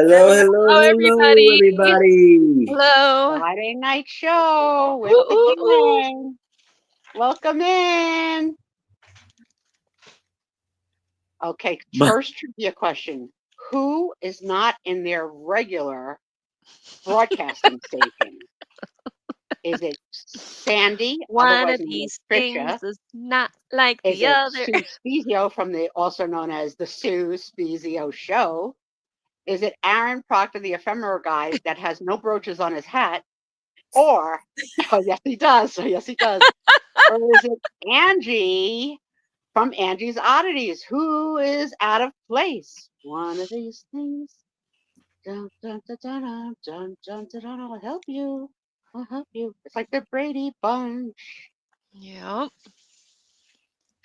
Hello, hello, Hello, hello, everybody. everybody. Hello. Friday night show with Ooh, the ooh, ooh. gang. Welcome in. Okay, first trivia question. Who is not in their regular broadcasting station? Is it Sandy, One otherwise of known as these Trisha? things is not like Is the it other. Sue Spiezio from the also known as the Sue Spiezio Show? Is it Aaron Proctor, the ephemera guy that has no brooches on his hat? Or, oh yes he does, or is it Angie from Angie's Oddities, who is out of place? One of these things. Dun, dun, dun, dun, dun, dun, dun, dun, dun, I'll help you. I'll help you. It's like the Brady Bunch. Yep.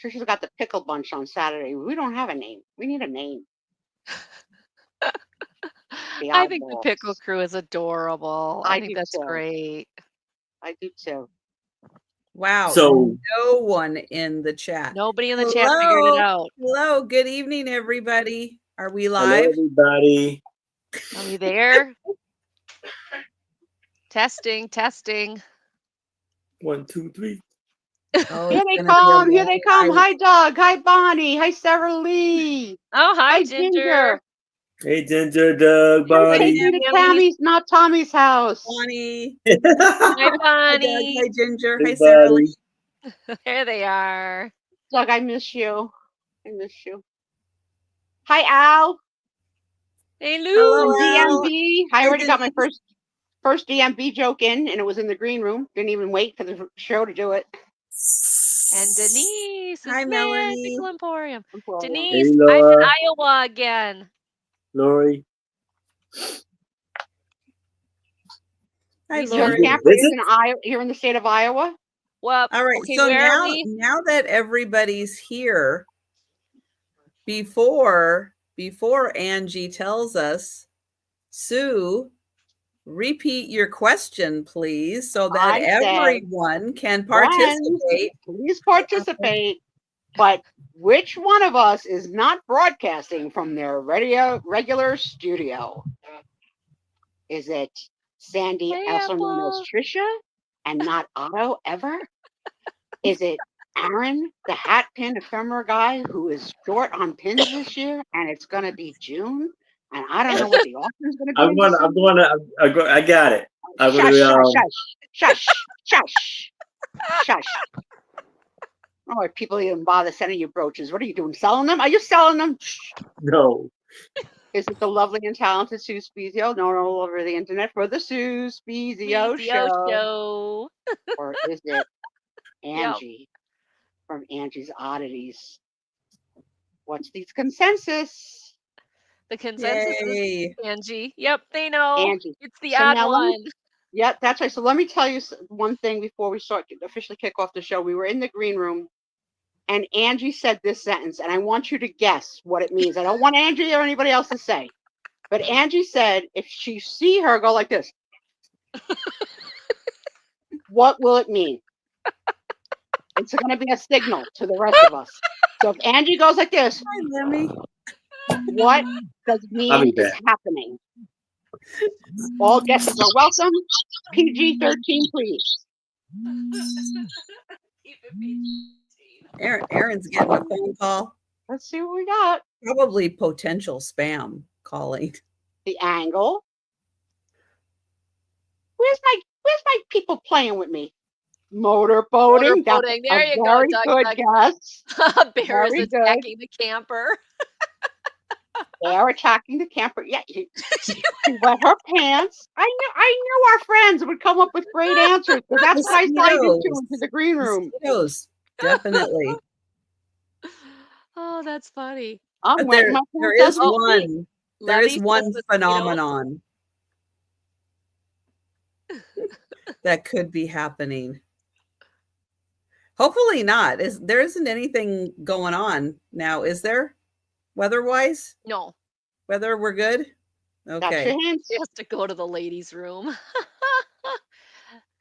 Trisha's got the pickle bunch on Saturday. We don't have a name. We need a name. The I think the oddballs. Pickle Crew is adorable. I think do that's too. great. I do too. Wow. So, no one in the chat. Nobody in the chat figured it out. Hello. Good evening, everybody. Are we hello, live? everybody. Are we there? Testing, testing. 1, 2, 3. Oh, Here it's they gonna be a come. Here they long come. night. Hi, Doug. Hi, Bonnie. Hi, Sarah Lee. Oh, hi, Hi, Ginger. Hey, Ginger, Doug, Take Bonnie. me to Tammy's. Tammy's, not Tommy's house. Bonnie. Hi, Hi, Doug. Bonnie. Hi, Ginger. Hey, Hi, Sarah buddy. Lee. There they are. Doug, I miss you. I miss you. Hi, Al. Hey, Hello, Lou. Al. DMB. I Hi, already got my Denise. first DMB joke in, and it was in the green room. Didn't even wait for the show to do it. And Denise. Hi, Yay, Melanie. Pickle Emporium. Emporium. Denise, Hey, I'm in Laura. Iowa again. Lori. Hi, We Your Lori. You camper is visit? in Iowa. You're in the state of Iowa. Well, All right. okay, So where are we? now that everybody's here, before Angie tells us, Sue, repeat your question, please, so that I said, everyone can friends, participate. please participate. But which one of us is not broadcasting from their regular studio? Is it Sandy, Hey, also known as Apple. Trisha, and not Otto ever? Is it Aaron, the hat pin ephemera guy, who is short on pins this year, and it's going to be June, and I don't know what the author's going to be in December? I got it. I'm Shush, gonna shush, shush, shush. Oh, if people even bother sending you brooches, what are you doing? Selling them? Are you selling them? no. Is it the lovely and talented Sue Spiezio, known all over the internet for the Sue Spiezio Show? Or is it Angie from Angie's Oddities? What's the consensus? The consensus Yay. is Angie. Yep, they know. Angie. It's the So odd now one. Yeah, that's right. So let me tell you one thing before we start officially kick off the show. We were in the green room, and Angie said this sentence, and I want you to guess what it means. I don't want Angie or anybody else to say, but Angie said, if you see her go like this, what will it mean? It's going to be a signal to the rest of us. So if Angie goes like this, Hi, Lemmy. what does it mean is happening? All guesses are welcome. PG-13, please. Aaron's getting a phone call. Let's see what we got. Probably potential spam calling. The angle. Where's my people playing with me? Motorboating. That's There a you very go, good Doug. guess. Bear is Very good. attacking the camper. They are attacking the camper. Yeah, she wet her pants. I knew our friends would come up with great answers, because that's what I signed into the green room. Mosquitoes, definitely. Oh, that's funny. I'm wetting my There pants. is one. There is Levy one says mosquito. phenomenon that could be happening. Hopefully not. There isn't anything going on now, is there? Weather-wise? No. Weather, we're good? That's Okay. your hint. She has to go to the ladies' room.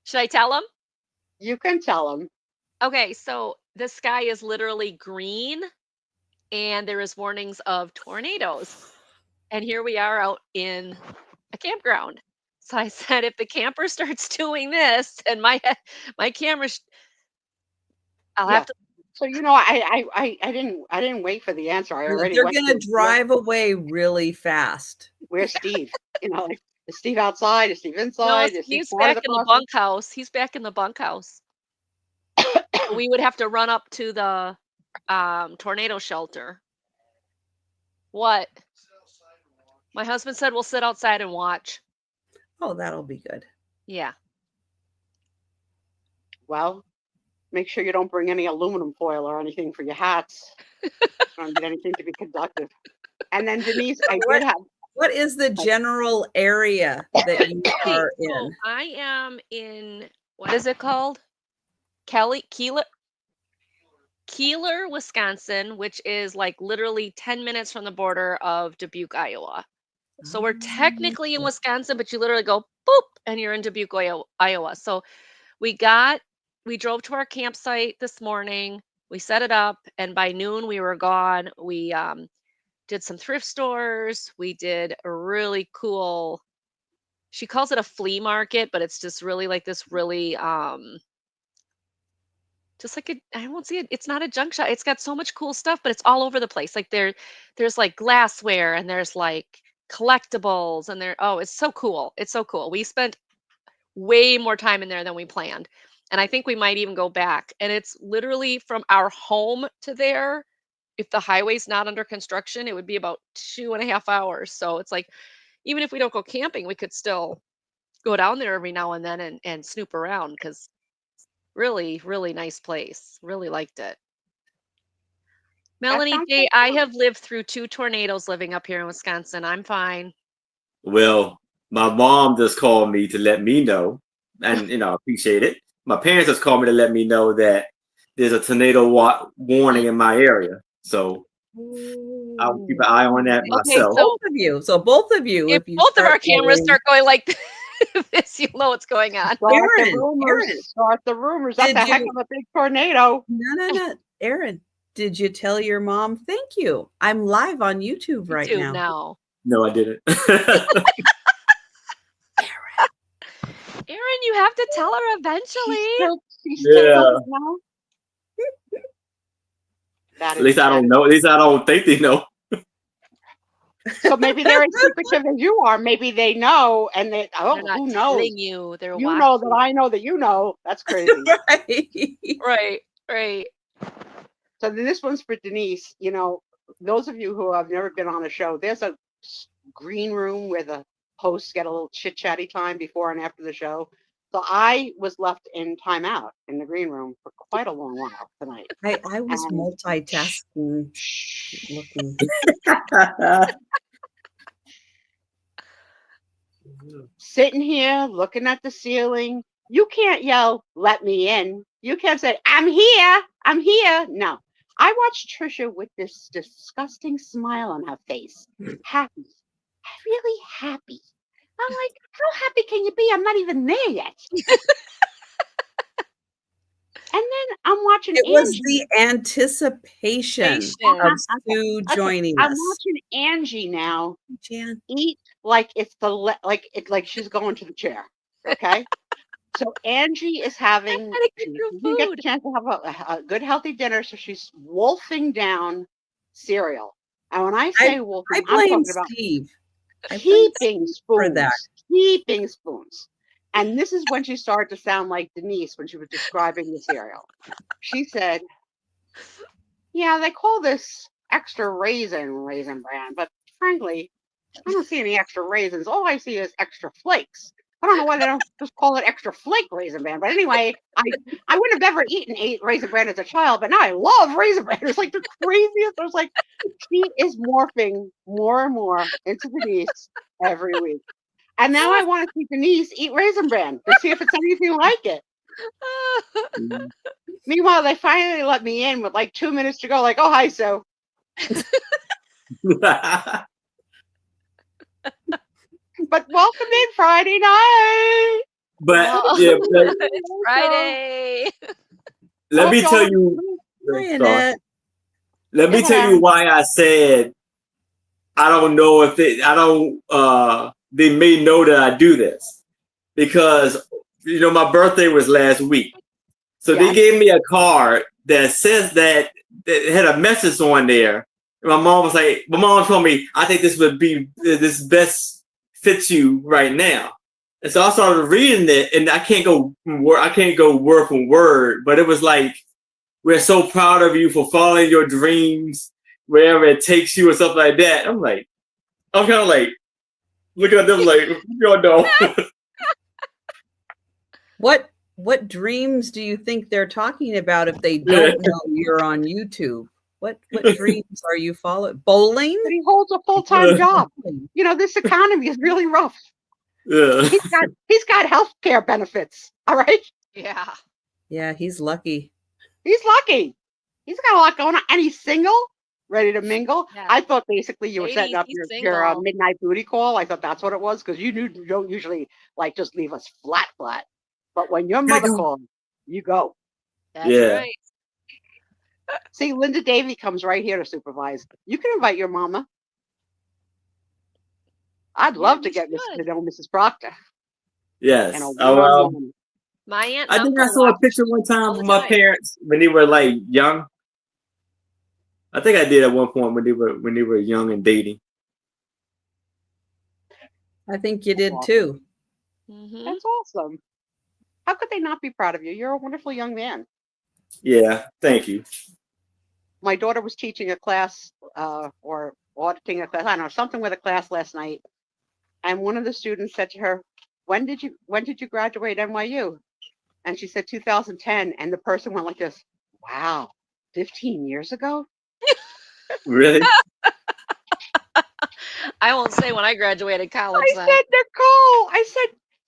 Should I tell them? You can tell them. Okay, so the sky is literally green, and there is warnings of tornadoes. And here we are out in a campground. So I said, if the camper starts doing this and my camera, I'll Yeah. have to. So I didn't wait for the answer. I already They're went going to to drive away really fast. where's Steve? Like, is Steve outside? Is Steve No, inside? Is he Steve's part of back the in the process? bunkhouse. He's back in the bunkhouse. We would have to run up to the tornado shelter. What? My husband said we'll sit outside and watch. Oh, that'll be good. Yeah. Well, make sure you don't bring any aluminum foil or anything for your hats. Don't get anything to be conductive. And then Denise, I did have. What is the general area that you are So in? I am in, what is it called? Keeler, Wisconsin, which is like literally 10 minutes from the border of Dubuque, Iowa. So we're technically in Wisconsin, but you literally go boop and you're in Dubuque, Iowa. So we drove to our campsite this morning. We set it up, and by noon we were gone. We did some thrift stores. We did a really cool, she calls it a flea market, but it's just really like this really just like I won't see it. It's not a junk shop. It's got so much cool stuff, but it's all over the place. Like there's like glassware and there's like collectibles and it's so cool. It's so cool. We spent way more time in there than we planned. And I think we might even go back. And it's literally from our home to there. If the highway's not under construction, it would be about 2.5 hours. So it's like, even if we don't go camping, we could still go down there every now and then and snoop around, because really, really nice place. Really liked it. Melanie sounds J, like I fun. have lived through 2 tornadoes living up here in Wisconsin. I'm fine. Well, my mom just called me to let me know, and I appreciate it. My parents just called me to let me know that there's a tornado warning in my area, so I'll keep an eye on that myself. so Both of you, if you both of our start cameras getting- start going like this, you'll know what's going on. Start the rumors. That's a heck of a big tornado. No. Aaron, did you tell your mom? Thank you. I'm live on YouTube right now. No, I didn't. Aaron, you have to tell her eventually. She still doesn't know. At least I don't know. At least I don't think they know. So maybe they're as secretive as you are. Maybe they know, and They're not who knows? telling you. They're you know that I know that you know. That's crazy. Right. So then this one's for Denise. Those of you who have never been on a show, there's a green room where the hosts get a little chit-chatty time before and after the show. So I was left in timeout in the green room for quite a long while tonight. I was multitasking, looking. Sitting here looking at the ceiling. You can't yell, "Let me in." You can't say, "I'm here. I'm here." No. I watched Trisha with this disgusting smile on her face. Happy. Really happy. I'm like, how happy can you be? I'm not even there yet. And then I'm watching It Angie. was the anticipation of Sue joining us. I'm watching Angie now Jan. eat like it's like she's going to the chair. Okay. So Angie is having she didn't get the chance to have a good healthy dinner, so she's wolfing down cereal. And when I say wolfing, I'm talking about Steve. Keeping spoons. And this is when she started to sound like Denise when she was describing the cereal. She said, "Yeah, they call this extra raisin bran, but frankly, I don't see any extra raisins. All I see is extra flakes. I don't know why they don't just call it extra flake raisin bran. But anyway, I wouldn't have ever eaten raisin bran as a child, but now I love raisin bran. It's like the craziest. I was like, she is morphing more and more into Denise every week. And now I want to see Denise eat raisin bran to see if it's anything like it. Meanwhile, they finally let me in with like 2 minutes to go. Like, "Oh, hi, Sue." But welcome in Friday night. But it's Friday. Let me tell you. Let me tell you why I said I don't know if they may know that I do this because, my birthday was last week. So they gave me a card that says that had a message on there. And my mom told me, I think this best fits you right now. And so I started reading it, and I can't go word for word, but it was like, we're so proud of you for following your dreams wherever it takes you or something like that. I'm kind of like looking at them like, y'all know. What dreams do you think they're talking about if they don't know you're on YouTube? What dreams are you following? Bowling? But he holds a full-time job. This economy is really rough. Yeah. He's got health care benefits. All right. Yeah. Yeah, he's lucky. He's lucky. He's got a lot going on, and he's single, ready to mingle. Yeah. I thought basically you were setting up your midnight booty call. I thought that's what it was, because you don't usually just leave us flat. But when your mother calls, you go. That's right. See, Linda Davey comes right here to supervise. You can invite your mama. I'd love to get to know Mrs. Proctor. Yes. My aunt. I think I saw a picture one time of my parents when they were like young. I think I did at one point when they were young and dating. I think you did too. Mm-hmm. That's awesome. How could they not be proud of you? You're a wonderful young man. Yeah, thank you. My daughter was teaching a class or auditing a class, I don't know, something with a class last night. And one of the students said to her, when did you graduate NYU? And she said 2010. And the person went like this, wow, 15 years ago? Really? I won't say when I graduated college. I said, Nicole,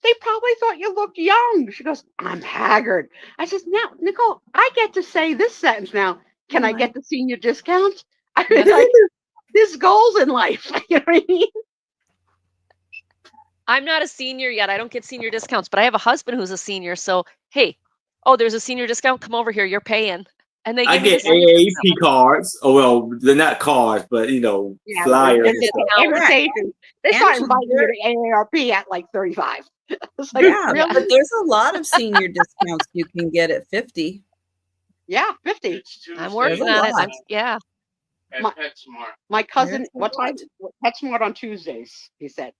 they probably thought you looked young. She goes, I'm haggard. I said, now, Nicole, I get to say this sentence now. Can I get the senior discount? I mean, there's goals in life. You know what I mean? I'm not a senior yet. I don't get senior discounts, but I have a husband who's a senior. So, hey, there's a senior discount. Come over here. You're paying. And I get AAP cards. Oh, well, they're not cards, but, flyers. Invitations. They start inviting you to AARP at like 35. It's like, really? But there's a lot of senior discounts you can get at 50. Yeah, 50. I'm working on it. Yeah. My cousin, what time? PetSmart on Tuesdays, he said.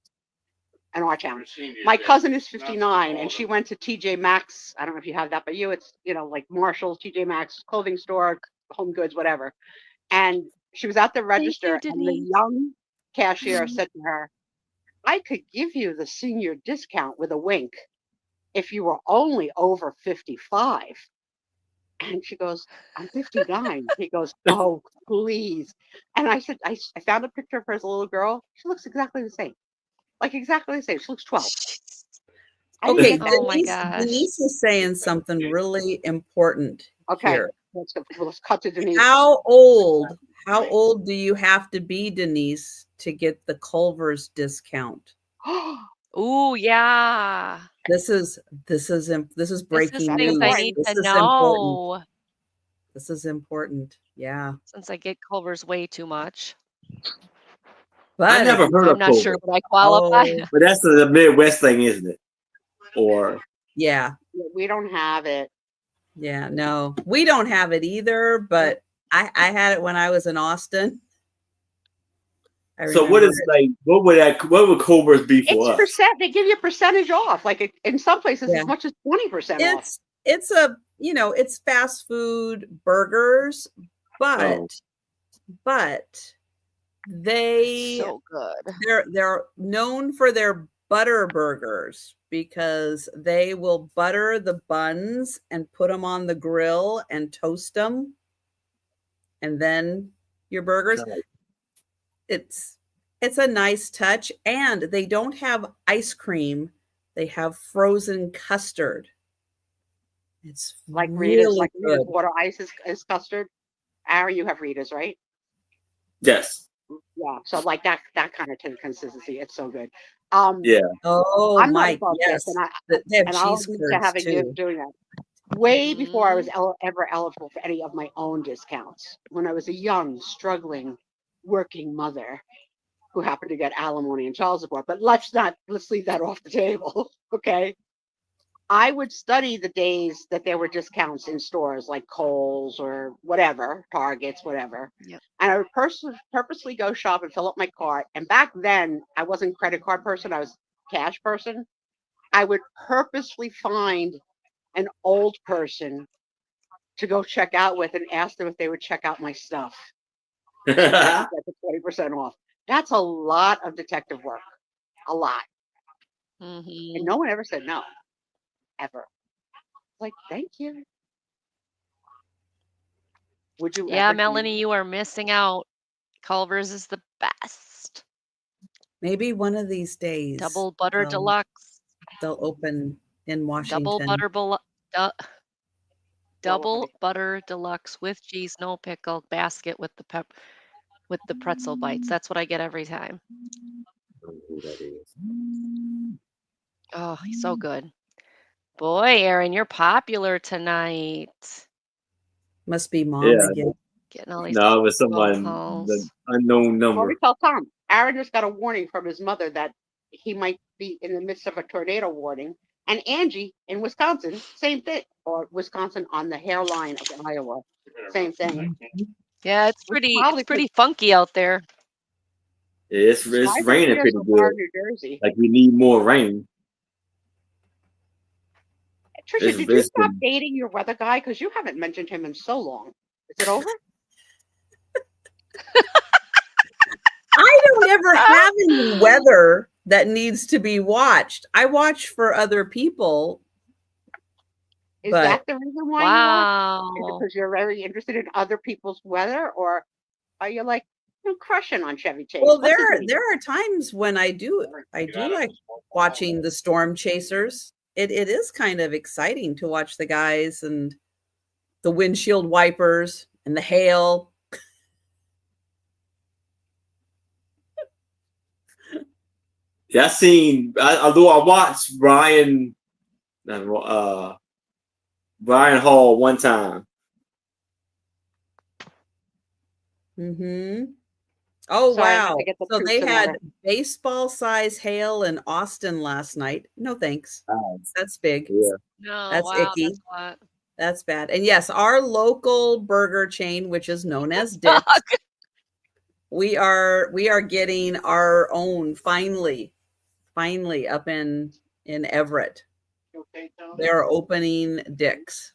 And our town. My cousin is 59, and she went to TJ Maxx. I don't know if you have that, but it's like Marshall's, TJ Maxx, clothing store, Home Goods, whatever. And she was at the register, and the young cashier said to her, I could give you the senior discount with a wink if you were only over 55. And she goes, I'm 59. He goes, oh, please. And I said, I found a picture of her as a little girl. She looks exactly the same. Like exactly the same. She looks 12. Okay, my gosh. Denise is saying something really important. Okay, here. Let's cut to Denise. How old do you have to be, Denise, to get the Culver's discount? Oh yeah. This is breaking news. I need to know. Important. This is important. Yeah. Since I get Culver's way too much. But I never heard of I'm not sure what I qualify. But that's the Midwest thing, isn't it? Or yeah. We don't have it. Yeah, no. We don't have it either, but I had it when I was in Austin. So what would Culver's be for us? Percent. They give you a percentage off. Like in some places, as much as 20% off. It's fast food burgers, but they so good. They're known for their butter burgers because they will butter the buns and put them on the grill and toast them, and then your burgers. Right. It's a nice touch, and they don't have ice cream. They have frozen custard. It's like Rita's, really like Rita's water ice is custard. Aaron, you have Rita's, right? Yes. Yeah. So like that kind of consistency. It's so good. Yeah. Oh, I'm my yes. And I'll admit to having doing that. Way before I was ever eligible for any of my own discounts. When I was a young, struggling, working mother, who happened to get alimony and child support. But let's leave that off the table. Okay. I would study the days that there were discounts in stores like Kohl's or whatever, Targets, whatever. Yep. And I would purposely go shop and fill up my cart. And back then, I wasn't credit card person. I was cash person. I would purposely find an old person to go check out with and ask them if they would check out my stuff. Get the 20% off. That's a lot of detective work. A lot. Mm-hmm. And no one ever said no. Ever. Like, thank you. Would you? Yeah, ever Melanie, do you are missing out. Culver's is the best. Maybe one of these days. Double butter deluxe. They'll open in Washington. Double butter deluxe with cheese, no pickle, basket with the pretzel bites. That's what I get every time. Oh, he's so good. Boy, Aaron, you're popular tonight. Must be mom Yeah. again. Getting all these No, it was someone, calls. the unknown Well, number. we tell Tom. Aaron just got a warning from his mother that he might be in the midst of a tornado warning. And Angie in Wisconsin, same thing. Or Wisconsin on the hairline of Iowa, same thing. Yeah, it's probably pretty funky out there. It's raining pretty so good. far in New Jersey. Like we need more rain. Trisha, did you stop dating your weather guy? Because you haven't mentioned him in so long. Is it over? I don't ever have any weather that needs to be watched. I watch for other people. Is that the reason why Wow. you watch? Because you're very interested in other people's weather, or are you like crushing on Chevy Chase? Well, there are times when I do like watching the storm chasers. It is kind of exciting to watch the guys and the windshield wipers and the hail. Yeah, although I watched Brian Hall one time. Mm-hmm. Oh, Sorry, wow. So they had together. baseball size hail in Austin last night. No, thanks. That's big. Yeah. No, that's wow, icky. that's a lot. That's bad. And yes, our local burger chain, which is known as Dick's, we are getting our own finally up in Everett. They're opening Dick's.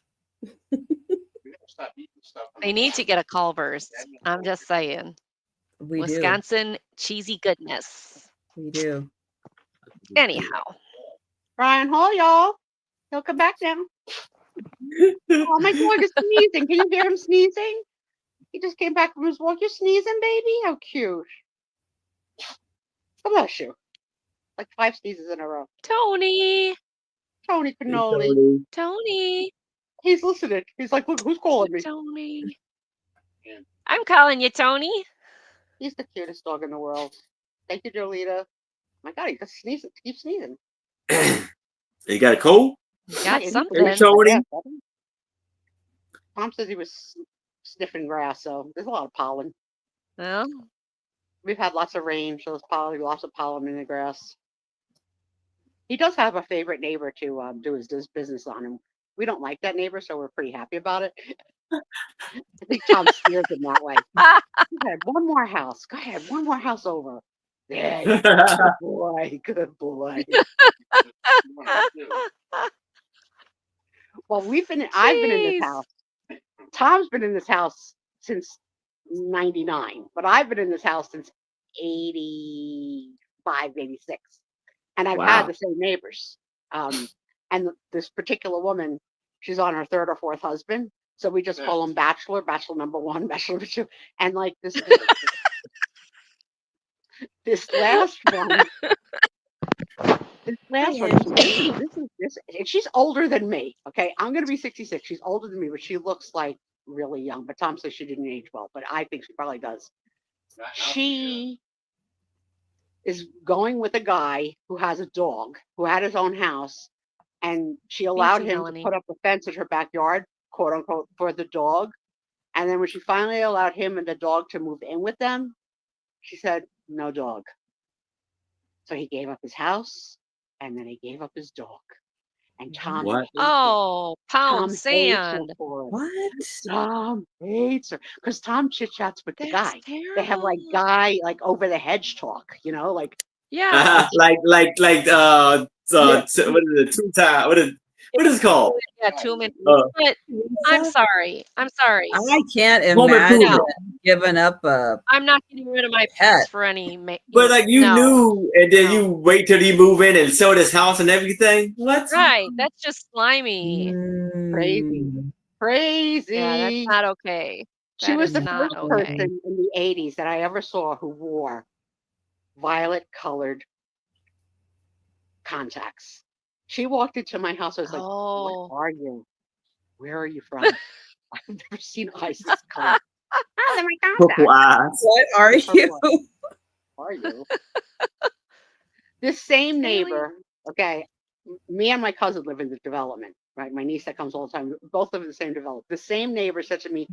They need to get a Culver's. I'm just saying. We Wisconsin cheesy goodness. We do. Anyhow. Brian Hall, y'all. He'll come back now. Oh, my dog is sneezing. Can you hear him sneezing? He just came back from his walk. You're sneezing, baby? How cute. Bless you. Like 5 sneezes in a row. Tony Cannoli. Tony. He's listening. He's like, look, who's calling me? Tony. I'm calling you, Tony. He's the cutest dog in the world. Thank you, Jolita. My God, he just sneezes. Keep sneezing. You got a cold? You got something. Hey, Tony. Tom says he was sniffing grass, so there's a lot of pollen. Well, we've had lots of rain, so there's probably lots of pollen in the grass. He does have a favorite neighbor to do his business on, and we don't like that neighbor, so we're pretty happy about it. I think Tom steers him that way. Go ahead, one more house. Go ahead, one more house over. Yeah, good boy, good boy. Well, I've been in this house. Tom's been in this house since 99, but I've been in this house since 85, 86. And I've had the same neighbors. And this particular woman, she's on her 3rd or 4th husband. So we just call him bachelor number 1, bachelor number 2. And like this last one, she's older than me. Okay. I'm going to be 66. She's older than me, but she looks like really young. But Tom says she didn't age well, but I think she probably does. She is going with a guy who has a dog, who had his own house, and she allowed him to put up a fence in her backyard, quote unquote, for the dog. And then when she finally allowed him and the dog to move in with them, she said, no dog. So he gave up his house, and then he gave up his dog. And Tom What? hates her. Oh, pound Tom hates her sand. for it. What? Tom hates her because Tom chit chats with the That's guy. terrible. They have like guy like over the hedge talk, like Yeah. like Yeah. what is it? What is it called? Yeah, 2 minutes. Uh, But I'm sorry. I'm sorry. I can't Home imagine Improvement. giving up a I'm not getting rid of my pet. pets for any. But like you no. knew, and then No. you wait till he move in and sell his house and everything. What? Right. That's just slimy. Crazy. Mm. Crazy. Yeah, that's not okay. She That was is the not first okay. person in the 80s that I ever saw who wore violet colored contacts. She walked into my house. I was like, Oh. what are you? Where are you from? I've never seen eyes this color. Oh, they're my Purple contacts. eyes. What are you? Purple. Are you? This same neighbor, okay, me and my cousin live in the development, right? My niece that comes all the time, both live in the same development. The same neighbor said to me,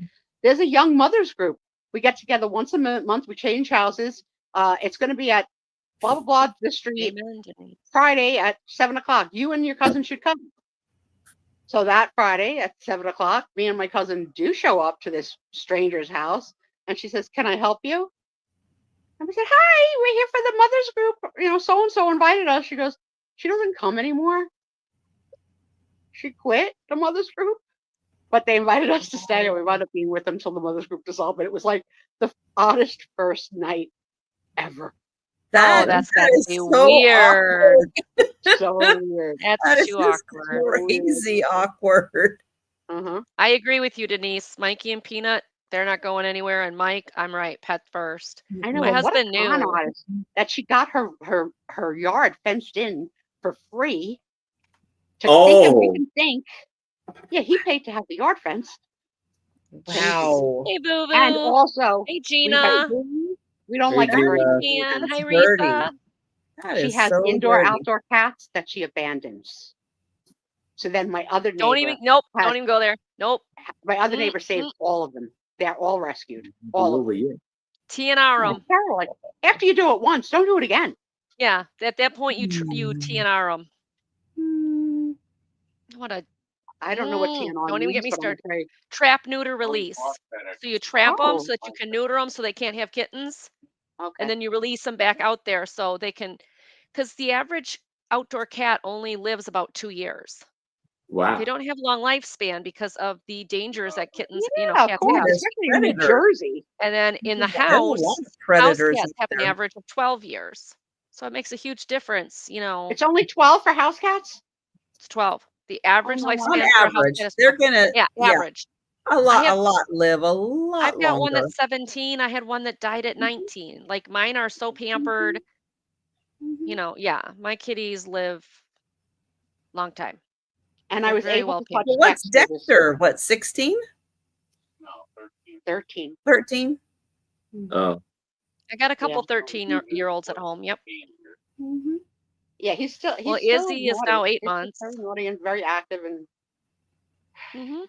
there's a young mothers group. We get together once a month, we change houses. It's going to be at blah, blah, blah, this street, Amen, Denise. Friday at 7:00. You and your cousin should come. So that Friday at 7:00, me and my cousin do show up to this stranger's house. And she says, can I help you? And we said, hi, we're here for the mothers group. So-and-so invited us. She goes, she doesn't come anymore. She quit the mothers group. But they invited us to stay, and we wound up being with them until the mothers group dissolved. But it was like the oddest first night ever. That's gotta is be so weird. awkward. So weird. That's That is too just awkward. crazy awkward. Uh-huh. I agree with you, Denise. Mikey and Peanut, they're not going anywhere. And Mike, I'm right. Pet first. I know. My But what a husband con knew. artist that she got her yard fenced in for free to think and make him think. Yeah, he paid to have the yard fenced. Wow. Hey, Boo Boo. And also, hey, Gina. we don't Hey, like Gina. her. And hi, Dirty. Risa. That She is has so indoor, dirty. outdoor cats that she abandons. So then my other Don't neighbor, don't even go there. Nope. my other neighbor saved all of them. They're all rescued. All of them. TNR them. Terrible. Like, after you do it once, don't do it again. Yeah. At that point, you TNR them. What a. I don't know what TNR Don't even get me means, but I'm started. very- Trap, neuter, release. So you trap them so that you can neuter them so they can't have kittens. Okay. And then you release them back out there so they can, because the average outdoor cat only lives about 2 years. Wow. They don't have long lifespan because of the dangers that kittens, Yeah, cats of course, have. especially in New Jersey. And then in the There's a house, lot of house predators cats have out an there. average of 12 years. So it makes a huge difference, It's only 12 for house cats? It's 12. The average no lifespan wonder. for a house Average. cat is They're 12. gonna Average. a lot live a lot I've got one longer. that's 17. I had one that died at 19. Like mine are so pampered. My kitties live long time. And They're I was very able well to touch Well, what's Dexter. Dexter? What, 16? No, 13. 13. 13? Oh. I got a couple 13-year-olds at home. Yep. Yeah, he's still Well, still Izzy is naughty. now 8 He's months. very naughty and very active, and hmm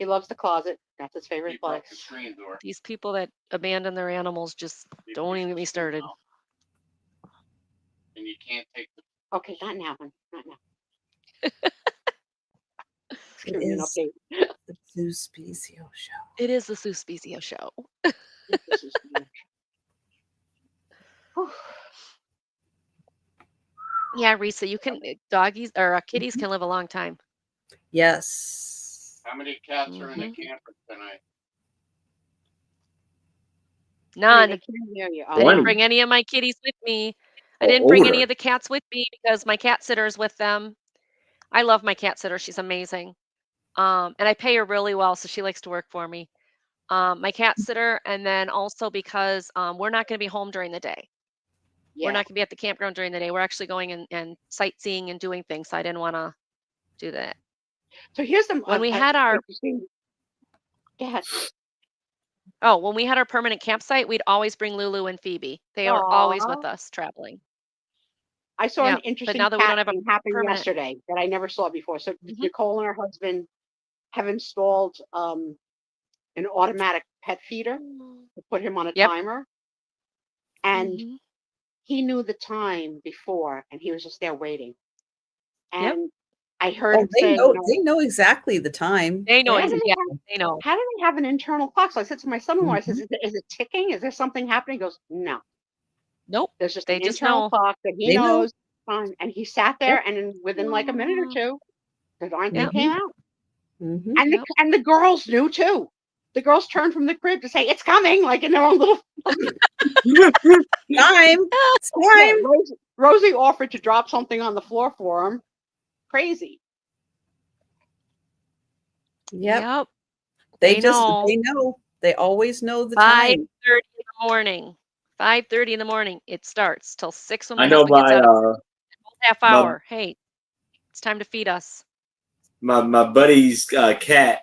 he loves the closet. That's his favorite Keep up place. the screen door. These people that abandon their animals just don't even get me started. And you can't take the Okay, not now, hon. Not now. It Give me an is update. the Sue Spiezio show. It is the Sue Spiezio show. This is weird. Whew. Yeah, Risa, you can doggies or kitties can live a long time. Yes. how many cats are in the camper tonight? None. They can't hear you. I didn't bring any of my kitties with me. I didn't bring any of the cats with me because my cat sitter's with them. I love my cat sitter. She's amazing. And I pay her really well, so she likes to work for me. My cat sitter, and then also because we're not going to be home during the day. Yeah. We're not going to be at the campground during the day. We're actually going and sightseeing and doing things. So I didn't want to do that. So here's the When we had our when we had our permanent campsite, we'd always bring Lulu and Phoebe. They are always with us traveling. I saw an interesting now that we don't cat have a thing happen permanent- yesterday that I never saw before. So Nicole and her husband have installed an automatic pet feeder to put him on a timer. And Mhm. he knew the time before, and he was just there waiting. Yep. And I heard Oh, him say, they know exactly the time. They know how do exactly. they Yeah, have, they know. how do they have an internal clock? So I said to my son-in-law, I says, Mhm. is it ticking? Is there something happening? He goes, no. Nope. There's just They an just internal know. clock that he They know. knows time. And he sat Yep. there, and within like a minute or two, the darn thing Yep. came out. Mhm. And Yep. the girls knew too. The girls turned from the crib to say, it's coming, like in their own little. Time. It's Yeah, time. Rosie offered to drop something on the floor for him. Crazy. Yep. Yep. They They just know. they know. They always know the 5:30 time. in the morning. 5:30 in the morning. It starts till 6 when I my know husband gets my out of half my hour. Hey, it's time to feed us. my buddy's cat.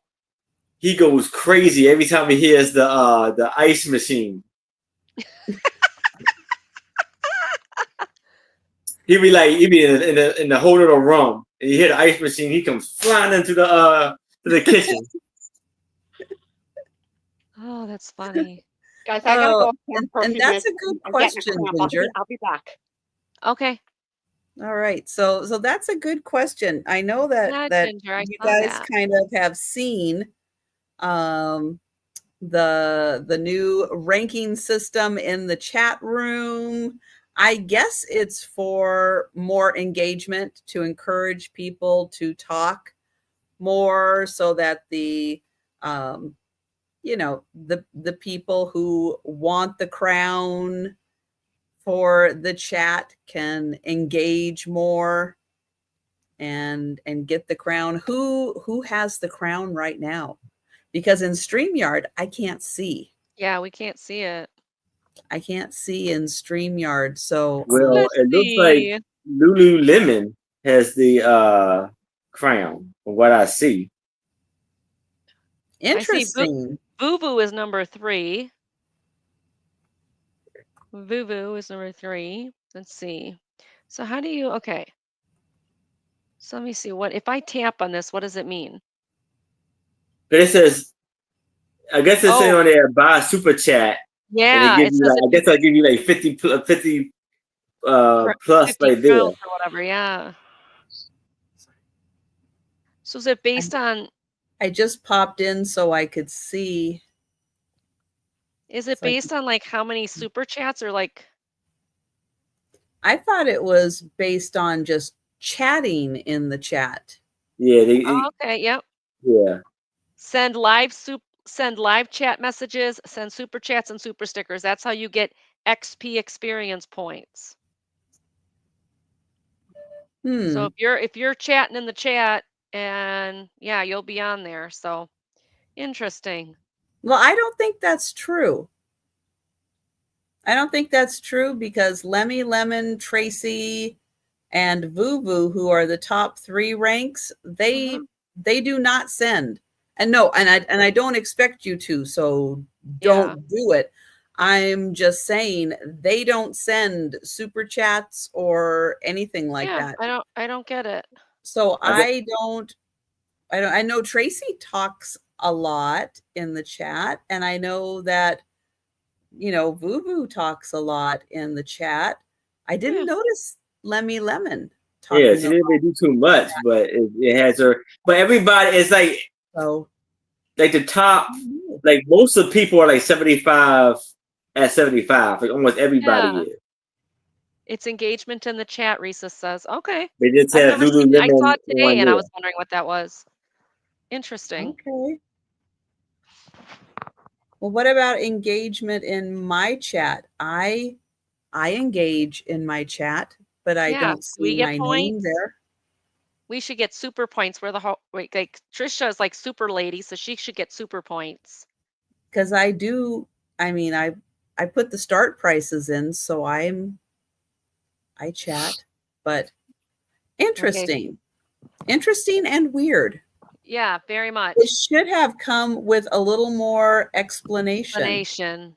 He goes crazy every time he hears the ice machine. He'd be in the whole little room, and you hear the ice machine. He comes flying into the kitchen. Oh, that's funny. Guys, I gotta Oh, go for a and few that's minutes. a good I'm getting a question, cramp. Ginger. I'll be back. Okay. All right. So that's a good question. I know that Yeah, Ginger, I you saw guys that. kind of have seen um the new ranking system in the chat room. I guess it's for more engagement, to encourage people to talk more, so that the the people who want the crown for the chat can engage more and get the crown. Who has the crown right now? Because in StreamYard, I can't see. Yeah, we can't see it. I can't see in StreamYard. So Well, Let's it looks like see. Lululemon has the crown, from what I see. I see interesting. Boo Boo is number 3. Vuvu is number 3. Let's see. So how do you, okay. So let me see what, if I tap on this, what does it mean? But it says, I guess it's saying Oh, on there, buy a super chat, and it yeah, gives it you says like, if I you guess I'll give you like 50 plus 50 right there. crowns or whatever, yeah. So is it based on, I just popped in so I could see. is it So based on like how many super chats or like, I thought it was based on just chatting in the chat. Yeah, oh, okay, yep. yeah. Send live chat messages, send super chats and super stickers. That's how you get XP experience points. So if you're chatting in the chat, and yeah, you'll be on there. So interesting. Well, I don't think that's true. I don't think that's true, because Lemmy Lemon, Tracy, and Vuvu, who are the top 3 ranks, Uh-huh. they do not send. And no, and I don't expect you to, so Yeah. don't do it. I'm just saying they don't send super chats or anything like Yeah, that. I don't get it. So I think I know Tracy talks a lot in the chat, and I know that Vuvu talks a lot in the chat. I didn't Yeah. notice Lemmy Lemon yeah, talking she a didn't really do too much, but it has her. But everybody, it's lot. So like the top, like most of the people are like 75 at 75. Like almost everybody Yeah. is. It's engagement in the chat, Risa says. Okay. They just I've have never seen it. I saw Lululemon it today on and I there. was wondering what that was. Interesting. okay. Well, what about engagement in my chat? I engage in my chat, but I Yeah. don't Do we see get my name points? there. We should get super points. We're the whole like Trisha is like super lady, so she should get super points. Because I put the start prices in, so I chat, but Okay. interesting and weird. Yeah, very It much. should have come with a little more explanation Explanation.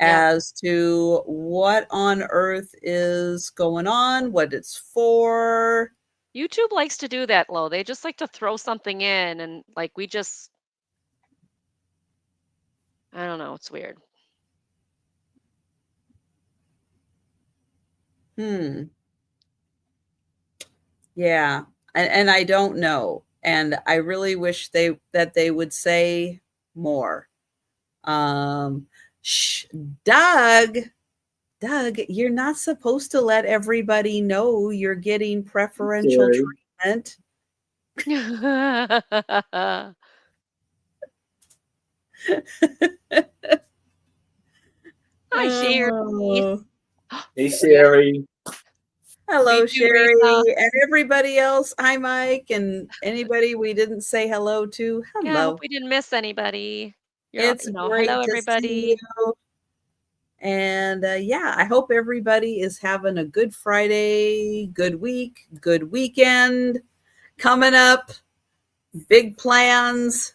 Yep. as to what on earth is going on, what it's for. YouTube likes to do that, Lo. They just like to throw something in and like we just I don't know, it's weird. Yeah. And I don't know. And I really wish that they would say more. Shh, Doug, you're not supposed to let everybody know you're getting preferential Sherry. treatment. Hi, Sherry. Oh. Hey, Sherry. Hello, Me too, Sherry, Risa. and everybody else. Hi, Mike, and anybody we didn't say hello to. Yeah, I hope Hello. we didn't miss anybody. It's Hello, great to see everybody. you. And yeah, I hope everybody is having a good Friday, good week, good weekend coming up. Big plans.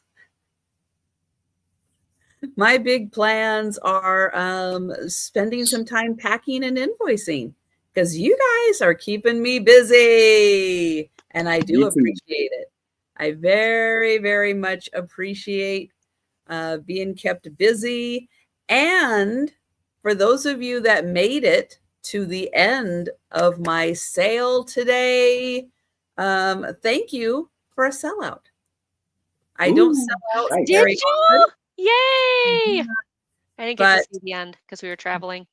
My big plans are spending some time packing and invoicing because you guys are keeping me busy. And I do Me too. appreciate it. I very, very much appreciate being kept busy. And for those of you that made it to the end of my sale today, thank you for a sellout. I don't sell out Nice. Did very you? often. Yay! I didn't get to But see the end because we were traveling.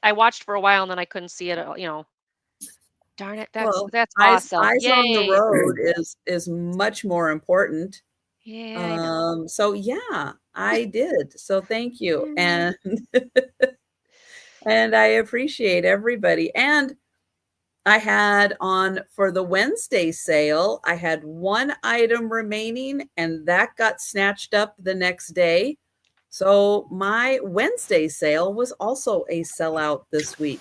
I watched for a while and then I couldn't see it. Darn it! That's well, that's eyes awesome. on the Yay! road is much more important. Yeah, I know. So yeah, I did. So thank you. Mm. And I appreciate everybody. And I had on for the Wednesday sale, I had one item remaining and that got snatched up the next day. So my Wednesday sale was also a sellout this week.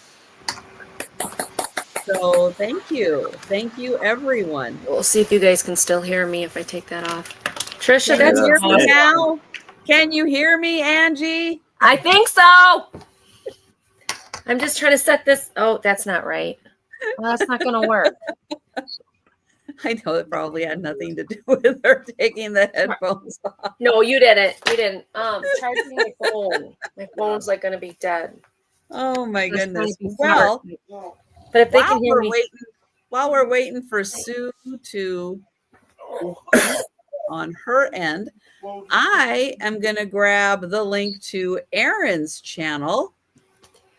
So thank you. Thank you, everyone. We'll see if you guys can still hear me if I take that off. Trisha, Can that's you hear me awesome. now? Can you hear me, Angie? I think so. I'm just trying to set this. Oh, that's not right. Well, that's not going to work. I know it probably had nothing to do with her taking the headphones off. No, you didn't. You didn't. Charging my phone. My phone's like going to be dead. Oh my Just trying goodness. to be Well, smart. But if they can hear me, while we're waiting for Sue to on her end, I am going to grab the link to Aaron's channel.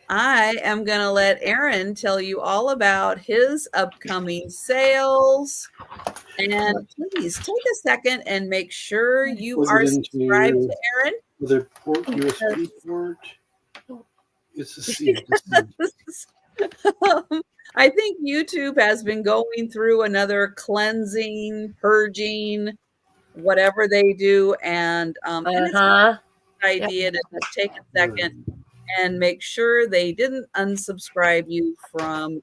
I am going to let Aaron tell you all about his upcoming sales. And please take a second and make sure you are subscribed to Aaron. The port USB port. It's a seed. I think YouTube has been going through another cleansing, purging, whatever they do, and it's a good idea to just take a second and make sure they didn't unsubscribe you from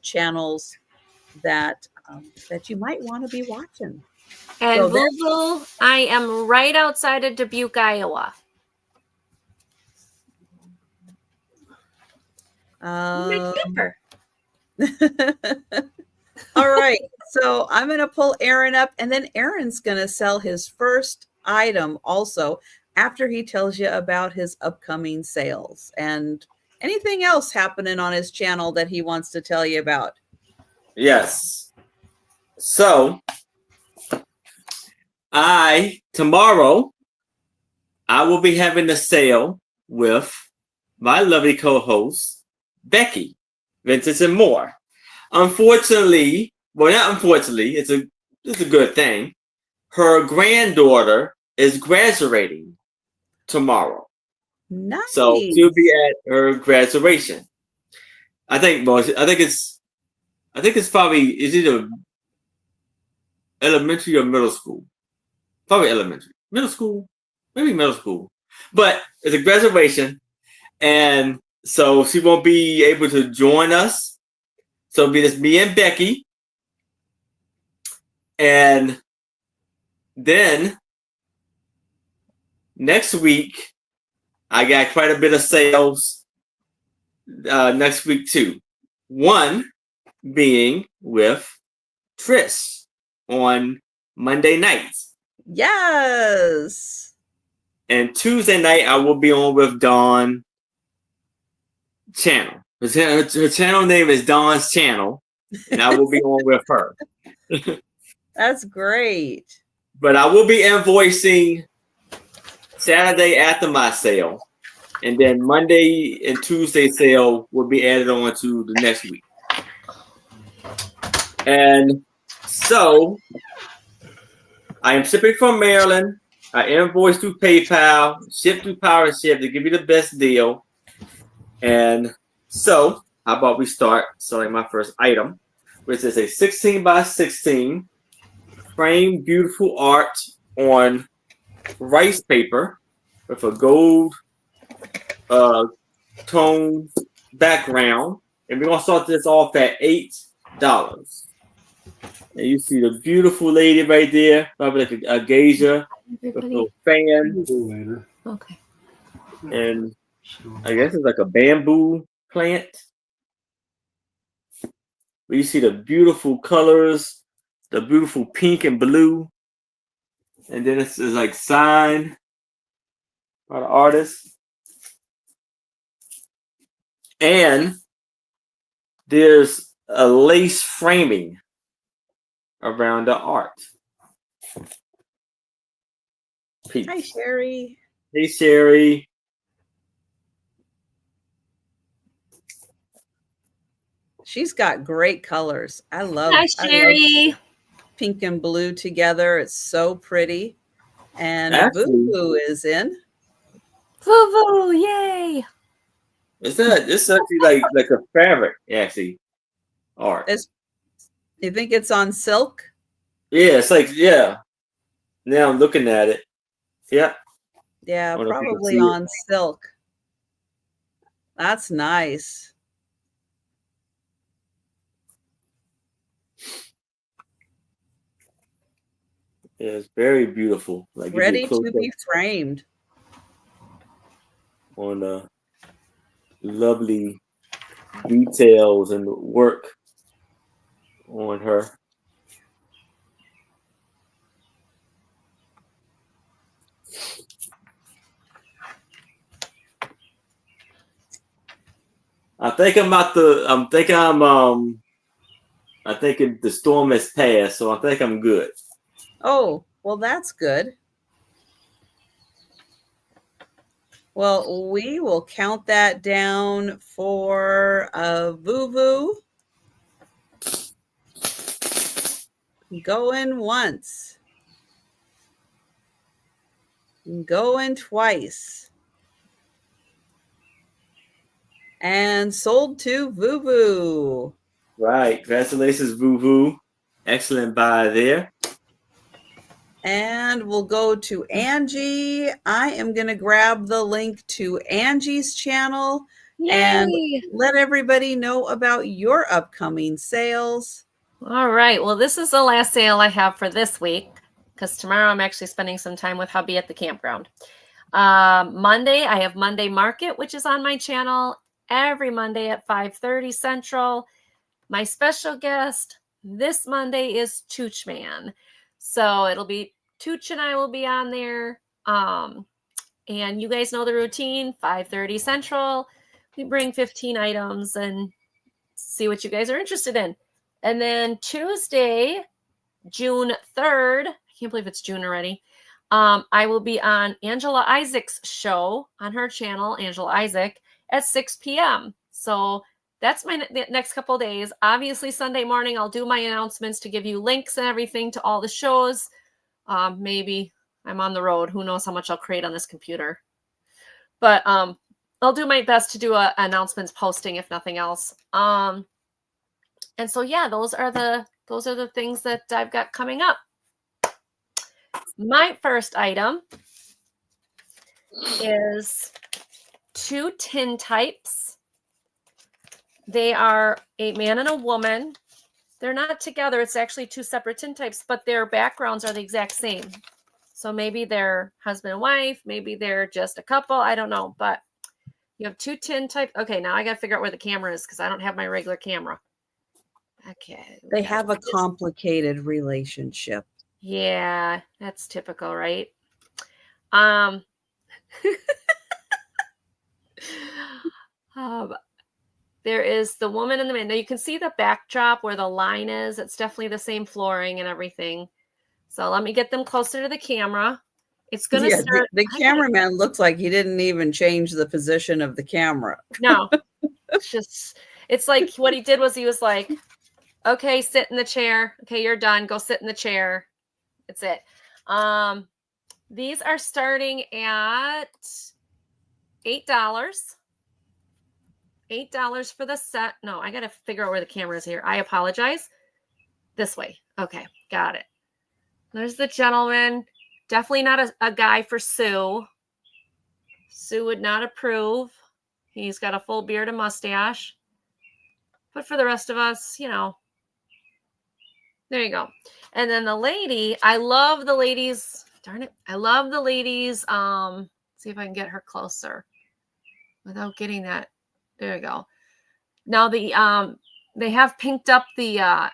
channels that that you might want to be watching. And Louisville, I am right outside of Dubuque, Iowa. All right. So I'm going to pull Aaron up, and then Aaron's going to sell his first item also after he tells you about his upcoming sales and anything else happening on his channel that he wants to tell you about. Yes. So tomorrow I will be having a sale with my lovely co-host Becky, Vintage and More. Unfortunately, well, not unfortunately, it's a good thing. Her granddaughter is graduating tomorrow. Nice. So she'll be at her graduation. I think it's probably is either elementary or middle school. Probably elementary. Middle school. Maybe middle school. But it's a graduation. And so she won't be able to join us. So it'll be just me and Becky. And then next week, I got quite a bit of sales next week too. One being with Trish on Monday nights. Yes. And Tuesday night, I will be on with Dawn channel. Her channel name is Dawn's Channel, and I will be on with her. That's great. But I will be invoicing Saturday after my sale, and then Monday and Tuesday sale will be added on to the next week. And so I am shipping from Maryland. I invoice through PayPal, ship through Power Ship to give you the best deal. And so, how about we start selling my first item, which is a 16 by 16 framed beautiful art on rice paper with a gold tone background. And we're going to start this off at $8. And you see the beautiful lady right there, probably like a geisha with a little fan. Later. Okay. And I guess it's like a bamboo plant. But you see the beautiful colors, the beautiful pink and blue. And then it's like signed by the artist. And there's a lace framing around the art. Peace. Hi, Sherry. Hey, Sherry. She's got great colors. I love Hi, Sherry. pink and blue together. It's so pretty. And Actually, Boo is in. Woo woo! Yay! It's actually like a fabric, actually, art. You think it's on silk? Yeah, it's like, yeah. Now I'm looking at it. Yeah. Yeah, I don't know if you can probably see it. on silk. That's nice. Yeah, it's very beautiful. Like, give you a Ready to close-up be framed. on the lovely details and work on her. I think the storm has passed, so I think I'm good. Oh, well, that's good. Well, we will count that down for Vuvu. Going once. Going twice. And sold to Vuvu. Right. Congratulations, Vuvu. Excellent buy there. And we'll go to Angie. I am going to grab the link to Angie's channel and let everybody know about your upcoming sales. All right. Well, this is the last sale I have for this week because tomorrow I'm actually spending some time with hubby at the campground. Monday, I have Monday Market, which is on my channel every Monday at 5:30 Central. My special guest this Monday is Toochman. So it'll be Tooch and I will be on there. And you guys know the routine, 5:30 Central. We bring 15 items and see what you guys are interested in. And then Tuesday, June 3rd, I can't believe it's June already. I will be on Angela Isaac's show on her channel, Angela Isaac, at 6 p.m. So that's my next couple of days. Obviously, Sunday morning, I'll do my announcements to give you links and everything to all the shows. Maybe I'm on the road. Who knows how much I'll create on this computer. But I'll do my best to do a announcements posting, if nothing else. And so, yeah, those are the things that I've got coming up. My first item is 2 tin types. They are a man and a woman. They're not together. It's actually 2 separate tin types, but their backgrounds are the exact same. So maybe they're husband and wife. Maybe they're just a couple. I don't know. But you have 2 tin types. Okay, now I got to figure out where the camera is because I don't have my regular camera. Okay. They have a complicated relationship. Yeah, that's typical, right? There is the woman in the man. Now you can see the backdrop where the line is. It's definitely the same flooring and everything. So let me get them closer to the camera. It's going to start. The cameraman looks like he didn't even change the position of the camera. No, it's like what he did was he was like, okay, sit in the chair. Okay, you're done. Go sit in the chair. That's it. These are starting at $8. $8 for the set. No, I got to figure out where the camera is here. I apologize. This way. Okay, got it. There's the gentleman. Definitely not a guy for Sue. Sue would not approve. He's got a full beard and mustache. But for the rest of us, you know, there you go. And then the lady, I love the ladies. Darn it. I love the ladies. See if I can get her closer without getting that. There we go. Now they have pinked up the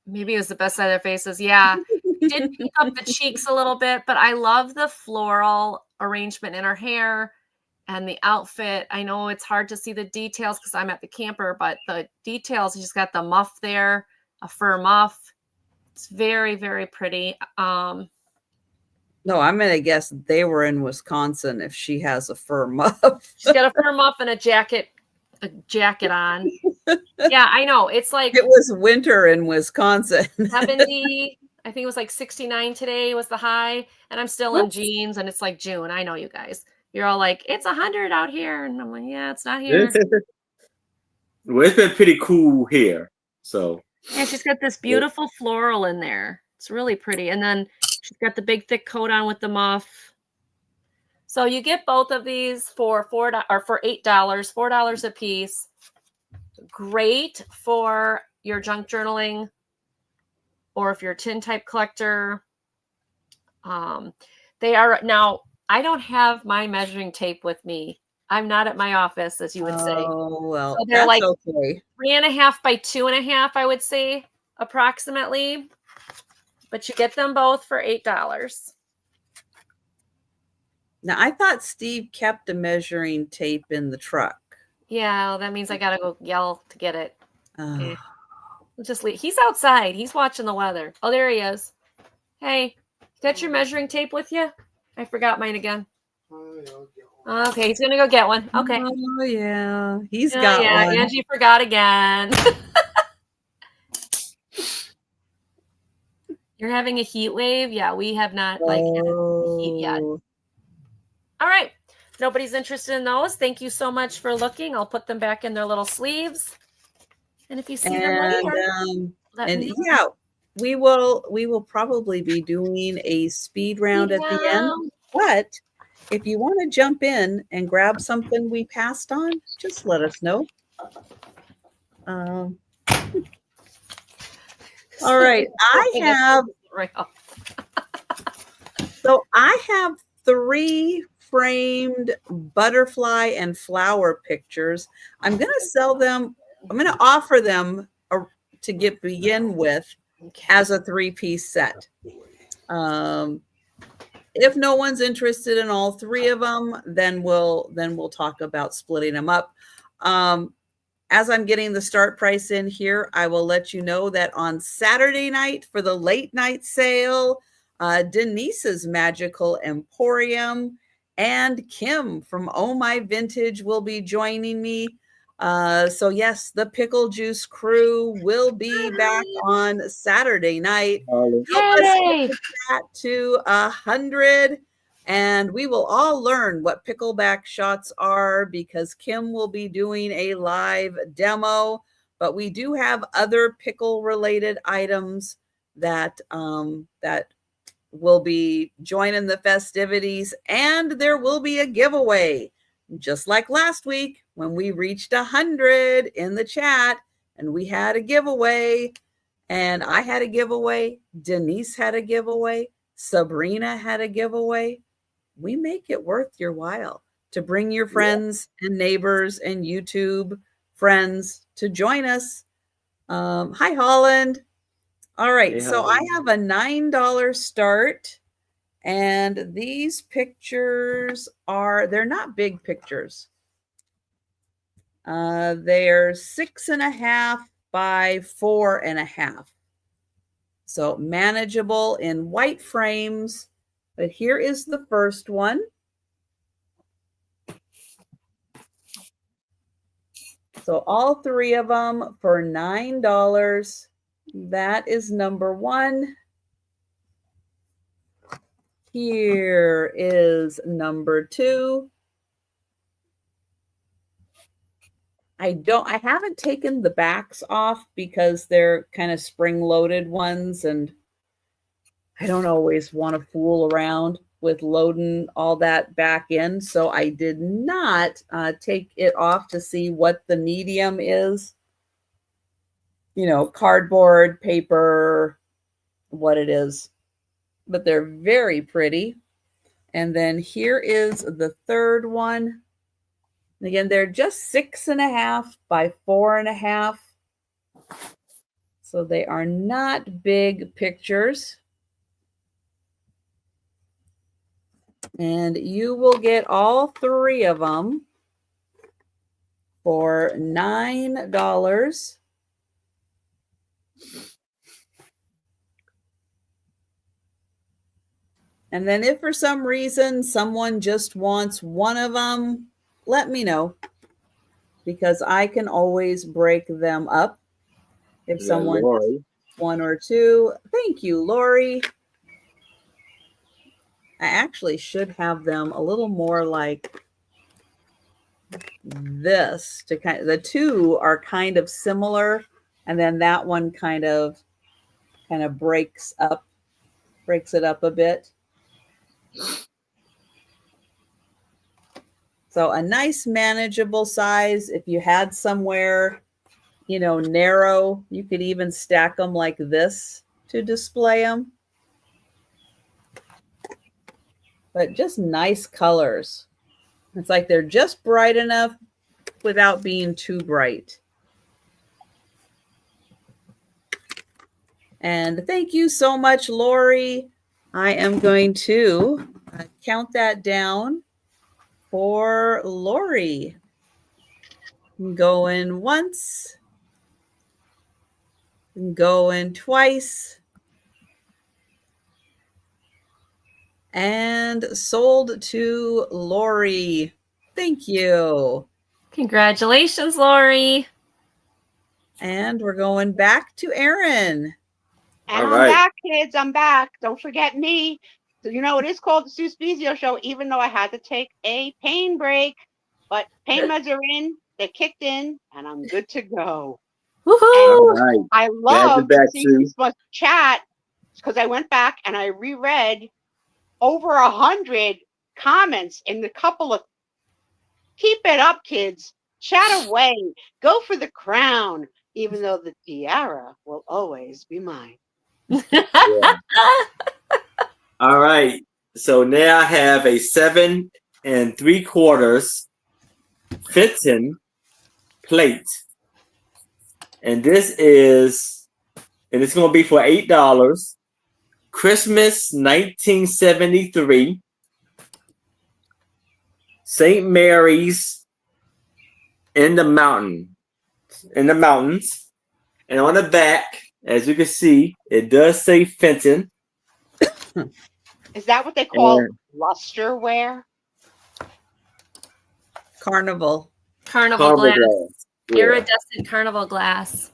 maybe it was the best side of their faces. Yeah. Did pink up the cheeks a little bit, but I love the floral arrangement in her hair and the outfit. I know it's hard to see the details because I'm at the camper, but the details, she's got the muff there, a fur muff. It's very, very pretty. No, I'm going to guess they were in Wisconsin if she has a fur muff. She's got a fur muff and a jacket on. Yeah, I know. It's like it was winter in Wisconsin. 70, I think it was like 69 today was the high, and I'm still in jeans, and it's like June. I know you guys. You're all like, it's 100 out here, and I'm like, yeah, it's not here. Well, it's been pretty cool here. So yeah, she's got this beautiful floral in there. It's really pretty, and then she's got the big thick coat on with the muff. So you get both of these for $8, $4 a piece. Great for your junk journaling, or if you're a tin type collector. They are now. I don't have my measuring tape with me. I'm not at my office, as you would say. Oh well, so they're that's like okay. 3.5 by 2.5, I would say, approximately. But you get them both for $8. Now I thought Steve kept a measuring tape in the truck. Yeah, well, that means I gotta go yell to get it. Oh. We'll just leave. He's outside. He's watching the weather. Oh, there he is. Hey, you got your measuring tape with you? I forgot mine again. Okay, he's gonna go get one. Okay. Oh yeah, he's got one. Angie forgot again. You're having a heat wave? Yeah, we have not had heat yet. All right. Nobody's interested in those. Thank you so much for looking. I'll put them back in their little sleeves. And if you see them later, yeah, we will probably be doing a speed round at the end. But if you want to jump in and grab something we passed on, just let us know. All right, I have 3 framed butterfly and flower pictures. I'm going to sell them. I'm going to offer them to begin with as a 3-piece set. If no one's interested in all 3 of them, then we'll talk about splitting them up. As I'm getting the start price in here, I will let you know that on Saturday night for the late night sale, Denise's Magical Emporium and Kim from Oh My Vintage will be joining me. So yes, the Pickle Juice crew will be back on Saturday night. Yay! To 100, and we will all learn what pickleback shots are because Kim will be doing a live demo. But we do have other pickle related items that will be joining the festivities, and there will be a giveaway. Just like last week when we reached 100 in the chat and we had a giveaway, and I had a giveaway, Denise had a giveaway, Sabrina had a giveaway. We make it worth your while to bring your friends and neighbors and YouTube friends to join us. Hi, Holland. All right, so I have a $9 start. And these pictures they're not big pictures. They're 6.5 by 4.5. So manageable in white frames. But here is the first one. So all three of them for $9. That is number one. Here is number two. I haven't taken the backs off because they're kind of spring-loaded ones, and I don't always want to fool around with loading all that back in. So I did not take it off to see what the medium is. You know, cardboard, paper, what it is. But they're very pretty. And then here is the third one. Again, they're just 6.5 by 4.5. So they are not big pictures. And you will get all three of them for $9. And then if for some reason someone just wants one of them, let me know, because I can always break them up if someone wants one or two. Thank you, Lori. I actually should have them a little more like this to kind of, the two are kind of similar, and then that one kind of breaks it up a bit. So a nice manageable size. If you had somewhere, you know, narrow, you could even stack them like this to display them. But just nice colors. It's like they're just bright enough without being too bright. And thank you so much, Lori. I am going to count that down for Lori. Go in once. Go in twice. And sold to Lori. Thank you. Congratulations, Lori. And we're going back to Erin. And I'm back, kids. I'm back. Don't forget me. So, you know, it is called the Sue Spiezio Show, even though I had to take a pain break. But pain meds are in. They're kicked in. And I'm good to go. Woohoo! I love seeing this chat because I went back and I reread over 100 comments in a couple of. Keep it up, kids. Chat away. Go for the crown, even though the tiara will always be mine. Yeah. All right. So now I have a 7 3/4 Fenton plate. And this is, and it's going to be for $8. Christmas 1973. St. Mary's in the mountains. And on the back, as you can see, it does say Fenton. Is that what they call lusterware? Carnival glass. Yeah. Iridescent carnival glass.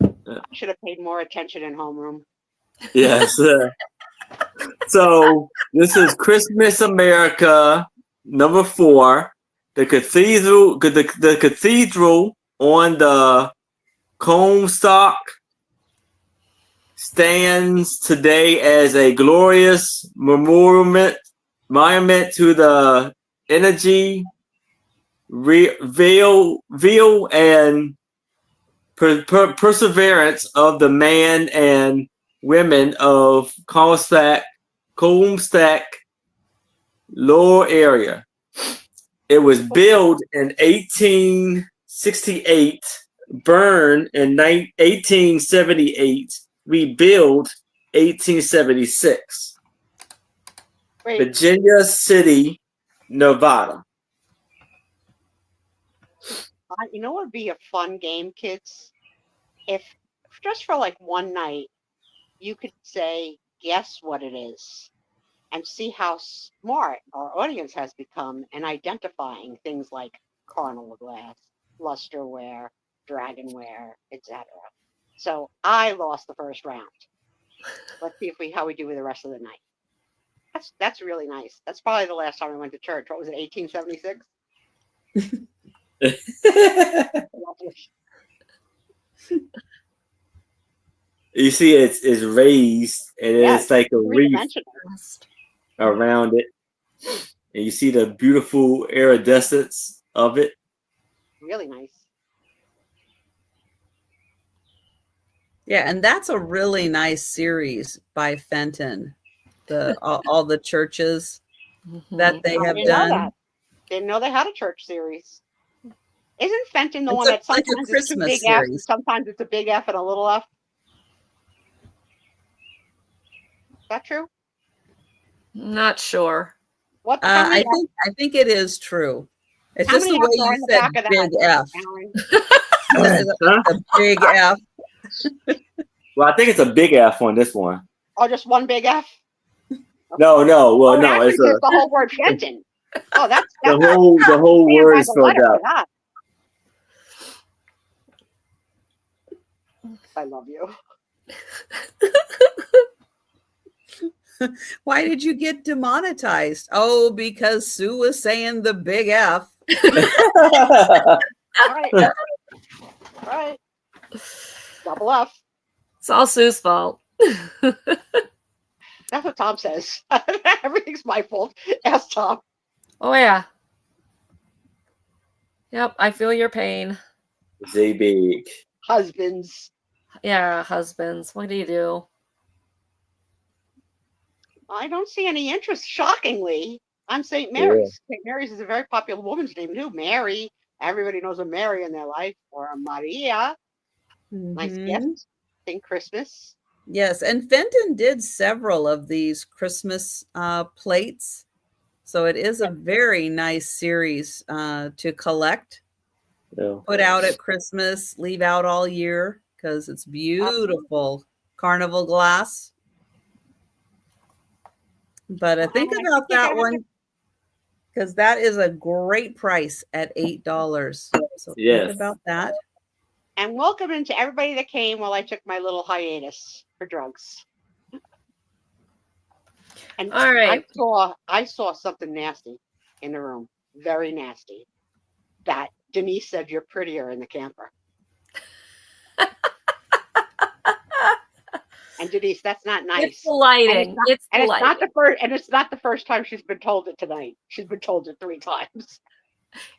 I should have paid more attention in homeroom. Yes. So this is Christmas America #4. The cathedral on the Comstock stands today as a glorious monument to the energy, veil and perseverance of the man and women of Comstock lower area. It was built in 1868, burned in 1878, rebuilt 1876. Virginia City, Nevada. You know what would be a fun game, kids? If just for like one night, you could say, guess what it is, and see how smart our audience has become in identifying things like carnival glass, lusterware, dragonware, etc. So I lost the first round. Let's see how we do with the rest of the night. That's really nice. That's probably the last time I went to church. What was it, 1876? You see, it's raised, and it's like a reef around it, and you see the beautiful iridescence of it. Really nice. Yeah, and that's a really nice series by Fenton. All the churches that they have done. Didn't know they had a church series. Isn't Fenton the one that sometimes it's two big F's and sometimes it's a big F and a little F? Is that true? Not sure. What? I think it is true. It's just the way you said big F. A big F. Well, I think it's a big F on this one. Oh, just one big F? No. Well, no, it's the whole word Fenton. Oh, that's the whole word is spelled out. I love you. Why did you get demonetized? Oh, because Sue was saying the big F. All right. Double F. It's all Sue's fault. That's what Tom says. Everything's my fault. Ask Tom. Oh, yeah. Yep, I feel your pain. They big. Husbands. Yeah, husbands. What do you do? I don't see any interest, shockingly, on St. Mary's. Yeah. St. Mary's is a very popular woman's name, too. Mary. Everybody knows a Mary in their life. Or a Maria. Mm-hmm. Nice gift. Think Christmas. Yes, and Fenton did several of these Christmas plates. So it is a very nice series to collect. Yeah. Put out at Christmas, leave out all year, because it's beautiful carnival glass. But I think about that one, because that is a great price at $8. So think about that. And welcome into everybody that came while I took my little hiatus for drugs. And all right. I saw something nasty in the room, very nasty. That Denise said you're prettier in the camper. And Denise, that's not nice. It's the lighting. It's not the first time she's been told it tonight. She's been told it 3 times.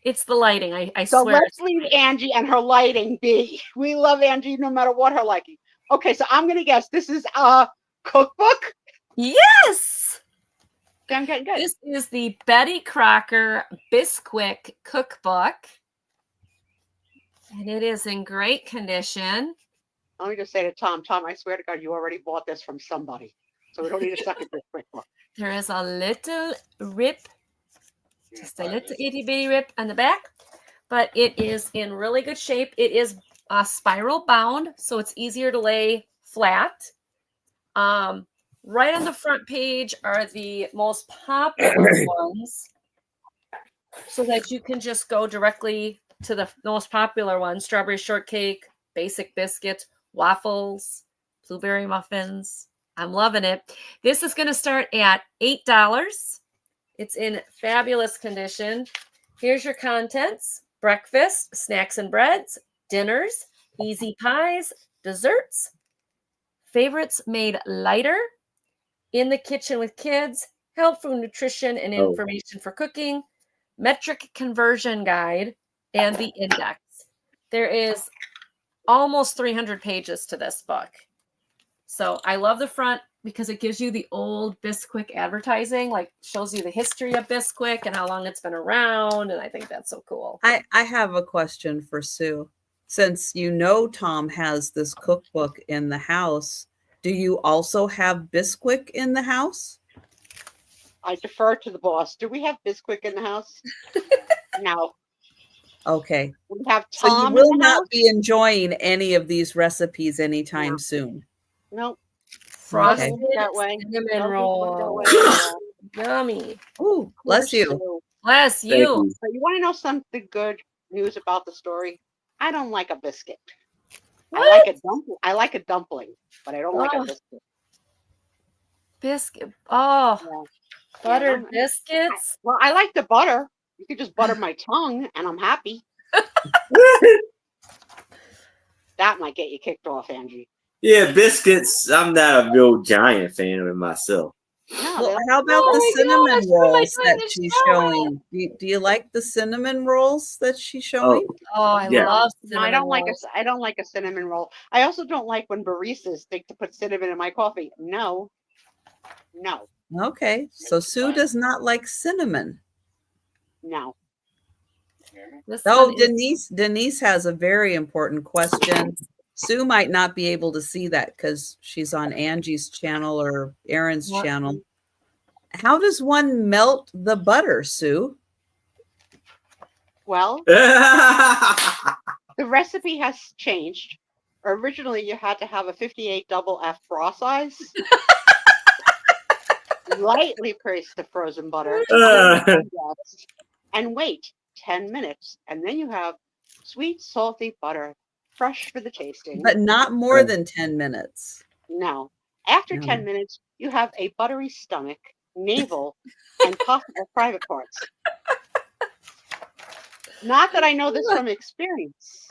It's the lighting. I swear. So let's leave Angie and her lighting be. We love Angie no matter what her liking. Okay, so I'm gonna guess this is a cookbook. Yes. I'm getting good. This is the Betty Crocker Bisquick cookbook, and it is in great condition. Let me just say to Tom, I swear to God, you already bought this from somebody, so we don't need a second Bisquick book. There is a little rip. Just a little itty bitty rip on the back, but it is in really good shape. It is spiral bound, so it's easier to lay flat. Right on the front page are the most popular ones, so that you can just go directly to the most popular ones: strawberry shortcake, basic biscuits, waffles, blueberry muffins. I'm loving it. This is going to start at $8. It's in fabulous condition. Here's your contents: breakfast, snacks and breads, dinners, easy pies, desserts, favorites made lighter, in the kitchen with kids, helpful nutrition and information for cooking, metric conversion guide, and the index. There is almost 300 pages to this book. So I love the front because it gives you the old Bisquick advertising, like shows you the history of Bisquick and how long it's been around. And I think that's so cool. I have a question for Sue. Since Tom has this cookbook in the house, do you also have Bisquick in the house? I defer to the boss. Do we have Bisquick in the house? No. Okay. We have So you Tom will in the house. not be enjoying any of these recipes anytime No. soon. Nope. Frosted That way. cinnamon Don't roll. think that way at all. Yummy. Ooh, bless Poor you. Sue. Bless Thank you. you. But you want to know something good news about the story? I don't like a biscuit. I like a dumpling, but I don't like a Oh. biscuit. Biscuit. Oh, Yeah. buttered no. biscuits. Well, I like the butter. You could just butter my tongue, and I'm happy. That might get you kicked off, Angie. Yeah, biscuits. I'm not a real giant fan of it myself. No, Well, they how about Oh the my cinnamon gosh, what am I rolls doing that this she's show? showing? Do you like the cinnamon rolls that she's showing? Oh, I Yeah. love No, cinnamon I don't like rolls. I don't like a cinnamon roll. I also don't like when baristas think to put cinnamon in my coffee. No. Okay, so Sue does not like cinnamon. No. This Oh, one is- Denise has a very important question. Sue might not be able to see that because she's on Angie's channel or Aaron's What? channel. How does one melt the butter, Sue? Well, the recipe has changed. Originally, you had to have a 58 double F bra size. Lightly press the frozen butter and wait 10 minutes. And then you have sweet, salty butter, fresh for the tasting. But not more than 10 minutes. No. After No. 10 minutes, you have a buttery stomach, navel, and possible private parts. Not that I know this from experience.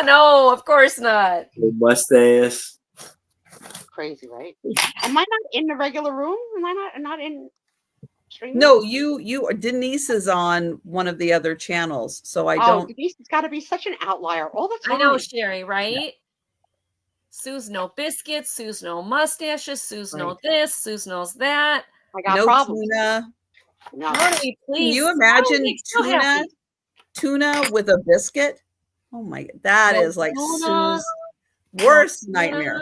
No, of course not. Mustache. Crazy, right? Am I not in the regular room? Am I not in streaming? No, Denise is on one of the other channels, so I don't. Denise has got to be such an outlier all the time. I know, Sherry, right? Yeah. Sue's no biscuits, Sue's no mustaches, Sue's no this, Sue's knows that. I got no problems. tuna. No. Honey, please. Can you imagine tuna with a biscuit? Oh my, that is like Sue's worst nightmare.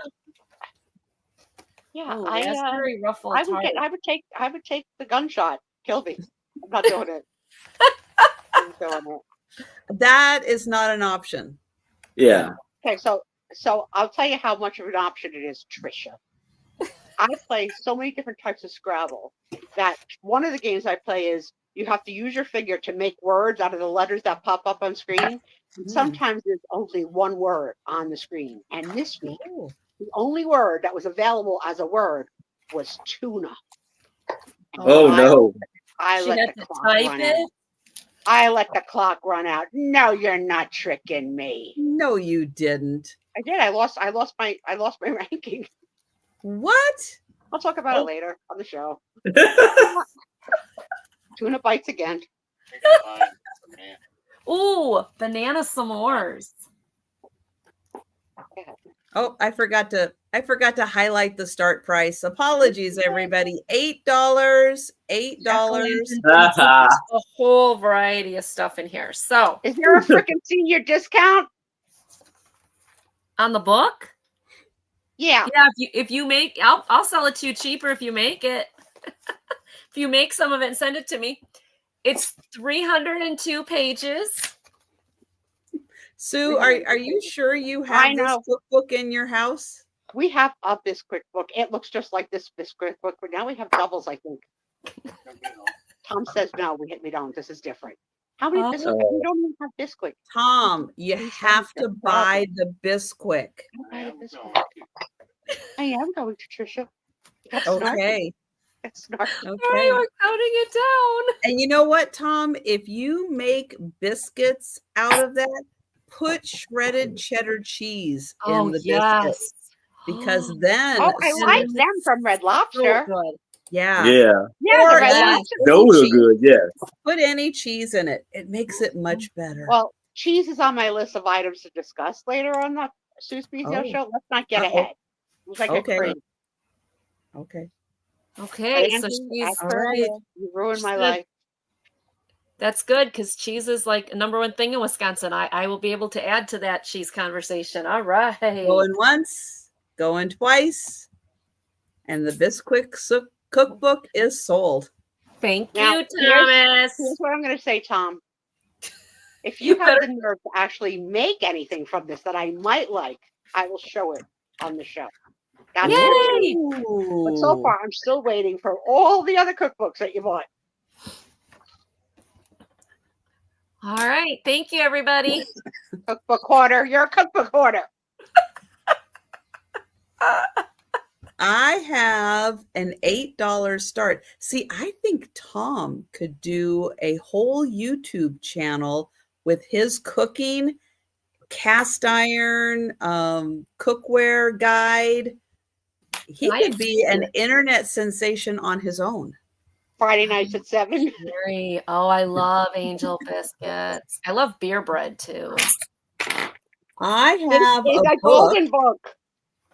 Yeah, oh, that's very ruffled. I would take the gunshot. Kill me. I'm not doing it. I'm doing it. That is not an option. Yeah. Okay, so I'll tell you how much of an option it is, Trisha. I play so many different types of Scrabble that one of the games I play is you have to use your finger to make words out of the letters that pop up on screen. Sometimes there's only one word on the screen. And this week, the only word that was available as a word was tuna. Oh, no. I let the clock run out. I let the clock run out. No, you're not tricking me. No, you didn't. I did. I lost my ranking. What? I'll talk about it later on the show. Tuna bites again. Ooh, banana s'mores. Oh, I forgot to highlight the start price. Apologies, everybody. $8. $8. A whole variety of stuff in here. So, is there a freaking senior discount on the book? Yeah. Yeah. If you make, I'll sell it to you cheaper if you make it. If you make some of it and send it to me. It's 302 pages. Sue, are you sure you have this cookbook in your house? We have a Bisquick book. It looks just like this Bisquick book, but now we have doubles, I think. Tom says no, we don't. This is different. How many Bisquick? We don't even have Bisquick. Tom, you have to buy the Bisquick. I am going to, Trisha. Okay. Okay. Sorry, we're counting it down. And you know what, Tom? If you make biscuits out of that, put shredded cheddar cheese in the biscuits. Because then I like them from Red Lobster. So good. Yeah. Yeah. Those are good, yeah. Put any cheese in it. It makes it much better. Well, cheese is on my list of items to discuss later on the Sue Spiezio show. Let's not get ahead. Okay. Okay, so she's all right. You ruined my life. That's good because cheese is like a number one thing in Wisconsin. I will be able to add to that cheese conversation. All right. Going once, going twice, and the Bisquick cookbook is sold. Thank you, Thomas. Here's what I'm going to say, Tom. If You you have better- the nerve to actually make anything from this that I might like, I will show it on the show. That's it. Yay! But so far, I'm still waiting for all the other cookbooks that you bought. All right. Thank you, everybody. Cookbook hoarder. You're a cookbook hoarder. I have an $8 start. See, I think Tom could do a whole YouTube channel with his cooking, cast iron, cookware guide. He Nice. could be an internet sensation on his own. Friday nights at 7. Oh, I love angel biscuits. I love beer bread too. I have It's a a book. golden book.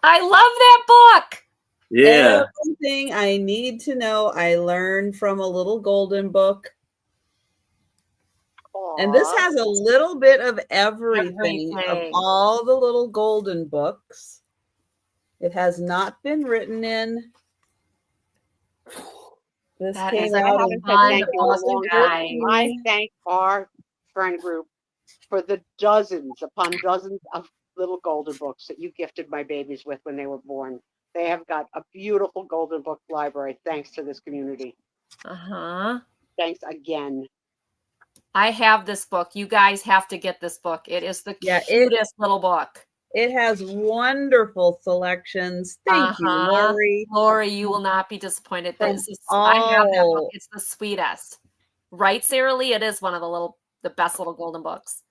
I love that book. Yeah. Everything I need to know, I learned from a little golden book. And this has a little bit of everything of Everything. all the little golden books. It has not been written in. This That came is I out haven't in said thank you in a awesome, long time. guys. I thank our friend group for the dozens upon dozens of little golden books that you gifted my babies with when they were born. They have got a beautiful golden book library thanks to this community. Uh-huh. Thanks again. I have this book. You guys have to get this book. It is the cutest little book. It has wonderful selections. Thank you, Lori. Lori, you will not be disappointed. I have that book. It's the sweetest. Right, Sarah Lee? It is one of the best little golden books.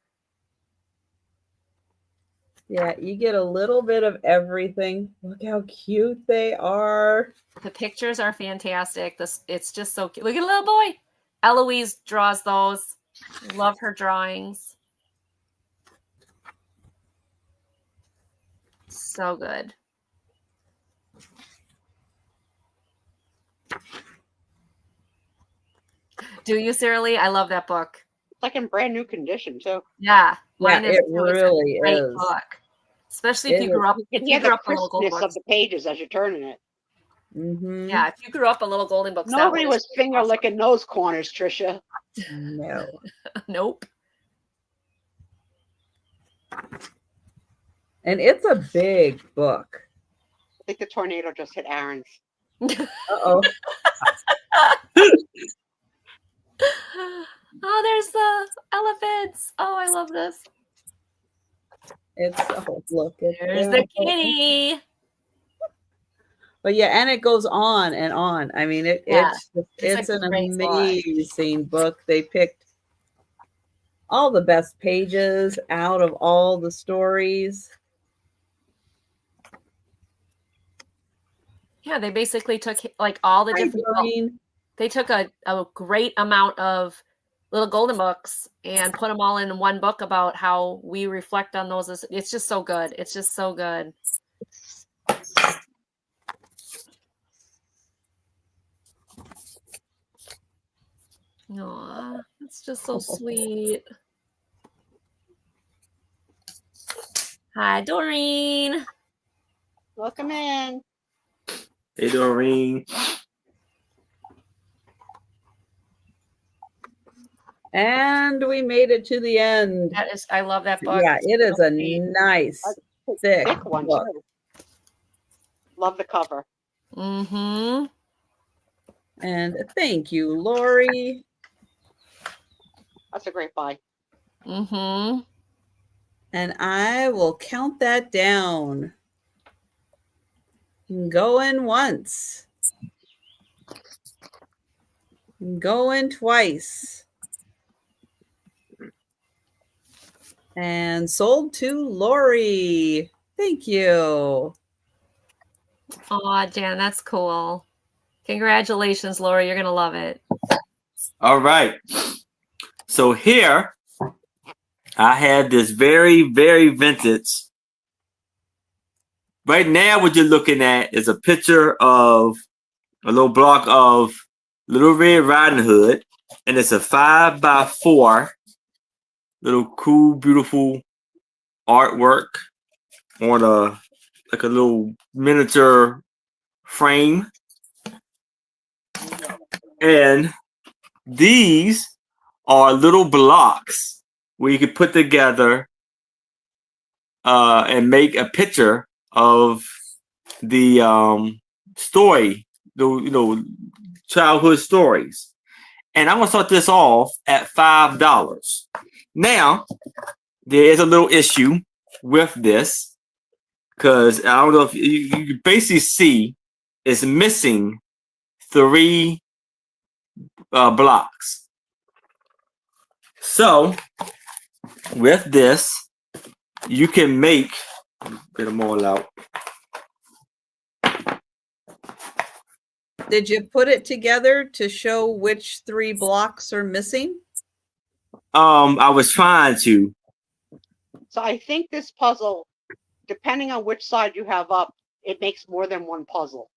Yeah, you get a little bit of everything. Look how cute they are. The pictures are fantastic. It's just so cute. Look at a little boy. Eloise draws those. Love her drawings. So good. Do you, Sarah Lee? I love that book. It's like in brand new condition, too. Yeah. Yeah, it really a great is. book. Especially if you grew up. You can hear the crispness of the pages as you're turning it. Mm-hmm. Yeah, if you grew up a little golden books. Nobody was finger licking those corners, Trisha. No. Nope. And it's a big book. I think the tornado just hit Aaron's. Uh-oh. Oh, there's the elephants. Oh, I love this. Look. There's the kitty. But yeah, and it goes on and on. I mean, it's an amazing book. They picked all the best pages out of all the stories. Yeah, they basically took like all the different. They took a great amount of little golden books and put them all in one book about how we reflect on those. It's just so good. It's just so good. Aw, it's just so sweet. Hi, Doreen. Welcome in. Hey, Doreen. And we made it to the end. I love that book. Yeah, it is a nice, thick one book. too. Love the cover. Mm-hmm. And thank you, Lori. That's a great buy. Mm-hmm. And I will count that down. Going once. Going twice. And sold to Lori. Thank you. Aw, Jan, that's cool. Congratulations, Lori. You're going to love it. All right. So here I have this very, very vintage. Right now, what you're looking at is a picture of a little block of Little Red Riding Hood, and it's a 5x4 little cool, beautiful artwork on a little miniature frame. And these are little blocks where you could put together and make a picture of the story, childhood stories. And I'm gonna start this off at $5. Now, there is a little issue with this because I don't know if you basically see it's missing 3 blocks. So with this, you can make, get them all out. Did you put it together to show which 3 blocks are missing? I was trying to. So I think this puzzle, depending on which side you have up, it makes more than one puzzle.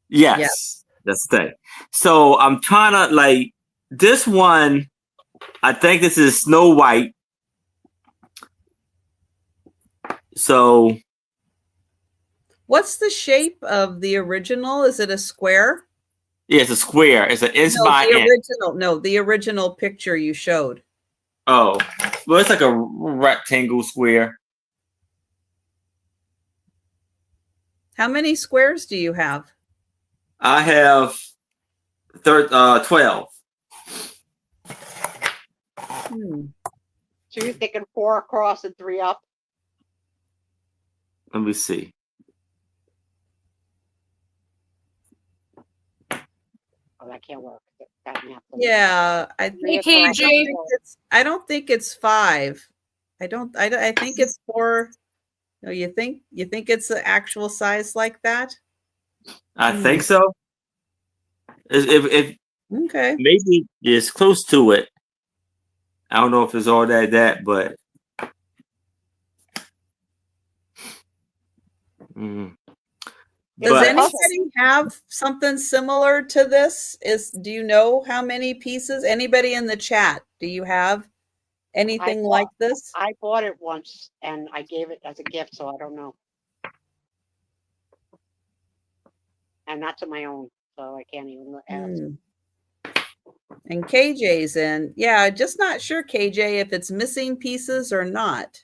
Yes. That's the thing. So I'm trying to like this one. I think this is Snow White. So what's the shape of the original? Is it a square? Yeah, it's a square. It's an inch by inch. The original picture you showed. Oh, well, it's like a rectangle square. How many squares do you have? I have 12. So you're thinking 4 across and 3 up? Let me see. Oh, that can't work. Yeah, I don't think it's 5. I think it's 4. No, you think it's the actual size like that? I think so. If okay, maybe it's close to it. I don't know if it's all that, but Does anybody have something similar to this? Do you know how many pieces? Anybody in the chat? Do you have anything like this? I bought it once and I gave it as a gift, so I don't know. And not to my own, so I can't even ask. And KJ's in. Yeah, just not sure, KJ, if it's missing pieces or not.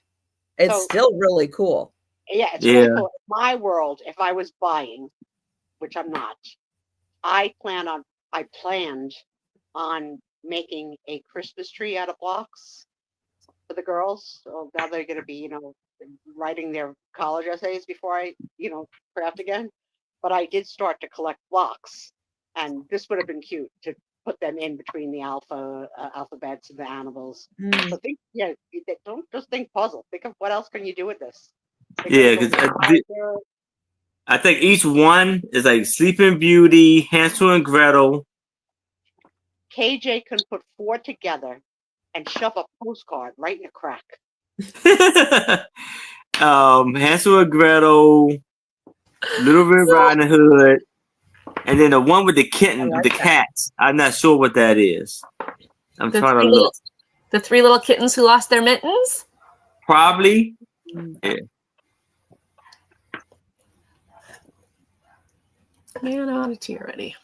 It's still really cool. Yeah, it's really cool. In my world, if I was buying, which I'm not, I planned on making a Christmas tree out of blocks for the girls. So now they're going to be, writing their college essays before I, craft again. But I did start to collect blocks, and this would have been cute to put them in between the alphabets and the animals. So don't just think puzzle. Think of what else can you do with this. Because I think each one is like Sleeping Beauty, Hansel and Gretel. KJ can put 4 together and shove a postcard right in a crack. Hansel and Gretel, Little Red Riding Hood, and then the one with the kitten, the cats. I'm not sure what that is. I'm trying to look. The 3 little kittens who lost their mittens? Probably. Yeah. Man, oddity already.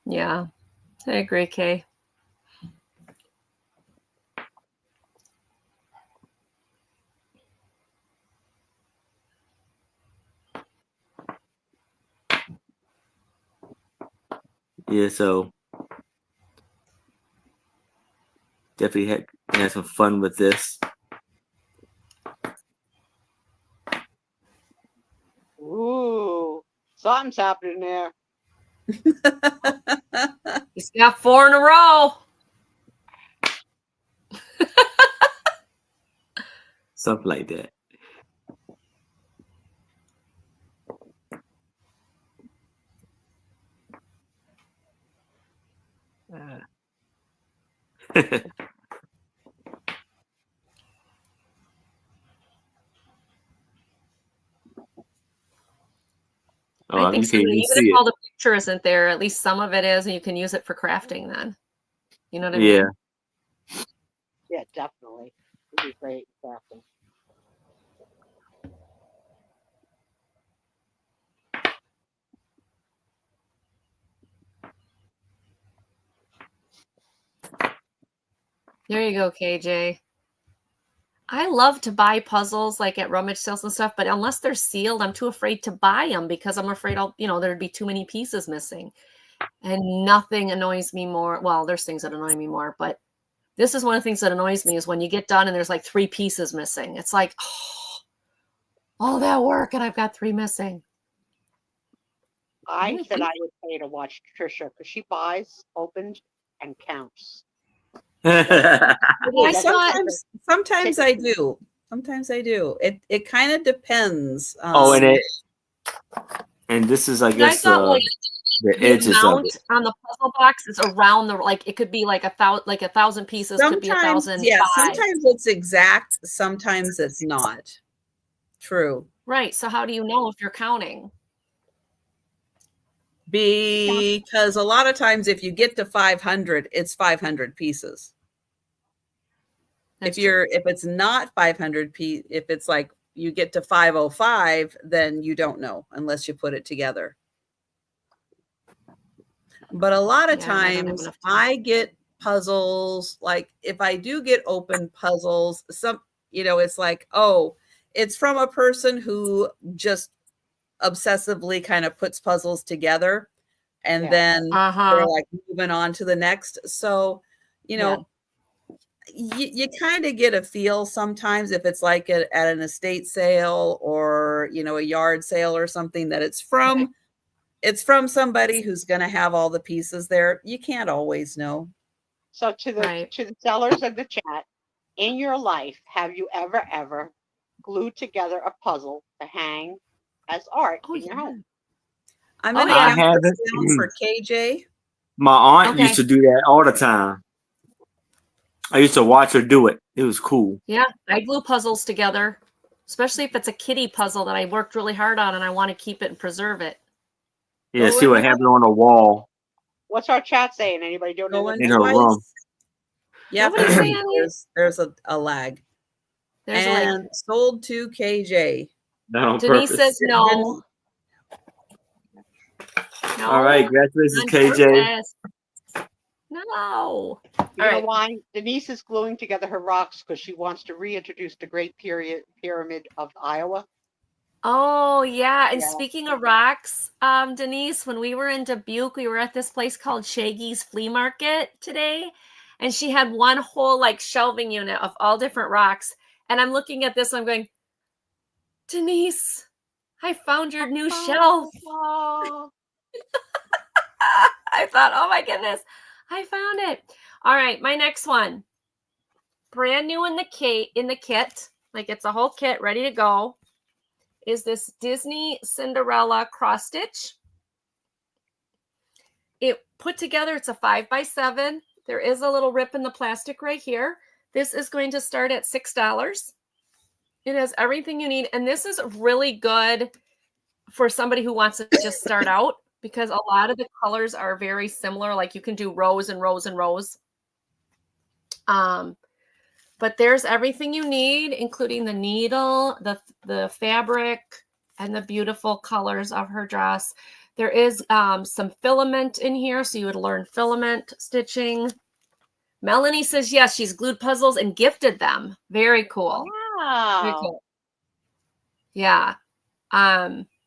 Yeah, I agree, Kay. Yeah, so definitely had some fun with this. Ooh, something's happening there. He's got 4 in a row. Something like that. I think so. Even if all the picture isn't there, at least some of it is, and you can use it for crafting then. You know what I mean? Yeah, definitely. It'd be great crafting. There you go, KJ. I love to buy puzzles like at rummage sales and stuff, but unless they're sealed, I'm too afraid to buy them because I'm afraid there'd be too many pieces missing. And nothing annoys me more. Well, there's things that annoy me more, but this is one of the things that annoys me is when you get done and there's like 3 pieces missing. It's like, all that work and I've got 3 missing. I said I would pay to watch Trisha because she buys, opens, and counts. Sometimes I do. Sometimes I do. It kind of depends. And this is, I I guess, thought the the edges of amount it. on the puzzle box is around it could be like 1,000 pieces, could be 1,005. Yeah, sometimes it's exact, sometimes it's not. True. Right. So how do you know if you're counting? Because a lot of times if you get to 500, it's 500 pieces. If it's not 500 if it's like you get to 505, then you don't know unless you put it together. But a lot of times I get puzzles, like if I do get open puzzles, it's like, oh, it's from a person who just obsessively kind of puts puzzles together and then they're like moving on to the next. So, you kind of get a feel sometimes if it's like at an estate sale or, a yard sale or something that it's from somebody who's going to have all the pieces there. You can't always know. So to the sellers of the chat, in your life, have you ever glued together a puzzle to hang as art in your home? I'm going to answer for KJ. My aunt used to do that all the time. I used to watch her do it. It was cool. Yeah, I glue puzzles together, especially if it's a kitty puzzle that I worked really hard on and I want to keep it and preserve it. Yeah, see what happened on the wall. What's our chat saying? Anybody doing in her room? Yeah, there's a lag. There's and sold to KJ. Denise says no. All right, congratulations, KJ. No. You know why? Denise is gluing together her rocks because she wants to reintroduce the Great Pyramid of Iowa. Oh, yeah. And speaking of rocks, Denise, when we were in Dubuque, we were at this place called Shaggy's Flea Market today. And she had one whole shelving unit of all different rocks. And I'm looking at this, and I'm going, Denise, I found your new shelf. I thought, oh my goodness, I found it. All right, my next one. Brand new in the kit, like it's a whole kit ready to go, is this Disney Cinderella cross stitch. It put together, it's a 5x7. There is a little rip in the plastic right here. This is going to start at $6. It has everything you need. And this is really good for somebody who wants to just start out because a lot of the colors are very similar. Like you can do rows and rows and rows. But there's everything you need, including the needle, the fabric, and the beautiful colors of her dress. There is some filament in here, so you would learn filament stitching. Melanie says yes, she's glued puzzles and gifted them. Very cool. Wow. Very cool. Yeah.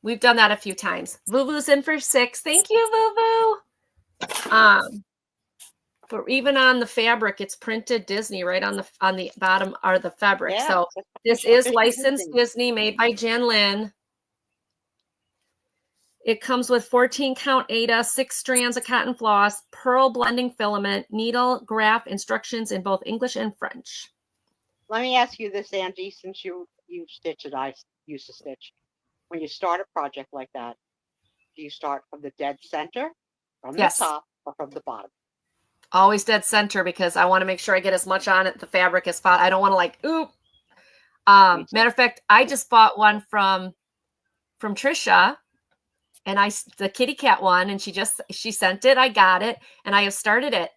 We've done that a few times. Vuvu's in for 6. Thank you, Vuvu. But even on the fabric, it's printed Disney right on the bottom are the fabric. Yeah, so this is licensed Disney, made by Jan Lynn. It comes with 14-count Aida, 6 strands of cotton floss, pearl blending filament, needle, graph instructions in both English and French. Let me ask you this, Angie, since you stitch it, I used to stitch. When you start a project like that, do you start from the dead center, from the top, or from the bottom? Always dead center because I want to make sure I get as much on it, the fabric as possible. I don't want to oop. Matter of fact, I just bought one from Trisha, and the kitty cat one, and she sent it. I got it, and I have started it.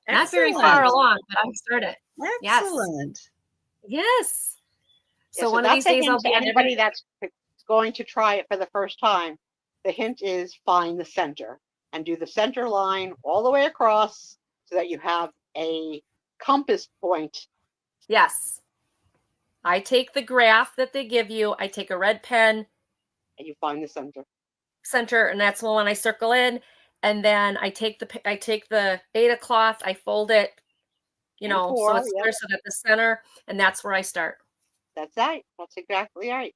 Excellent. Not very far along, but I've started. Excellent. Yes. So yeah, one of these days I'll be anybody that's going to try it for the first time. The hint is find the center and do the center line all the way across so that you have a compass point. Yes. I take the graph that they give you. I take a red pen, And you find the center, and that's the one I circle in. And then I take the Beta cloth, I fold it, And so pour, it's yep. clear, so at the center, and that's where I start. That's right. That's exactly right.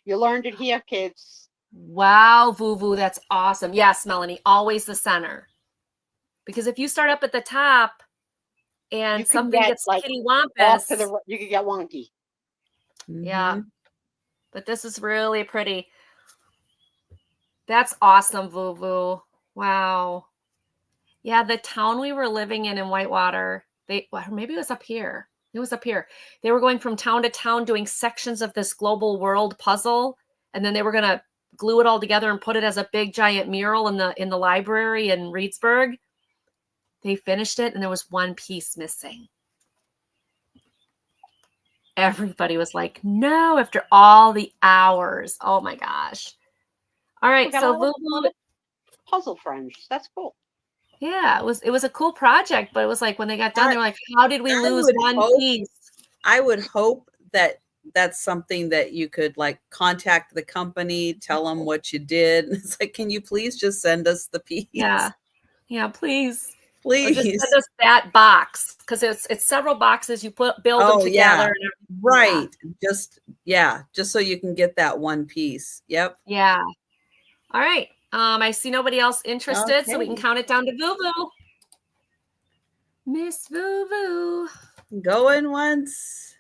You learned it here, kids. Wow, Vuvu, that's awesome. Yes, Melanie, always the center. Because if you start up at the top and You can something get, gets like, kittywampus, you could get wonky. yeah. Mhm. But this is really pretty. That's awesome, Vuvu. Wow. Yeah, the town we were living in Whitewater, maybe it was up here. It was up here. They were going from town to town doing sections of this global world puzzle, and then they were going to glue it all together and put it as a big giant mural in the library in Reedsburg. They finished it, and there was one piece missing. Everybody was like, "No!" After all the hours. Oh my gosh! All right, so Vuvu, puzzle friends. That's cool. yeah, it was a cool project, but it was like when they got done, they were like, "How did we lose one piece?" I would hope that that's something that you could like contact the company, tell them what you did. It's like, can you please just send us the piece? Yeah, please. Please. Or just send us that box, because it's several boxes. You build them together. Yeah. Right. Just so you can get that one piece. Yep. Yeah. All right. I see nobody else interested, so we can count it down to Vuvu. Miss Vuvu. Going once,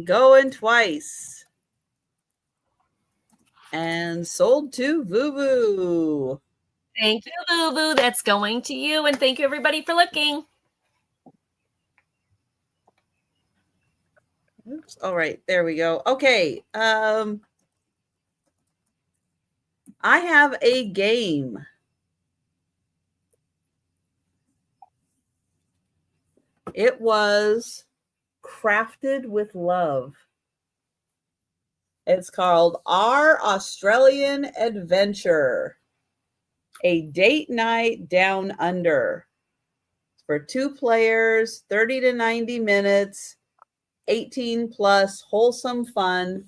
going twice. And sold to Vuvu. Thank you, Vuvu. That's going to you. And thank you, everybody, for looking. Oops. All right. There we go. Okay. I have a game. It was crafted with love. It's called Our Australian Adventure, a date night down under. It's for 2 players, 30 to 90 minutes, 18 plus, wholesome fun.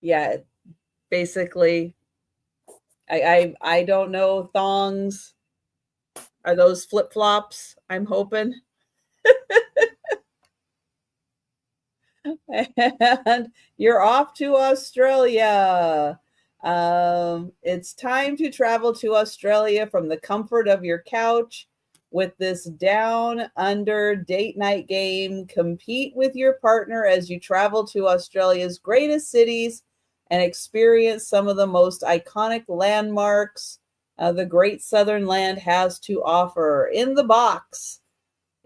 Yeah, basically, I don't know, thongs. Are those flip-flops? I'm hoping. And you're off to Australia. It's time to travel to Australia from the comfort of your couch with this down under date night game. Compete with your partner as you travel to Australia's greatest cities and experience some of the most iconic landmarks the Great Southern Land has to offer. In the box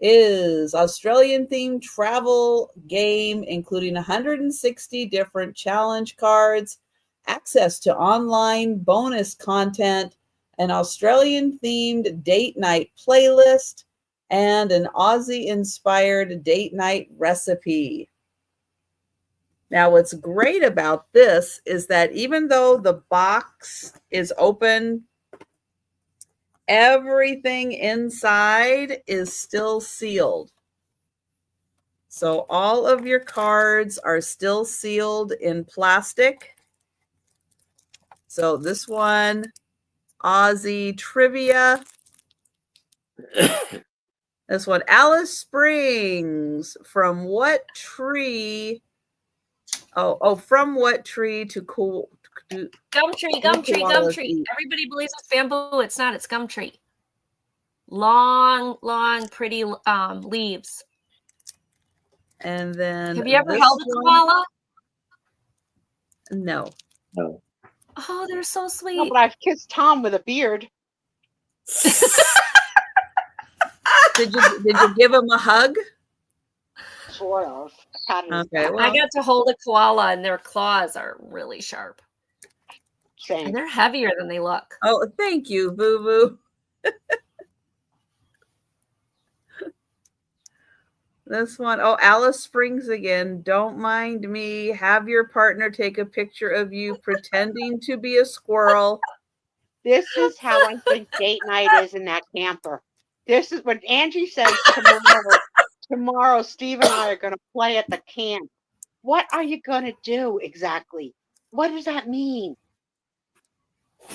is Australian themed travel game, including 160 different challenge cards, access to online bonus content, an Australian themed date night playlist, and an Aussie inspired date night recipe. Now, what's great about this is that even though the box is open, everything inside is still sealed. So all of your cards are still sealed in plastic. So this one, Aussie trivia. This one, Alice Springs. From what tree? From what tree to cool? Gumtree. Everybody believes it's bamboo. It's not. It's gumtree. Long, pretty leaves. And then, have you ever held a koala? No. Oh, they're so sweet. No, but I've kissed Tom with a beard. Did you give him a hug? Sort of. Okay. Well, I got to hold a koala, and their claws are really sharp. Same. And they're heavier than they look. Oh, thank you, Vuvu. This one, Alice Springs again. Don't mind me. Have your partner take a picture of you pretending to be a squirrel. This is how I think date night is in that camper. This is what Angie says tomorrow. Tomorrow, Steve and I are going to play at the camp. What are you going to do exactly? What does that mean?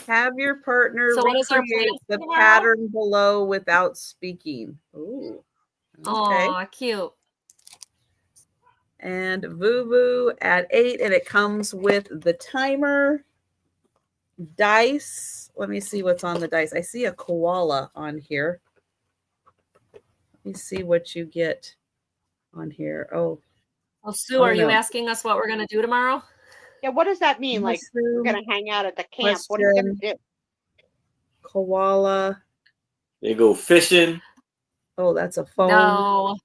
Have your partner So what is our recreate plan the tomorrow? pattern below without speaking. Ooh. Okay. Oh, cute. And Voo at 8, and it comes with the timer, dice. Let me see what's on the dice. I see a koala on here. Let me see what you get on here. Oh, Sue, are you asking us what we're going to do tomorrow? Yeah, what does that mean? Like, we're going to hang out at the camp. What are you going to do? Koala. They go fishing. Oh, that's a phone. No.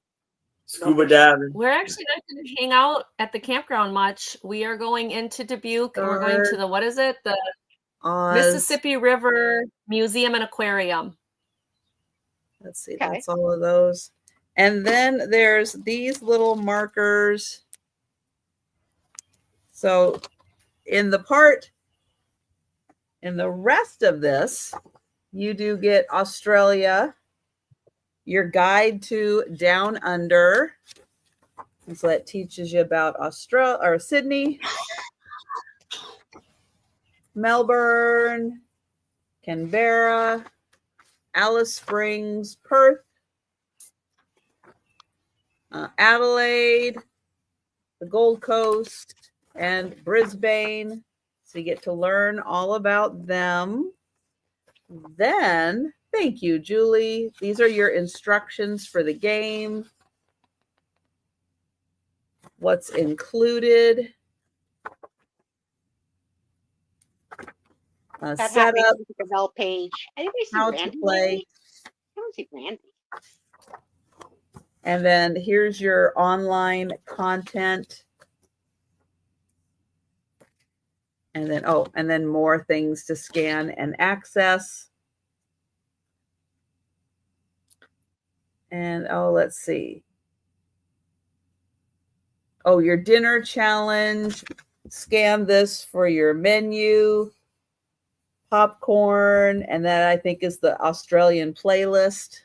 Scuba diving. We're actually not going to hang out at the campground much. We are going into Dubuque, and we're going to the, what is it? The Mississippi River Museum and Aquarium. Let's see, that's all of those. And then there's these little markers. So in the rest of this, you do get Australia, your guide to Down Under. And so that teaches you about Australia or Sydney, Melbourne, Canberra, Alice Springs, Perth, Adelaide, the Gold Coast, and Brisbane. So you get to learn all about them. Then, thank you, Julie. These are your instructions for the game. What's included. Setup. The page. Anybody see How Randy? to play. I don't see Randy. And then here's your online content. And then, and then more things to scan and access. And, let's see. Oh, your dinner challenge. Scan this for your menu. Popcorn. And that, I think, is the Australian playlist.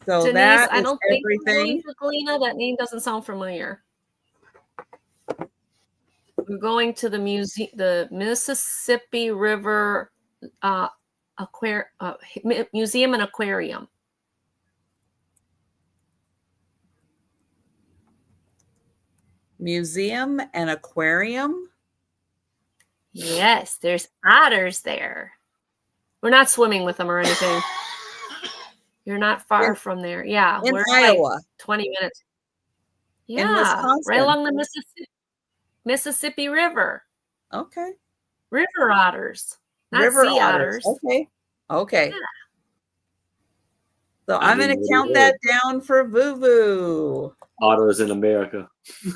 So Denise, that I is don't everything. think Galena, that name doesn't sound familiar. We're going to the Mississippi River Museum and Aquarium. Museum and aquarium? Yes, there's otters there. We're not swimming with them or anything. You're not far from there. Yeah, in we're Iowa. like 20 minutes. In Yeah, Wisconsin. right along the Mississippi River. Okay. River otters, not River sea otters. Okay. Yeah. So I I'm going to count that down for Voo. Otters in America.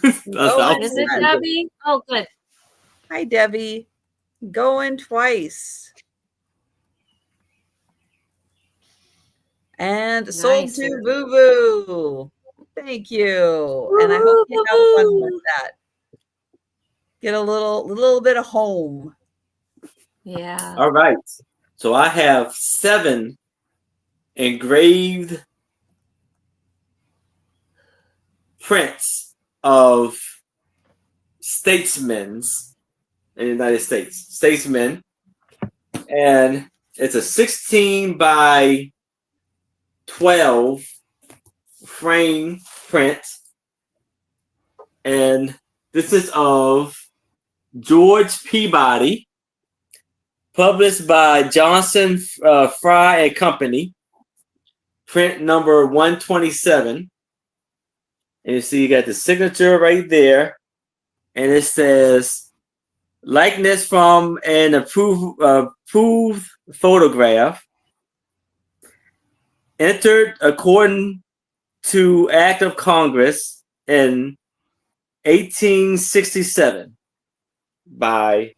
Is it Debbie? Oh, good. Hi, Debbie. Going twice. And Nice. sold to Voo. Thank you. And I hope you have fun with that. Get a little bit of home. Yeah. All right. So I have 7 engraved prints of statesmen's in the United States. Statesmen. And it's a 16 by 12 frame print. And this is of George Peabody, published by Johnson, Fry and Company, print number 127. And you see you got the signature right there. And it says, likeness from an approved photograph, entered according to Act of Congress in 1867 by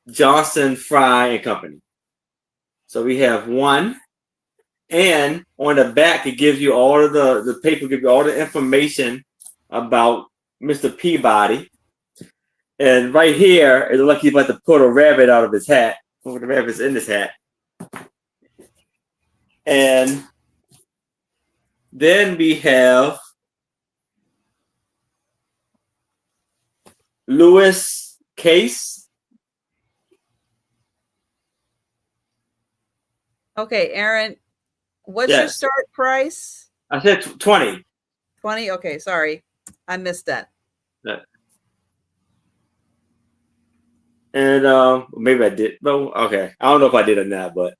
Johnson, Fry and Company. So we have one, and on the back it gives you all of the paper gives you all the information about Mr. Peabody. And right here, it looks like he's about to pull a rabbit out of his hat. Put the rabbit's in his hat. And then we have Lewis Case. Okay, Aaron, what's your Yes. start price? I said 20. 20? Okay, sorry. I missed that. And maybe I did. Well, okay. I don't know if I did or not, but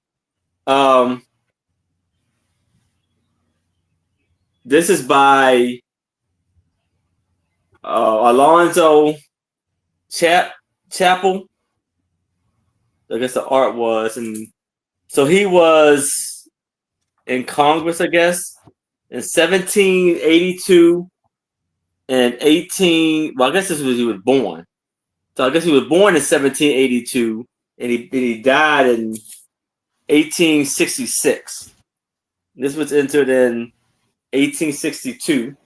this is by Alonzo Chapel. I guess the art was, and so he was in Congress, I guess, in 1782 and 18. Well, I guess this was he was born. So I guess he was born in 1782, and he died in 1866. This was entered in 1862.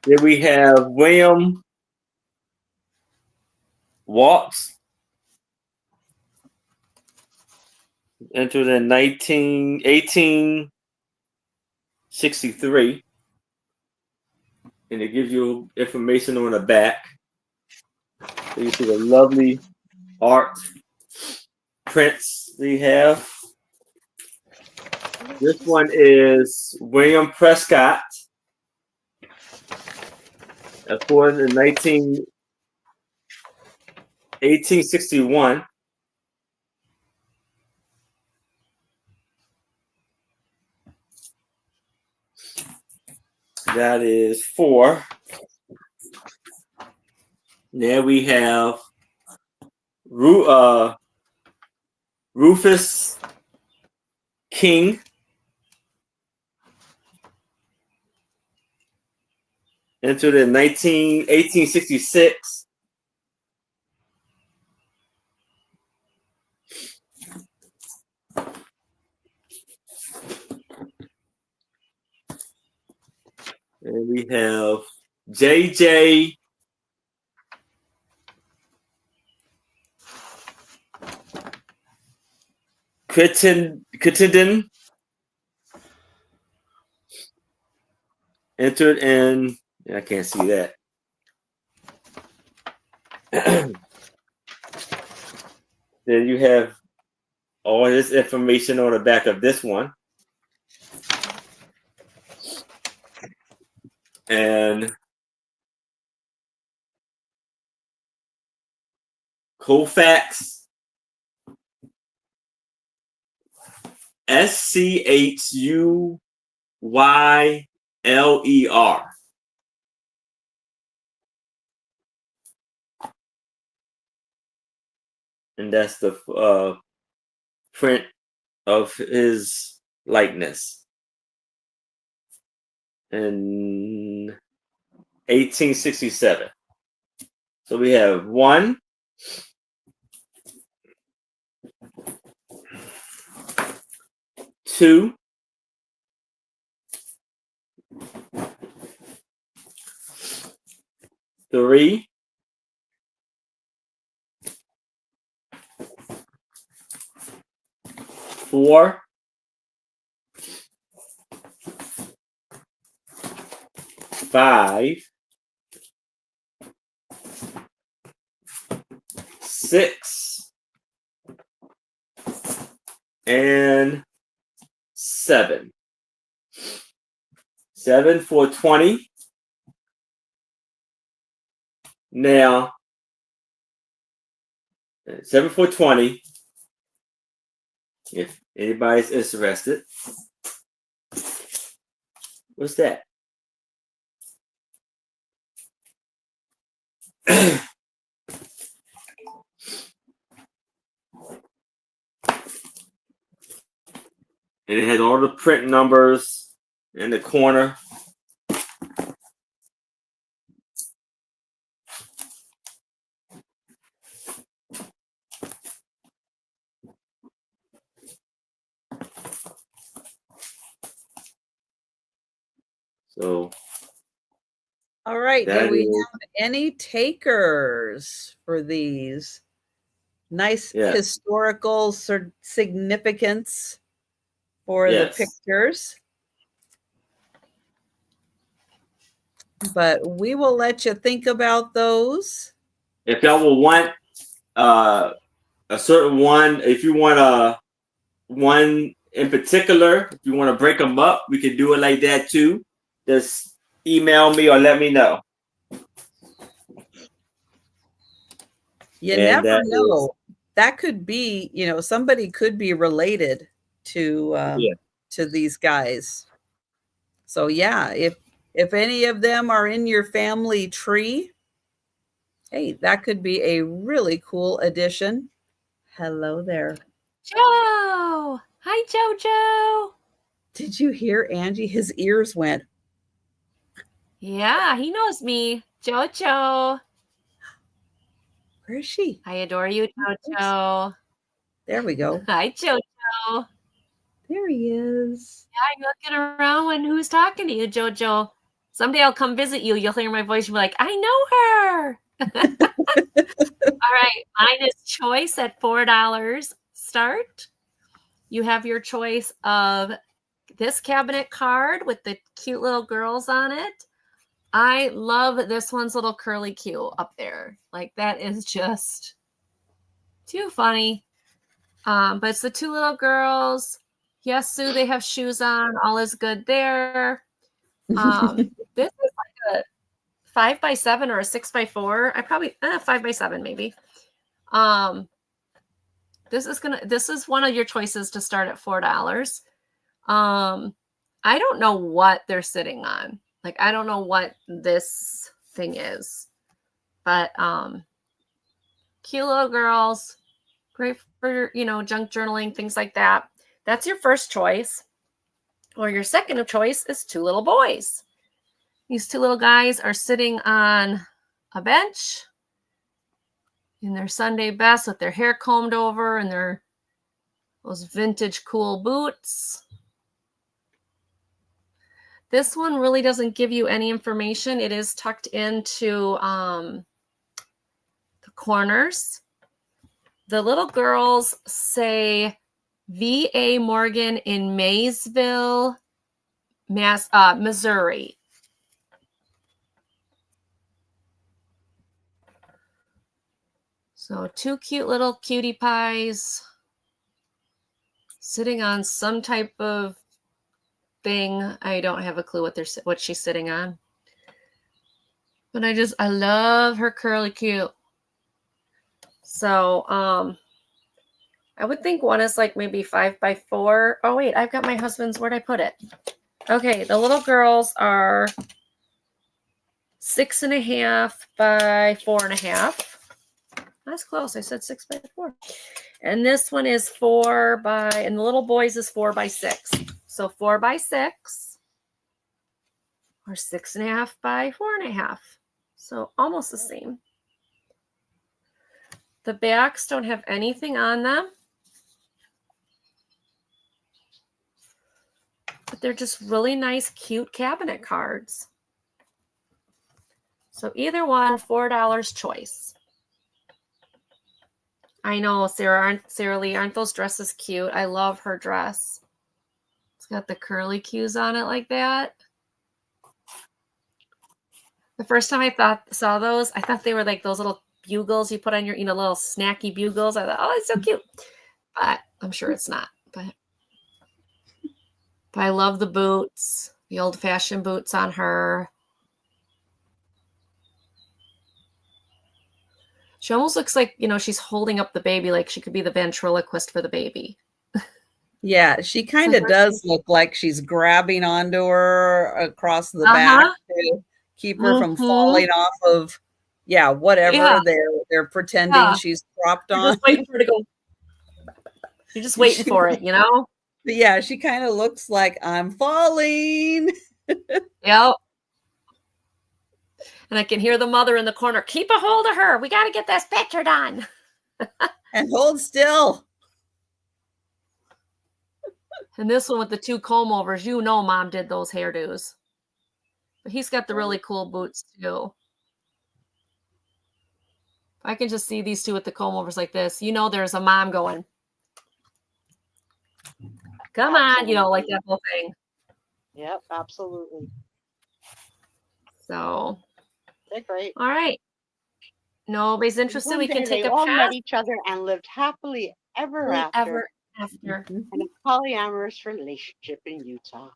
Then we have William Watts, entered in 1863. And it gives you information on the back. So you see the lovely art prints they have. This one is William Prescott. Born in 1861. That is 4. There we have Rufus King. Entered in 1866. And we have J.J. Crittenden. Entered in, I can't see that. Then you have all this information on the back of this one. And Colfax, Schuyler. And that's the print of his likeness in 1867. So we have 1, 2, 3, 4, 5, 6, and 7. 7 for 20. Now, 7 for 20. If anybody's interested. What's that? And it has all the print numbers in the corner. So All right. Do that we is, have any takers for these? Nice yes, historical significance for the yes. pictures. But we will let you think about those. If y'all will want a certain one, if you want one in particular, if you want to break them up, we can do it like that too. Just email me or let me know. You And never that know. That could be, somebody could be related to these guys. So yeah, if any of them are in your family tree, hey, that could be a really cool addition. Hello there. Joe. Hi, Jojo. Did you hear Angie? His ears went. Yeah, he knows me. Jojo. Where is she? I adore you, Jojo. There we go. Hi, Jojo. There he is. Yeah, you're looking around when who's talking to you, Jojo. Someday I'll come visit you. You'll hear my voice. You'll be like, I know her. All right. Mine is choice at $4 start. You have your choice of this cabinet card with the cute little girls on it. I love this one's little curly Q up there. Like that is just too funny. But it's the two little girls. Yes, Sue, they have shoes on. All is good there. This is like a 5x7 or a 6x4. I probably 5x7 maybe. This is one of your choices to start at $4. I don't know what they're sitting on. Like I don't know what this thing is. But cute little girls, great for, junk journaling, things like that. That's your first choice. Or your second of choice is two little boys. These two little guys are sitting on a bench in their Sunday best with their hair combed over and those vintage cool boots. This one really doesn't give you any information. It is tucked into the corners. The little girls say V.A. Morgan in Maysville, Missouri. So two cute little cutie pies sitting on some type of thing. I don't have a clue what she's sitting on. But I love her curly cute. So, I would think one is like maybe 5x4. Oh, wait, I've got my husband's. Where'd I put it? Okay, the little girls are 6.5 by 4.5. That's close. I said 6x4. And this one is 4 by, and the little boys is 4x6. So 4x6 or 6.5 by 4.5. So almost the same. The backs don't have anything on them. But they're just really nice, cute cabinet cards. So either one, $4 choice. I know, Sarah Lee, aren't those dresses cute? I love her dress. It's got the curly cues on it like that. The first time I saw those, I thought they were like those little bugles you put on your, little snacky bugles. I thought, oh, it's so cute. But I'm sure it's not. But I love the boots, the old-fashioned boots on her. She almost looks like, she's holding up the baby, like she could be the ventriloquist for the baby. Yeah, she kind of does look like she's grabbing onto her across the back to keep her from falling off of, whatever they're pretending she's propped on. Just waiting for her to go. You're just waiting for it, But yeah, she kind of looks like I'm falling. Yep. And I can hear the mother in the corner. Keep a hold of her. We got to get this picture done. And hold still. And this one with the two comb overs, Mom did those hairdos. But he's got the really cool boots too. I can just see these two with the comb overs like this. You know, there's a mom going, come on, you know, like that whole thing. Yep, absolutely. So, They're great. all right. Nobody's interested. One We can day take they a all met pass. each other and lived happily ever after in a polyamorous relationship in Utah.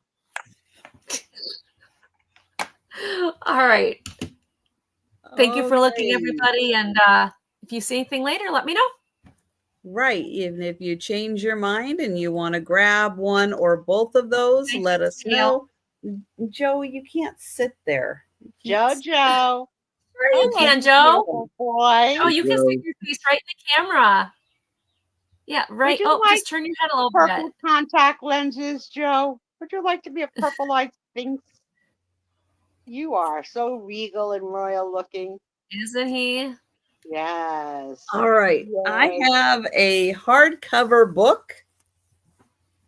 All right. Thank you for looking, Okay. everybody. And if you see anything later, let me know. Right. Even if you change your mind and you want to grab one or both of those, Thank let you, us Gail. know. Joe, you can't sit there. Jojo. Sure you can, Joe. Boy. Oh, you can stick your face right in the camera. Yeah, right. you Oh, like just turn your head a little Purple bit. contact lenses, Joe. Would you like to be a purple-eyed sphinx? You are so regal and royal looking. Isn't he? Yes. All right. Yes. I have a hardcover book,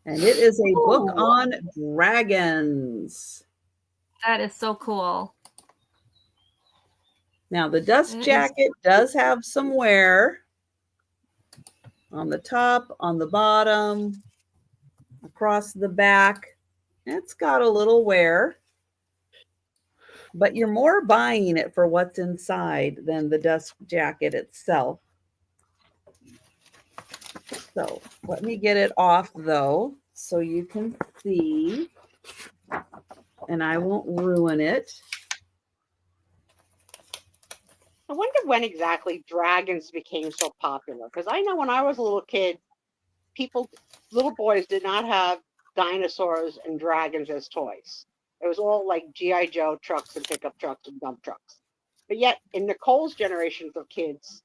and it is a book Ooh. on dragons. That is so cool. Now, the dust That is- jacket does have some wear on the top, on the bottom, across the back. It's got a little wear, but you're more buying it for what's inside than the dust jacket itself. So let me get it off, though, so you can see, and I won't ruin it. I wonder when exactly dragons became so popular. Because I know when I was a little kid, little boys did not have dinosaurs and dragons as toys. It was all like G.I. Joe trucks and pickup trucks and dump trucks. But yet, in Nicole's generations of kids,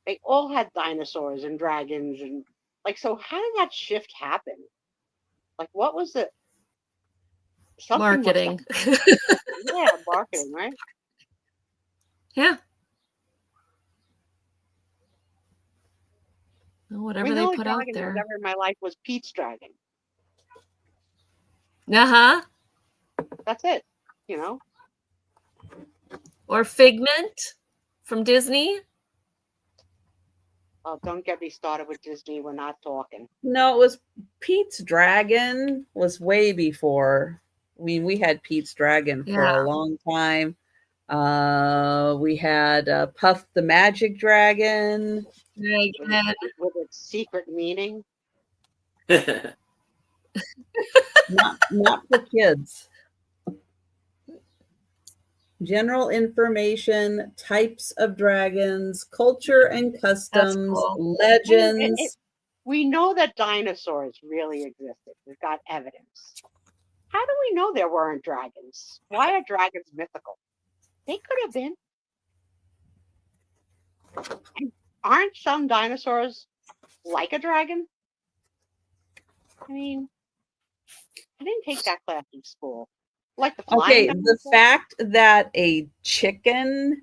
they all had dinosaurs and dragons. And like, so how did that shift happen? Like, what was it? Marketing. Yeah, marketing, right? Yeah. Whatever The they only put out dragon that was there. ever in my life was Pete's dragon. Uh-huh. That's it, you know? Or Figment from Disney. Oh, don't get me started with Disney. We're not talking. No, it was Pete's Dragon was way before. I mean, we had Pete's Dragon for a long time. We had Puff the Magic Dragon. With its secret meaning. not for kids. General information, types of dragons, culture and customs, cool. legends. We know that dinosaurs really existed. We've got evidence. How do we know there weren't dragons? Why are dragons mythical? They could have been. And aren't some dinosaurs like a dragon? I mean, I didn't take that class in school. Like the flying dinosaur? The fact that a chicken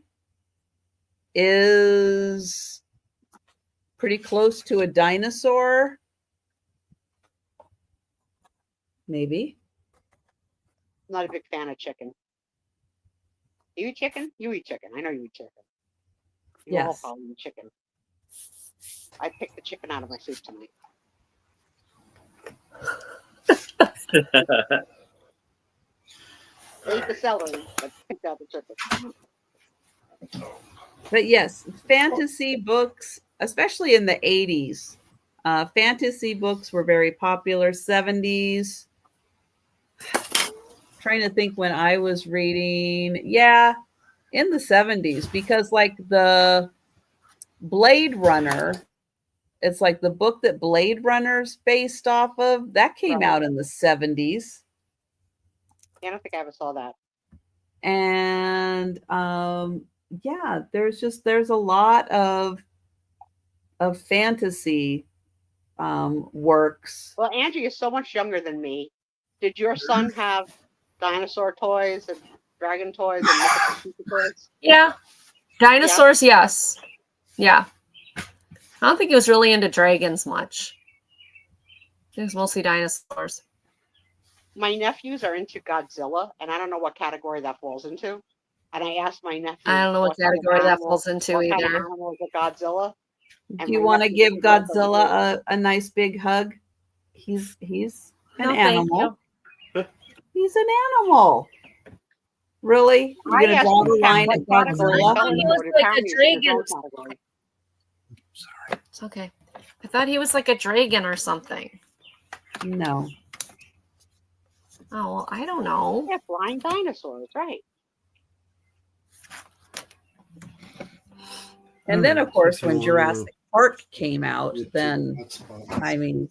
is pretty close to a dinosaur, maybe. I'm not a big fan of chicken. You eat chicken? You eat chicken. I know you eat chicken. You all Yes. probably eat chicken. I picked the chicken out of my soup tonight. Ate the celery, but picked out the chicken. But yes, fantasy books, especially in the 80s, fantasy books were very popular. 70s. Trying to think when I was reading. Yeah, in the 70s, because like the Blade Runner, it's like the book that Blade Runner's based off of, that came out in the 70s. Yeah, I don't think I ever saw that. And yeah, there's a lot of fantasy works. Well, Angie is so much younger than me. Did your son have dinosaur toys and dragon toys and mythical creature toys? Yeah. Dinosaurs, yes. Yeah. I don't think he was really into dragons much. It was mostly dinosaurs. my nephews are into Godzilla, and I don't know what category that falls into. And I asked my nephew, I don't know what category that falls into what kind of either. animal is a Godzilla? Do you want to give Godzilla a nice big hug? He's an No, thank animal. you. He's an animal. Really? You're I gonna asked draw him the line what at category. Godzilla? Tell him He to was go to like town, a he's in his own dragon. category. It's okay. I thought he was like a dragon or something. No. Oh, well, I don't know. Yeah, flying dinosaurs, right? And then, of course, when Jurassic Park came out, then I mean,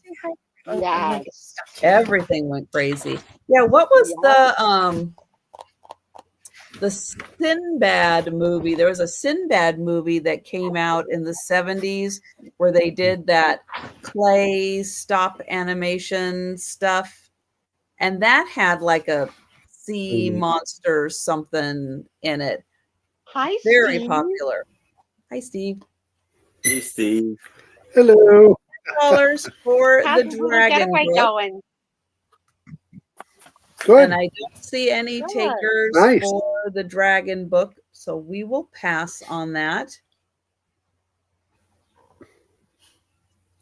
Yes. everything went crazy. Yeah, what was the Sinbad movie? There was a Sinbad movie that came out in the 70s where they did that clay stop animation stuff, and that had like a sea monster something in it. Hi, Very Steve. popular. Hi, Steve. Hey, Steve. Hello. $10 for How's the the little Dragon getaway book. going? Good. And I don't see any Good. takers Nice. for the Dragon book, so we will pass on that.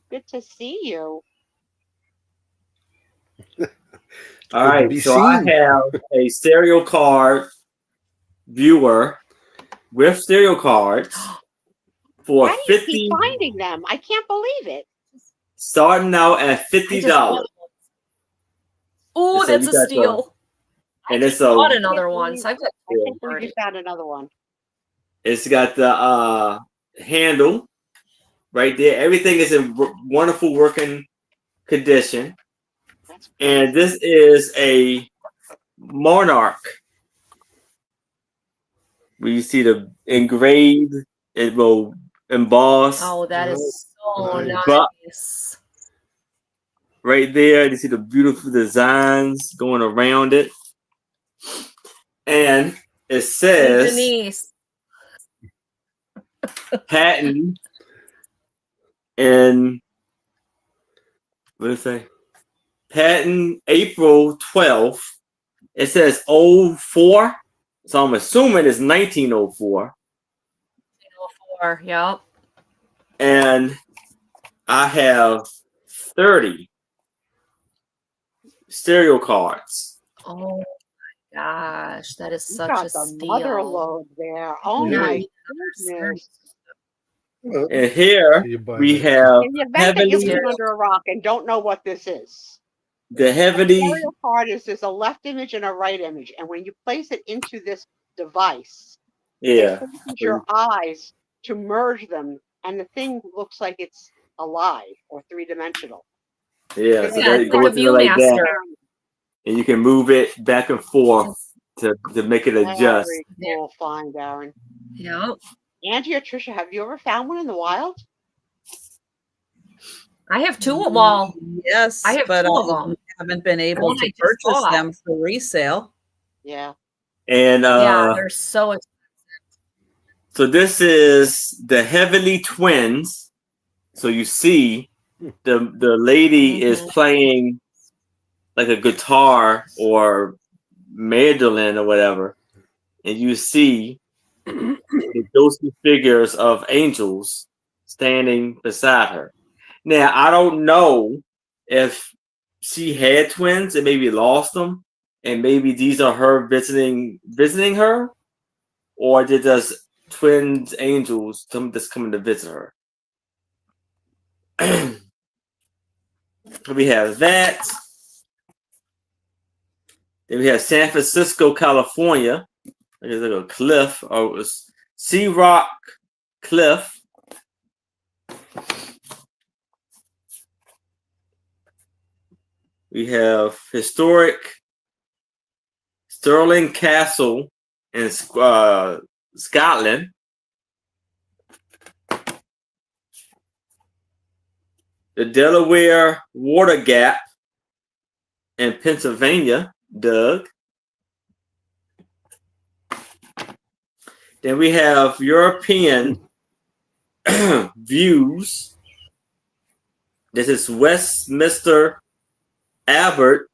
Good to see you. All right, be so I seen. have a stereo card viewer with stereo cards for How do you 50, keep finding them? I can't believe it. starting out at $50. Oh, So that's you a got steal. And it's Bought a another one, so I've got I can't believe you found another one. it's got the handle right there. Everything is in wonderful working condition. That's And this is a monarch. Where you see the engraved, it will emboss. Oh, that is so Nice. nice. Right there, you see the beautiful designs going around it. And it Hey, says Denise. patent in, what did it say? Patent April 12th. It says 04. So I'm assuming it's 1904. 4, yep. And I have 30 stereo cards. Oh my gosh, that is You such got a the steal. mother load there. Oh Yeah. my goodness. Well, And here you buy we that. have In the event that you heavily, live under a rock and don't know what this is, the a heavily, stereo card is there's a left image and a right image. And when you place it into this device, yeah. it forces your eyes to merge them, and the thing looks like it's alive or three-dimensional. Yeah, so Yeah, that it's like a goes in like that. Viewmaster. And you can move it back and forth to make it adjust. Very cool find, Aaron. Yep. Angie or Trisha, have you ever found one in the wild? I have 2 of well, Yes, I have but 2 of I them. haven't been able one I to just purchase bought. them for resale. Yeah. And Yeah, they're so expensive. so this is the Heavenly Twins. So you see the lady is playing like a guitar or mandolin or whatever. And you see the ghostly figures of angels standing beside her. Now, I don't know if she had twins and maybe lost them, and maybe these are her visiting her, or did just twins angels just coming to visit her? We have that. Then we have San Francisco, California. There's like a cliff, or Sea Rock Cliff. We have historic Stirling Castle in Scotland. The Delaware Water Gap in Pennsylvania, Doug. Then we have European views. This is Westminster Abbot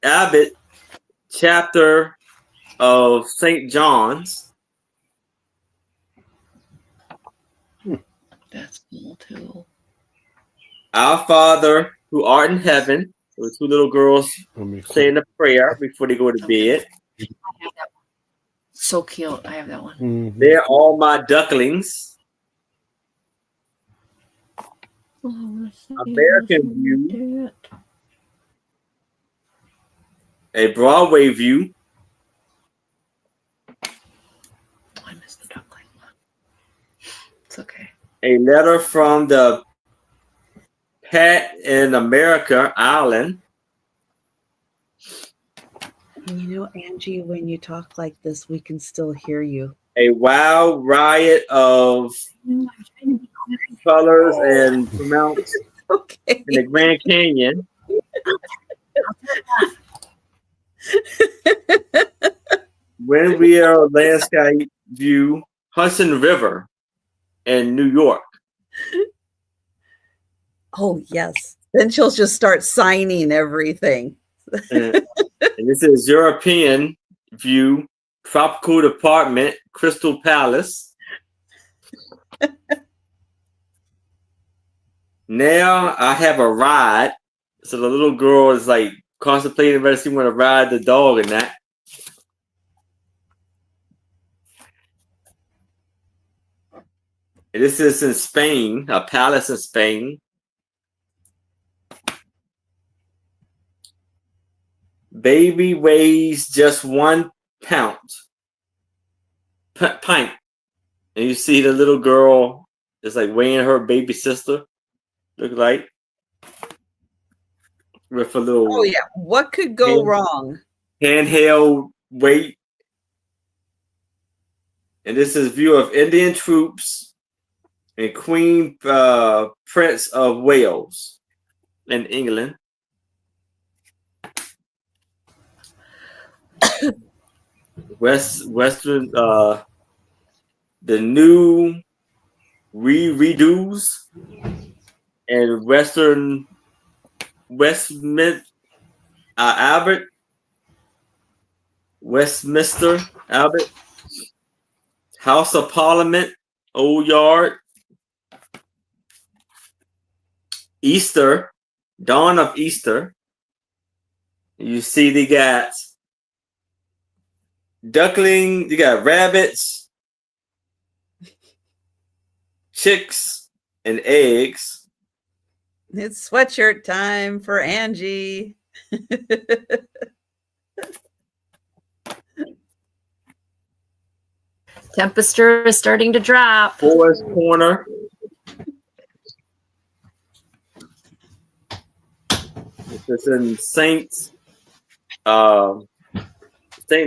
chapter of St. John's. That's cool too. Our Father who art in heaven. There were two little girls saying a prayer before they go to bed. I have that one. So cute. I have that one. Mhm. They're all my ducklings. American View. A Broadway View. I missed the duckling. It's okay. A letter from the Pat in America Island. You know, Angie, when you talk like this, we can still hear you. A wild riot of colors and amounts Okay. in the Grand Canyon. When we are landscape view Hudson River in New York. Oh, yes. Then she'll just start signing everything. And this is European view tropical department Crystal Palace. Now I have a ride. So the little girl is like contemplating whether she want to ride the dog or not. And this is in Spain, a palace in Spain. Baby weighs just 1 pound. Pint. And you see the little girl is like weighing her baby sister. Look like. With a little. Oh, yeah. What could go wrong? Handheld weight. And this is view of Indian troops and Queen Prince of Wales in England. Western the new redos and Westminster Albert, House of Parliament, Old Yard, Easter, dawn of Easter. You see they got duckling, you got rabbits, chicks, and eggs. It's sweatshirt time for Angie. Temperature is starting to drop. Forest Corner. This is in St.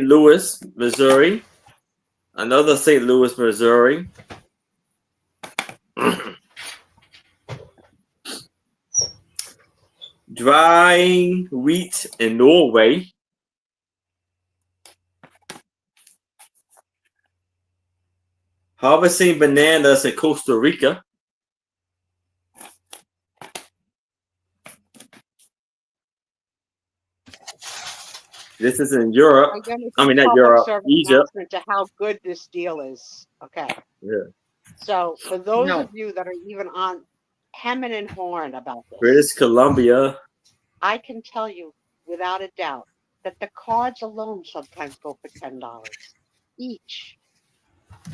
Louis, Missouri. Another St. Louis, Missouri. Drying wheat in Norway. Harvesting bananas in Costa Rica. This is in Europe. I mean, not Europe, Egypt. To how good this deal is. Okay. Yeah. So for those of you that are even on hemming and hawing about this, British Columbia. I can tell you without a doubt that the cards alone sometimes go for $10 each.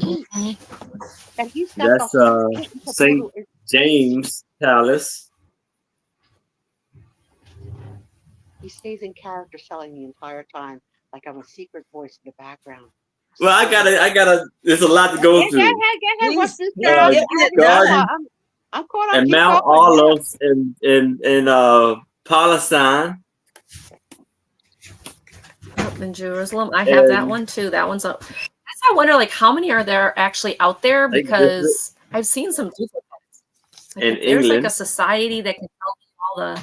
And he's got that's St. James Palace. He stays in character selling the entire time, like I'm a secret voice in the background. Well, I gotta. There's a lot to go through. Go ahead. What's this? Garden I'm caught up. and Mount Olives in Palestine. In Jerusalem, I have that one too. That one's up. I wonder, like, how many are there actually out there? Because I've seen some duplicates. Like, in there's England, like a society that can help all the.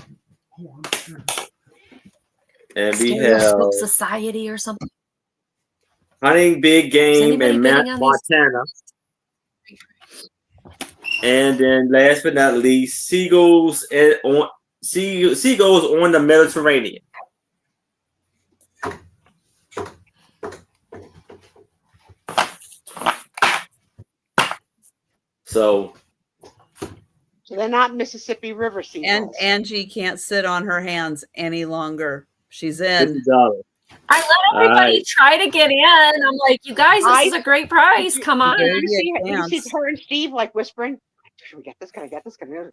And we have Society or something. Hunting big game in Montana. And then last but not least, seagulls on the Mediterranean. So So they're not Mississippi River seagulls. And Angie can't sit on her hands any longer. She's in. $50. I let everybody try to get in. I'm like, you guys, this is a great price. Come on. There You see her and Steve like whispering, should we get this? Can I get this? Can I?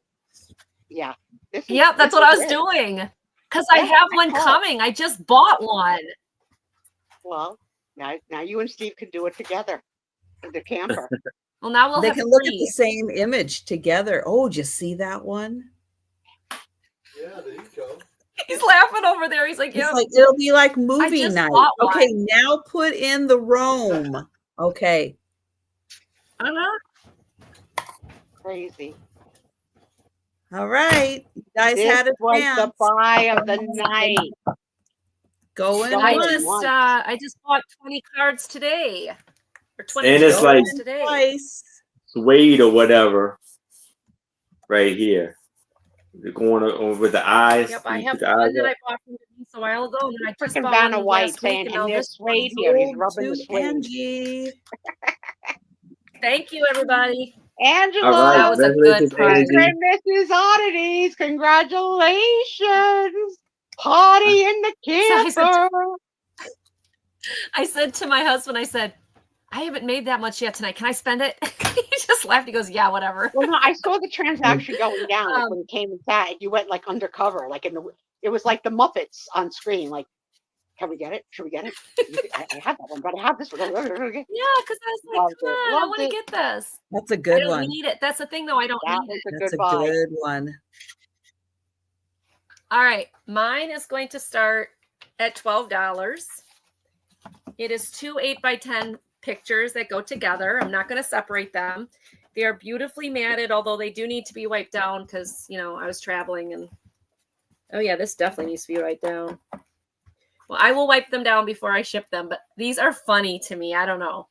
Yeah. Yep, that's what I was doing. Because I have one coming. I just bought one. Well, now you and Steve can do it together. The camper. Well, now we'll They have can look at three. the same image together. Oh, did you see that one? Yeah, there you go. He's laughing over there. He's like, It's yeah. like it'll be like movie just night. bought Okay, one. now put in the Rome. Okay. Crazy. All right. You guys This had a was chance. the buy of the night. Going Guys, once. I just bought 20 cards today. Or 20 And it's cards like today. Twice. suede or whatever, right here. They're going on with the eyes. Yep, I You have put the eyes one that up. I bought from Denise a while ago, and I just Freaking bought Vanna one White last week, saying, and and now there's this one. suede here. He's Sold rubbing the to suede. Angie. Thank you, everybody. Angela. All right, That was a good congratulations, prize. Angie. and Mrs. Oddities, congratulations. Party in the camper. I said to my husband, I said, I haven't made that much yet tonight. Can I spend it? He just laughed. He goes, yeah, whatever. Well, no, I saw the transaction going down like, when you came and sat. You went like undercover, like it was like the Muppets on screen. Like, can we get it? Should we get it? I have that one, but I have this one. Yeah, because I was like, Loved come it, on, I loved want to it. get this. That's a I good don't one. need it. That's the thing, though. I don't That need was it. a That's good a buy. good one. All right. Mine is going to start at $12. It is 2 8x10 pictures that go together. I'm not going to separate them. They are beautifully matted, although they do need to be wiped down because, you know, I was traveling and, oh yeah, this definitely needs to be wiped down. Well, I will wipe them down before I ship them, but these are funny to me. I don't know.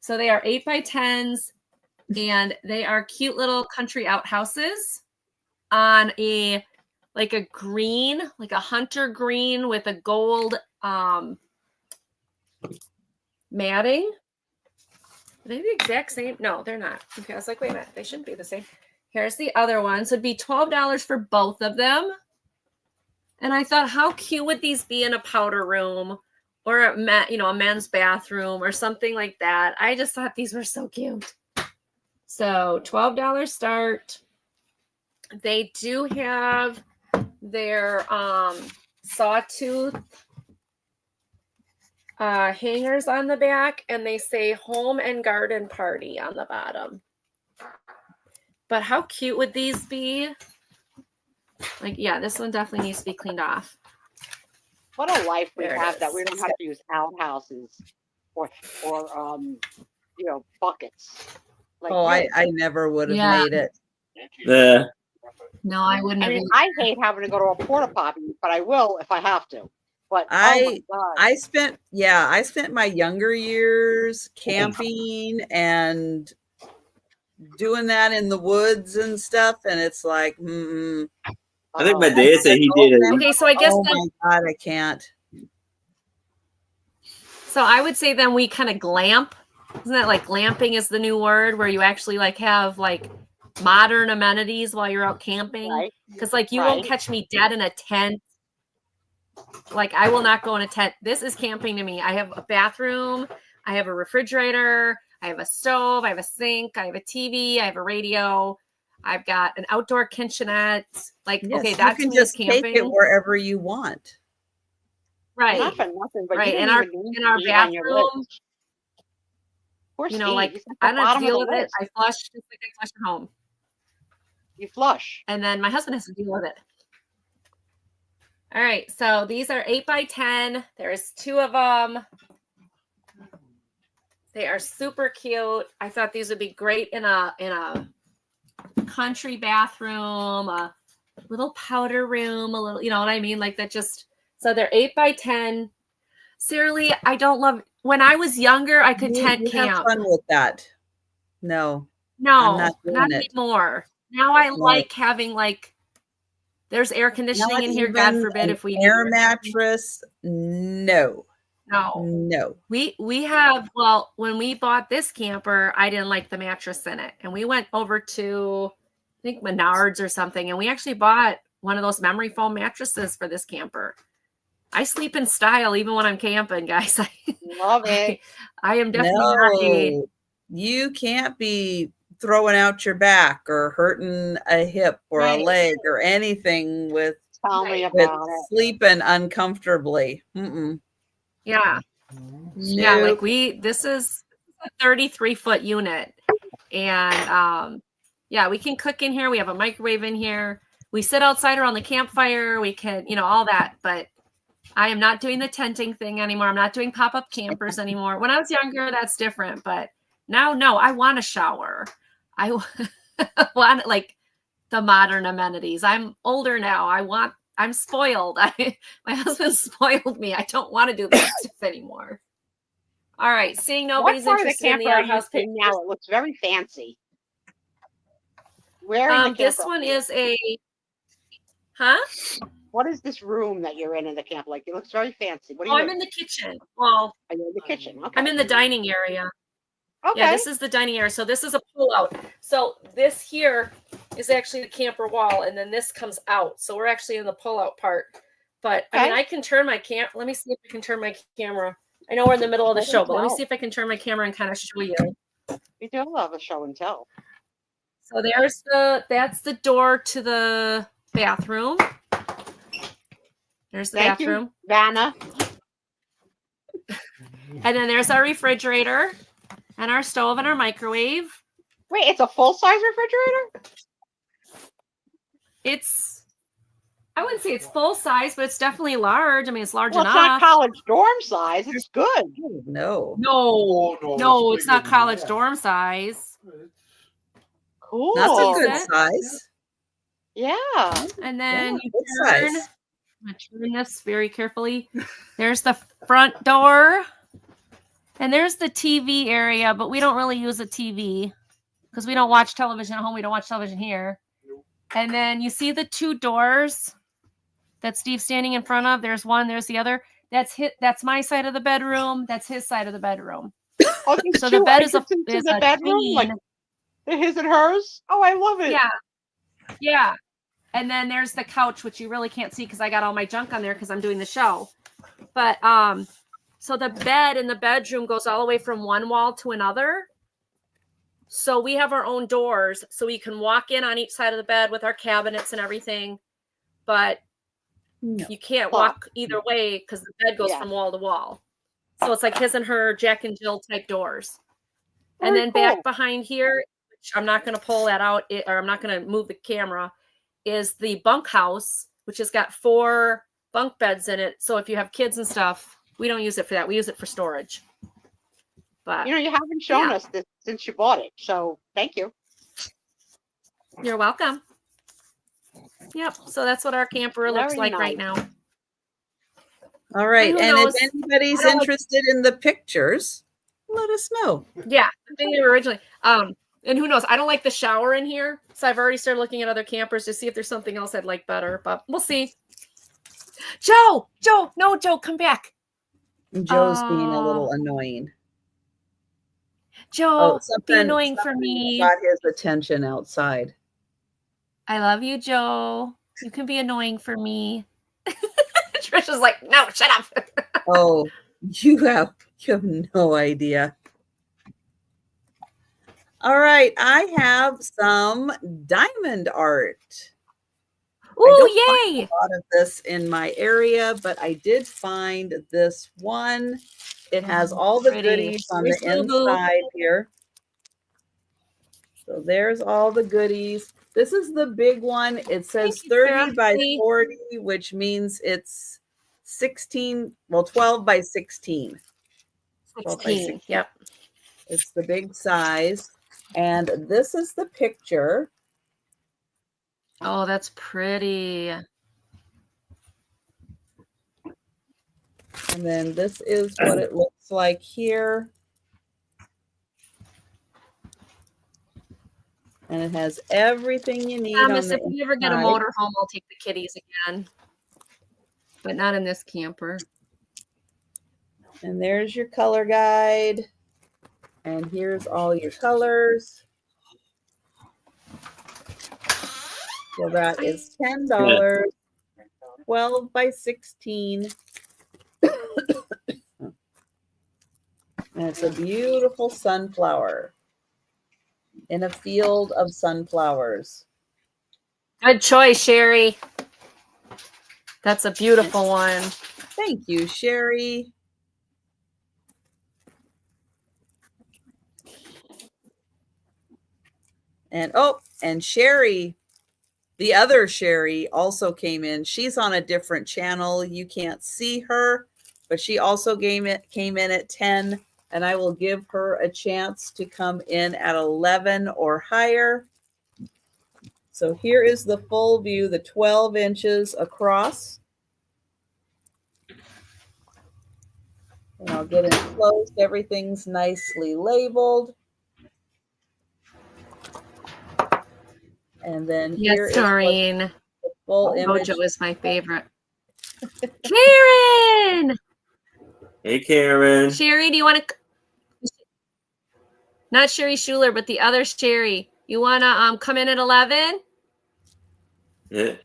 So they are 8x10s, and they are cute little country outhouses on a green, like a hunter green with a gold matting. Are they the exact same? No, they're not. Okay, I was like, wait a minute, they shouldn't be the same. Here's the other one. So it'd be $12 for both of them. And I thought, how cute would these be in a powder room or a men's bathroom or something like that? I just thought these were so cute. So $12 start. They do have their sawtooth hangers on the back, and they say home and garden party on the bottom. But how cute would these be? Like, yeah, this one definitely needs to be cleaned off. What a life we There it have that is. we don't have to use outhouses or buckets. Like, Oh, really. I never would have Yeah. made it. Yeah. No, I wouldn't I have. mean, I hate having to go to a porta potty, but I will if I have to. But oh my God. I spent my younger years camping and doing that in the woods and stuff, and it's like, I think my dad said he did it. Okay, so I guess oh then, my God, I can't. so I would say then we kind of glamp. Isn't that like glamping is the new word, where you actually like have like modern amenities while you're out camping? Right. Because like you won't Right. catch me dead in a tent. Like I will not go in a tent. This is camping to me. I have a bathroom. I have a refrigerator. I have a stove. I have a sink. I have a TV. I have a radio. I've got an outdoor kitchenette. Like, Yes, okay, you that to can me is just take camping. it wherever you want. Right. Not for nothing, but Right. you In didn't our even need in our to eat on your bathroom, list. Poor you know, Steve, like he's at I the don't have to bottom deal of with the it. list. I flush just like I flush at home. You flush. And then my husband has to deal with it. All right, so these are 8x10. There's 2 of them. They are super cute. I thought these would be great in a country bathroom, a little powder room, a little, you know what I mean? Like that just, so they're 8x10. Seriously, I don't love, when I was younger, I could tent You have camp. fun with that. No, No, not doing not it. anymore. Now I No. like having like, there's air conditioning Not in here. God even forbid an if we air need mattress. No. No. No. We have, well, when we bought this camper, I didn't like the mattress in it. And we went over to, I think, Menards or something, and we actually bought one of those memory foam mattresses for this camper. I sleep in style even when I'm camping, guys. Love it. I am definitely not a, No. You can't be throwing out your back or hurting a hip or a Right. leg or anything with Tell me Right. about it. sleeping uncomfortably. Mm-mm. yeah. Yeah, like this is a 33-foot unit. And yeah, we can cook in here. We have a microwave in here. We sit outside around the campfire. We can, all that. But I am not doing the tenting thing anymore. I'm not doing pop-up campers anymore. When I was younger, that's different. But now, no, I want a shower. I want like the modern amenities. I'm older now. I'm spoiled. My husband spoiled me. I don't want to do that stuff anymore. All right. Seeing nobody's What part of the interested in the camper are you outhouse in pictures. now? It looks very fancy. Where in the camper? This one is a, huh? What is this room that you're in the camp? Like, it looks very fancy. What are Oh, you I'm in the kitchen. Well, Are you in the kitchen? Okay. I'm in the dining area. Okay. Yeah, this is the dining area. So this is a pull-out. So this here is actually the camper wall, and then this comes out. So we're actually in the pull-out part. But I mean, I can turn my let me see if I can turn my camera. I know we're in the middle of the show, but let me see if I can turn my camera and kind of show you. We do love a show and tell. So that's the door to the bathroom. There's the Thank bathroom. you, Vanna. And then there's our refrigerator and our stove and our microwave. Wait, it's a full-size refrigerator? I wouldn't say it's full size, but it's definitely large. I mean, it's large Well, enough. it's not college dorm size. It's good. No. No, it's not bigger than college that. dorm size. Cool. That's a good Decent. size. Yeah. And then Yeah, you good turn. size. I'm going to turn this very carefully. There's the front door. And there's the TV area, but we don't really use a TV because we don't watch television at home. We don't watch television here. And then you see the two doors that Steve's standing in front of. There's one, there's the other. That's my side of the bedroom. That's his side of the bedroom. Oh, there's So two the bed is entrances to the a bedroom, queen. like his and hers. Oh, I love it. Yeah. And then there's the couch, which you really can't see because I got all my junk on there because I'm doing the show. But so the bed in the bedroom goes all the way from one wall to another. So we have our own doors, so we can walk in on each side of the bed with our cabinets and everything. But you can't walk either way because the bed goes from wall to wall. So it's like his and her Jack and Jill type doors. And then back behind here, which I'm not going to pull that out, or I'm not going to move the camera, is the bunkhouse, which has got 4 bunk beds in it. So if you have kids and stuff, we don't use it for that. We use it for storage. But you haven't shown us this since you bought it. So thank you. You're welcome. Yep. So that's what our camper looks like right now. All right. And And who if knows? anybody's interested in the pictures, let us know. Yeah. I think they were originally. And who knows? I don't like the shower in here. So I've already started looking at other campers to see if there's something else I'd like better. But we'll see. Joe, come back. Joe's being a little annoying. Joe, be annoying for me. Got his attention outside. I love you, Joe. You can be annoying for me. Trisha's like, no, shut up. Oh, you have no idea. All right, I have some diamond art. Oh, yay! A lot of this in my area, but I did find this one. It has all the goodies on the inside here. So there's all the goodies. This is the big one. It says 30 by 40, which means it's 12 by 16. 16, yep. It's the big size. And this is the picture. Oh, that's pretty. And then this is what it looks like here. And it has everything you need. Thomas, if we ever get a motorhome, I'll take the kitties again. But not in this camper. And there's your color guide. And here's all your colors. So that is $10. 12 by 16. And it's a beautiful sunflower in a field of sunflowers. Good choice, Sherry. That's a beautiful one. Thank you, Sherry. And Sherry, the other Sherry, also came in. She's on a different channel. You can't see her, but she also came in at 10, and I will give her a chance to come in at 11 or higher. So here is the full view, the 12 inches across. And I'll get it close. Everything's nicely labeled. And then here Yes, is Doreen. the full image. Mojo is my favorite. Karen! Hey, Karen. Sherry, do you want to... Not Sherry Schuler, but the other Sherry. You want to come in at 11? Yeah.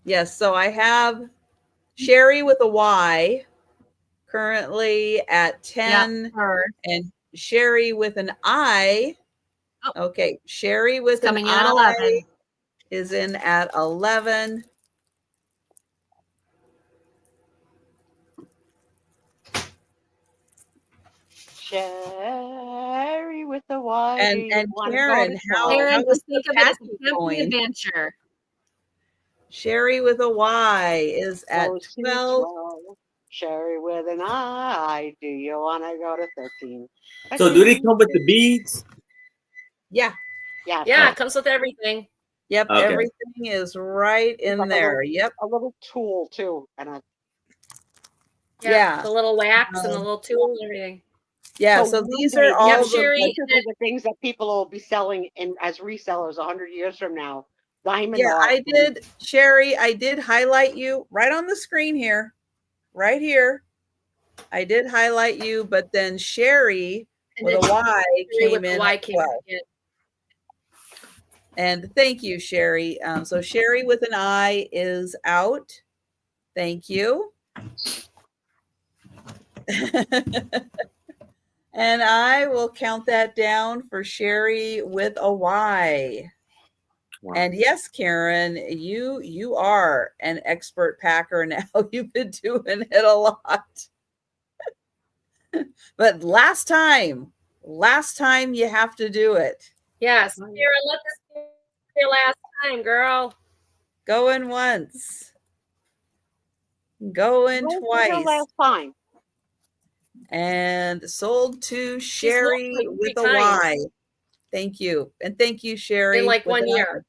Yes, so I have Sherry with a Y currently at 10, Yep, her. and Sherry with an I. Oh. Okay, Sherry with Coming an in at I 11. is in at 11. Sherry with the Y. And Karen, how Karen, is just the think of it as a package camping going? adventure. Sherry with a Y is at Goes to 12. 12. Sherry with an I. Do you want to go to 13? So do they come with the beads? Yeah. Yeah. Yeah, it comes with everything. Yep. Okay. Everything is right in like there. Yep. A little tool too, and a Yeah. The little wax and the little tool and everything. Yeah. So these are all Yep, the Sherry. these are the things that people will be selling in as resellers 100 years from now. Diamond. Yeah, I did, Sherry. I did highlight you right on the screen here, right here. I did highlight you, but then Sherry with a Y came in. And thank you, Sherry. So Sherry with an I is out. Thank you. And I will count that down for Sherry with a Y. Wow. And yes, Karen, you are an expert packer now. You've been doing it a lot. But last time you have to do it. Yes, Karen, let this be your last time, girl. Going once. Going twice. Last time. And sold to Sherry with a Y. Thank you. And thank you, Sherry. In like 1 year.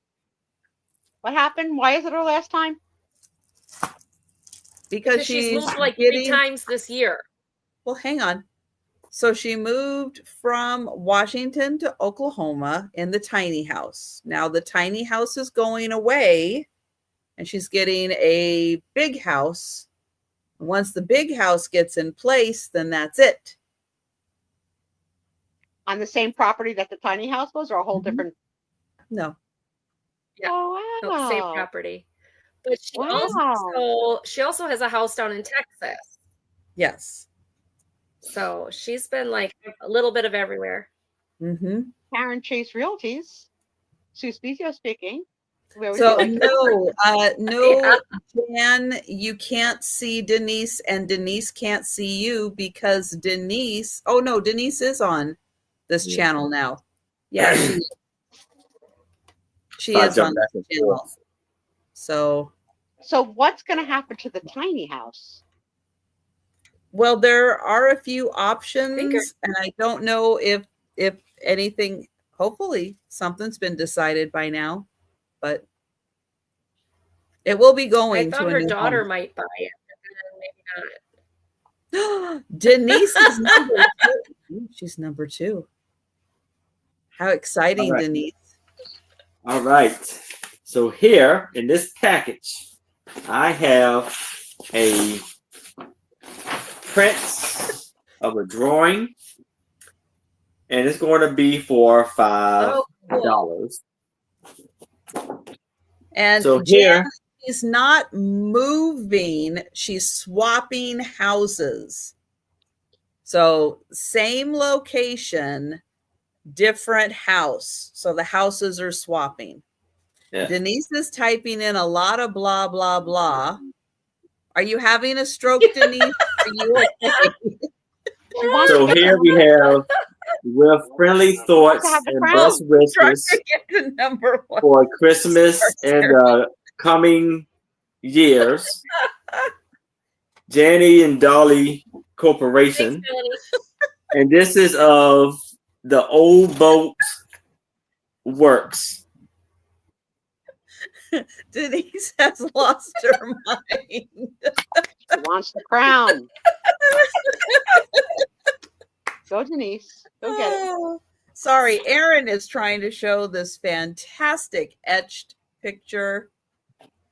What happened? Why is it her last time? Because she's moved like 3 times this year. Well, hang on. So she moved from Washington to Oklahoma in the tiny house. Now the tiny house is going away and she's getting a big house. Once the big house gets in place, then that's it. On the same property that the tiny house was, or a whole different? No. Yeah. Oh, wow. No, same property. But she also has a house down in Texas. Yes. So she's been like a little bit of everywhere. Mm-hmm. Karen Chase Realties. Sue Spiezio speaking. So no, yeah. Jan, you can't see Denise, and Denise can't see you because Denise. Oh no, Denise is on this channel now. Yeah, she is on this channel. So what's going to happen to the tiny house? Well, there are a few options, and I don't know if anything. Hopefully, something's been decided by now, but it will be going. I thought her daughter might buy it, but maybe not. Denise is number 2. She's number 2. How exciting, Denise! All right. So here in this package, I have a prints of a drawing, and it's going to be for $5. Oh, cool. And So Jan here, is not moving, she's swapping houses. So same location, different house. So the houses are swapping. yeah. Denise is typing in a lot of blah, blah, blah. Are you having a stroke, Denise? Are you okay? So here we have with friendly thoughts have the and crown. best Trying wishes to get to number one. for Christmas and coming years. Janny and Dolly Corporation. And this is of the old boat works. Denise has lost her mind. She wants the crown. Go, Denise. Go get it. Oh, sorry, Aaron is trying to show this fantastic etched picture.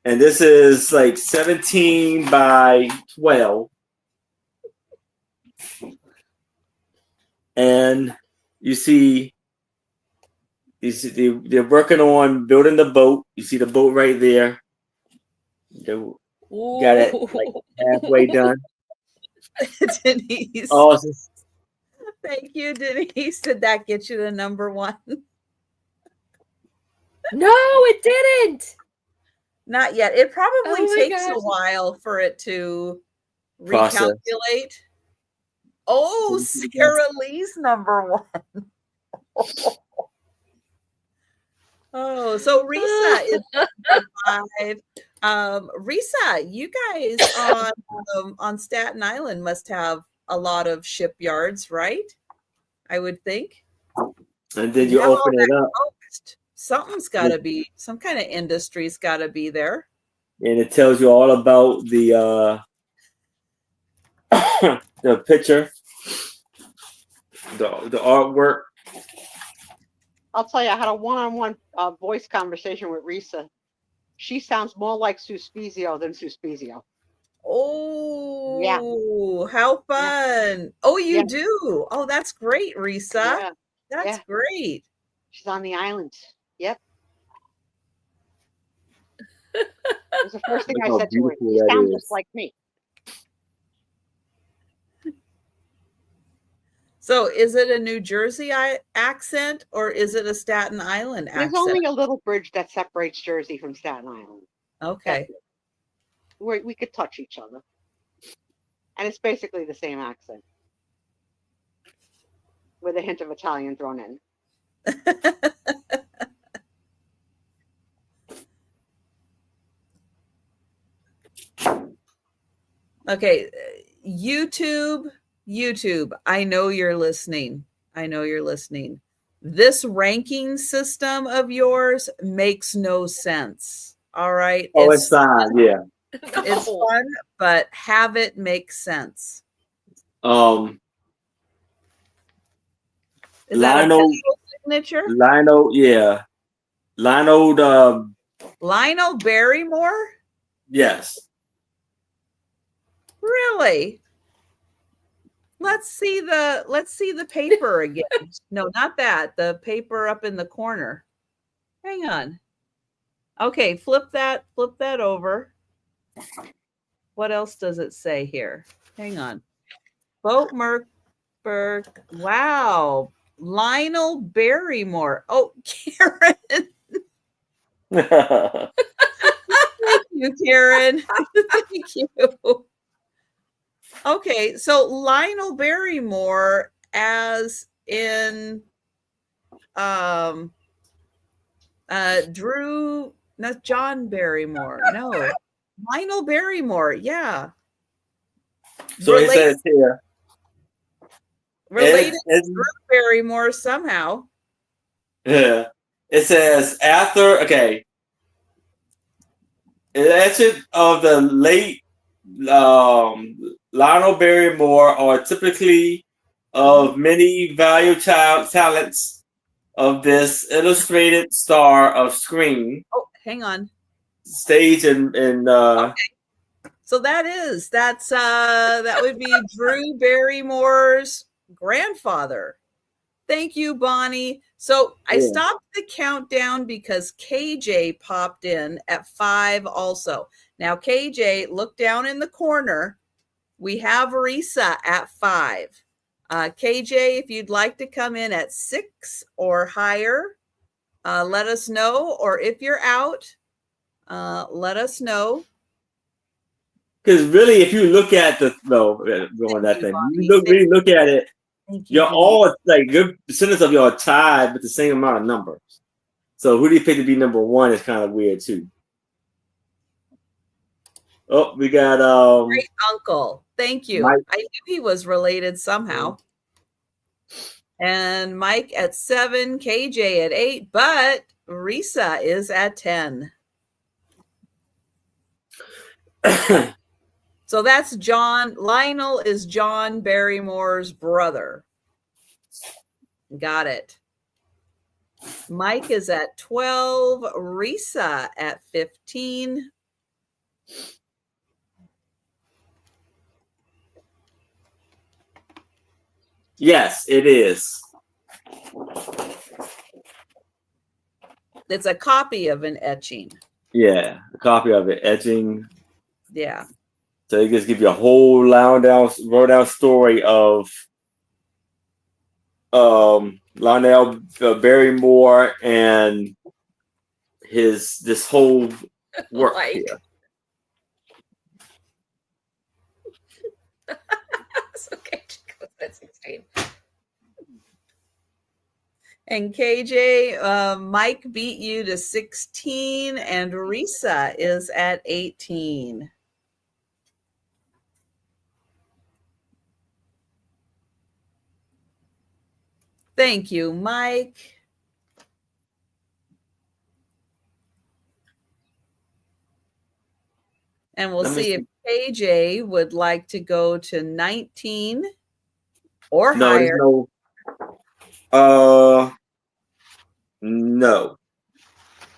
And this is like 17 by 12. And you see, they're working on building the boat. You see the boat right there. They got it like halfway done. Denise. Oh, it's Thank you, Denise. Did that get you to number one? No, it didn't. Not yet. It probably Oh my takes a gosh. while for it to Process. recalculate. Oh, Sarah Lee's number one. Oh, so Risa is number 5. Risa, you guys on Staten Island must have a lot of shipyards, right? I would think. And then you have all open it up, coast. Something's got to be, some kind of industry's got to be there. and it tells you all about the the picture, the artwork. I'll tell you, I had a one-on-one voice conversation with Risa. She sounds more like Sue Spiezio than Sue Spiezio. Oh, Yeah. how fun. Oh, you Yeah. do. Oh, that's great, Risa. Yeah. That's Yeah. great. She's on the island. Yep. It was the first thing Look I how said to her. beautiful You that sound is. just like me. So is it a New Jersey accent or is it a Staten Island There's accent? only a little bridge that separates Jersey from Staten Island. Okay. Where we could touch each other. And it's basically the same accent. With a hint of Italian thrown in. Okay. YouTube. I know you're listening. This ranking system of yours makes no sense. All right. Oh, it's fine. Yeah. It's fun, but have it make sense. Is that a Lionel pencil signature? Yeah. Lionel Lionel Barrymore? yes. Really? Let's see the paper again. No, not that. The paper up in the corner. Hang on. Okay, flip that over. What else does it say here? Hang on. Boat Merkberg. Wow. Lionel Barrymore. Oh, Karen. Thank you, Karen. Thank you. Okay, so Lionel Barrymore as in Drew, not John Barrymore. No. Lionel Barrymore, yeah. So it says here. Related to Drew Barrymore somehow. Yeah. It says after it of the late Lionel Barrymore are typically of many valued talents of this illustrated star of screen. Oh, hang on. Stage and Okay. So that would be Drew Barrymore's grandfather. Thank you, Bonnie. So I stopped the countdown because KJ popped in at 5 also. Now, KJ, look down in the corner. We have Risa at 5. KJ, if you'd like to come in at 6 or higher, let us know. Or if you're out, let us know. Because really, if you look at the really look at it, you're all like good percentage of y'all tied with the same amount of numbers. So who do you pick to be number 1 is kind of weird too. Oh, we got great uncle. Thank you. Mike. I knew he was related somehow. And Mike at 7, KJ at 8, but Risa is at 10. So that's John. Lionel is John Barrymore's brother. Got it. Mike is at 12. Risa at 15. Yes, it is. It's a copy of an etching. Yeah, a copy of it. Etching. Yeah. So it just gives you a whole wrote down story of Lionel Barrymore and this whole work here. It's okay. That's insane. And KJ, Mike beat you to 16, and Risa is at 18. Thank you, Mike. And we'll see if KJ would like to go to 19 or higher. No.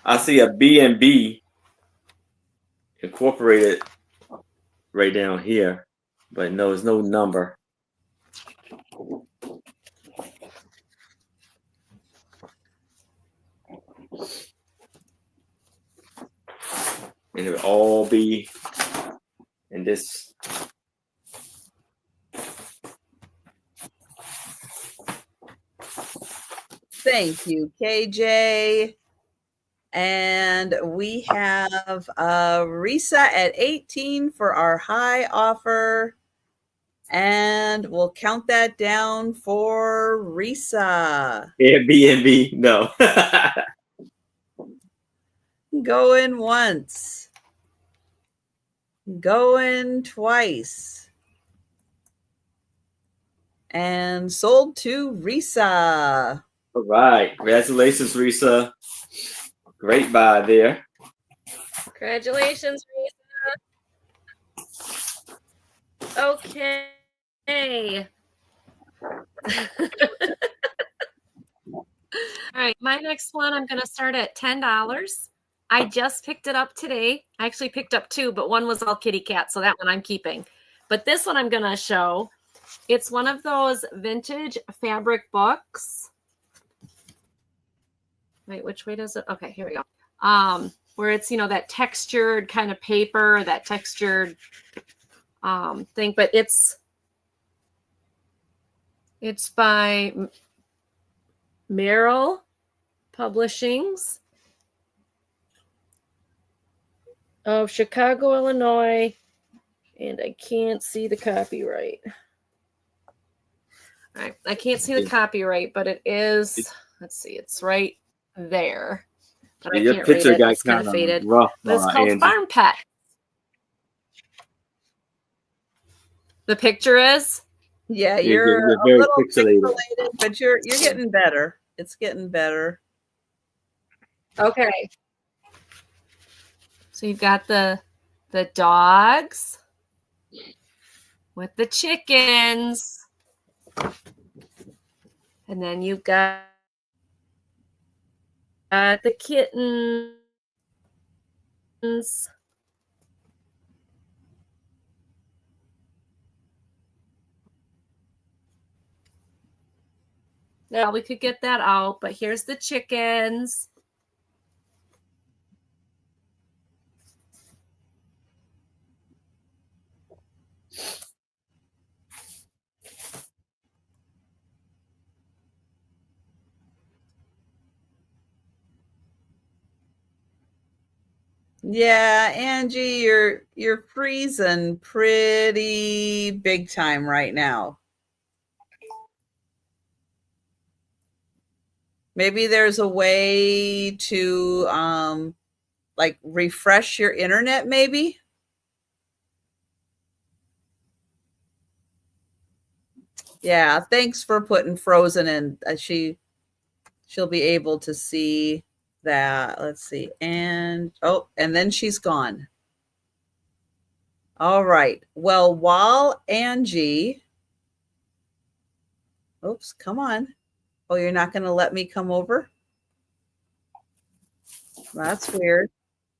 I see a B&B incorporated right down here, but no, there's no number. And it would all be in this. Thank you, KJ. And we have Risa at 18 for our high offer. And we'll count that down for Risa. Airbnb, no. Going once. Going twice. And sold to Risa. All right. Congratulations, Risa. Great buy there. Congratulations, Risa. Okay. All right. My next one, I'm going to start at $10. I just picked it up today. I actually picked up 2, but one was all kitty cat. So that one I'm keeping. But this one I'm going to show. It's one of those vintage fabric books. Wait, which way does it? Okay, here we go. Where it's, that textured kind of paper, that textured thing, but it's by Merrill Publishings of Chicago, Illinois, and I can't see the copyright. All right, I can't see the copyright, but it is, let's see, it's right there. But I can't read it. It's kind of faded. Rough, but it's called Farm Pet. The picture is? Yeah, you're a little pixelated, but you're getting better. It's getting better. Okay. So you've got the dogs with the chickens. And then you've got the kittens. Now we could get that out, but here's the chickens. Yeah, Angie, you're freezing pretty big time right now. Maybe there's a way to like refresh your internet, maybe. Yeah, thanks for putting frozen in. She'll be able to see that. Let's see. And and then she's gone. All right. Well, while Angie, oops, come on. Oh, you're not going to let me come over? That's weird.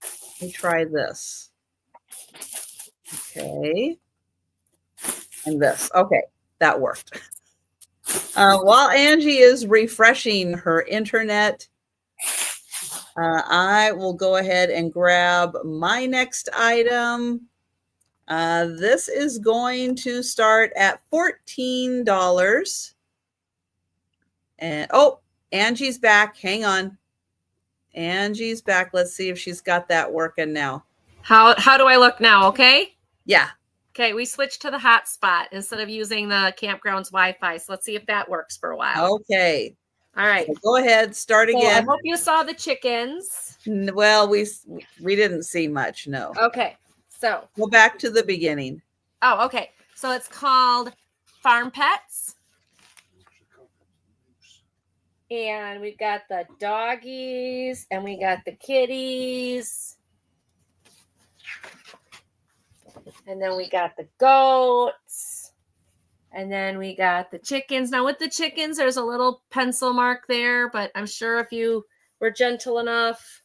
Let me try this. Okay. And this. Okay, that worked. While Angie is refreshing her internet, I will go ahead and grab my next item. This is going to start at $14. And Angie's back. Hang on. Angie's back. Let's see if she's got that working now. How do I look now? Okay. Yeah. Okay, we switched to the hotspot instead of using the campground's Wi-Fi. So let's see if that works for a while. Okay. All right. So go ahead. Start again. I hope you saw the chickens. Well, we didn't see much. No. Okay. So go back to the beginning. Oh, okay. So it's called Farm Pets. And we've got the doggies and we got the kitties. And then we got the goats. And then we got the chickens. Now with the chickens, there's a little pencil mark there, but I'm sure if you were gentle enough,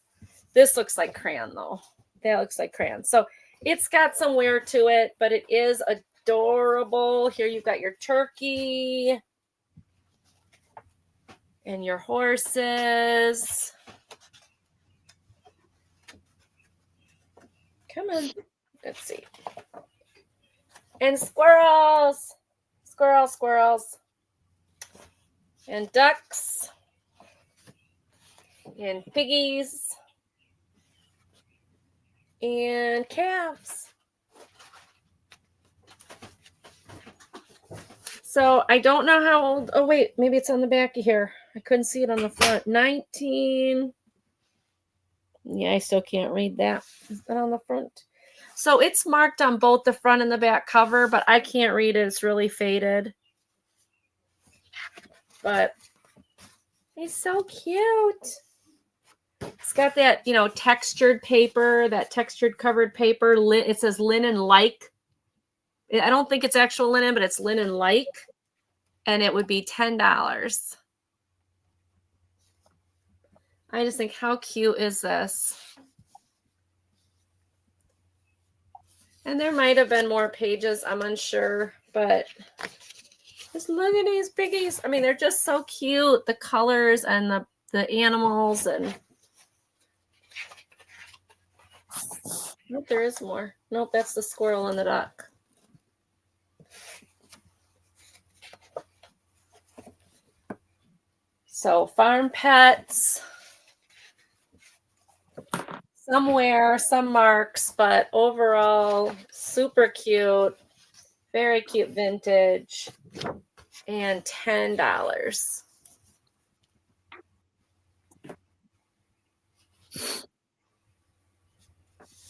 this looks like crayon though. That looks like crayon. So it's got some wear to it, but it is adorable. Here you've got your turkey and your horses. Come on. Let's see. And squirrels. Squirrels. And ducks. And piggies. And calves. So I don't know how old. Oh, wait. Maybe it's on the back of here. I couldn't see it on the front. 19. Yeah, I still can't read that. Is that on the front? So it's marked on both the front and the back cover, but I can't read it. It's really faded. But he's so cute. It's got that, textured paper, that textured covered paper. It says linen-like. I don't think it's actual linen, but it's linen-like. And it would be $10. I just think, how cute is this? And there might have been more pages. I'm unsure, but just look at these piggies. I mean, they're just so cute. The colors and the animals and. Nope, there is more. Nope, that's the squirrel and the duck. So farm pets. Somewhere, some marks, but overall, super cute. Very cute vintage. And $10.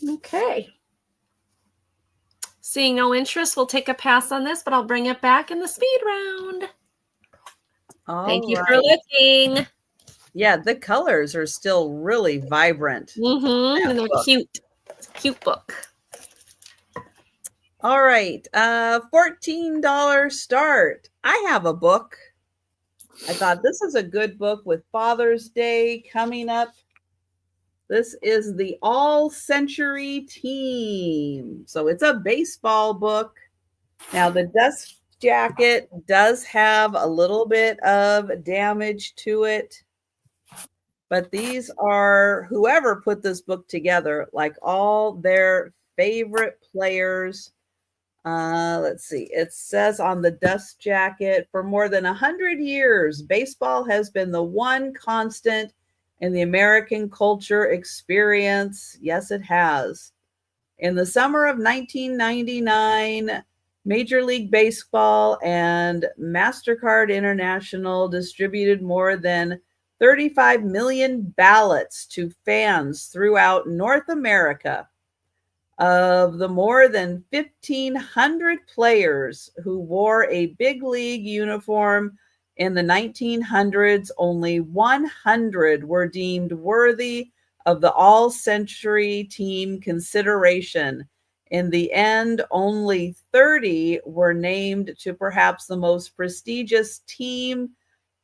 Okay. Seeing no interest, we'll take a pass on this, but I'll bring it back in the speed round. Thank you for looking. Yeah, the colors are still really vibrant. Mm-hmm. And they're cute. It's a cute book. All right. $14 start. I have a book. I thought this is a good book with Father's Day coming up. This is the All Century Team. So it's a baseball book. Now the jacket does have a little bit of damage to it, but these are whoever put this book together, like all their favorite players. Let's see. It says on the dust jacket, for more than 100 years, baseball has been the one constant in the American culture experience. Yes, it has. In the summer of 1999, Major League Baseball and MasterCard International distributed more than 35 million ballots to fans throughout North America. Of the more than 1,500 players who wore a big league uniform in the 1900s, only 100 were deemed worthy of the all-century team consideration. In the end, only 30 were named to perhaps the most prestigious team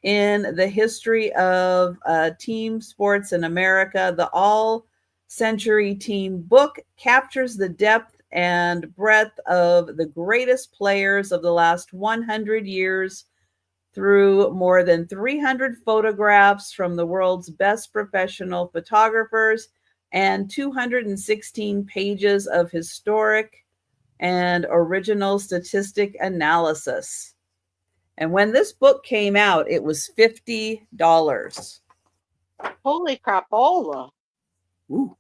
in the history of team sports in America. The All-Century Team book captures the depth and breadth of the greatest players of the last 100 years through more than 300 photographs from the world's best professional photographers and 216 pages of historic and original statistic analysis. And when this book came out, it was $50. Holy crapola. Ooh.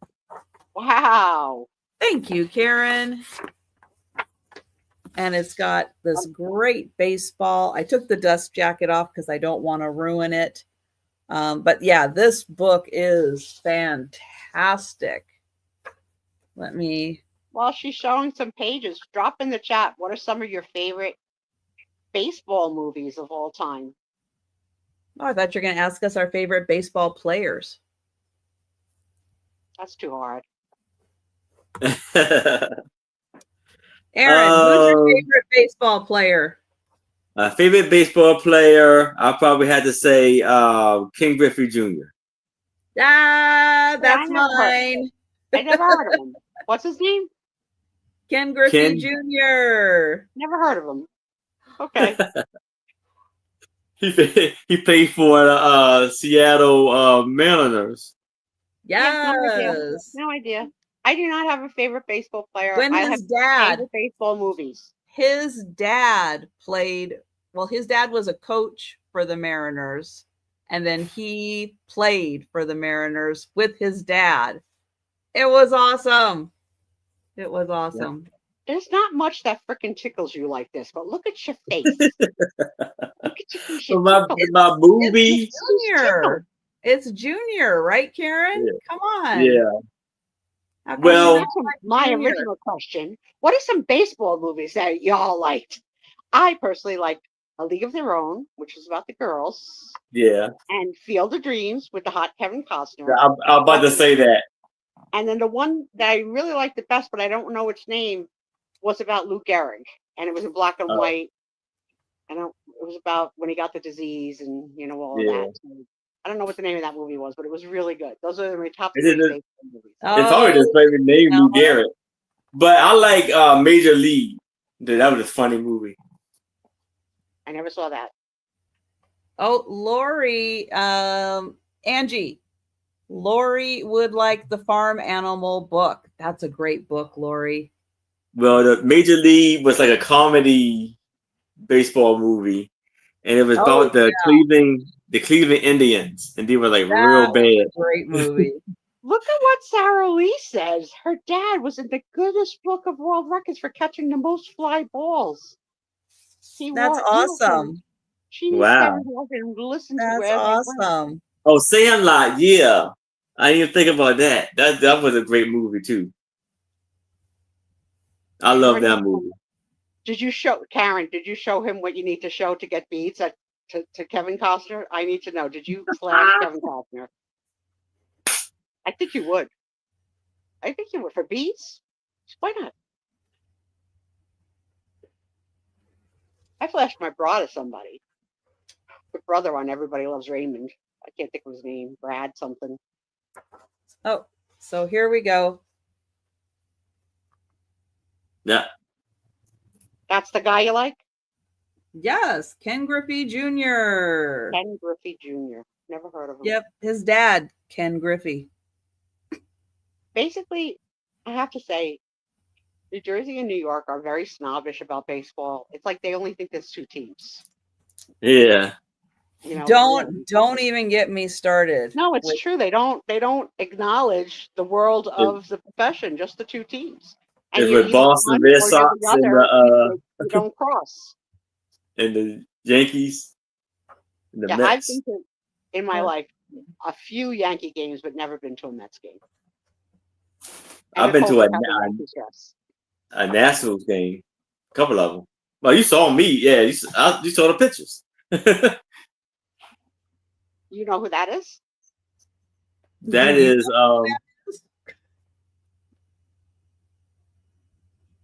Wow. Thank you, Karen. And it's got this great baseball. I took the dust jacket off because I don't want to ruin it. But yeah, this book is fantastic. Let me. While she's showing some pages, drop in the chat. What are some of your favorite baseball movies of all time? Oh, I thought you were going to ask us our favorite baseball players. That's too hard. Aaron, who's your favorite baseball player? Favorite baseball player, I probably had to say King Griffey Jr. Ah, that's mine. I never heard of him. What's his name? Ken Griffey Jr. Never heard of him. Okay. he played for the Seattle Mariners. Yes. No idea. I do not have a favorite baseball player. When I his have dad favorite baseball movies. His dad played. Well, his dad was a coach for the Mariners, and then he played for the Mariners with his dad. It was awesome. It was awesome. There's not much that freaking tickles you like this, but look at your face. Look at you. My movie. It's Junior. It's Junior, right, Karen? Yeah. Come on. Yeah. Well, my original question: what are some baseball movies that y'all liked? I personally liked A League of Their Own, which is about the girls. Yeah. And Field of Dreams with the hot Kevin Costner. I'm about to say that. And then the one that I really liked the best, but I don't know its name, was about Lou Gehrig, and it was in black and white. And it was about when he got the disease and all of that. So, I don't know what the name of that movie was, but it was really good. Those are my top 3 baseball movies. It's always his favorite name, Lou Gehrig. But I like Major League. That was a funny movie. I never saw that. Oh, Lori, Angie. Lori would like the Farm Animal book. That's a great book, Lori. Well, the Major League was like a comedy baseball movie, and it was about the Cleveland Indians, and they were like real bad. Great movie. Look at what Sarah Lee says. Her dad was in the Guinness Book of World Records for catching the most fly balls. That's awesome. She needs to listen to That's awesome. Oh, Sandlot, yeah. I didn't even think about that. That was a great movie too. I love that movie. Did you show Karen? Did you show him what you need to show to get beats to Kevin Costner? I need to know. Did you flash Kevin Costner? I think you would. For beats. Why not? I flashed my bra to somebody. The brother on Everybody Loves Raymond. I can't think of his name. Brad something. Oh, so here we go. Yeah. That's the guy you like? Yes, Ken Griffey Jr. Ken Griffey Jr. Never heard of him. Yep, his dad, Ken Griffey. Basically, I have to say, New Jersey and New York are very snobbish about baseball. It's like they only think there's two teams. Yeah. You know, Don't even get me started. No, it's true. They don't acknowledge the world of the profession, just the two teams. And If you're with either Boston one Red or you're Sox the and other. You don't cross. and the Yankees and the Yeah, Mets. I've been to, in my life, a few Yankee games, but never been to a Mets game. And I've been to Nicole has a Yankees dress. a Nationals game, a couple of them. Well, you saw me, yeah. You saw the pictures. You know who that is? That is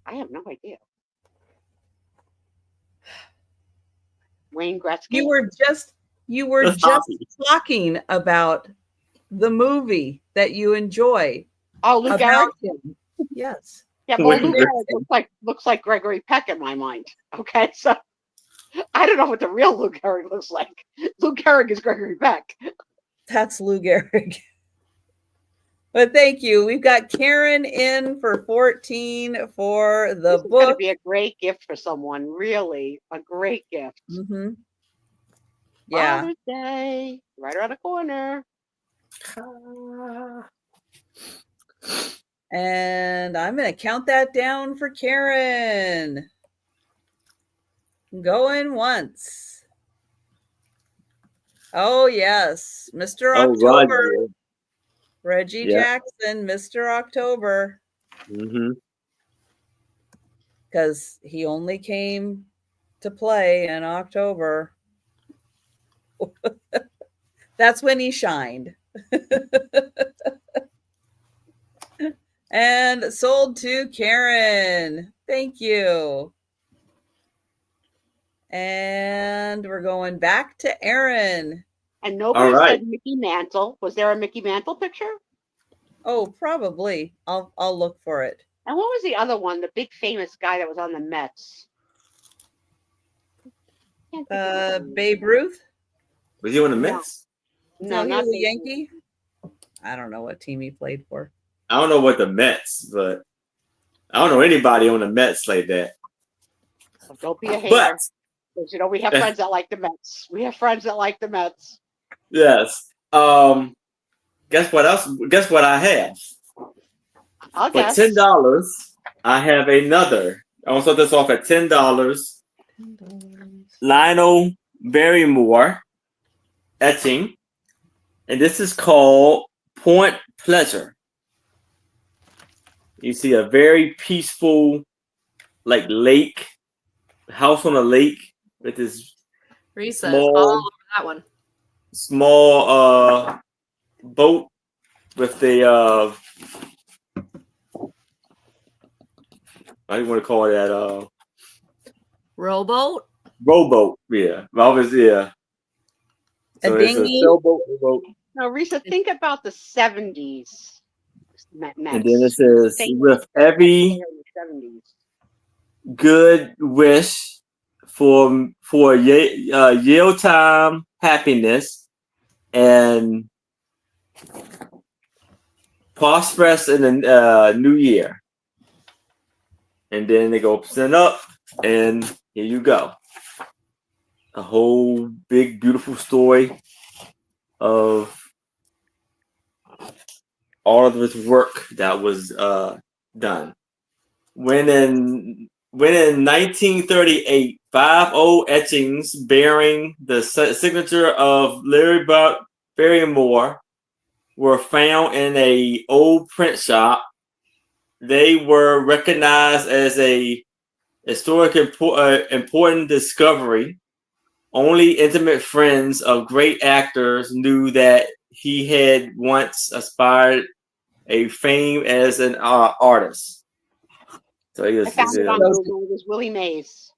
I have no idea. Wayne Gretzky. You were just talking about the movie that you enjoy. Oh, Lou Gehrig. Yes. Yeah, well, Lou Gehrig looks like Gregory Peck in my mind. Okay, so I don't know what the real Lou Gehrig looks like. Lou Gehrig is Gregory Peck. That's Lou Gehrig. But thank you. We've got Karen in for 14 for the This is book. going to be a great gift for someone. Really, a great gift. Mm-hmm. Yeah. Father's Day, right around the corner. And I'm going to count that down for Karen. Going once. Oh, yes. Mr. October. Roger. Reggie Jackson, Mr. October. Mm-hmm. Because he only came to play in October. That's when he shined. And sold to Karen. Thank you. And we're going back to Aaron. And nobody said Mickey Mantle. Was there a Mickey Mantle picture? Oh, probably. I'll look for it. And what was the other one? The big famous guy that was on the Mets. Babe Ruth. Was he on the Mets? No, he not was a Babe Yankee. I don't know what team he played for. I don't know what the Mets, but I don't know anybody on the Mets like that. So don't be a hater. But because, you know, we have friends that like the Mets. We have friends that like the Mets. Yes. Guess what else? Guess what I have? I'll For guess. $10, I have another. I want to start this off at $10. Lionel Barrymore etching, and this is called Point Pleasure. You see a very peaceful, like lake, house on a lake with this Risa all over that one. Small boat with the I don't want to call it that rowboat. Rowboat, yeah. Obviously, yeah. So a it's dinghy. a sailboat. Now, Risa, think about the 70s. Mets. And then it says, with every good wish for Yale time happiness and prosperous in the new year. And then they go send up, and here you go. A whole big, beautiful story of all of this work that was done. When in 1938, 5 old etchings bearing the signature of Larry Barrymore were found in a old print shop. They were recognized as a historic important discovery. Only intimate friends of great actors knew that he had once aspired a fame as an artist. So he was, I found it on Google. It was Willie Mays.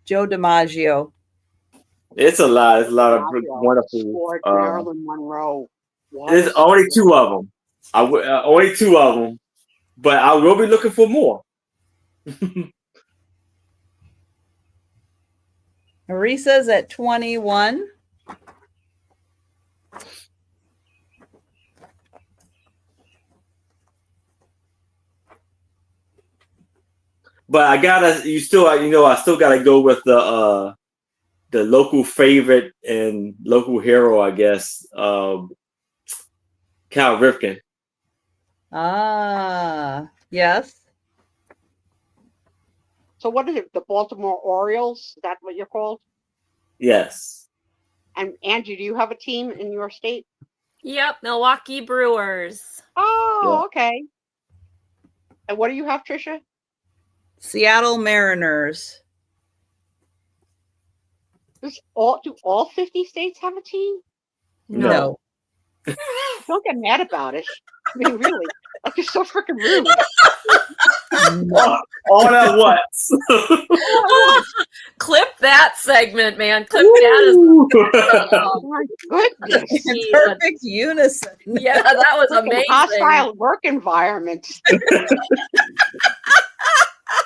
Joe DiMaggio. It's a lot. It's a lot of wonderful. Marilyn Monroe. There's only 2 of them. Only 2 of them. But I will be looking for more. Marisa's at 21. But I still gotta go with the local favorite and local hero, I guess. Cal Ripken. Ah, yes. So what is it? The Baltimore Orioles? Is that what you're called? Yes. And Angie, do you have a team in your state? Yep, Milwaukee Brewers. Oh, okay. And what do you have, Trisha? Seattle Mariners. Do all 50 states have a team? No. Don't get mad about it. I mean, really, like you're so freaking rude. All at once. Clip that segment, man. Clip that. Oh my goodness. In perfect unison. Yeah, that was Freaking amazing. hostile work environment.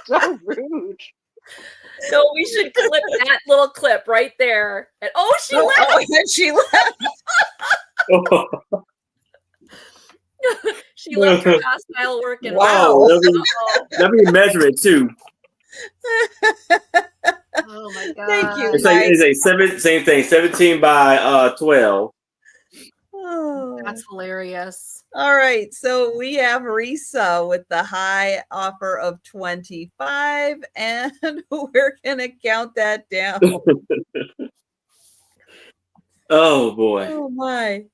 So rude. So we should clip that little clip right there. And she left. And she left. She left her hostile work and Wow. Let me measure it too. Oh my god. Thank you. It's a same thing, 17 by 12. Oh. That's hilarious. All right, so we have Risa with the high offer of 25, and we're gonna count that down. Oh boy. Oh my.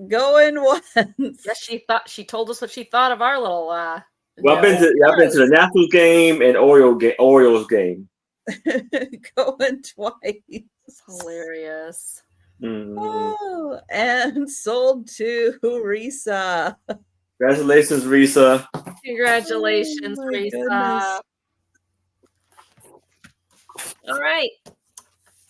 Going once. Yeah, she told us what she thought of our little Well, I've been to the Nationals game and Orioles game. Going twice. hilarious. Mm-hmm. Oh, and sold to Risa. Congratulations, Risa. Congratulations, Oh, my Risa. goodness. All right.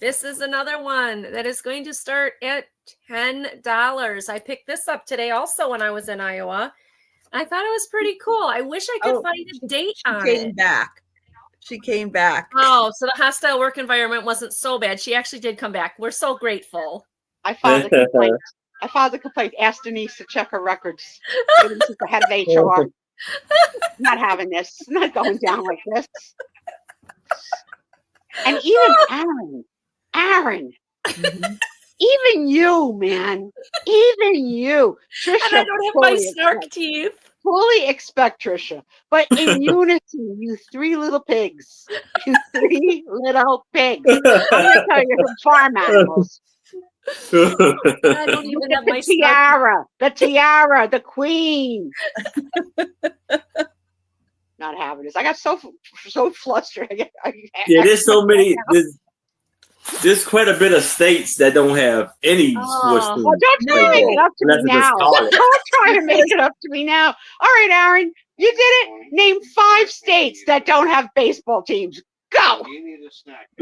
This is another one that is going to start at $10. I picked this up today also when I was in Iowa. I thought it was pretty cool. I wish I could find a date on Came it. back. She came back. Oh, so the hostile work environment wasn't so bad. She actually did come back. We're so grateful. I filed a complaint. Asked Denise to check her records. Denise is the head of HR. Not having this. Not going down like this. And even Aaron. Even you, man. Even you. Trisha, And I don't have my snark teeth. Fully expect Trisha. But in unity, you three little pigs. You three little pigs. I'm going to tell you some farm animals. I don't even have my tiara, the queen. Not having this. I got so flustered. Yeah, there's so many. There's quite a bit of states that don't have any sports teams. Well, don't try to make it up to me now. Don't try to make it up to me now. All right, Aaron, you did it. Name 5 states that don't have baseball teams. Go.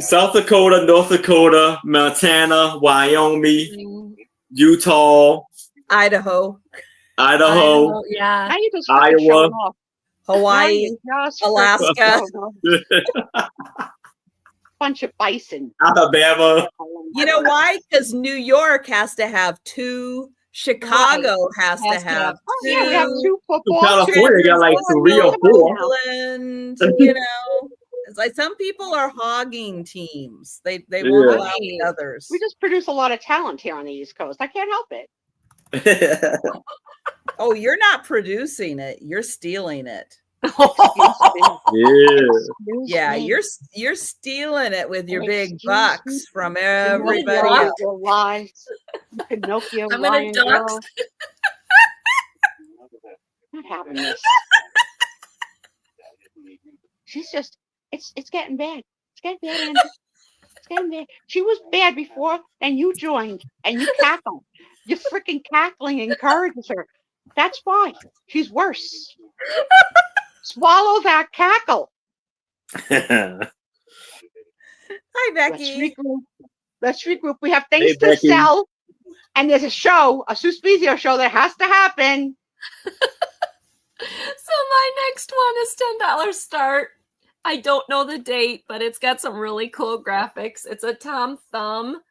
South Dakota, North Dakota, Montana, Wyoming, Utah, Idaho. Yeah. Now you just Iowa, Hawaii, Alaska. Bunch of bison. Alabama. You know why? Because New York has to have 2. Chicago has to have 2. Yeah, we have 2 football. California got like 3 or 4. Portland, you know. It's like some people are hogging teams. They won't allow the others. We just produce a lot of talent here on the East Coast. I can't help it. Oh, you're not producing it. You're stealing it. Yeah, you're stealing it with your big bucks from everybody else. Your lies. Pinocchio. I'm gonna duck. Not having this. She's just it's getting bad. It's getting bad, Andy. It's getting bad. She was bad before, and you joined and you cackle. Your freaking cackling encourages her. That's why she's worse. Swallow that cackle. Hi, Becky. Let's regroup. We have things to sell, and there's a Sue Spiezio show that has to happen. So my next one is $10 start. I don't know the date, but it's got some really cool graphics. It's a Tom Thumb.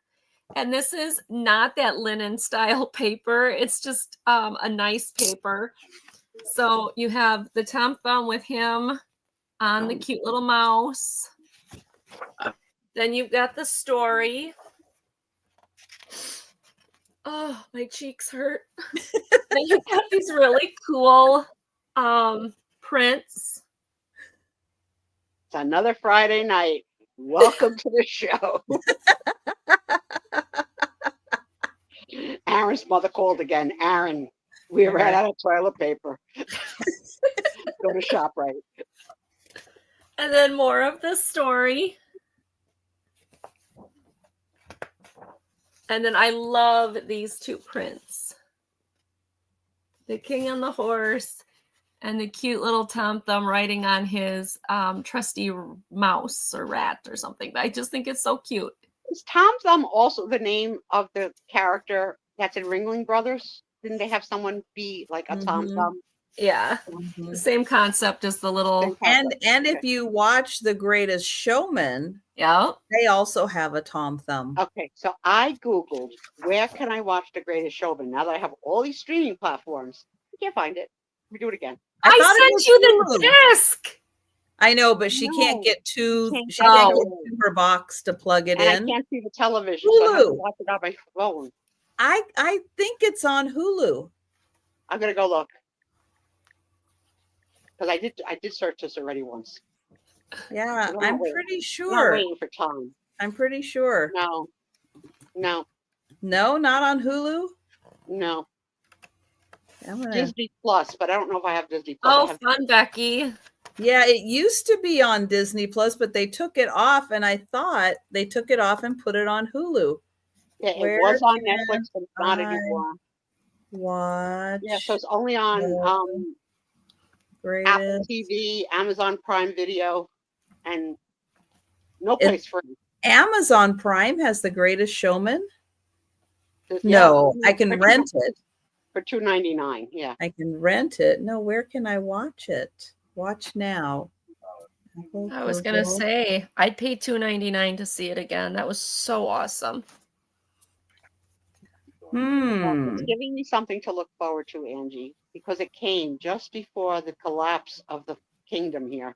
And this is not that linen style paper. It's just a nice paper. So you have the Tom Thumb with him on the cute little mouse. Then you've got the story. Oh, my cheeks hurt. Then you've got these really cool prints. It's another Friday night. Welcome to the show. Aaron's mother called again. Aaron, we ran out of toilet paper. Go to ShopRite. And then more of the story. And then I love these two prints. The king on the horse and the cute little Tom Thumb riding on his trusty mouse or rat or something. I just think it's so cute. Is Tom Thumb also the name of the character that's in Ringling Brothers? Didn't they have someone be like a Tom Thumb? Yeah. The same concept as the little. And if you watch The Greatest Showman, they also have a Tom Thumb. Okay, so I Googled, where can I watch The Greatest Showman? Now that I have all these streaming platforms, I can't find it. Let me do it again. I sent you the disc. I know, but she can't get to her box to plug it in. I can't see the television, so I have to watch it on my phone. I think it's on Hulu. I'm gonna go look. Because I did search this already once. Yeah, I'm pretty sure. I'm not waiting for Tom. I'm pretty sure. No, not on Hulu. No. Disney Plus, but I don't know if I have Disney Plus. Oh, fun, Becky. Yeah, it used to be on Disney Plus, but they took it off, and I thought they took it off and put it on Hulu. Yeah, it was on Netflix, but it's not anymore. Watch. Yeah, so it's only on Apple TV, Amazon Prime Video, and no place free. Amazon Prime has The Greatest Showman? No, I can rent it. For $2.99, yeah. I can rent it. No, where can I watch it? Watch now. I was going to say, I'd pay $2.99 to see it again. That was so awesome. It's giving me something to look forward to, Angie, because it came just before the collapse of the kingdom here.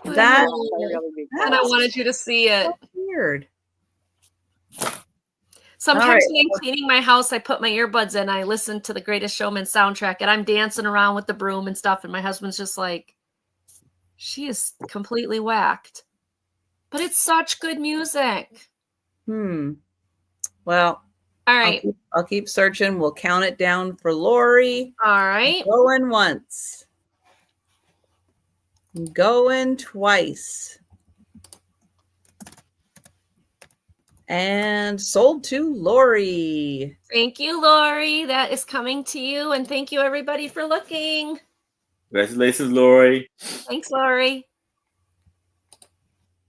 And I wanted you to see it. So weird. Sometimes when I'm cleaning my house, I put my earbuds in, I listen to the Greatest Showman soundtrack, and I'm dancing around with the broom and stuff, and my husband's just like, she is completely whacked. But it's such good music. Well, all right. I'll keep searching. We'll count it down for Lori. All right. Going once. Going twice. And sold to Lori. Thank you, Lori. That is coming to you. And thank you, everybody, for looking. Congratulations, Lori. Thanks, Lori.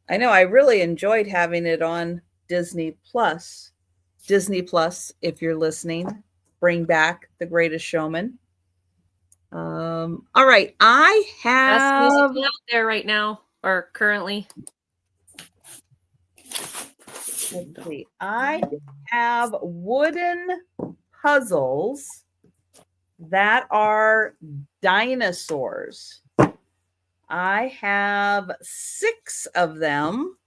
I know. I really enjoyed having it on Disney Plus. Disney Plus, if you're listening, bring back The Greatest Showman. All right. I have best music out there right now, or currently. Let's see. I have wooden puzzles that are dinosaurs. I have 6 of them.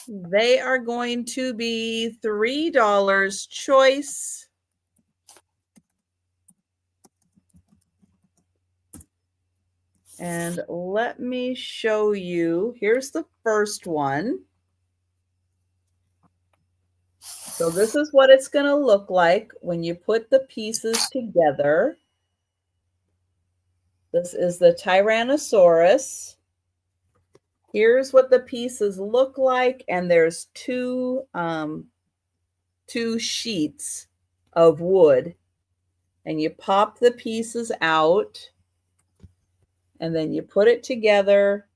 They are going to be $3 choice. And let me show you. Here's the first one. So this is what it's going to look like when you put the pieces together. This is the Tyrannosaurus. Here's what the pieces look like, and there's two sheets of wood, and you pop the pieces out, and then you put it together,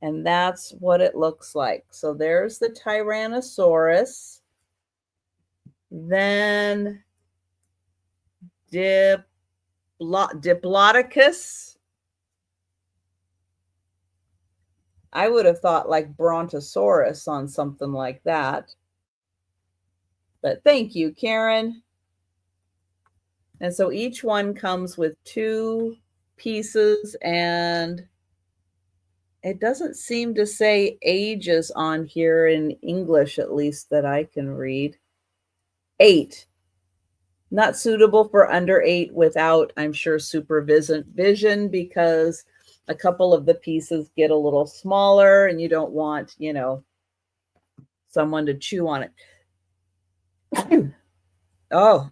and that's what it looks like. So there's the Tyrannosaurus. Then Diplodocus. I would have thought like Brontosaurus on something like that. But thank you, Karen. And so each one comes with 2 pieces, and it doesn't seem to say ages on here in English, at least that I can read. 8. Not suitable for under 8 without, I'm sure, supervision, because a couple of the pieces get a little smaller and you don't want, someone to chew on it. Oh,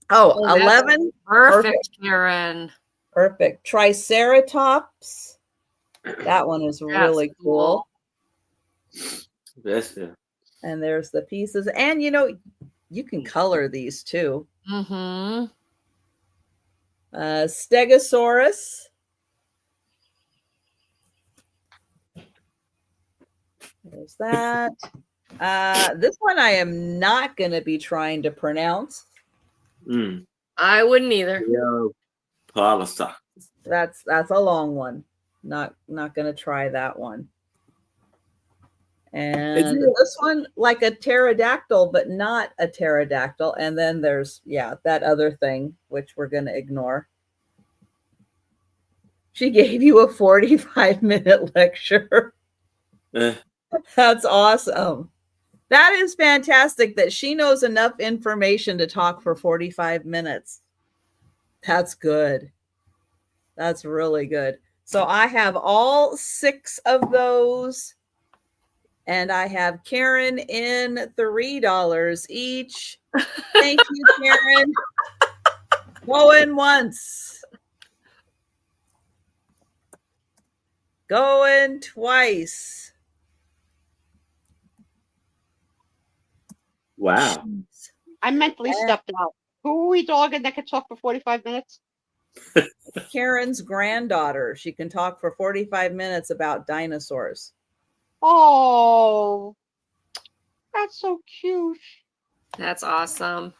Oh, 11. Perfect, Karen. Perfect. Triceratops. That one is really cool. That's it. And there's the pieces. And, you can color these too. Mm-hmm. Stegosaurus. There's that. This one I am not going to be trying to pronounce. I wouldn't either. Palestine. That's a long one. Not going to try that one. And this one, like a pterodactyl, but not a pterodactyl. And then there's, that other thing, which we're going to ignore. She gave you a 45-minute lecture. That's awesome. That is fantastic that she knows enough information to talk for 45 minutes. That's good. That's really good. So I have all 6 of those. And I have Karen in $3 each. Thank you, Karen. Going once. Going twice. Wow. I mentally stepped out. Who are we dogging that could talk for 45 minutes? Karen's granddaughter. She can talk for 45 minutes about dinosaurs. Oh, that's so cute. That's awesome.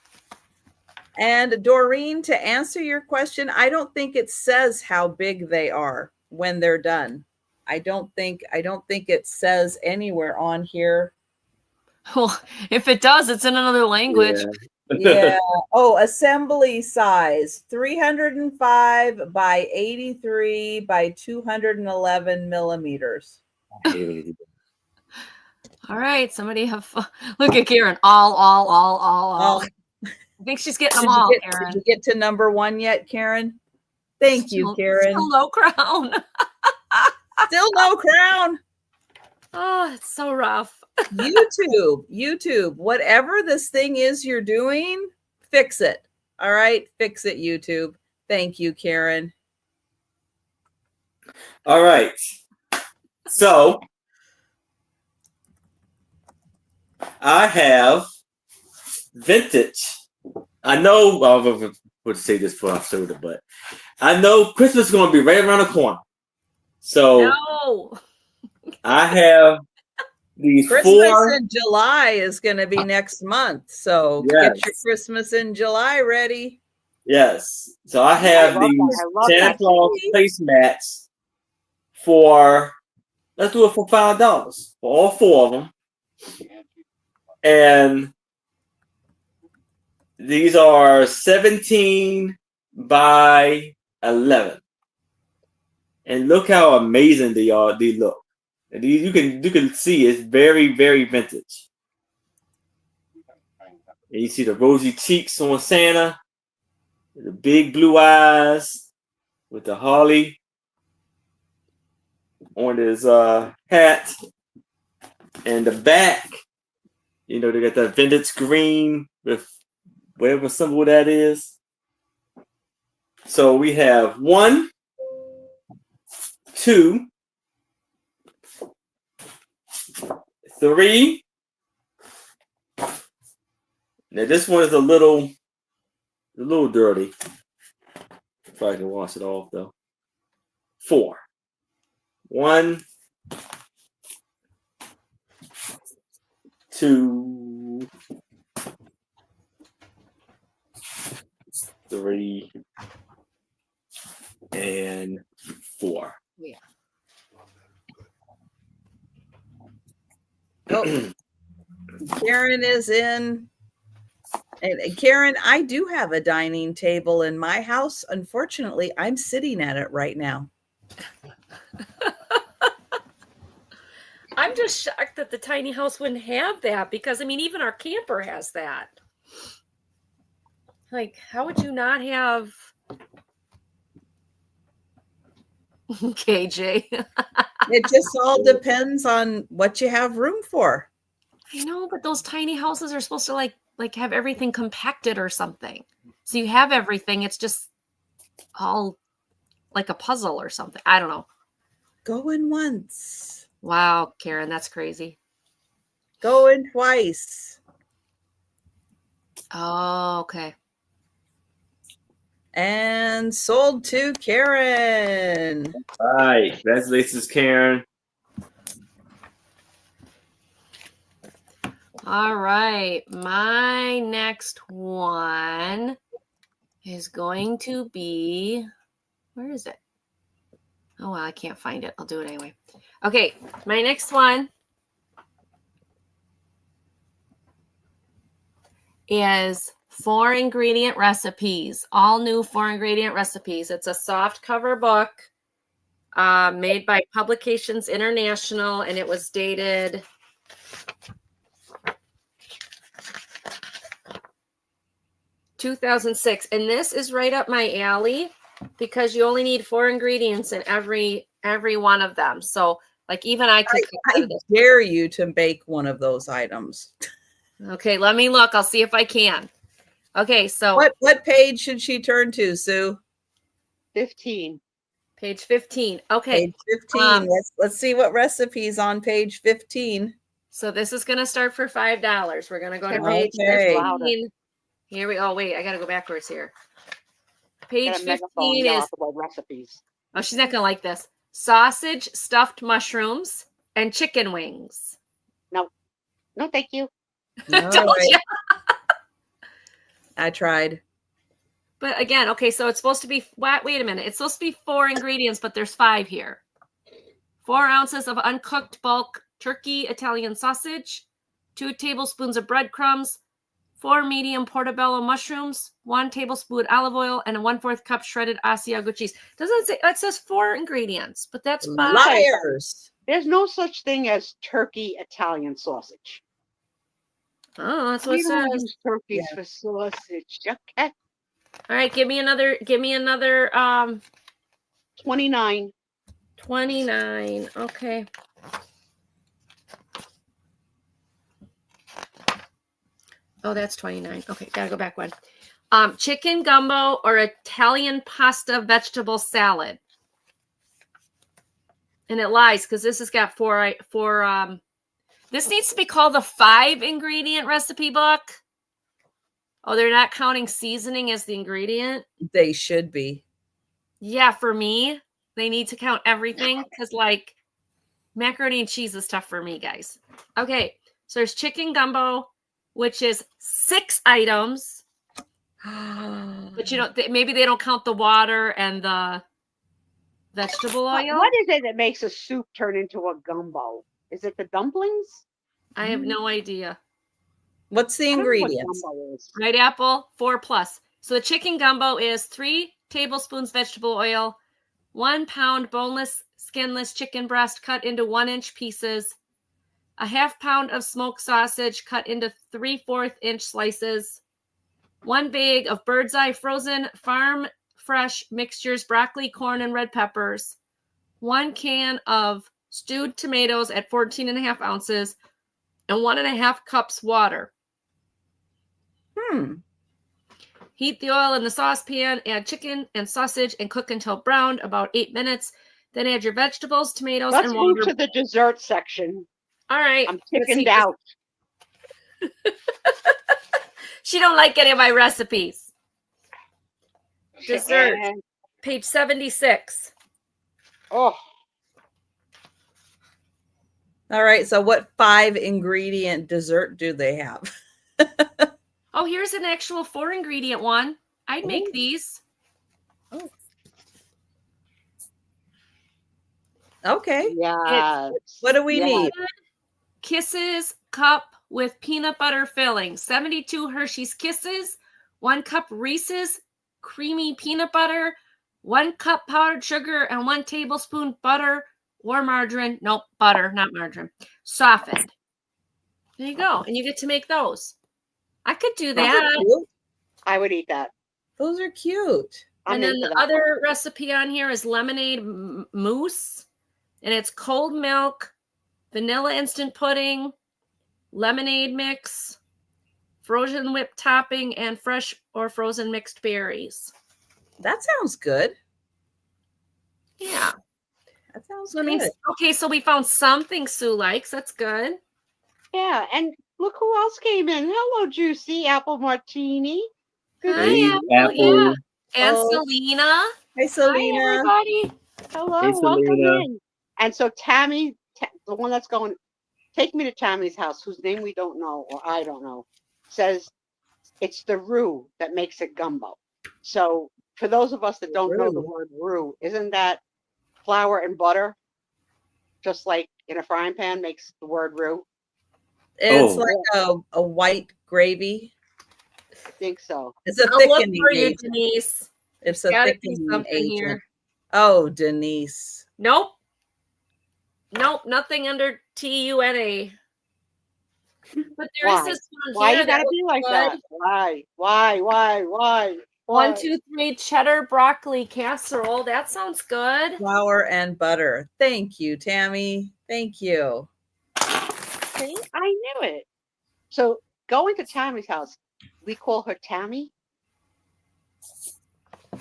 And Doreen, to answer your question, I don't think it says how big they are when they're done. I don't think it says anywhere on here. Well, if it does, it's in another language. Yeah. Oh, assembly size 305 by 83 by 211 millimeters. All right, somebody have look at Karen. All. I think she's getting them all, Karen. Did you get to number 1 yet, Karen? Thank you, Karen. Still no crown. Still no crown. Oh, it's so rough. YouTube, whatever this thing is you're doing, fix it. All right, fix it, YouTube. Thank you, Karen. All right. So I have vintage. I know I would say this for soda, but I know Christmas is going to be right around the corner. So no. I have these Christmas 4 in July is going to be next month. So get your Christmas in July ready. Yes. So I have these Santa Claus placemats for, let's do it for $5 for all 4 of them. And these are 17 by 11. And look how amazing they are. They look. And these, you can see it's very, very vintage. And you see the rosy cheeks on Santa, the big blue eyes with the holly on his hat, and the back. They got that vintage green with whatever symbol that is. So we have 1, 2, 3. Now this one is a little dirty. If I can wash it off though. 4. 1, 2, 3, and 4. Yeah. Oh, Karen is in. And Karen, I do have a dining table in my house. Unfortunately, I'm sitting at it right now. I'm just shocked that the tiny house wouldn't have that because, I mean, even our camper has that. Like, how would you not have KJ? It just all depends on what you have room for. I know, but those tiny houses are supposed to like have everything compacted or something. So you have everything. It's just all like a puzzle or something. I don't know. Going once. Wow, Karen, that's crazy. Going twice. Oh, okay. And sold to Karen. All right. Congratulations, Karen. All right. My next one is going to be, where is it? Oh, well, I can't find it. I'll do it anyway. Okay. My next one is 4-ingredient recipes, all new 4-ingredient recipes. It's a soft cover book made by Publications International, and it was dated 2006. And this is right up my alley because you only need 4 ingredients in every one of them. So like even I could I dare you to make one of those items. Okay, let me look. I'll see if I can. Okay, so what page should she turn to, Sue? 15. Page 15. Okay. Page 15. Let's see what recipes on page 15. So this is going to start for $5. We're going to go to Okay. page 15. Here we go. Oh, wait, I got to go backwards here. Page 15 is recipes. Oh, she's not going to like this. Sausage, stuffed mushrooms, and chicken wings. No, thank you. Right. I tried. But again, okay, so it's supposed to be, wait a minute. It's supposed to be 4 ingredients, but there's 5 here. 4 ounces of uncooked bulk turkey Italian sausage, 2 tablespoons of breadcrumbs, 4 medium portobello mushrooms, 1 tablespoon olive oil, and a 1/4 cup shredded Asiago cheese. Doesn't say, it says 4 ingredients, but that's 5. Liars. There's no such thing as turkey Italian sausage. Oh, that's what We it don't says. use turkeys for sausage. Okay. All right, give me another 29. 29. Okay. Oh, that's 29. Okay, gotta go back one. Chicken gumbo or Italian pasta vegetable salad. And it lies because this has got 4 this needs to be called the 5-ingredient recipe book. Oh, they're not counting seasoning as the ingredient? They should be. Yeah, for me, they need to count everything because, like, macaroni and cheese is tough for me, guys. Okay, so there's chicken gumbo, which is 6 items. But, you know, maybe they don't count the water and the vegetable oil. What is it that makes a soup turn into a gumbo? Is it the dumplings? I have no idea. What's the ingredients? Red apple, 4+. So the chicken gumbo is 3 tablespoons vegetable oil, 1 pound boneless, skinless chicken breast cut into 1-inch pieces, a 1/2 pound of smoked sausage cut into 3/4 inch slices, 1 bag of bird's eye frozen farm fresh mixtures, broccoli, corn, and red peppers, 1 can of stewed tomatoes at 14.5 ounces, and 1.5 cups water. Heat the oil in the saucepan, add chicken and sausage, and cook until browned, about 8 minutes. Then add your vegetables, tomatoes, Let's and move water. to the dessert section. All right. I'm chickened out. She don't like any of my recipes. Dessert, Chicken. page 76. Oh, All right. So what 5-ingredient dessert do they have? Oh, here's an actual 4-ingredient one. I'd make these. Okay. yeah. What do we need? Kisses cup with peanut butter filling. 72 Hershey's Kisses. 1 cup Reese's creamy peanut butter. 1 cup powdered sugar and 1 tablespoon butter or margarine. Nope, butter, not margarine. Softened. There you go. And you get to make those. I could do Those are that. cute. I would eat that. Those are cute. I'm And then into the that other recipe on here is lemonade mousse. And it's cold milk, vanilla instant pudding, lemonade mix, frozen whipped topping, and fresh or frozen mixed berries. That sounds good. Yeah. That sounds So, I good. mean, okay, so we found something Sue likes. That's good. Yeah, and look who else came in. Hello, Juicy Apple Martini. Good Hi, Hey, Apple. Yeah. Apple. And Oh. Selena. Hi, Selena. Hi, everybody. Hello, Hey, welcome Selena. in. And so Tammy, the one that's going, take me to Tammy's house, whose name we don't know, or I don't know, says it's the roux that makes it gumbo. So for those of us that don't know the Roux. word roux, isn't that flour and butter? Just like in a frying pan makes the word roux? It's Oh. like a white gravy. I think so. It's a I'll look thickening for you, agent. Denise. It's a Gotta be thickening something agent. here. Oh, Denise. Nope. Nope, nothing under TUNA. But there is Why? this one Why here you gotta that be looks like good. that? Why? 1, 2, 3 cheddar broccoli casserole. That sounds good. Flour and butter. Thank you, Tammy. Thank you. See, I knew it. So going to Tammy's house, we call her Tammy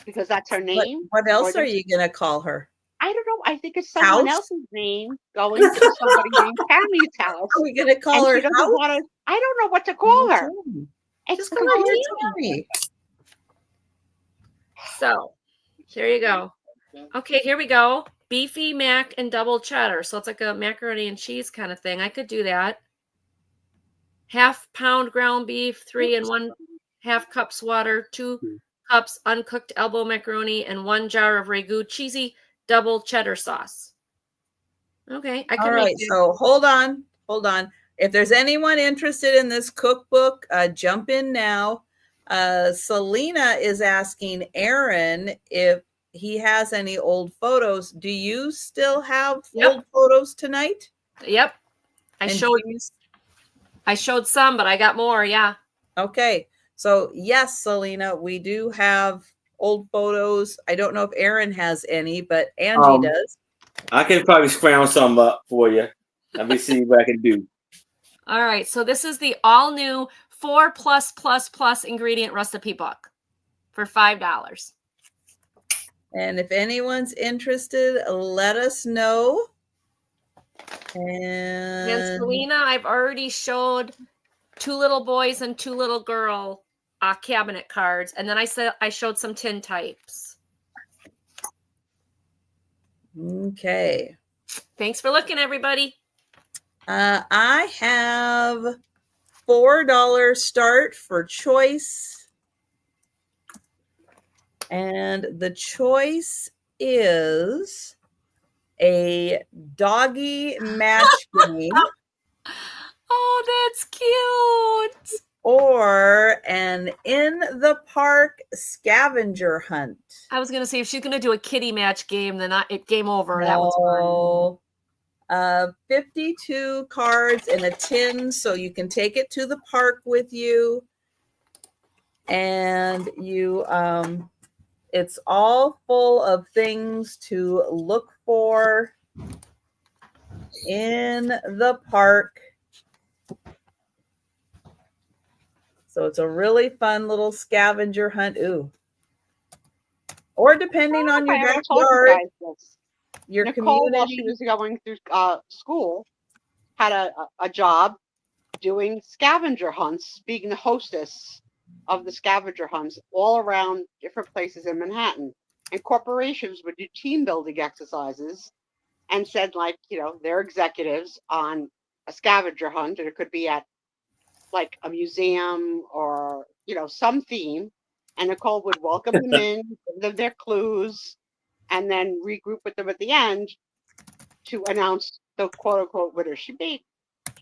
because that's her name. What else Or are you going to call her? I don't know. I think it's someone House? else's name going to somebody named Tammy's house. Are we going to call And her she doesn't House? want to. I don't know what to call her. Tammy. It's Just call her confusing. Tammy. So there you go. Okay, here we go. Beefy mac and double cheddar. So it's like a macaroni and cheese kind of thing. I could do that. 1/2 pound ground beef, 3 and 1/2 cups water, 2 cups uncooked elbow macaroni, and 1 jar of ragu cheesy double cheddar sauce. Okay, I All can right, make it. so hold on. If there's anyone interested in this cookbook, jump in now. Selena is asking Aaron if he has any old photos. Do you still have old photos tonight? Yep. I showed some, but I got more. Yeah. Okay. So yes, Selena, we do have old photos. I don't know if Aaron has any, but Angie does. I can probably scrounge some up for you. Let me see what I can do. All right. So this is the all new 4+++ ingredient recipe book for $5. And if anyone's interested, let us know. And Selena, I've already showed 2 little boys and 2 little girl cabinet cards, and then I showed some tin types. Okay. Thanks for looking, everybody. I have $4 start for choice, and the choice is a doggy match game. Oh, that's cute. Or an in the park scavenger hunt. I was gonna say if she's gonna do a kitty match game, then it game over. That was fun. 52 cards in a tin, so you can take it to the park with you. And you it's all full of things to look for in the park. So it's a really fun little scavenger hunt. Ooh. Or depending on your backyard, your Nicole, while she community. was going through school, had a job doing scavenger hunts, being the hostess of the scavenger hunts all around different places in Manhattan. And corporations would do team building exercises and said, like, they're executives on a scavenger hunt, and it could be at like a museum or, some theme. And Nicole would welcome them in, give them their clues, and then regroup with them at the end to announce the quote unquote winner. She made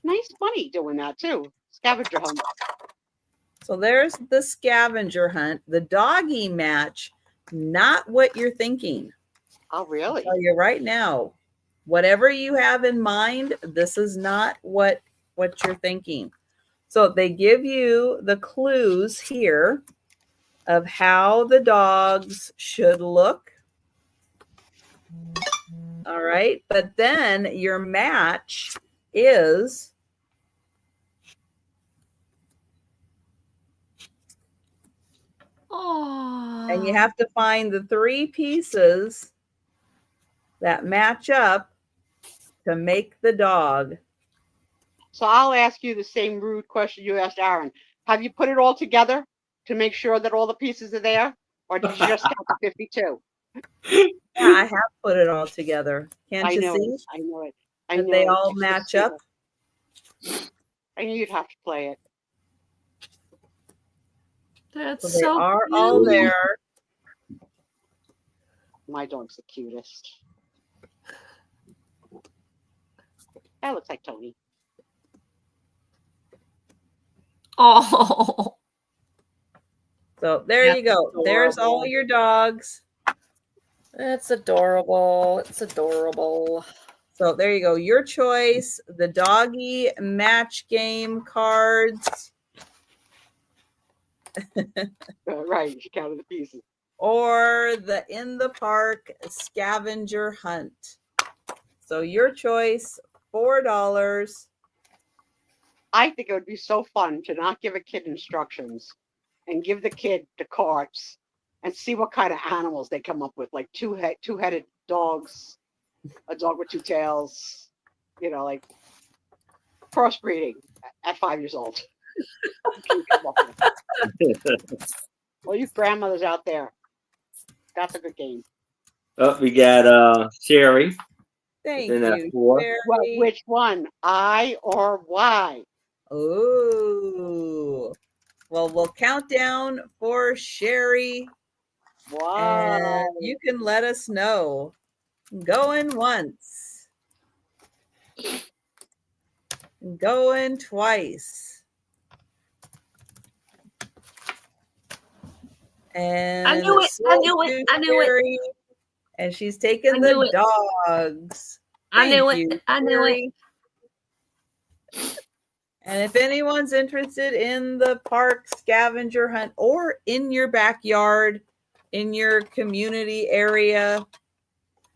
Nice money doing that too. Scavenger hunt. So there's the scavenger hunt. The doggy match, not what you're thinking. Oh, really? I'll tell you right now, whatever you have in mind, this is not what you're thinking. So they give you the clues here of how the dogs should look. All right. But then your match is and you have to find the 3 pieces that match up to make the dog. So I'll ask you the same rude question you asked Aaron. Have you put it all together to make sure that all the pieces are there? Or did you just count the 52? Yeah, I have put it all together. Can't you see? I know it. That they all match up. I knew you'd have to play it. That's So they so are cute. all there. My dog's the cutest. That looks like Tony. Oh, So there That's you go. There's all adorable. your dogs. that's adorable. It's adorable. So there you go. Your choice, the doggy match game cards Right, you counted the pieces. or the in the park scavenger hunt. So your choice, $4. I think it would be so fun to not give a kid instructions and give the kid the cards and see what kind of animals they come up with, like two-headed dogs, a dog with 2 tails, you know, like crossbreeding at 5 years old. Well, you grandmothers out there, that's a good game. Oh, we got Sherry. Thank Then that's you. 4. Sherry. Well, which one, I or Y? Ooh. Well, we'll count down for Sherry. Wow. And you can let us know. Going once. Going twice. And I knew it. I knew it. I knew it. Sherry, and she's taking I knew the it. dogs. I knew Thank it. you, I knew it. Sherry. And if anyone's interested in the park scavenger hunt or in your backyard, in your community area,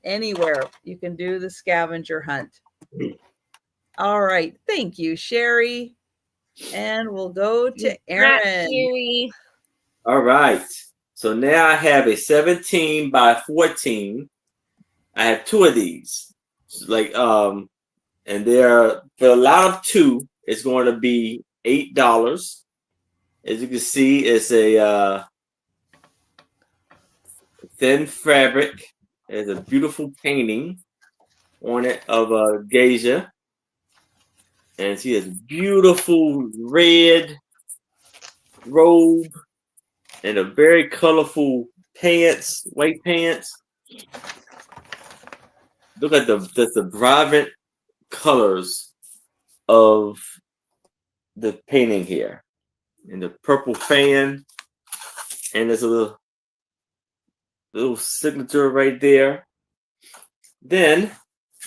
anywhere, you can do the scavenger hunt. All right. Thank you, Sherry. And we'll go to Congrats, Aaron. Sherry. All right. So now I have a 17 by 14. I have 2 of these. Like and they're for a lot of 2, it's going to be $8. As you can see, it's a thin fabric. There's a beautiful painting on it of a geisha. And she has beautiful red robe and a very colorful pants, white pants. Look at the vibrant colors of the painting here. And the purple fan. And there's a little signature right there. Then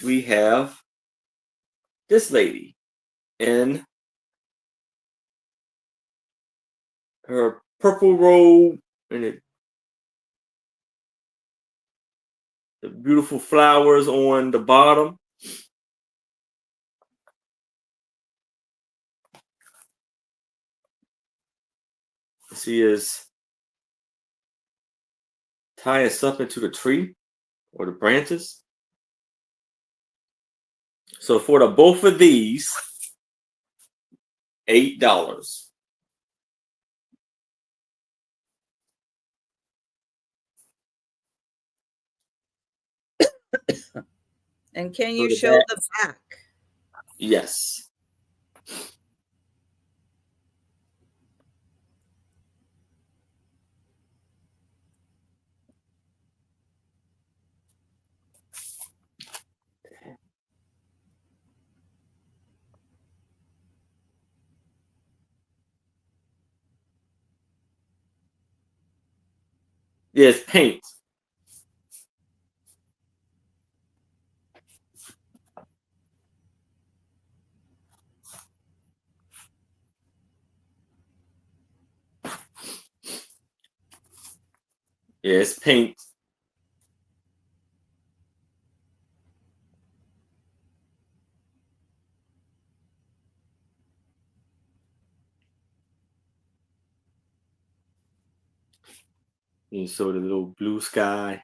we have this lady in her purple robe and the beautiful flowers on the bottom. She is tying something to the tree or the branches. So for the both of these, $8. And can you the show back. the back? Yes. Yeah, it's paint. Yeah, it's paint. You saw the little blue sky.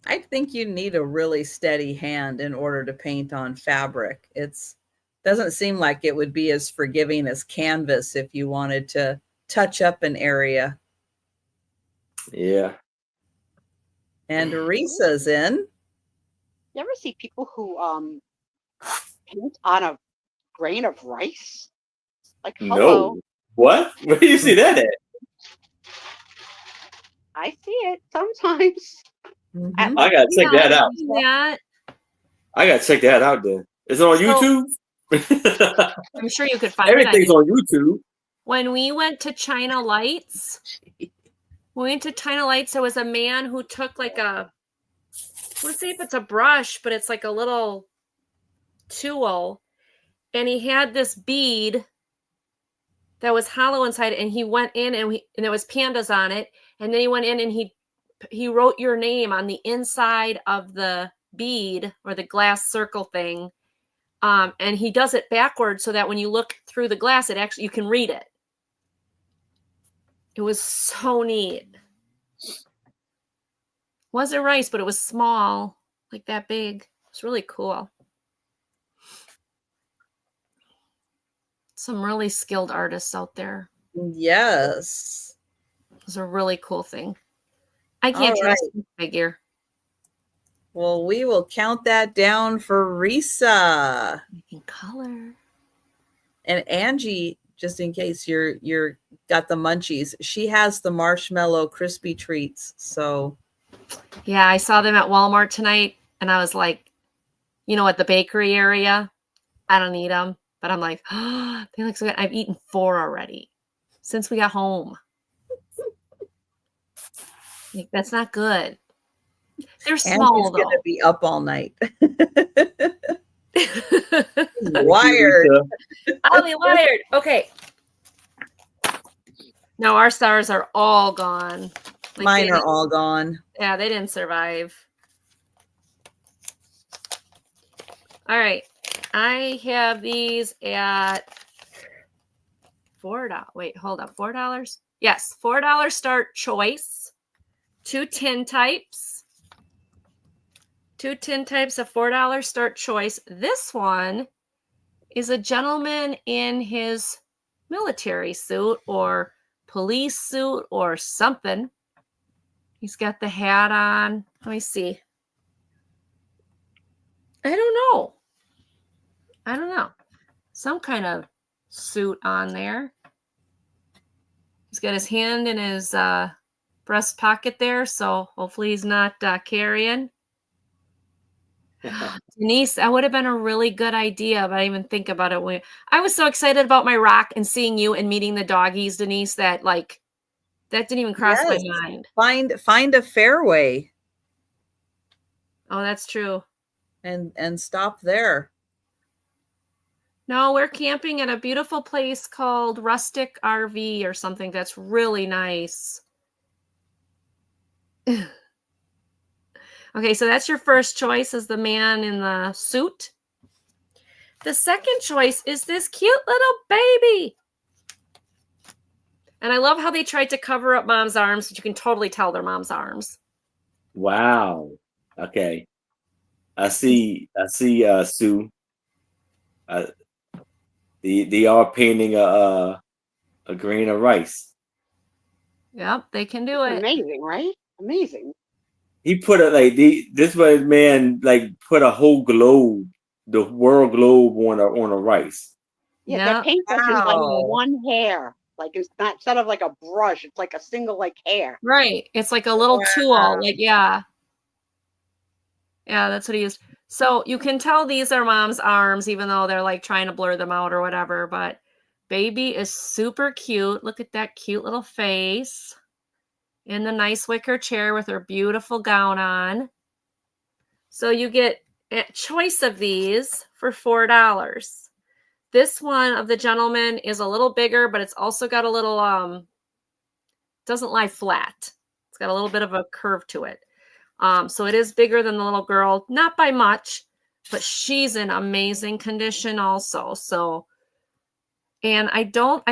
I think you need a really steady hand in order to paint on fabric. It's doesn't seem like it would be as forgiving as canvas if you wanted to touch up an area. Yeah. And Risa's in. You ever see people who paint on a grain of rice? Like, hello, No. What? Where do you see that at? I see it sometimes. Mhm. I gotta check Yeah, that I've out. seen that. I gotta check that out then. Is it on So- YouTube? I'm sure you could find it. Everything's on YouTube. When we went to China Lights, there was a man who took like let's see if it's a brush, but it's like a little tool, and he had this bead that was hollow inside, and he went in and there was pandas on it, and then he went in and he wrote your name on the inside of the bead or the glass circle thing, and he does it backwards so that when you look through the glass, you can read it. It was so neat. Wasn't rice, but it was small, like that big. It's really cool. Some really skilled artists out there. Yes. It was a really cool thing. I can't All do right. this figure. Well, we will count that down for Risa. Making color. And Angie, just in case you're got the munchies, she has the marshmallow crispy treats. So Yeah, I saw them at Walmart tonight, and I was like, at the bakery area, I don't eat them, but I'm like, oh, they look so good. I've eaten 4 already since we got home. Like, that's not good. They're small, Angie's gonna though. be up all night. Thank Wired. you, I'll be wired. Okay. No, our stars are all gone. Like, Mine they are didn't- all gone. Yeah, they didn't survive. All right. I have these at $4. Wait, hold up. $4? Yes, $4 start choice. 2 tin types. 2 tin types of $4 start choice. This one is a gentleman in his military suit or police suit or something. He's got the hat on. Let me see. I don't know. Some kind of suit on there. He's got his hand in his breast pocket there, so hopefully he's not carrying. Denise, that would have been a really good idea, but I didn't even think about it. I was so excited about my rock and seeing you and meeting the doggies, Denise, that didn't even cross my Yes. mind. Find a fairway Oh, that's true. and stop there. No, we're camping at a beautiful place called Rustic RV or something that's really nice. Okay, so that's your first choice, is the man in the suit. The second choice is this cute little baby. And I love how they tried to cover up mom's arms, but you can totally tell they're mom's arms. Wow. Okay. I see, Sue. They are painting a grain of rice. Yep, they can do it. Amazing, right? Amazing. He put this was man put a whole globe, the world globe on a rice. Yeah, Yep. that paintbrush is like Wow. one hair. Like, it's not, instead of like a brush, it's like a single hair. Right. It's like a little tool. Yeah, that's what he used. So you can tell these are mom's arms, even though they're trying to blur them out or whatever. But Baby is super cute. Look at that cute little face in the nice wicker chair with her beautiful gown on. So you get a choice of these for $4. This one of the gentleman is a little bigger, but it's also got a little, doesn't lie flat. It's got a little bit of a curve to it. So it is bigger than the little girl, not by much, but she's in amazing condition also. So, and I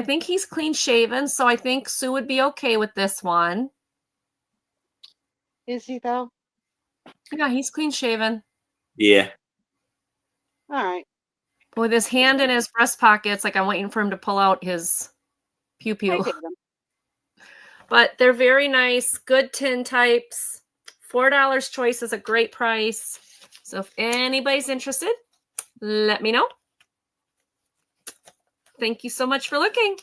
think he's clean shaven. So I think Sue would be okay with this one. Is he though? Yeah, he's clean shaven. Yeah. All right. With his hand in his breast pockets, like I'm waiting for him to pull out his pew I pew. take them. But they're very nice, good tin types. $4 choice is a great price. So if anybody's interested, let me know. Thank you so much for looking.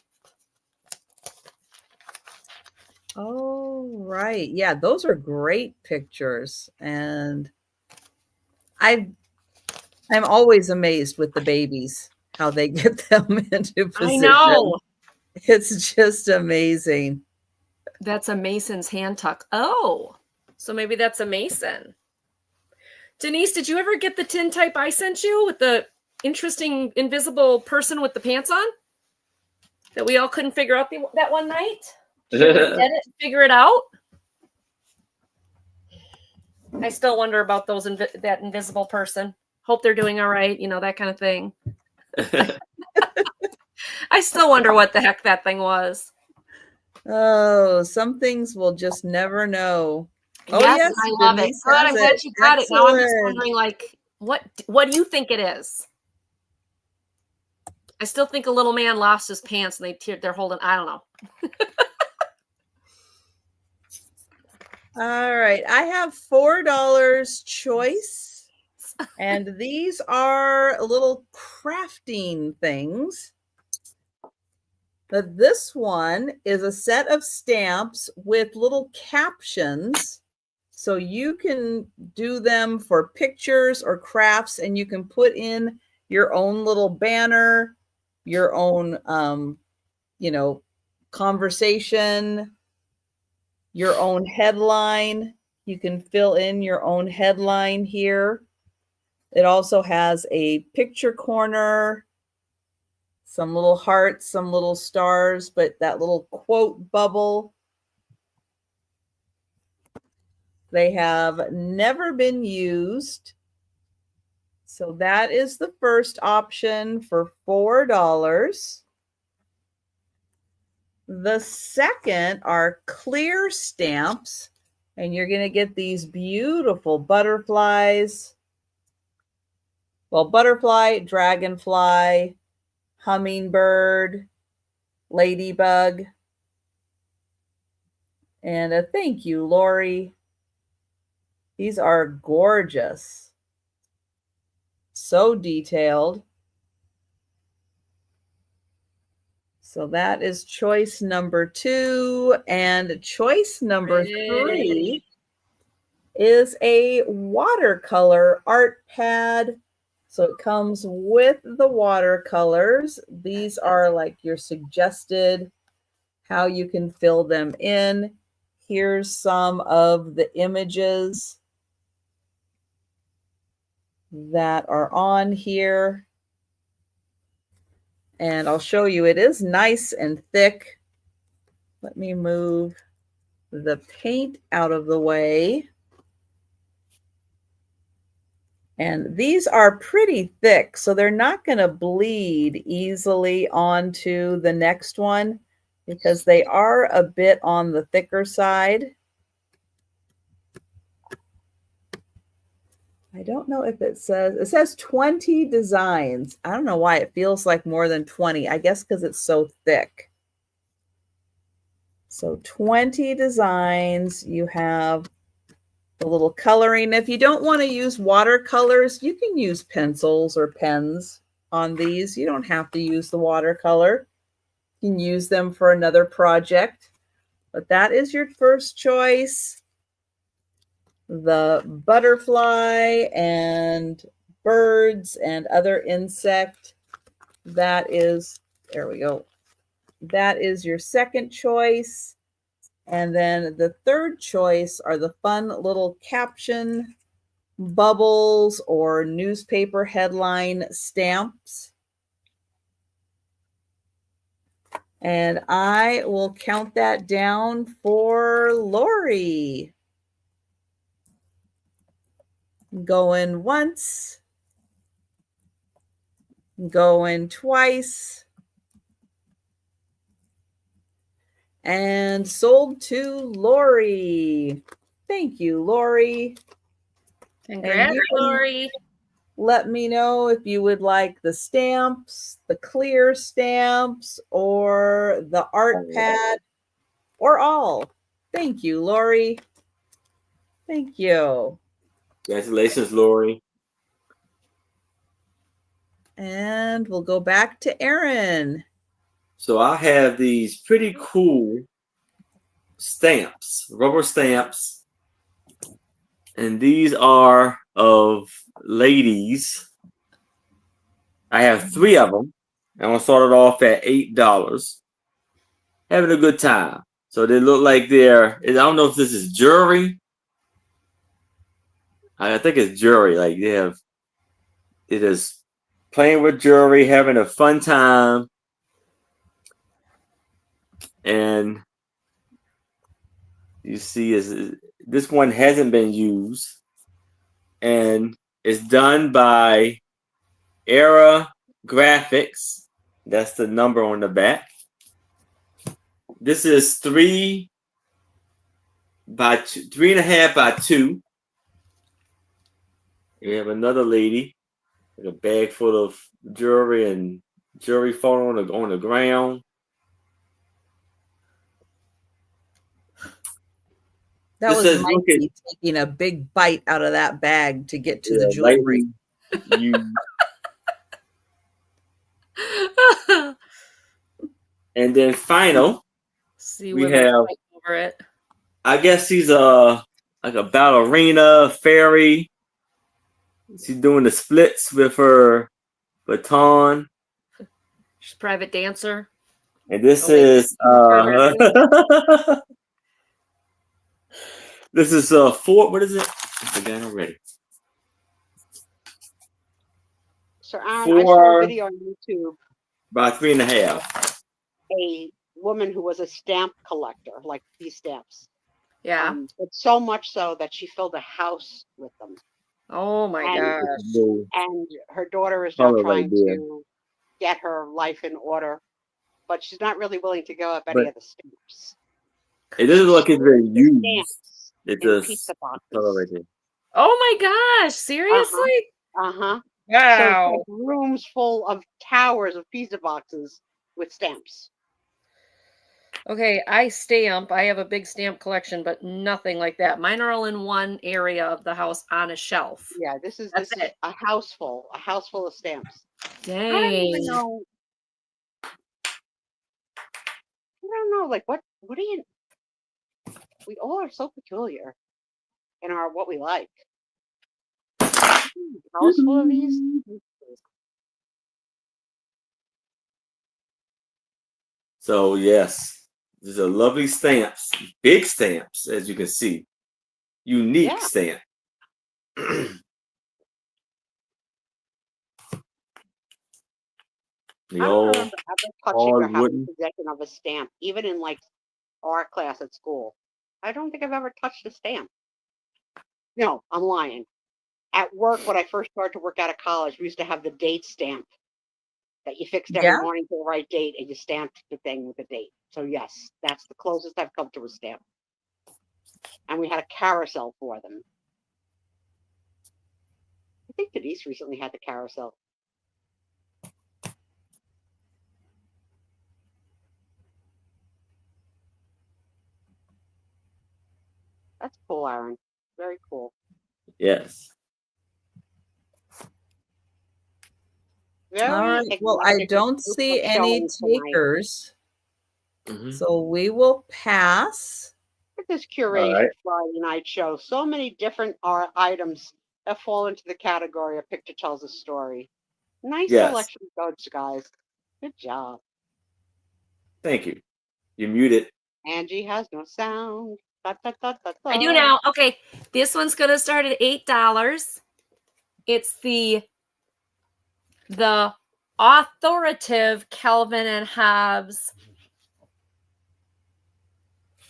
Oh, right. Yeah, those are great pictures. And I'm always amazed with the babies, how they get them into position. I know. It's just amazing. That's a Mason's hand tuck. Oh, so maybe that's a Mason. Denise, did you ever get the tin type I sent you with the interesting invisible person with the pants on that we all couldn't figure out that one night? Did you ever get it and figure it out? I still wonder about those that invisible person. Hope they're doing all right, you know, that kind of thing. I still wonder what the heck that thing was. Oh, some things we'll just never know. Oh, Yes, I love it. Good, I'm glad you got it. Now I'm just Excellent. wondering, like, what do you think it is? I still think a little man lost his pants and they're holding, I don't know. All right. I have $4 choice. And these are little crafting things. But this one is a set of stamps with little captions. So you can do them for pictures or crafts, and you can put in your own little banner, your own, conversation, your own headline. You can fill in your own headline here. It also has a picture corner, some little hearts, some little stars, but that little quote bubble. They have never been used. So that is the first option for $4. The second are clear stamps, and you're going to get these beautiful butterflies. Well, butterfly, dragonfly, hummingbird, ladybug, and a thank you, Lori. These are gorgeous. So detailed. So that is choice number 2. And choice number 3 is a watercolor art pad. So it comes with the watercolors. These are like your suggested, how you can fill them in. Here's some of the images that are on here. And I'll show you, it is nice and thick. Let me move the paint out of the way. And these are pretty thick, so they're not going to bleed easily onto the next one because they are a bit on the thicker side. I don't know if it says 20 designs. I don't know why it feels like more than 20. I guess because it's so thick. So 20 designs. You have the little coloring. If you don't want to use watercolors, you can use pencils or pens on these. You don't have to use the watercolor. You can use them for another project. But that is your first choice. The butterfly and birds and other insect, that is There we go. That is your second choice. And then the third choice are the fun little caption bubbles or newspaper headline stamps. And I will count that down for Lori. Going once, going twice, and sold to Lori. Thank you, Lori. Congrats, Lori. Let me know if you would like the stamps, the clear stamps, or the art pad, or all. Thank you, Lori. Thank you. Congratulations, Lori. And we'll go back to Aaron. So I have these pretty cool stamps, rubber stamps. And these are of ladies. I have 3 of them. I'm going to start it off at $8. Having a good time. So they look like I don't know if this is jewelry. I think it's jewelry. Like it is playing with jewelry, having a fun time. And you see this one hasn't been used. And it's done by Era Graphics. That's the number on the back. This is 3 by 2, 3.5 by 2. We have another lady with a bag full of jewelry and jewelry falling on the ground. That This was says, Mikey taking a big bite out of that bag to get to the jewelry. And then final, See, we have over it. I guess she's like a ballerina, fairy. She's doing the splits with her baton. She's a private dancer. And this is this is 4. What is it? I forgot already. So Aaron, 4 I saw a video on YouTube. by 3.5. A woman who was a stamp collector, like these stamps. Yeah. But so much so that she filled a house with them. Oh my gosh. And her daughter is now trying to get her life in order, but she's not really willing to go up any of the stamps. It doesn't look like it's been used. It just pizza boxes. Oh my gosh! Seriously? Wow. Wow. So rooms full of towers of pizza boxes with stamps. Okay, I have a big stamp collection, but nothing like that. Mine are all in one area of the house on a shelf. Yeah, this is a house full of stamps. Dang. I don't even know. Like what do you? We all are so peculiar in our what we like. House full of these. So yes, these are lovely stamps, big stamps, as you can see, unique stamp. I don't remember ever touching or having possession of a stamp, even in like art class at school. I don't think I've ever touched a stamp. No, I'm lying. At work, when I first started to work out of college, we used to have the date stamp that you fixed every morning to the right date, and you stamped the thing with the date. So yes, that's the closest I've come to a stamp. And we had a carousel for them. I think Denise recently had the carousel. That's cool, Aaron. Very cool. Yes. Very all right. Well, I don't see any takers. So we will pass. Look at this curated Friday night show. So many different items that fall into the category A Picture Tells a Story. Nice selection of goods, guys. Good job. Thank you. You're muted. Angie has no sound. Da, da, da, da, da. I do now. Okay, this one's gonna start at $8. It's the authoritative Calvin and Hobbes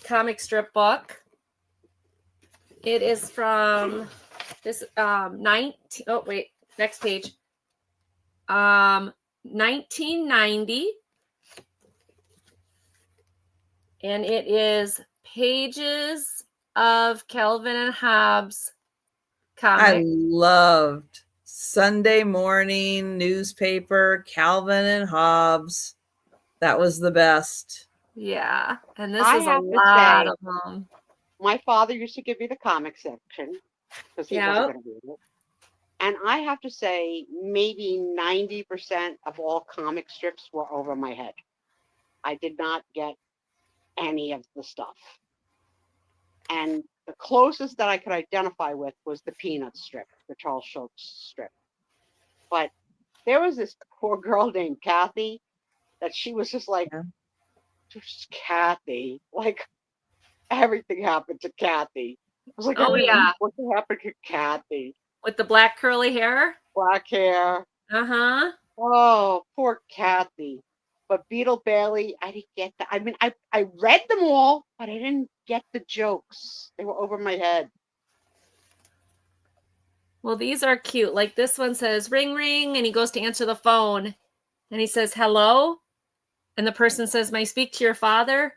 comic strip book. It is from this 19. Oh wait, next page. 1990, and it is pages of Calvin and Hobbes comic. I loved Sunday morning newspaper, Calvin and Hobbes. That was the best. Yeah, and this I is a have to lot say, of them. My father used to give me the comic section because he wasn't going to read it. And I have to say, maybe 90% of all comic strips were over my head. I did not get any of the stuff. And the closest that I could identify with was the Peanuts strip, the Charles Schultz strip. But there was this poor girl named Kathy that she was just like, just Kathy. Like, everything happened to Kathy. I was like, Oh, yeah. What happened to Kathy? With the black curly hair? Black hair. Uh-huh. Oh, poor Kathy. But Beetle Bailey, I didn't get that. I mean, I read them all, but I didn't get the jokes. They were over my head. Well, these are cute. Like this one says, ring, ring, and he goes to answer the phone. And he says, hello? And the person says, may I speak to your father?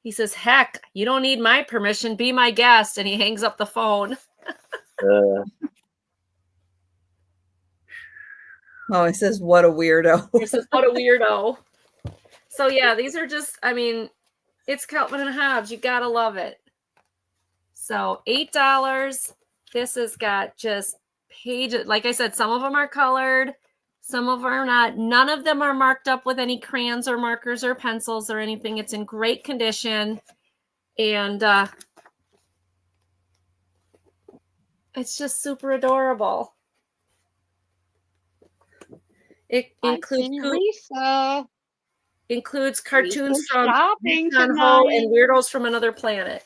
He says, heck, you don't need my permission. Be my guest. And he hangs up the phone. Oh, it says, what a weirdo. He says, what a weirdo. So, yeah, these are just, I mean, it's Calvin and Hobbes. You got to love it. So, $8. This has got just pages. Like I said, some of them are colored. Some of them are not. None of them are marked up with any crayons or markers or pencils or anything. It's in great condition. And it's just super adorable. It includes cartoons from Gun Ho and Weirdos from Another Planet.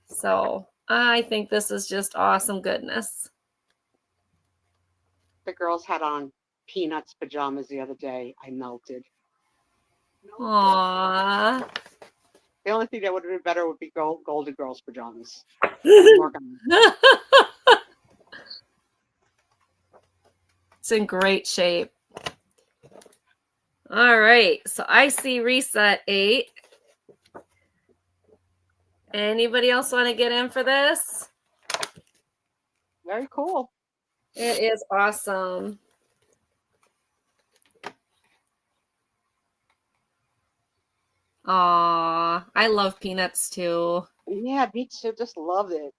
So I think this is just awesome goodness. The girls had on Peanuts pajamas the other day. I melted. Aww. The only thing that would have been better would be Golden Girls pajamas. It's in great shape. All right. So I see Reset 8. Anybody else want to get in for this? Very cool. It is awesome. Aw, I love Peanuts too. Yeah, me too. Just love it.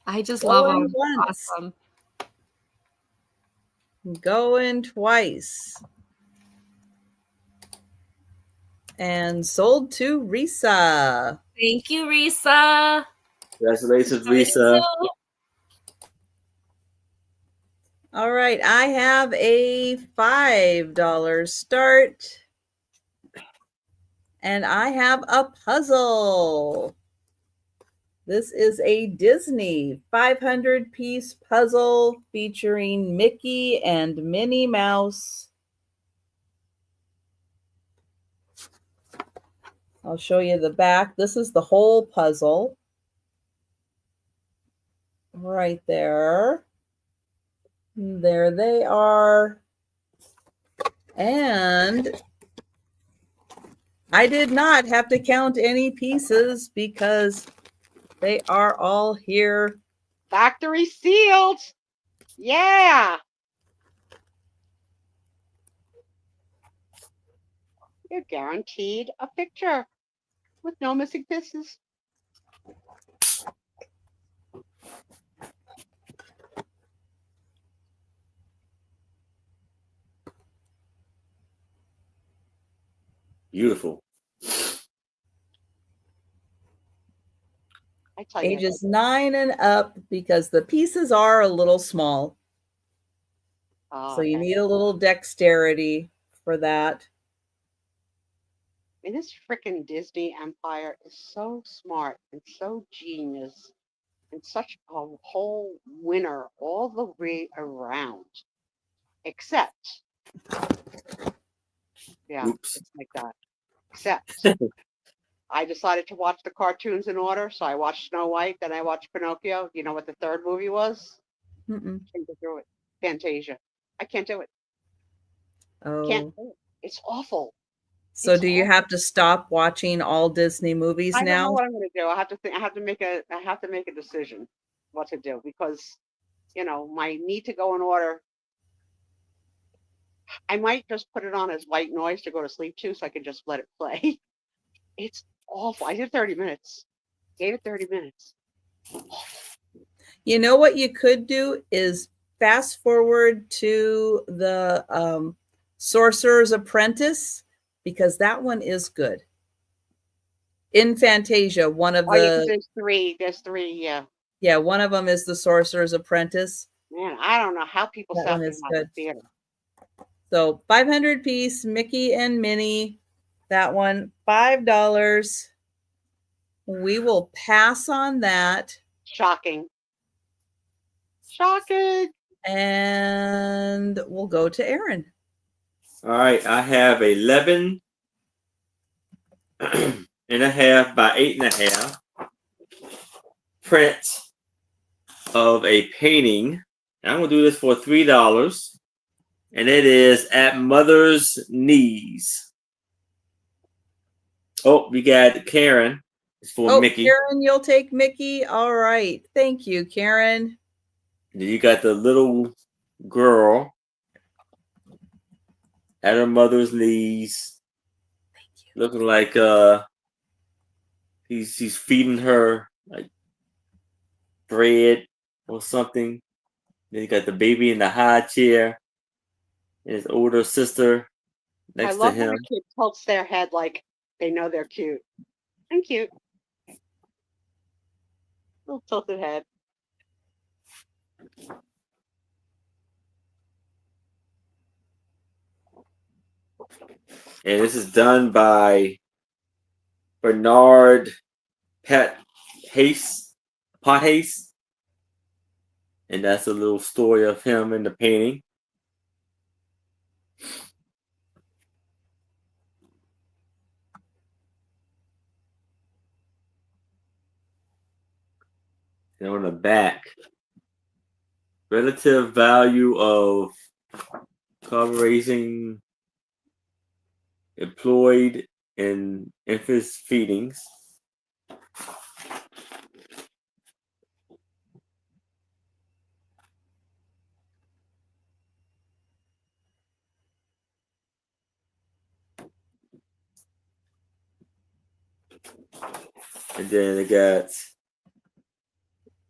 I just love them. Awesome. Going twice. And sold to Risa. Thank you, Risa. Congratulations, Risa. All right, I have a $5 start. And I have a puzzle. This is a Disney 500-piece puzzle featuring Mickey and Minnie Mouse. I'll show you the back. This is the whole puzzle. Right there. There they are. And I did not have to count any pieces because they are all here. Factory sealed. Yeah. You're guaranteed a picture with no missing pieces. Beautiful. I tell you, Ages 9 and up because the pieces are a little small. So you need a little dexterity for that. And this freaking Disney empire is so smart and so genius and such a whole winner all the way around. Except, yeah, Oops. it's like that. Except I decided to watch the cartoons in order. So I watched Snow White, then I watched Pinocchio. You know what the third movie was? Mm-mm. Can't get through it. Fantasia. I can't do it. Can't Oh. do it. It's awful. So It's do you awful. have to stop watching all Disney movies I don't know now? what I'm going to do. I have to think. I have to make a decision what to do because my need to go in order. I might just put it on as white noise to go to sleep to, so I can just let it play. It's awful. I did 30 minutes. Gave it 30 minutes. You know what you could do is fast forward to the Sorcerer's Apprentice, because that one is good. In Fantasia, one of Oh yeah, 'cause the there's three. There's three. yeah, one of them is the Sorcerer's Apprentice. Man, I don't know how people That sat one through is that in good. the theater. So 500 piece, Mickey and Minnie. That one, $5. We will pass on that. Shocking. Shocking. And we'll go to Aaron. All right, I have 11 and a half by 8.5 print of a painting. I'm gonna do this for $3, and it is At Mother's Knees. Oh, we got Karen. It's for Mickey. Karen, you'll take Mickey. All right. Thank you, Karen. Then you got the little girl at her mother's knees, looking like he's feeding her like bread or something. Then you got the baby in the high chair, and his older sister I next to love when him. a kid tilts their head like they know they're cute. I'm cute. Little tilted head. And this is done by Bernard Pothace. And that's a little story of him in the painting. And on the back, relative value of carburizing employed in infant feedings. And then it got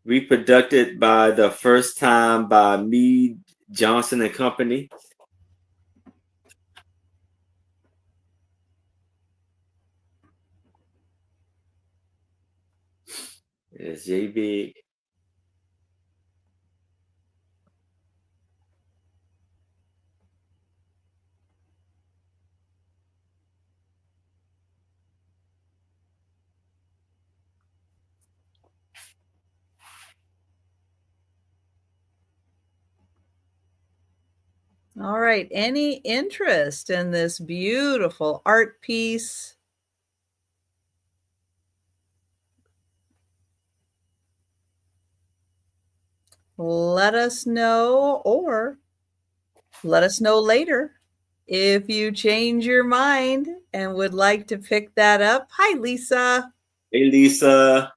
reproduced by the first time by Mead Johnson and Company. It's J Big. All right. Any interest in this beautiful art piece? Let us know, or let us know later if you change your mind and would like to pick that up. Hi, Lisa. Hey, Lisa.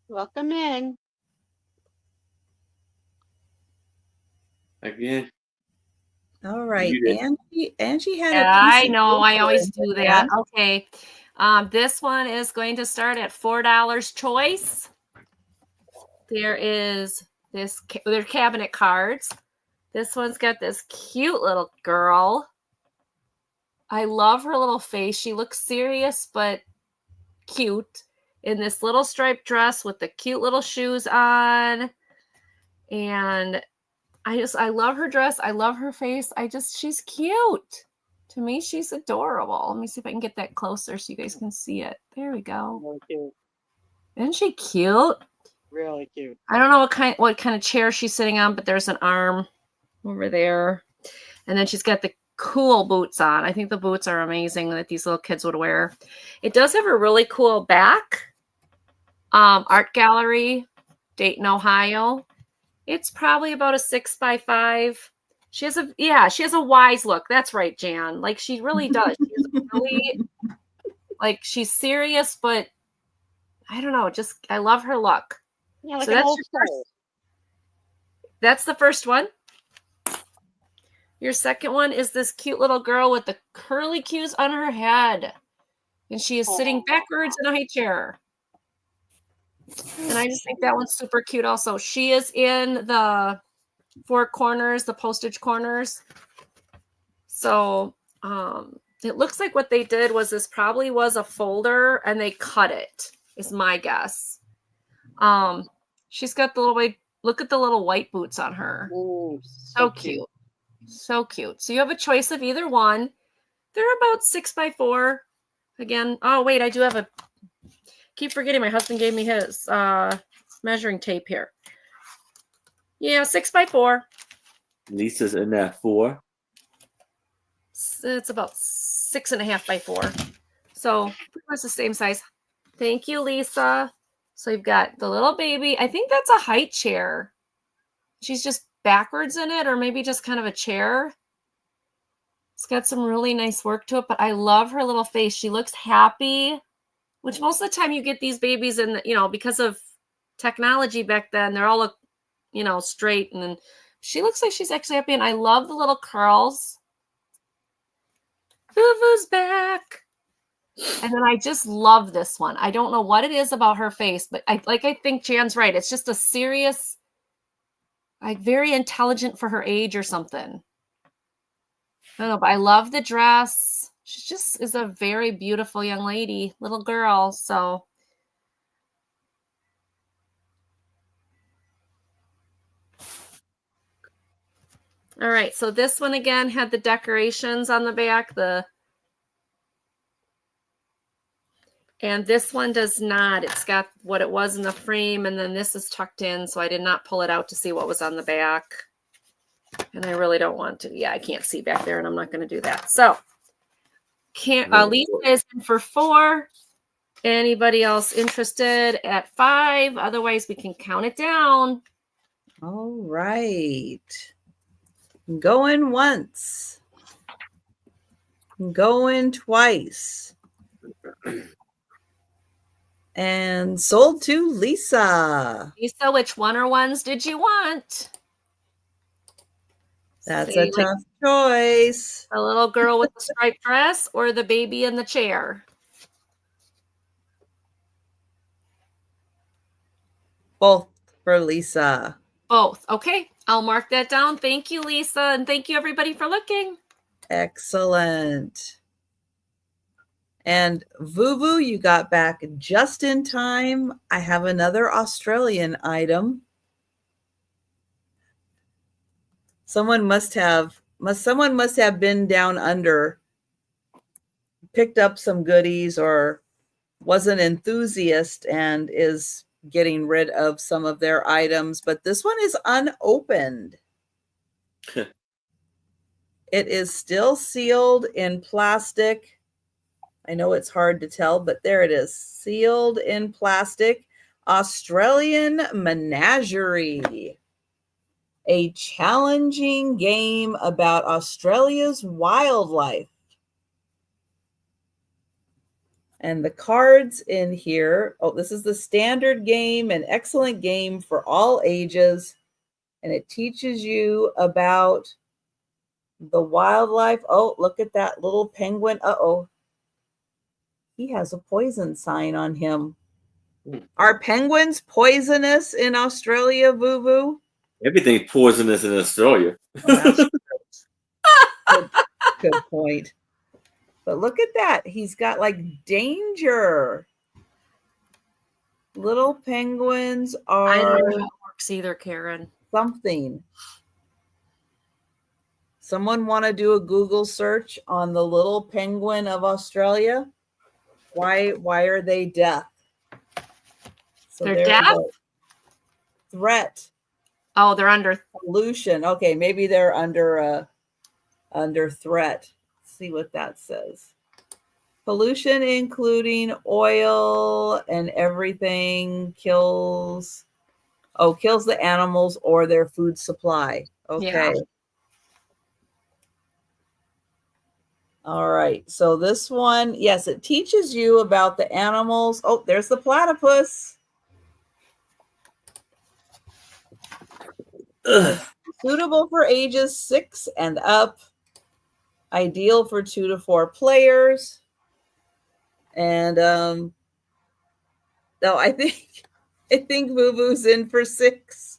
Welcome in. Again. All right. Angie had Yeah, a piece. I know. I paper always in do her that. hand. Okay. This one is going to start at $4 choice. There is they're cabinet cards. This one's got this cute little girl. I love her little face. She looks serious but cute in this little striped dress with the cute little shoes on. And I love her dress. I love her face. She's cute. To me, she's adorable. Let me see if I can get that closer so you guys can see it. There we go. Really cute. Isn't she cute? Really cute. I don't know what kind of chair she's sitting on, but there's an arm over there. And then she's got the cool boots on. I think the boots are amazing that these little kids would wear. It does have a really cool back. Art gallery, Dayton, Ohio. It's probably about a 6x5. She has a wise look. That's right, Jan. Like she really does. She's really like she's serious, but I don't know. Just I love her look. Yeah, like So an that's old your soul. That's the first one. Your second one is this cute little girl with the curly cues on her head. And she is sitting backwards in a high chair. And I just think that one's super cute also. She is in the 4 corners, the postage corners. So it looks like what they did was this probably was a folder and they cut it, is my guess. She's got the little look at the little white boots on her. Ooh, So cute. So cute. So you have a choice of either one. They're about 6x4. Again, oh wait, I do have keep forgetting my husband gave me his measuring tape here. Yeah, 6x4. Lisa's in that 4. It's about 6.5x4. So pretty much the same size. Thank you, Lisa. So you've got the little baby. I think that's a height chair. She's just backwards in it, or maybe just kind of a chair. It's got some really nice work to it, but I love her little face. She looks happy, which most of the time you get these babies in, because of technology back then, they're all look, straight. And then she looks like she's actually happy. And I love the little curls. Vuvu's back. And then I just love this one. I don't know what it is about her face, but I think Jan's right. It's just a serious, very intelligent for her age or something. I don't know, but I love the dress. She just is a very beautiful young lady, little girl. So all right. So this one again had the decorations on the back, and this one does not. It's got what it was in the frame, and then this is tucked in, so I did not pull it out to see what was on the back. And I really don't want to. Yeah, I can't see back there, and I'm not going to do that. So Lisa is in for 4. Anybody else interested at 5? Otherwise, we can count it down. All right. Going once. Going twice. And sold to Lisa. Lisa, which one or ones did you want? That's a tough choice. The little girl with the striped dress or the baby in the chair? Both for Lisa. Both. Okay. I'll mark that down. Thank you, Lisa. And thank you, everybody, for looking. Excellent. And Vuvu, you got back just in time. I have another Australian item. Someone must have been down under, picked up some goodies, or was an enthusiast and is getting rid of some of their items. But this one is unopened. It is still sealed in plastic. I know it's hard to tell, but there it is, sealed in plastic. Australian Menagerie. A challenging game about Australia's wildlife. And the cards in here, this is the standard game, an excellent game for all ages. And it teaches you about the wildlife. Oh, look at that little penguin. Uh-oh. He has a poison sign on him. Are penguins poisonous in Australia, Vuvu? Everything's poisonous in Australia. Good point. But look at that. He's got like danger. Little penguins are I don't know how it works either, Karen. something. Someone want to do a Google search on the little penguin of Australia? Why are they deaf? So They're there we deaf? go. Threat. Oh, they're under. Pollution. Okay, maybe they're under threat. Let's see what that says. Pollution, including oil and everything, kills the animals or their food supply. Okay. Yeah. All right. So this one, yes, it teaches you about the animals. Oh, there's the platypus. Suitable for ages 6 and up. Ideal for 2 to 4 players. And no, I think Boo Boo's in for 6.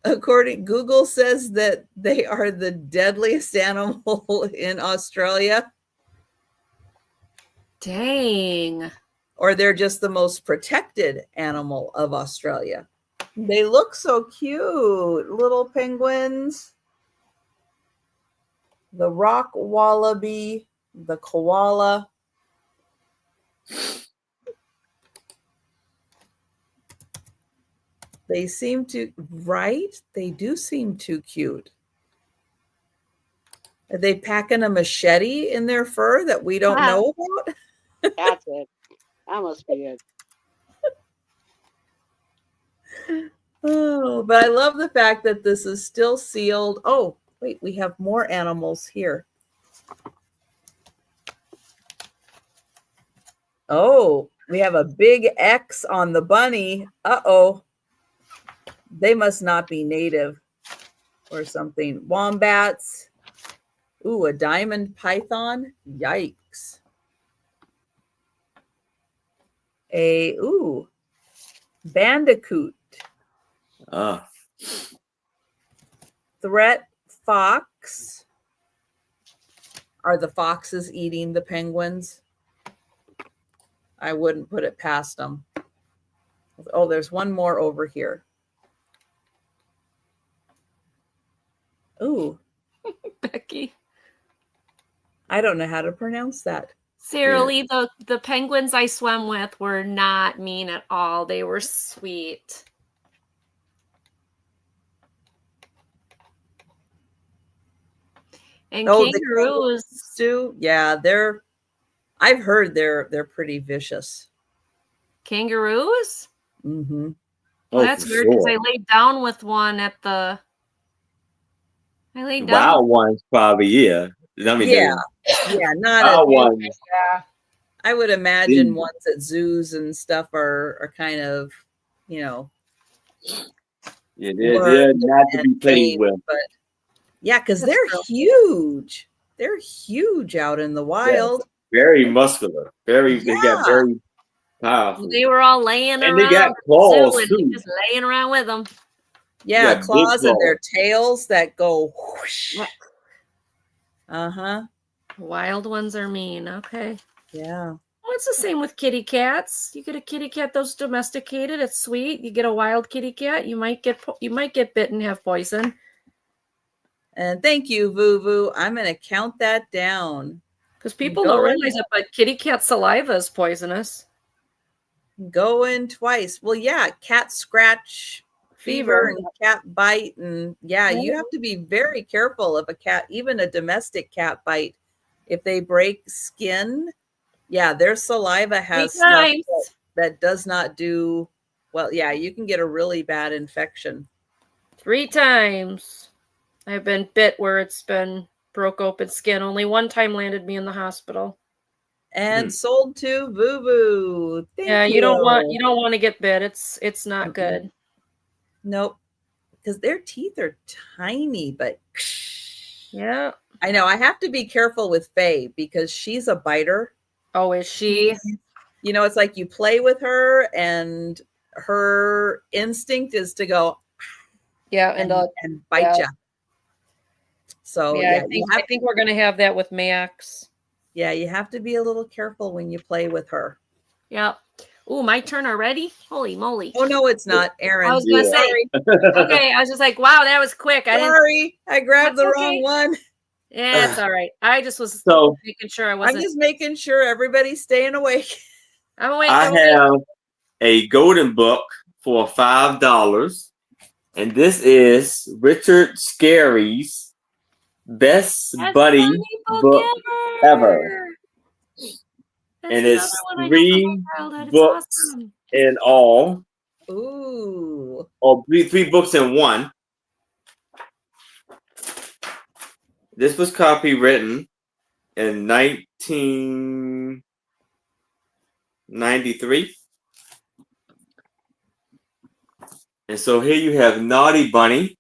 According, Google says that they are the deadliest animal in Australia. Dang. Or they're just the most protected animal of Australia. They look so cute, little penguins. The rock wallaby, the koala. They seem to, right? They do seem too cute. Are they packing a machete in their fur that we don't know about? That's it. That must be it. Oh, but I love the fact that this is still sealed. Oh, wait, we have more animals here. Oh, we have a big X on the bunny. Uh-oh. They must not be native or something. Wombats. Ooh, a diamond python. Yikes. Bandicoot. Threat fox. Are the foxes eating the penguins? I wouldn't put it past them. Oh, there's one more over here. Ooh. Becky. I don't know how to pronounce that. Sarah Lee, the penguins I swam with were not mean at all. They were sweet. And kangaroos too. Yeah, I've heard they're pretty vicious. Kangaroos? Mm-hmm. Well, that's weird because I laid down with one at the. I laid down. Wild ones, probably, yeah. I mean, yeah, not wild ones. Yeah. I would imagine ones at zoos and stuff are kind of, Yeah, they're not to be played with. But yeah, because they're huge. They're huge out in the wild. Yeah, very muscular. They got very powerful. They were all laying around. And they got claws too. Just laying around with them. Yeah, claws and their tails that go whoosh. Uh-huh. Wild ones are mean. Okay. Yeah. Well, it's the same with kitty cats. You get a kitty cat that's domesticated, it's sweet. You get a wild kitty cat, you might get bit and have poison. And thank you, Voo. I'm going to count that down. Because people don't realize it, but kitty cat saliva is poisonous. Going twice. Well, yeah, cat scratch fever and cat bite. And yeah, you have to be very careful of a cat, even a domestic cat bite. If they break skin, yeah, their saliva has stuff that does not do well. Yeah, you can get a really bad infection. 3 times. I've been bit where it's been broke open skin. Only 1 time landed me in the hospital. And sold to Voo. Yeah, you don't want to get bit. It's not good. Nope. Because their teeth are tiny, but yeah. I know. I have to be careful with Faye because she's a biter. Oh, is she? You know, it's like you play with her and her instinct is to go and bite you. So yeah, I think we're gonna have that with Max. Yeah, you have to be a little careful when you play with her. Yeah. Ooh, my turn already? Holy moly. Oh, no, it's not, Aaron. I was going to Yeah. say, okay. I was just like, wow, that was quick. Sorry, I grabbed the That's wrong okay. one. Yeah, it's all right. I just was So making sure I I'm wasn't. just making sure everybody's staying awake. I'm awake. I I'm awake. have a golden book for $5, and this is Richard Scarry's best Best buddy book book ever. That's And another it's one I know from 3 my childhood. It's books awesome. in all, Ooh. or three books in one. This was copywritten in 1993. And so here you have Naughty Bunny.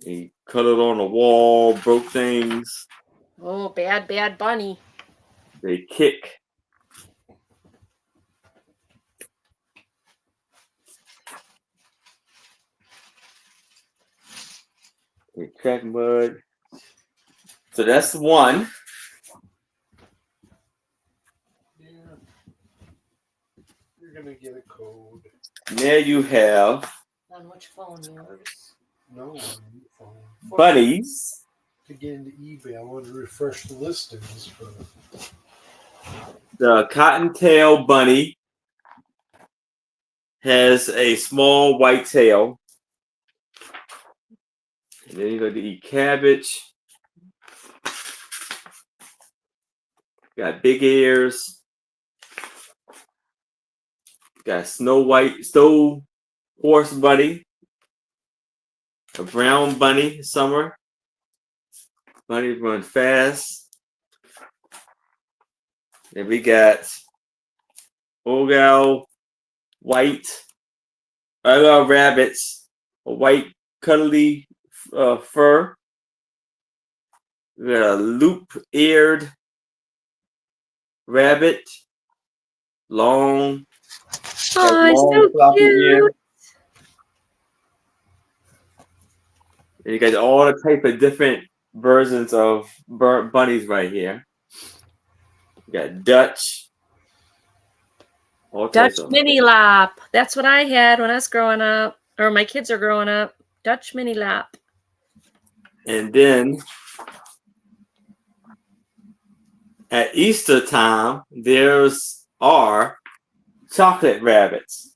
He colored on the wall, broke things. Oh, bad bunny. They kick. They crack mud. So that's one. Yeah. You're gonna get a code. Now you have On which phone? Yours? No, on your phone. Bunnies. To get into eBay, I want to refresh the listings for The cottontail bunny has a small white tail. And then you go to eat cabbage. Got big ears. Got Snow Horse Bunny. A brown bunny, summer. Bunny run fast. Then we got Ogal white. Other rabbits, a white cuddly fur. We got a loop-eared rabbit, long Oh, so floppy cute. ear. And you got all the type of different versions of bunnies right here. You got Dutch. All Dutch types of them. mini lap. That's what I had when I was growing up, or my kids are growing up. Dutch mini lap. And then at Easter time, there's our chocolate rabbits.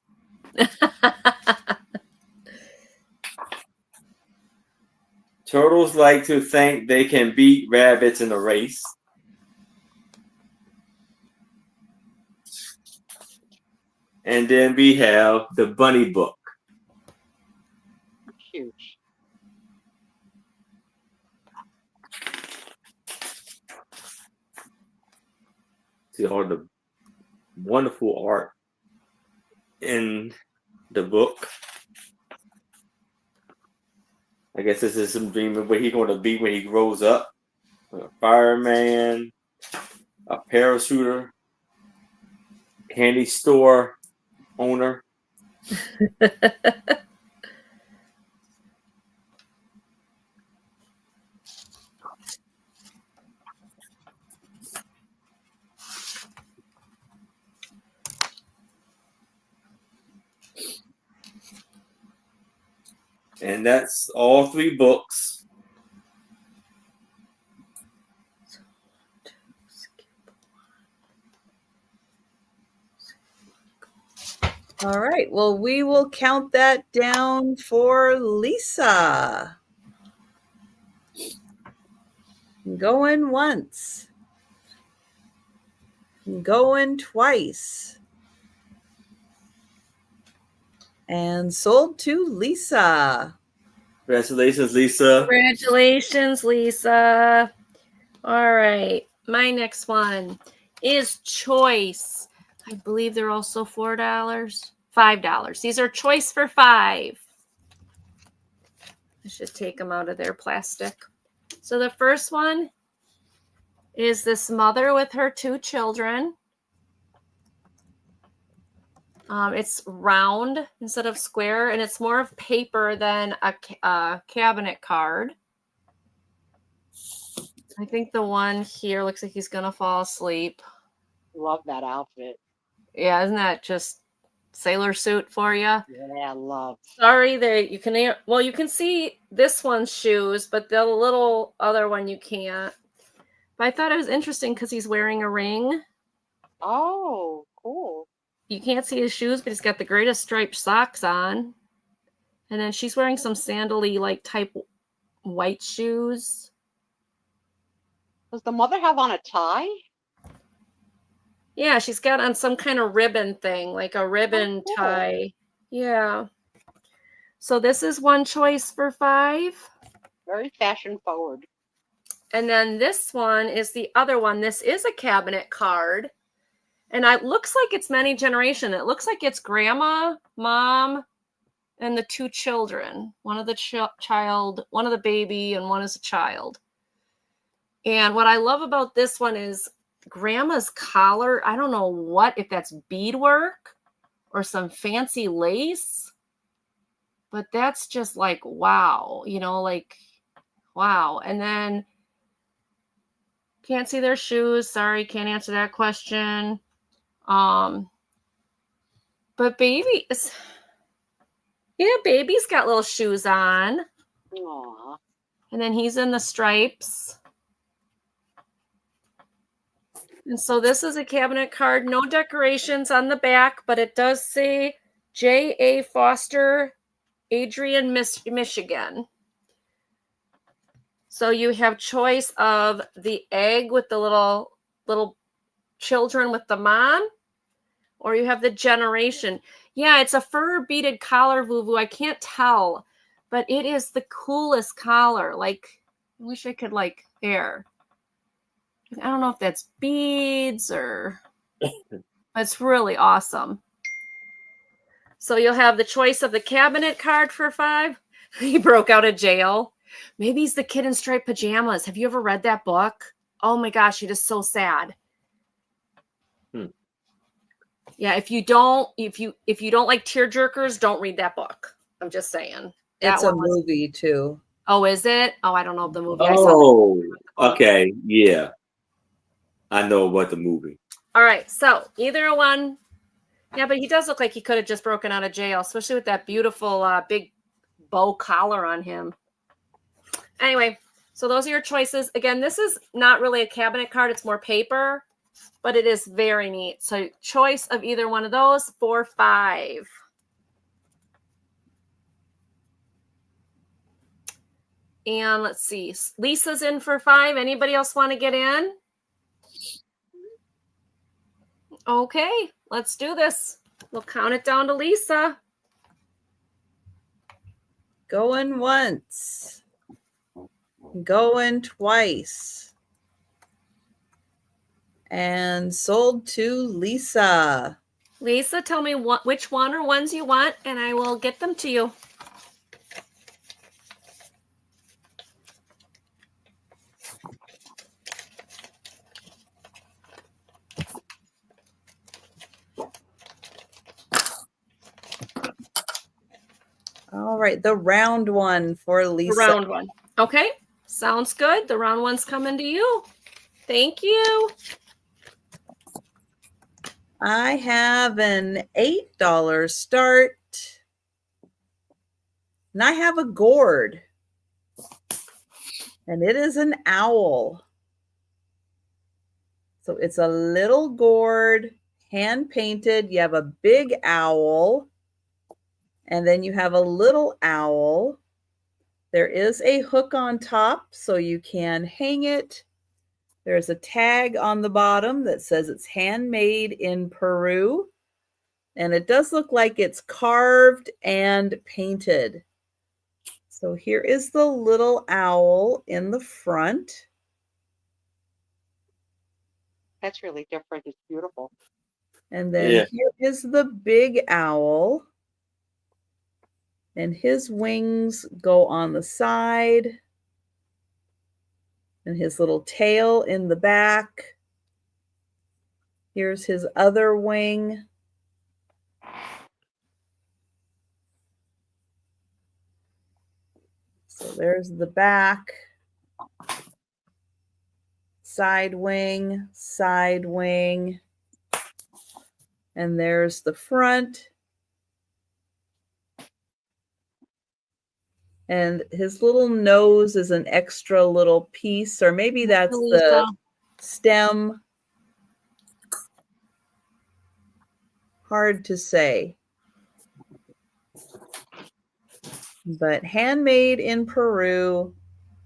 Turtles like to think they can beat rabbits in a race. And then we have the bunny book. Huge. See all the wonderful art in the book. I guess this is some dream of what he's going to be when he grows up. A fireman, a parachuter, candy store owner. And that's all 3 books. All right. Well, we will count that down for Lisa. Going once. Going twice. And sold to Lisa. Congratulations, Lisa. Congratulations, Lisa. All right. My next one is Choice. I believe they're also $4, $5. These are Choice for $5. I should take them out of their plastic. So the first one is this mother with her 2 children. It's round instead of square, and it's more of paper than a cabinet card. I think the one here looks like he's going to fall asleep. Love that outfit. Yeah, isn't that just sailor suit for you? Yeah, love. Sorry that you can, well, you can see this one's shoes, but the little other one you can't. But I thought it was interesting because he's wearing a ring. Oh, cool. You can't see his shoes, but he's got the greatest striped socks on. And then she's wearing some sandally like type white shoes. Does the mother have on a tie? Yeah, she's got on some kind of ribbon thing, like a ribbon cool. tie. Yeah. So this is one choice for $5. Very fashion forward. And then this one is the other one. This is a cabinet card. And it looks like it's many generation. It looks like it's grandma, mom, and the 2 children. One of the one of the baby, and one is a child. And what I love about this one is grandma's collar. I don't know if that's beadwork or some fancy lace, but that's just like, wow, like, wow. And then can't see their shoes. Sorry, can't answer that question. But baby's got little shoes on. Aww. And then he's in the stripes. And so this is a cabinet card. No decorations on the back, but it does say J.A. Foster, Adrian, Michigan. So you have choice of the egg with the little children with the mom, or you have the generation. Yeah, it's a fur beaded collar, Vuvu. I can't tell, but it is the coolest collar. Like, I wish I could there. I don't know if that's beads or, but it's really awesome. So you'll have the choice of the cabinet card for $5. He broke out of jail. Maybe he's the kid in striped pajamas. Have you ever read that book? Oh my gosh, it is so sad. Yeah, if you don't like tearjerkers, don't read that book. I'm just saying. It's a movie too. Oh, is it? Oh, I don't know the movie. Oh, okay. Yeah. I know about the movie. All right. So either one. Yeah, but he does look like he could have just broken out of jail, especially with that beautiful big bow collar on him. Anyway, so those are your choices. Again, this is not really a cabinet card. It's more paper, but it is very neat. So choice of either one of those for $5. And let's see. Lisa's in for $5. Anybody else want to get in? Okay, let's do this. We'll count it down to Lisa. Going once. Going twice. And sold to Lisa. Lisa, tell me which one or ones you want, and I will get them to you. All right, the round one for Lisa. The round one. Okay, sounds good. The round one's coming to you. Thank you. I have an $8 start. And I have a gourd. And it is an owl. So it's a little gourd, hand painted. You have a big owl. And then you have a little owl. There is a hook on top so you can hang it. There's a tag on the bottom that says it's handmade in Peru. And it does look like it's carved and painted. So here is the little owl in the front. That's really different. It's beautiful. And then here is the big owl. And his wings go on the side. And his little tail in the back. Here's his other wing. So there's the back, side wing, and there's the front. And his little nose is an extra little piece, or maybe that's the stem. Hard to say. But handmade in Peru,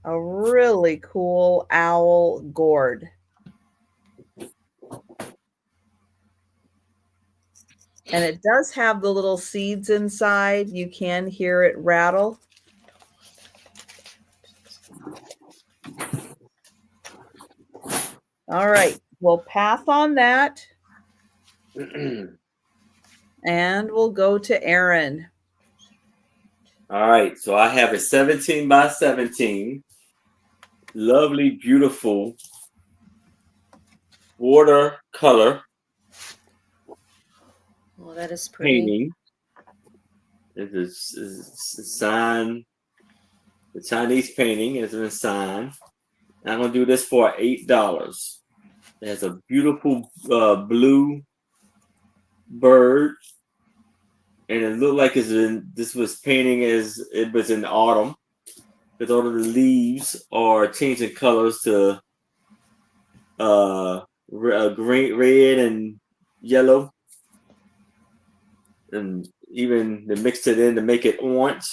a really cool owl gourd. And it does have the little seeds inside. You can hear it rattle. All right, we'll pass on that. And we'll go to Aaron. All right, so I have a 17 by 17, lovely, beautiful watercolor Oh, that is pretty. painting. It is a sign. The Chinese painting is a sign. And I'm gonna do this for $8. It has a beautiful blue bird, and it looked like this was painting as it was in autumn, because all of the leaves are changing colors to green, red, and yellow, and even they mixed it in to make it orange.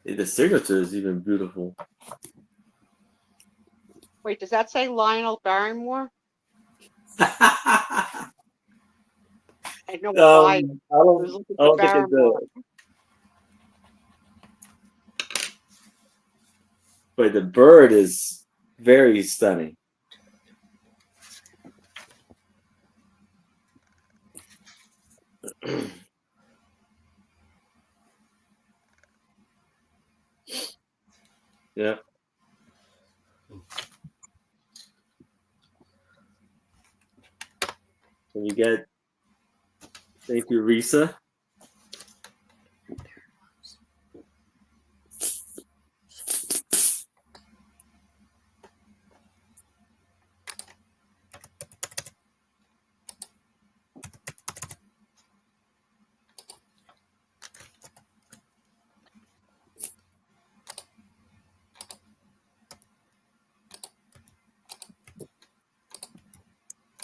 The signature is even beautiful. Wait, does that say Lionel Barrymore? I I know why. don't think it does. But the bird is very stunning. Yeah. So you get, thank you, Risa.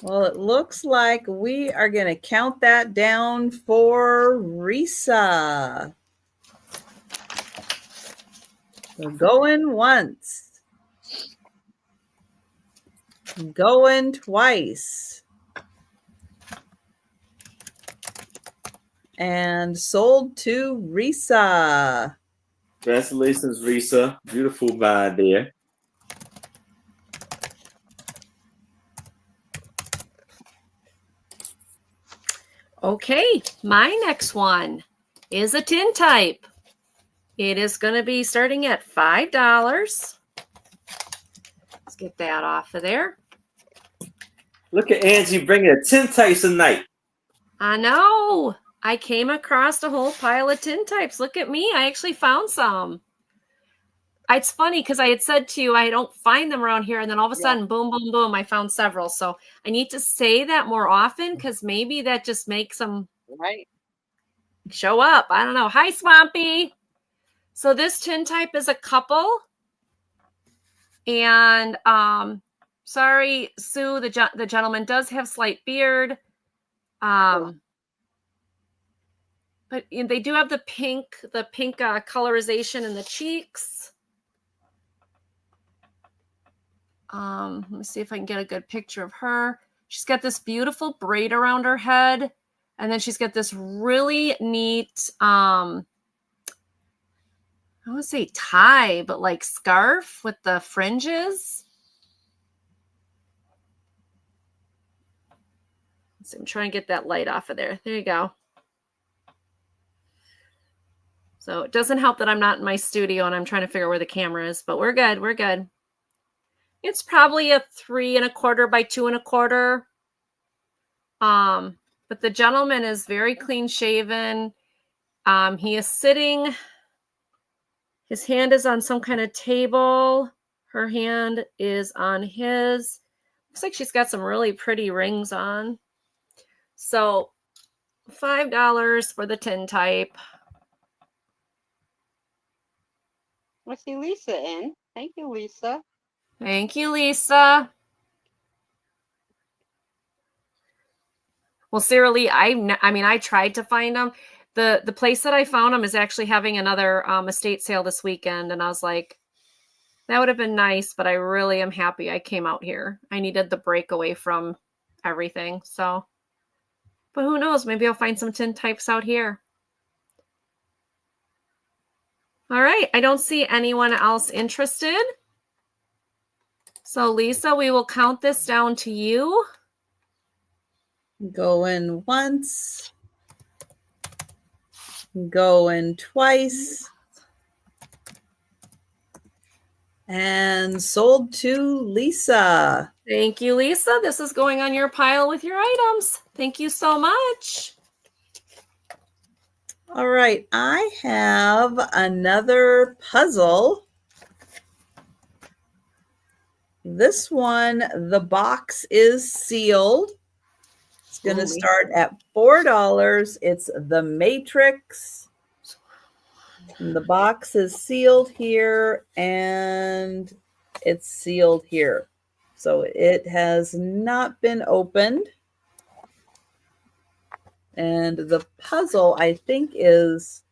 Well, it looks like we are going to count that down for Risa. So going once. Going twice. And sold to Risa. Congratulations, Risa. Beautiful buy there. Okay, my next one is a tin type. It is going to be starting at $5. Let's get that off of there. Look at Angie bringing a tin types tonight. I know. I came across a whole pile of tin types. Look at me. I actually found some. It's funny because I had said to you I don't find them around here, and then all of a sudden, boom, boom, boom, I found several. So I need to say that more often because maybe that just makes them show up. I don't know. Hi, Swampy. So this tin type is a couple. And sorry, Sue, the gentleman does have slight beard. But they do have the pink colorization in the cheeks. Let me see if I can get a good picture of her. She's got this beautiful braid around her head. And then she's got this really neat, I want to say tie, but like scarf with the fringes. So I'm trying to get that light off of there. There you go. So it doesn't help that I'm not in my studio and I'm trying to figure out where the camera is, but we're good. We're good. It's probably a 3 1/4 by 2 1/4. But the gentleman is very clean shaven. He is sitting, his hand is on some kind of table. Her hand is on his. Looks like she's got some really pretty rings on. So $5 for the tintype. I see Lisa in. Thank you, Lisa. Thank you, Lisa. Well, Sarah Lee, I tried to find them. The place that I found them is actually having another estate sale this weekend, and I was like, that would have been nice, but I really am happy I came out here. I needed the break away from everything. So, but who knows? Maybe I'll find some tintypes out here. All right. I don't see anyone else interested. So, Lisa, we will count this down to you. Going once. Going twice. And sold to Lisa. Thank you, Lisa. This is going on your pile with your items. Thank you so much. All right, I have another puzzle. This one, the box is sealed. It's going to start at $4. It's The Matrix. And the box is sealed here, and it's sealed here. So it has not been opened. And the puzzle, I think, is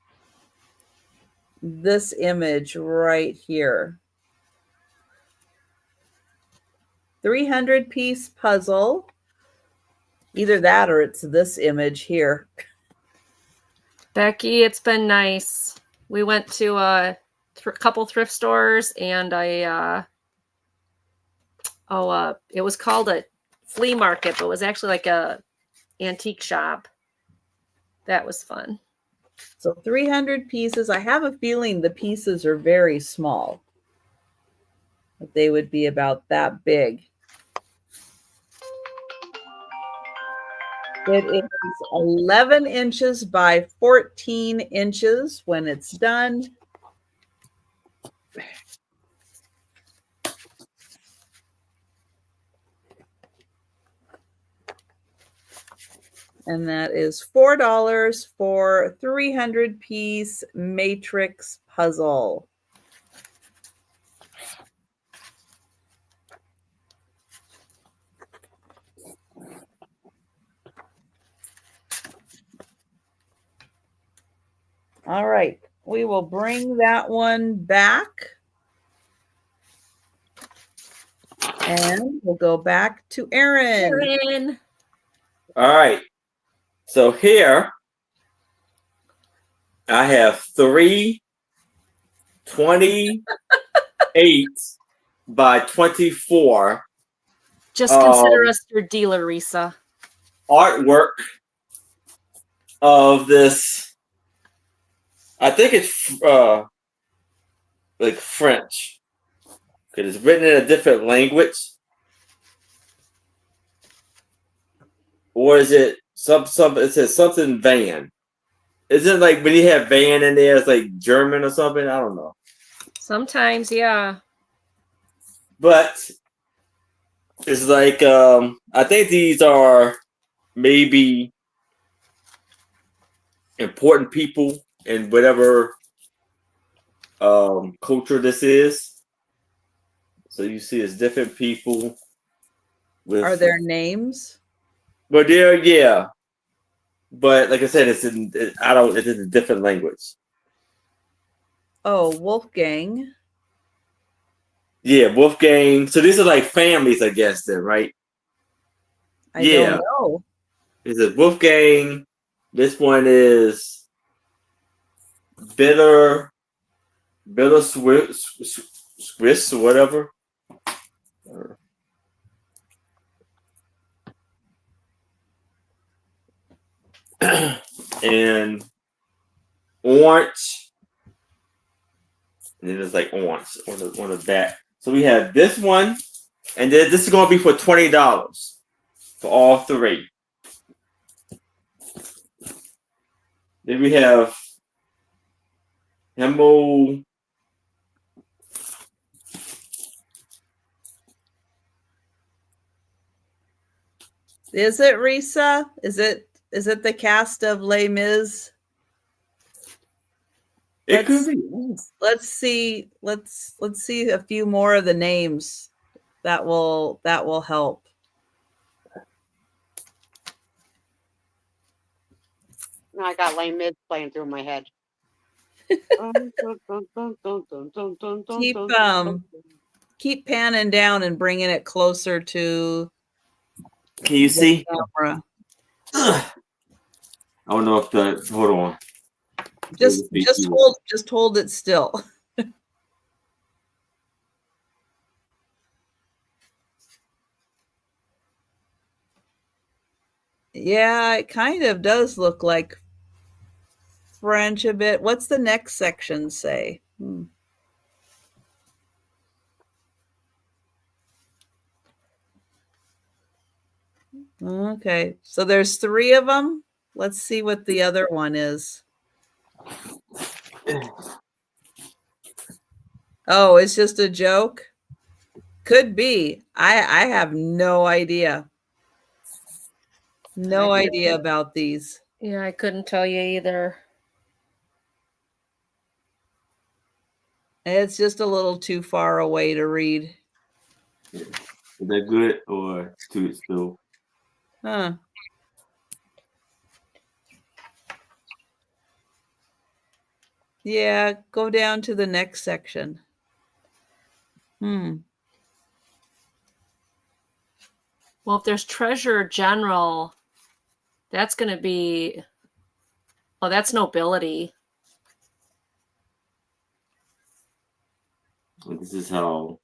this image right here. 300-piece puzzle. Either that or it's this image here. Becky, it's been nice. We went to a couple thrift stores, and it was called a flea market, but it was actually like a antique shop. That was fun. So 300 pieces. I have a feeling the pieces are very small. They would be about that big. It is 11 inches by 14 inches when it's done. And that is $4 for 300-piece matrix puzzle. All right, we will bring that one back. And we'll go back to Erin. All right. So here I have 3 28 by 24 Just consider us your dealer, Risa. artwork of this. I think it's like French, because it's written in a different language. Or is it some? It says something van. Isn't it like when you have van in there, it's like German or something? I don't know. Sometimes, yeah. But it's like I think these are maybe important people in whatever culture this is. So you see, it's different people. Are there names? But yeah. But like I said, it's in a different language. Oh, Wolfgang. Yeah, Wolfgang. So these are like families, I guess, then, right? I don't know. Is it Wolfgang? This one is Bitter Swiss or whatever. And orange. And then it's like orange on the back. So we have this one. And then this is going to be for $20 for all three. Then we have Hemo. Is it Risa? Is it the cast of Les Mis? It could be. Let's see a few more of the names. That will help. No, I got Les Mis playing through my head. Keep panning down and bringing it closer to. Can you see? Camera. I don't know if the hold on. Just hold it still. Yeah, it kind of does look like French a bit. What's the next section say? Okay, so there's 3 of them. Let's see what the other one is. Oh, it's just a joke? Could be. I have no idea. No idea about these. Yeah, I couldn't tell you either. It's just a little too far away to read. Is that good or too slow? Huh. Yeah, go down to the next section. Well, if there's treasurer general, that's going to be, oh, that's nobility. This is how.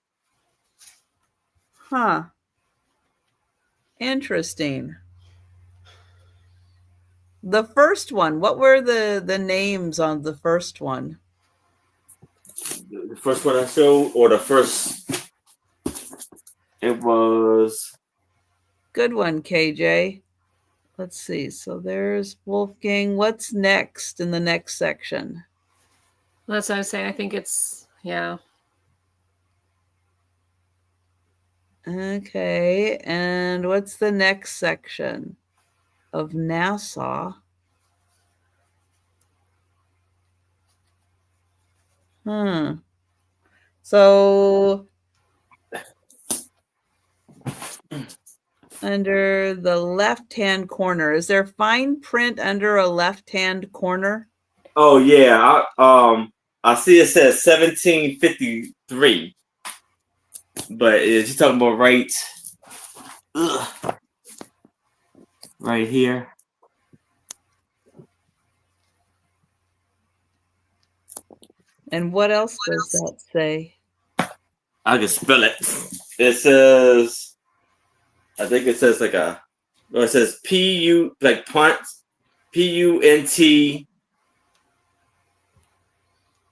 Huh. Interesting. The first one, what were the names on the first one? The first one I showed, or the first, it was. Good one, KJ. Let's see. So there's Wolfgang. What's next in the next section? That's what I was saying. I think it's, yeah. Okay. And what's the next section of Nassau? So under the left-hand corner, is there fine print under a left-hand corner? Oh yeah, I see it says 1753, but is you talking about right here? And what else does that say? I can spell it. It says, I think it says it says P-U, like punt, P-U-N-T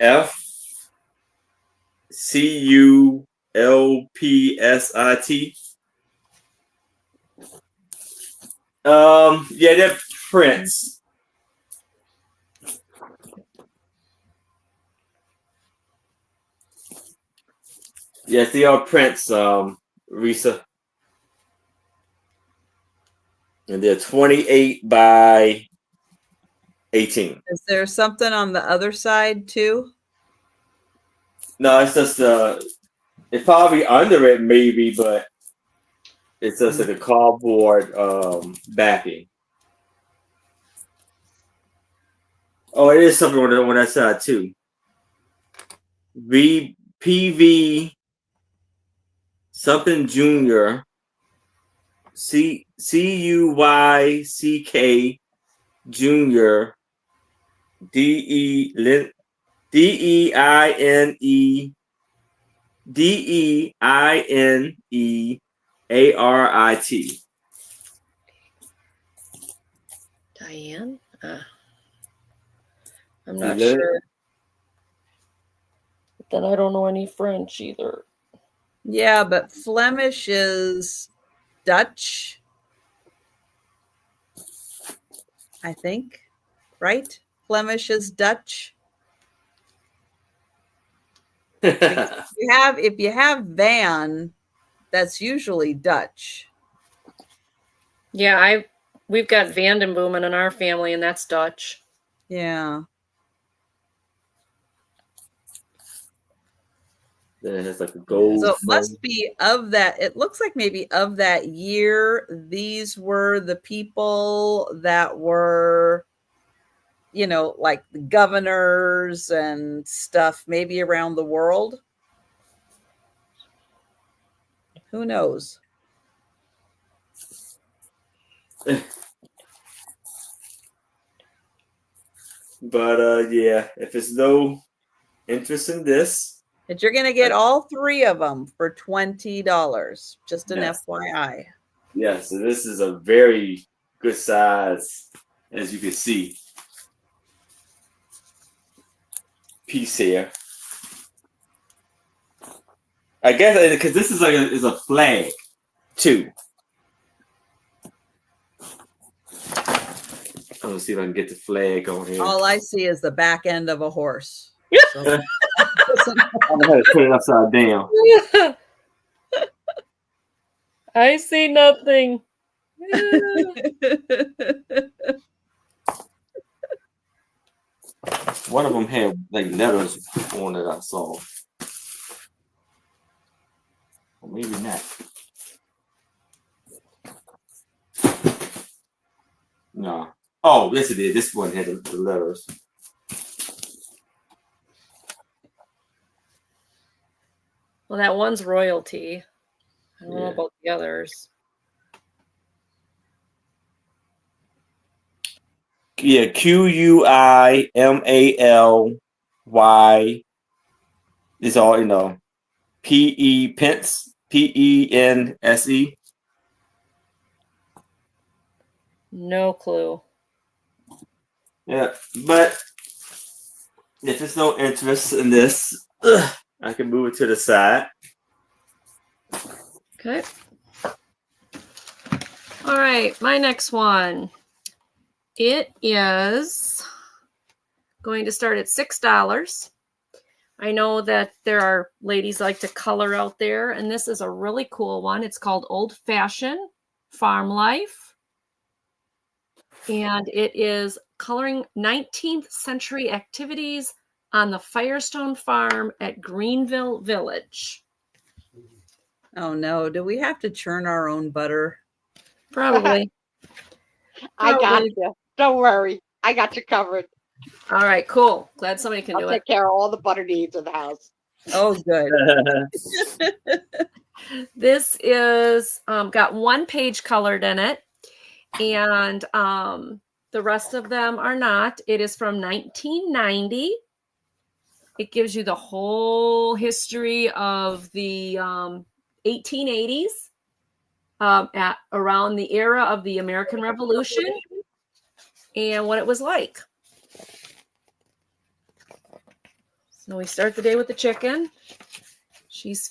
F-C-U-L-P-S-I-T. Yeah, they're prints. Yes, they are prints, Risa. And they're 28 by 18. Is there something on the other side too? No, it's just it's probably under it maybe, but it's just like a cardboard backing. Oh, it is something on that side too. PV something junior CUYCK junior DEINE DEINEARIT. Diane? I'm not sure. But then I don't know any French either. Yeah, but Flemish is Dutch, I think, right? Flemish is Dutch. If you have van, that's usually Dutch. Yeah, we've got Vandenboomen in our family, and that's Dutch. Yeah. Then it has like a gold. So it must be of that. It looks like maybe of that year, these were the people that were, you know, like the governors and stuff, maybe around the world. Who knows? But yeah, if it's no interest in this, But you're going to get all three of them for $20. Just an Yes. FYI. yeah, so this is a very good size, as you can see. Piece here. I guess because this is like is a flag too. I'm gonna see if I can get the flag on here. All I see is the back end of a horse. So, I'm gonna put it upside down. I see nothing. One of them had like letters on it. I saw. Or maybe not. No. Oh, yes, it did. This one had the letters. Well, that one's royalty. I don't know about the others. Yeah, Quimally is all, you know, Pense. No clue. Yeah, but if there's no interest in this, I can move it to the side. Okay. All right, my next one. It is going to start at $6. I know that there are ladies like to color out there, and this is a really cool one. It's called Old Fashioned Farm Life. And it is coloring 19th century activities on the Firestone Farm at Greenville Village. oh no, do we have to churn our own butter? Probably. I got you. Don't worry. I got you covered. All right, cool. Glad somebody can do I'll it. take care of all the butter needs of the house. Oh, good. This is got one page colored in it, and the rest of them are not. It is from 1990. It gives you the whole history of the 1880s, at around the era of the American Revolution, and what it was like. So we start the day with the chicken. This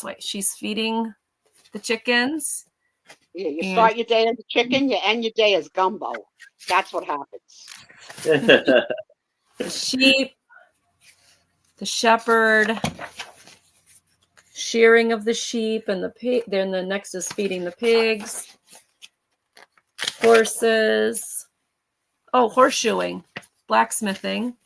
way. She's feeding the chickens. Yeah, you start your day as a chicken, you end your day as gumbo. That's what happens. The sheep, the shepherd, shearing of the sheep, and the pig. Then the next is feeding the pigs, horses. Oh, horseshoeing, blacksmithing,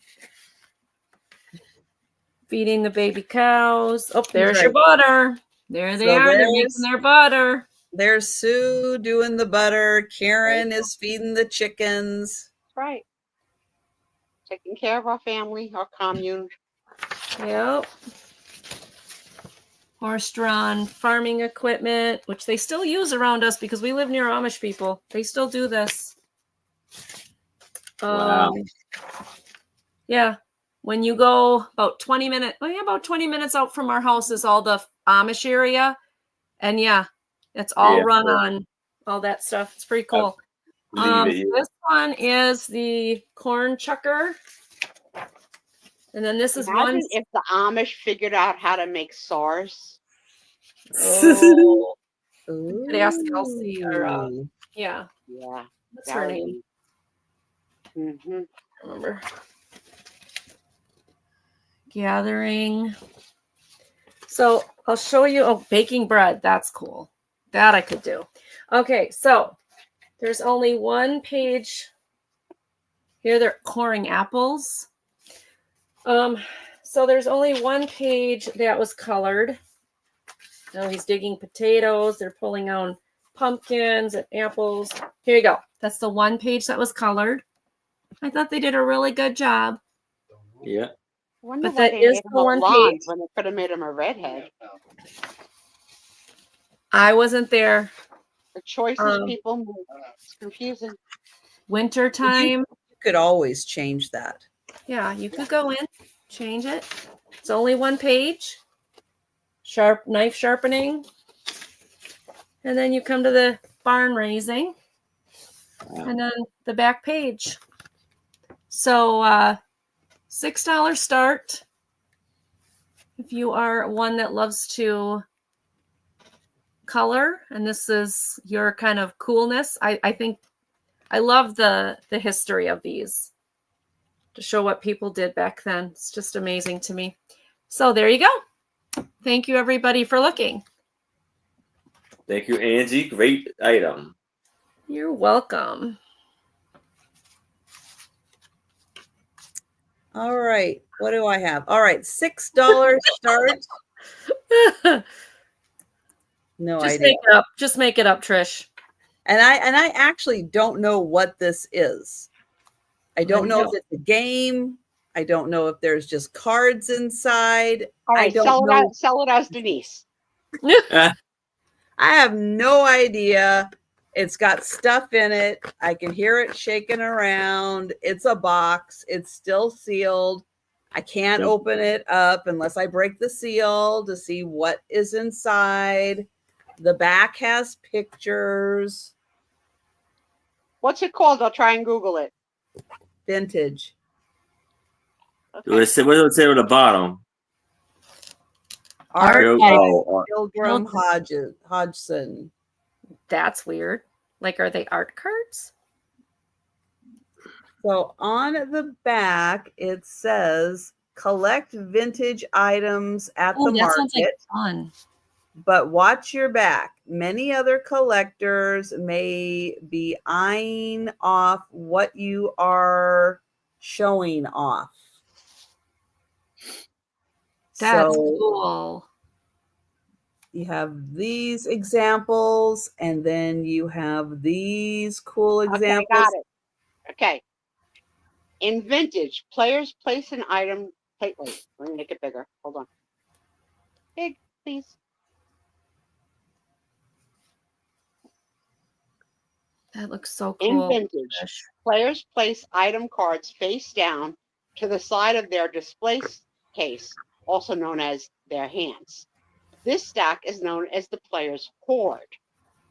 feeding the baby cows. Oh, there's your butter. There they are. They're making their butter. There's Sue doing the butter. Karen is feeding the chickens. Right. Taking care of our family, our commune. Yep. Horse-drawn farming equipment, which they still use around us because we live near Amish people. They still do this. Wow. Yeah. When you go about 20 minutes out from our house is all the Amish area. And yeah, it's all run on all that stuff. It's pretty cool. This one is the corn chucker. And then this is Imagine one. if the Amish figured out how to make SARS. Oh, you could ask Kelsey or Ooh. yeah. Yeah, What's that her would name? be. Mhm. I remember. Gathering. So I'll show you. Oh, baking bread. That's cool. That I could do. Okay, so there's only one page. Here they're coring apples. So there's only one page that was colored. Now he's digging potatoes. They're pulling out pumpkins and apples. Here you go. That's the one page that was colored. I thought they did a really good job. Yeah. I wonder But why that they is made him the a one blonde page. when they could have made him a redhead. I wasn't there. The choices people make. It's confusing. Winter time. You could always change that. Yeah, you could go in, change it. It's only one page. Sharp knife sharpening. And then you come to the barn raising. And then the back page. So $6 start. If you are one that loves to color, and this is your kind of coolness, I think I love the history of these to show what people did back then. It's just amazing to me. So there you go. Thank you everybody for looking. Thank you, Angie. Great item. You're welcome. All right. What do I have? All right. $6 start. No Just idea. make it up. Just make it up, Trish. And I actually don't know what this is. I don't know if it's a game. I don't know if there's just cards inside. All right, I don't know. sell it as Denise. I have no idea. It's got stuff in it. I can hear it shaking around. It's a box. It's still sealed. I can't open it up unless I break the seal to see what is inside. The back has pictures. What's it called? I'll try and Google it. Vintage. Okay. What does it say on the bottom? Art by Oh, Pilgrim Hodgson. That's weird. Like, are they art cards? So on the back, it says collect vintage items at the that sounds like market. fun. But watch your back. Many other collectors may be eyeing off what you are showing off. That's So cool. you have these examples, and then you have these cool examples. Okay, got it. Okay. In vintage, players place an item. Wait, let me make it bigger. Hold on. Big, please. That looks so In cool. vintage, players place item cards face down to the side of their display case, also known as their hands. This stack is known as the player's hoard.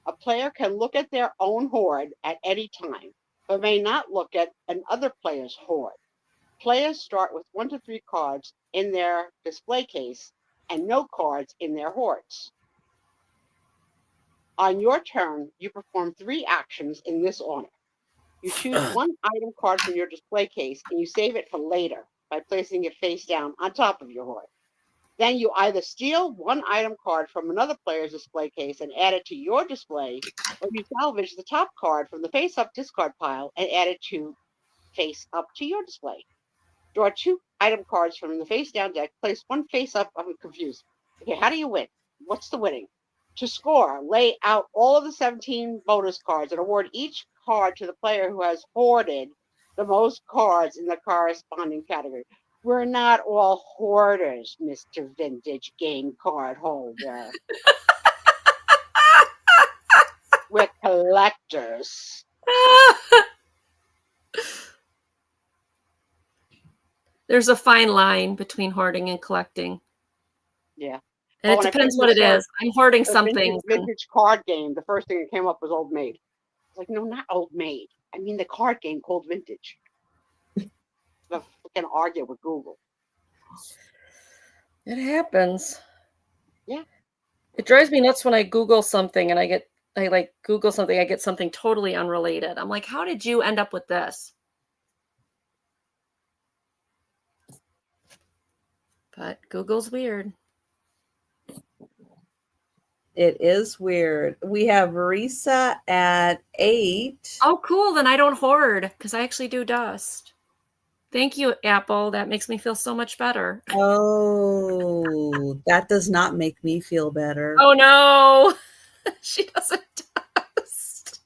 A player can look at their own hoard at any time, but may not look at another player's hoard. Players start with 1 to 3 cards in their display case and no cards in their hoards. On your turn, you perform 3 actions in this order. You choose one item card from your display case and you save it for later by placing it face down on top of your hoard. Then you either steal one item card from another player's display case and add it to your display, or you salvage the top card from the face-up discard pile and add it to face-up to your display. Draw 2 item cards from the face-down deck. Place one face-up. I'm confused. Okay, how do you win? What's the winning? To score, lay out all of the 17 bonus cards and award each card to the player who has hoarded the most cards in the corresponding category. We're not all hoarders, Mr. Vintage Game Card Holder. We're collectors. There's a fine line between hoarding and collecting. Yeah. And it depends what it is. I'm hoarding something. Vintage card game. The first thing that came up was Old Maid. It's like, no, not Old Maid. I mean the card game called Vintage. I can argue with Google. It happens. Yeah. It drives me nuts when I Google something and I get something totally unrelated. I'm like, how did you end up with this? But Google's weird. It is weird. We have Risa at 8. Oh, cool. Then I don't hoard because I actually do dust. Thank you, Apple. That makes me feel so much better. Oh, that does not make me feel better. Oh, no. She doesn't dust.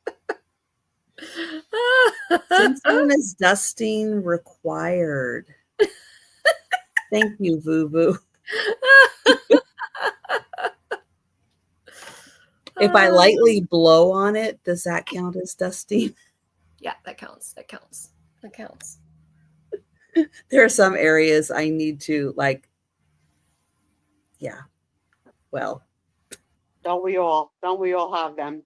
Since when is dusting required? Thank you, Boo Boo. If I lightly blow on it, does that count as dusting? Yeah, that counts. That counts. That counts. There are some areas I need to well. Don't we all have them?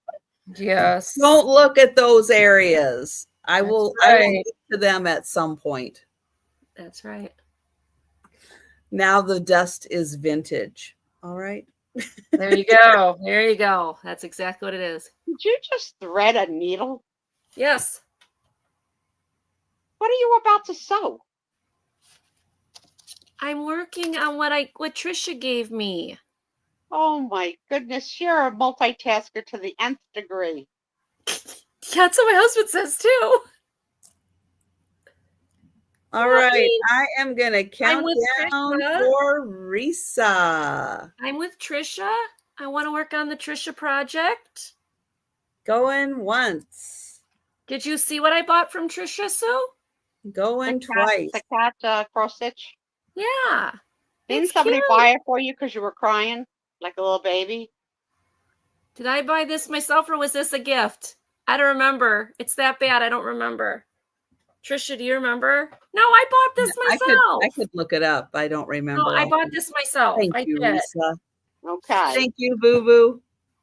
Yes. Don't look at those areas. I That's will right. get to them at some point. That's right. Now the dust is vintage. All right. There you go. There you go. That's exactly what it is. Did you just thread a needle? Yes. What are you about to sew? I'm working on what Trisha gave me. Oh my goodness, you're a multitasker to the nth degree. That's what my husband says too. All right. I am going to count with down Trisha. for Risa. I'm with Trisha. I want to work on the Trisha project. Going once. Did you see what I bought from Trisha, Sue? Going twice. The cat cross stitch. Yeah. Didn't It's somebody cute. buy it for you because you were crying like a little baby? Did I buy this myself or was this a gift? I don't remember. It's that bad. I don't remember. Trisha, do you remember? No, I bought this myself. I could look it up. I don't remember. No, I bought this myself. Thank you, did. Risa. Okay. Thank you, Boo Boo.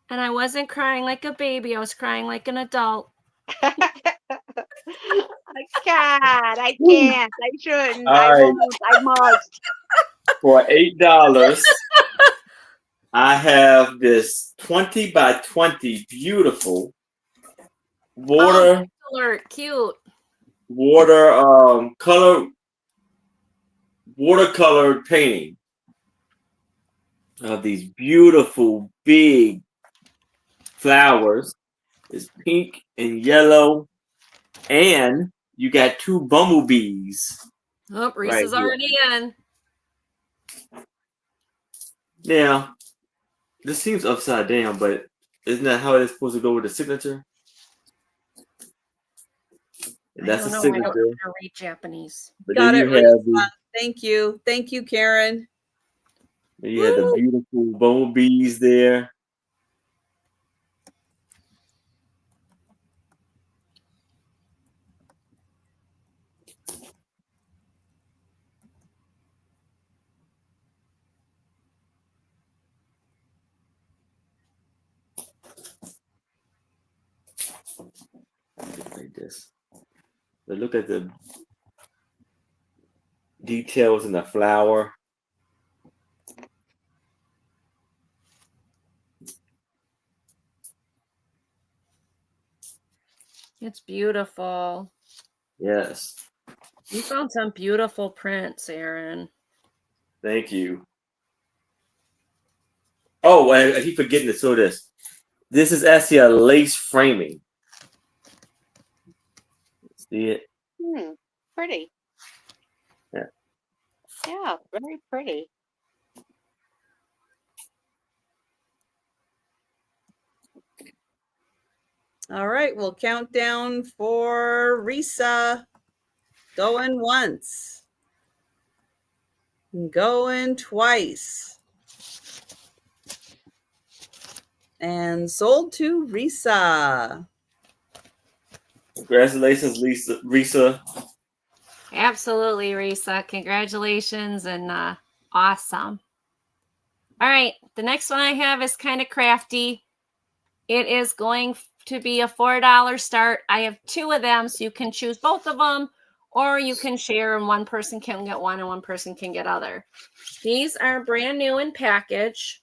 And I wasn't crying like a baby. I was crying like an adult. I can't. I can't. I shouldn't. All I right. won't. I must. For $8, I have this 20 by 20 beautiful water Alert, cute. watercolor painting of these beautiful big flowers. It's pink and yellow, and you got 2 bumblebees. Oh, Reese's Right here. already in. Now, this seems upside down, but isn't that how it's supposed to go with the signature? And that's the I signature. don't know how to read Japanese. But Got then it, you have the, Thank you. Thank you, Karen. you have the beautiful bumblebees there. Like this. But look at the details in the flower. It's beautiful. Yes. You found some beautiful prints, Aaron. Thank you. Oh, I keep forgetting to show this. This is actually a lace framing. See it? Pretty. Yeah. Yeah, very pretty. All right, we'll count down for Risa. Going once. Going twice. And sold to Risa. Congratulations, Risa. Absolutely, Risa. Congratulations and awesome. All right, the next one I have is kind of crafty. It is going to be a $4 start. I have 2 of them, so you can choose both of them, or you can share and one person can get one and one person can get other. These are brand new in package.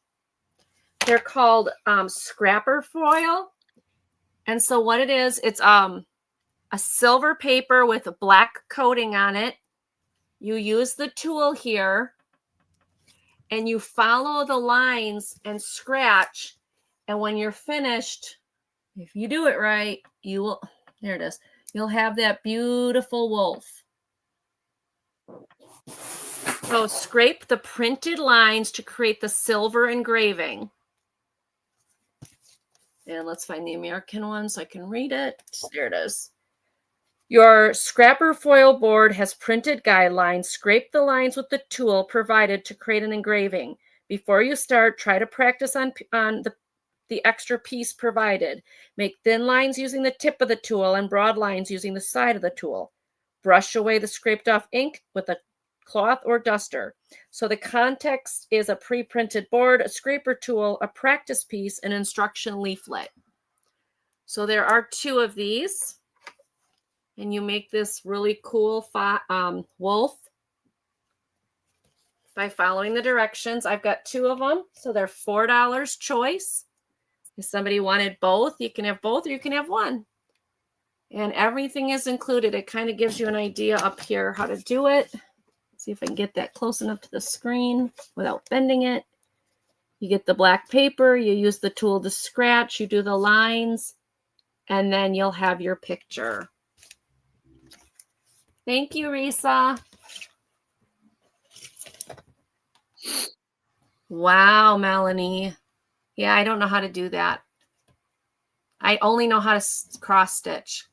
They're called scrapper foil. And so what it is, it's a silver paper with a black coating on it. You use the tool here and you follow the lines and scratch. And when you're finished, if you do it right, you will, there it is. You'll have that beautiful wolf. So scrape the printed lines to create the silver engraving. And let's find the American one so I can read it. There it is. Your scrapper foil board has printed guidelines. Scrape the lines with the tool provided to create an engraving. Before you start, try to practice on the extra piece provided. Make thin lines using the tip of the tool and broad lines using the side of the tool. Brush away the scraped off ink with a cloth or duster. So the context is a pre-printed board, a scraper tool, a practice piece, an instruction leaflet. So there are 2 of these. And you make this really cool wolf by following the directions. I've got 2 of them, so they're $4 choice. If somebody wanted both, you can have both or you can have one. And everything is included. It kind of gives you an idea up here how to do it. See if I can get that close enough to the screen without bending it. You get the black paper, you use the tool to scratch, you do the lines, and then you'll have your picture. Thank you, Risa. Wow, Melanie. Yeah, I don't know how to do that. I only know how to cross stitch.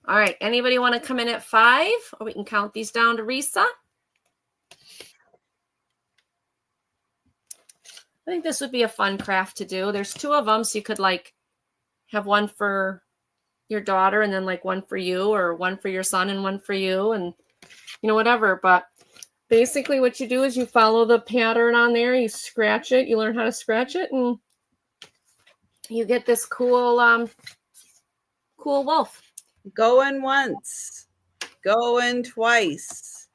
All right, anybody want to come in at 5? Or we can count these down to Risa. I think this would be a fun craft to do. There's 2 of them, so you could like have one for your daughter and then like one for you, or one for your son and one for you, and you know, whatever. But basically what you do is you follow the pattern on there, you scratch it, you learn how to scratch it, and you get this cool cool wolf. Going once, going twice,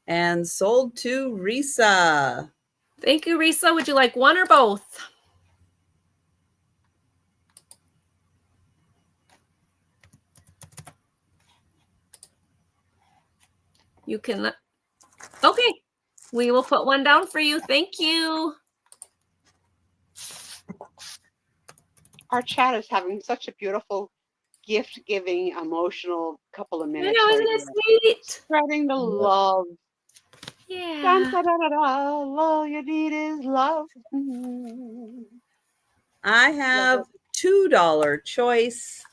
and sold to Risa. Thank you, Risa. Would you like one or both? You can, okay. We will put one down for you. Thank you. Our chat is having such a beautiful gift-giving, emotional couple of I minutes. know, right isn't it here. sweet? Spreading the love. Yeah. Dun, da, da, da, da. All you need is love. I have $2 choice.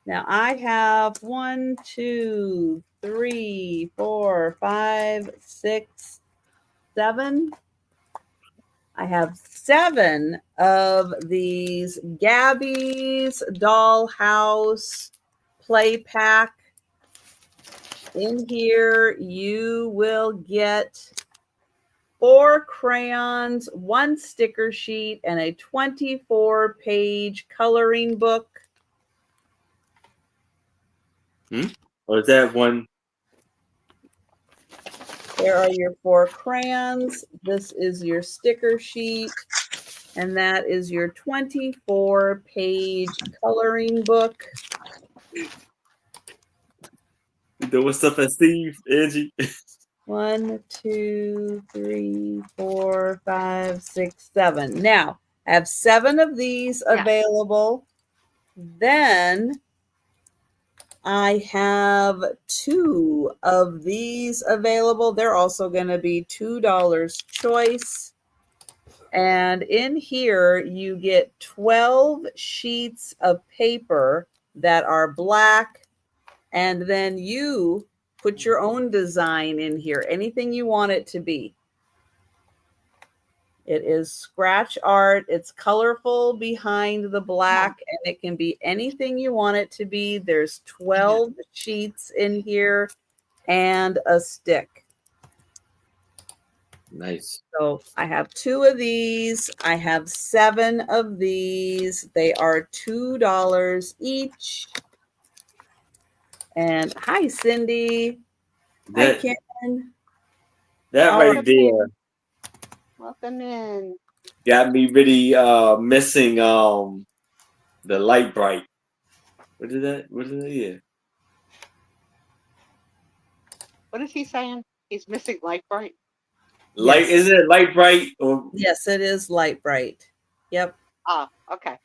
Now I have 1, 2, 3, 4, 5, 6, 7. I have 7 of these Gabby's Dollhouse play pack. In here, you will get 4 crayons, 1 sticker sheet, and a 24-page coloring book. Or is that one? There are your 4 crayons. This is your sticker sheet. And that is your 24-page coloring book. You doing stuff at Steve, Angie? 1, 2, 3, 4, 5, 6, 7. Now, I have 7 of these available. Then I have 2 of these available. They're also going to be $2 choice. And in here, you get 12 sheets of paper that are black. And then you put your own design in here, anything you want it to be. It is scratch art. It's colorful behind the black, and it can be anything you want it to be. There's 12 sheets in here and a stick. Nice. So I have 2 of these. I have 7 of these. They are $2 each. And hi, Cindy. Hi, That Karen. that All right there Welcome in. got me really missing the light bright. What is that? What is that? Yeah. What is he saying? He's missing light bright. Light, Yes. isn't it light bright? Or Yes, it is light bright. Yep. Ah, okay.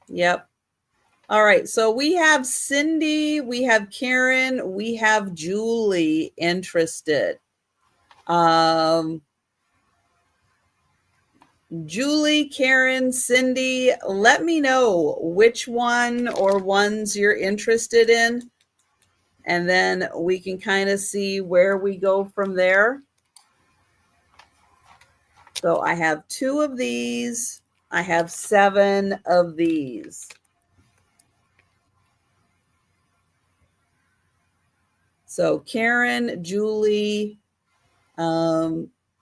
Yep. All right. So we have Cindy, we have Karen, we have Julie interested. Julie, Karen, Cindy, let me know which one or ones you're interested in. And then we can kind of see where we go from there. So I have 2 of these. I have 7 of these. So Karen, Julie,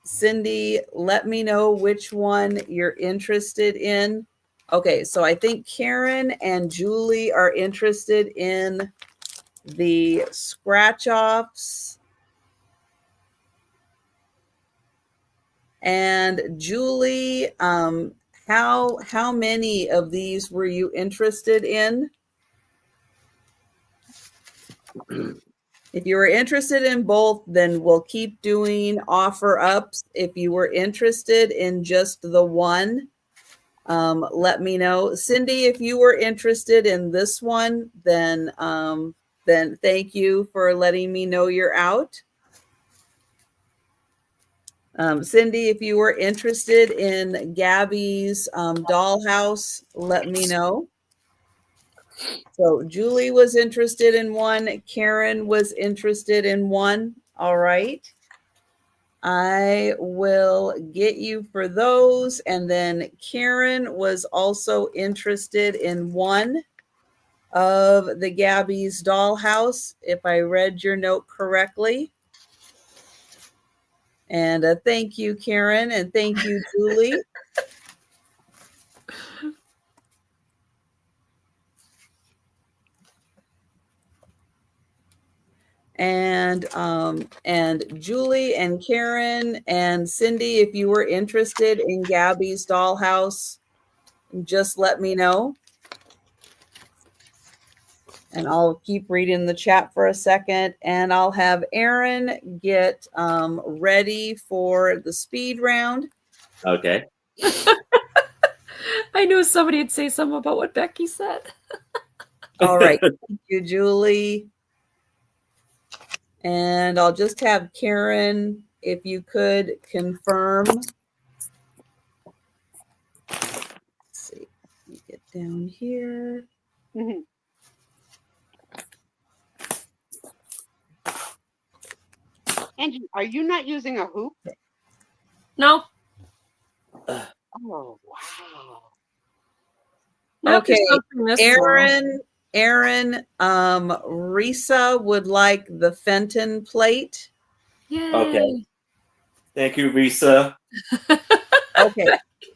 Cindy, let me know which one you're interested in. Okay, so I think Karen and Julie are interested in the scratch offs. And Julie, how many of these were you interested in? If you were interested in both, then we'll keep doing offer ups. If you were interested in just the one, let me know. Cindy, if you were interested in this one, then thank you for letting me know you're out. Cindy, if you were interested in Gabby's dollhouse, let me know. So Julie was interested in one. Karen was interested in one. All right. I will get you for those. And then Karen was also interested in one of the Gabby's dollhouse, if I read your note correctly. And thank you, Karen, and thank you, Julie. And Julie and Karen and Cindy, if you were interested in Gabby's dollhouse, just let me know. And I'll keep reading the chat for a second, and I'll have Aaron get ready for the speed round. okay. I knew somebody would say something about what Becky said. All right. Thank you, Julie. And I'll just have Karen, if you could confirm. Let's see. Let me get down here. Mhm. Angie, are you not using a hoop? No. Oh, wow. Nope, Okay, there's something this long. Aaron, Risa would like the Fenton plate. Yay. Okay. Thank you, Risa. Okay,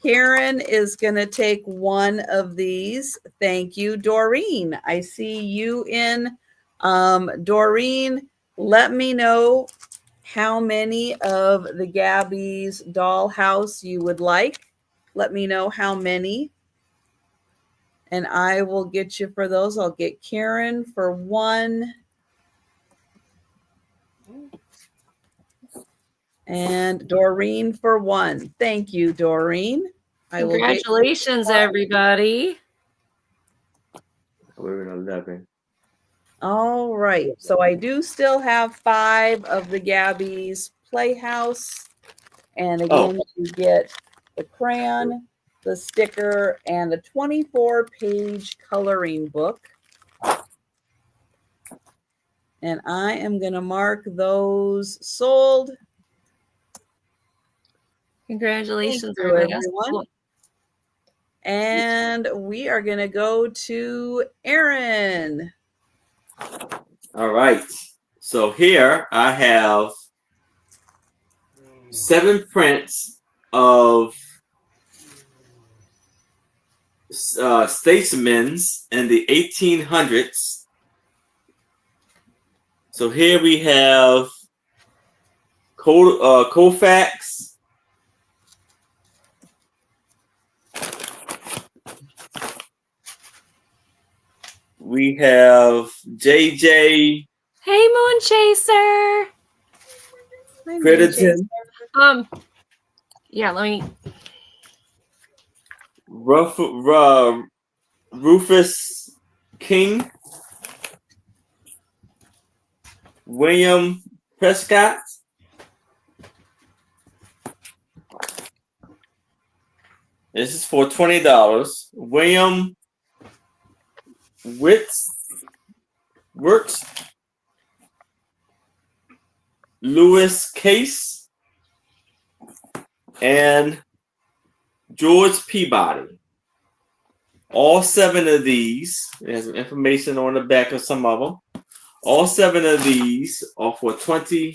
Karen is going to take one of these. Thank you, Doreen. I see you in. Doreen, let me know how many of the Gabby's dollhouse you would like. Let me know how many. And I will get you for those. I'll get Karen for one. And Doreen for one. Thank you, Doreen. Congratulations, everybody. We're in 11. All right. So I do still have 5 of the Gabby's Playhouse. And again, you get the crayon, the sticker, and a 24-page coloring book. And I am going to mark those sold. Congratulations, Thank you, everybody. everyone. And we are going to go to Aaron. All right. So here I have 7 prints of statesmen's in the 1800s. So here we have Colfax, we have JJ Hey, Moon Chaser. Crediton, Yeah, let me. Rufus King, William Prescott, this is for $20. William Works, Lewis Case, and George Peabody. All 7 of these, there's some information on the back of some of them. All 7 of these are for $20.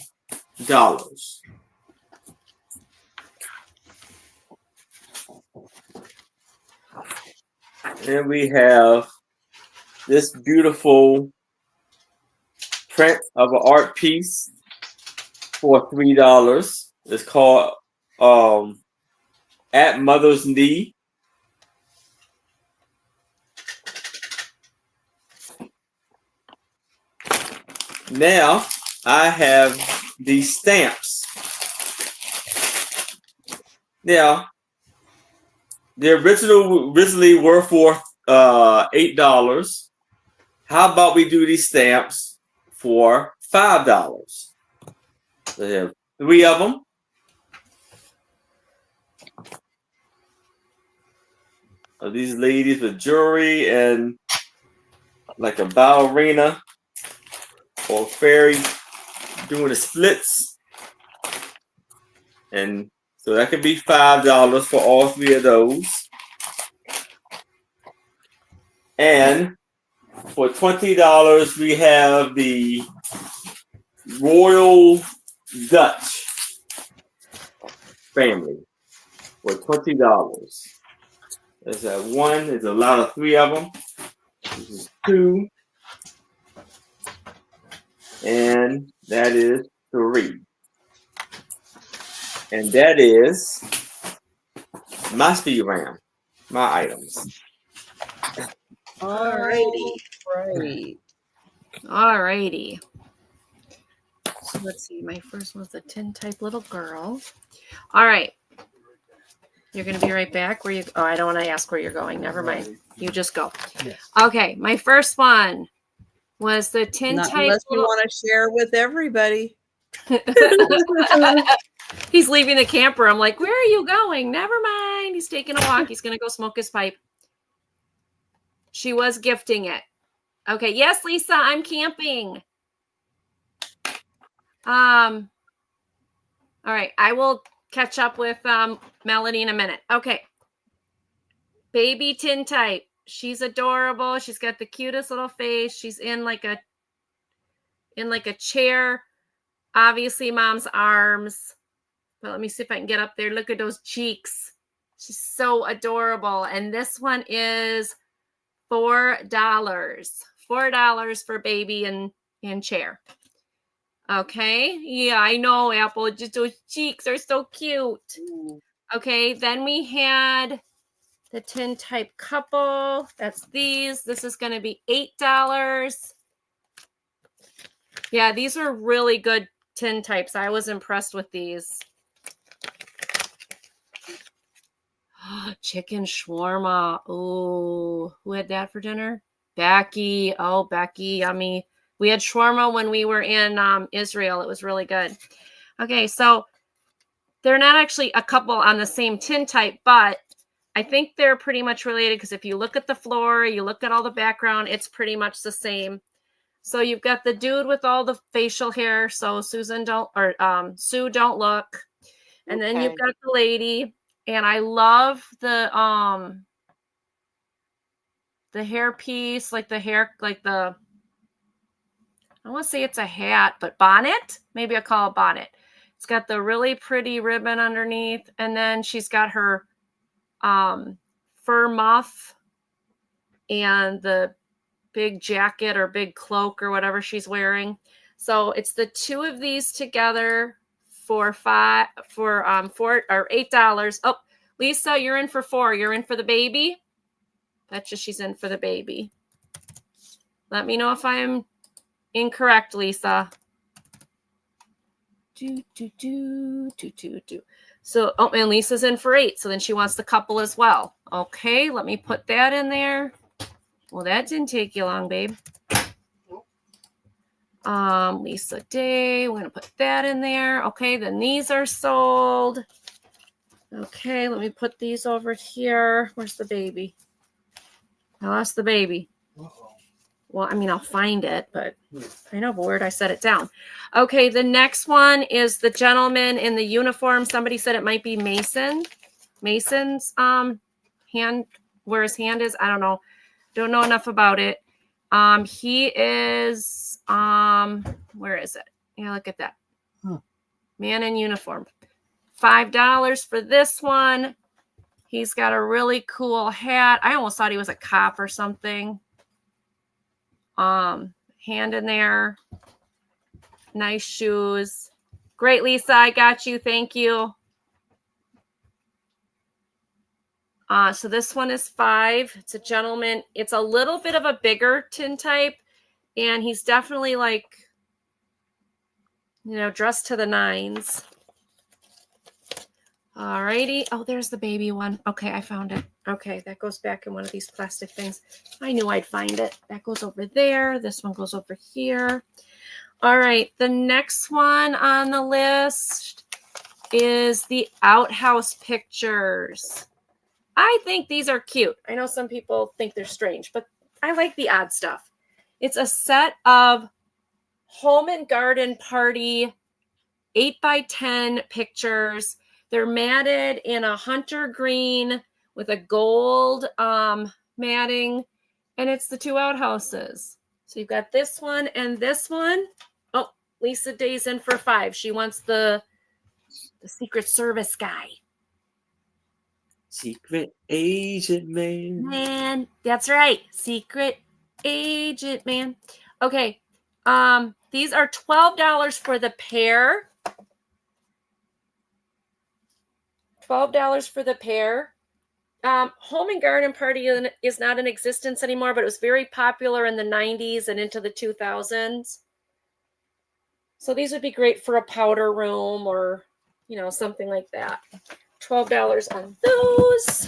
And we have this beautiful print of an art piece for $3. It's called At Mother's Knee. Now I have these stamps. Now they originally were for $8. How about we do these stamps for $5? So there are 3 of them. These ladies with jewelry and like a ballerina or fairy doing the splits. And so that could be $5 for all 3 of those. And for $20, we have the Royal Dutch family for $20. There's that 1. There's a lot of 3 of them. This is 2. And that is 3. And that is my speed round, my items. Alrighty. Right. Alrighty. So let's see. My first one's a tin type little girl. All right. You're going to be right back. Where you? Oh, I don't want to ask where you're going. Never mind. You just go. Yes. Okay. My first one was the tin Not type. unless you want to share with everybody. He's leaving the camper. I'm like, where are you going? Never mind. He's taking a walk. He's going to go smoke his pipe. She was gifting it. Okay. Yes, Lisa, I'm camping. All right. I will catch up with Melody in a minute. Okay. Baby tin type. She's adorable. She's got the cutest little face. She's in like a chair. Obviously, mom's arms. But let me see if I can get up there. Look at those cheeks. She's so adorable. And this one is $4. $4 for baby and chair. Okay. Yeah, I know, Apple. Just those cheeks are so cute. Okay. Then we had the tin type couple. That's these. This is going to be $8. Yeah, these are really good tin types. I was impressed with these. Chicken shawarma. Oh, who had that for dinner? Becky. Oh, Becky, yummy. We had shawarma when we were in Israel. It was really good. Okay, so they're not actually a couple on the same tin type, but I think they're pretty much related because if you look at the floor, you look at all the background, it's pretty much the same. So you've got the dude with all the facial hair. So Sue don't look. And then you've got the lady. And I love the hair piece, like the hair, like the, I want to say it's a hat, but bonnet. Maybe I call it bonnet. It's got the really pretty ribbon underneath, and then she's got her fur muff and the big jacket or big cloak or whatever she's wearing. So it's the two of these together for $4 or $8. Oh, Lisa, you're in for $4. You're in for the baby. Betcha she's in for the baby. Let me know if I'm incorrect, Lisa. So, oh, and Lisa's in for $8. So then she wants the couple as well. Okay, let me put that in there. Well, that didn't take you long, babe. Lisa Day, we're going to put that in there. Okay, then these are sold. Okay, let me put these over here. Where's the baby? I lost the baby. Well, I mean, I'll find it, but I know, but where did I set it down? Okay, the next one is the gentleman in the uniform. Somebody said it might be Mason. Mason's hand, where his hand is. I don't know. Don't know enough about it. He is, where is it? Yeah, look at that. Man in uniform. $5 for this one. He's got a really cool hat. I almost thought he was a cop or something. Hand in there. Nice shoes. Great, Lisa. I got you. Thank you. So this one is $5. It's a gentleman. It's a little bit of a bigger tintype, and he's definitely like, you know, dressed to the nines. All righty. Oh, there's the baby one. Okay, I found it. Okay, that goes back in one of these plastic things. I knew I'd find it. That goes over there. This one goes over here. All right, the next one on the list is the Outhouse pictures. I think these are cute. I know some people think they're strange, but I like the odd stuff. It's a set of home and garden party 8x10 pictures. They're matted in a hunter green with a gold matting, and it's the two outhouses. So you've got this one and this one. Oh, Lisa Day's in for $5. She wants the Secret Service guy. Secret agent man. Man, that's right. Secret agent man. Okay. These are $12 for the pair. $12 for the pair. Home and garden party is not in existence anymore, but it was very popular in the 90s and into the 2000s. So these would be great for a powder room or, you know, something like that. $12 on those.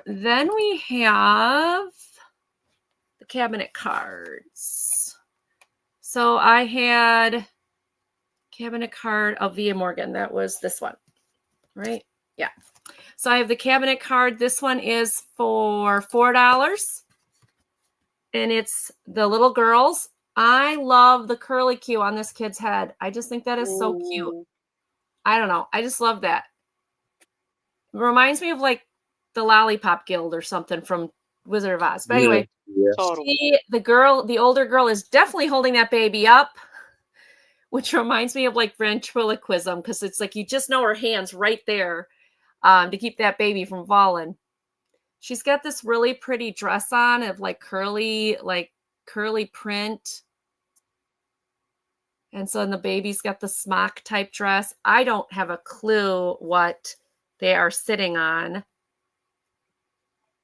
Then we have the cabinet cards. So I had cabinet card of Via Morgan. That was this one, right? Yeah. So I have the cabinet card. This one is for $4. And it's the little girls. I love the curly Q on this kid's head. I just think that is so cute. I don't know. I just love that. It reminds me of like the Lollipop Guild or something from Wizard of Oz. But anyway, the older girl is definitely holding that baby up, which reminds me of like ventriloquism, because it's like you just know her hands right there to keep that baby from falling. She's got this really pretty dress on of like curly print. And so then the baby's got the smock type dress. I don't have a clue what they are sitting on.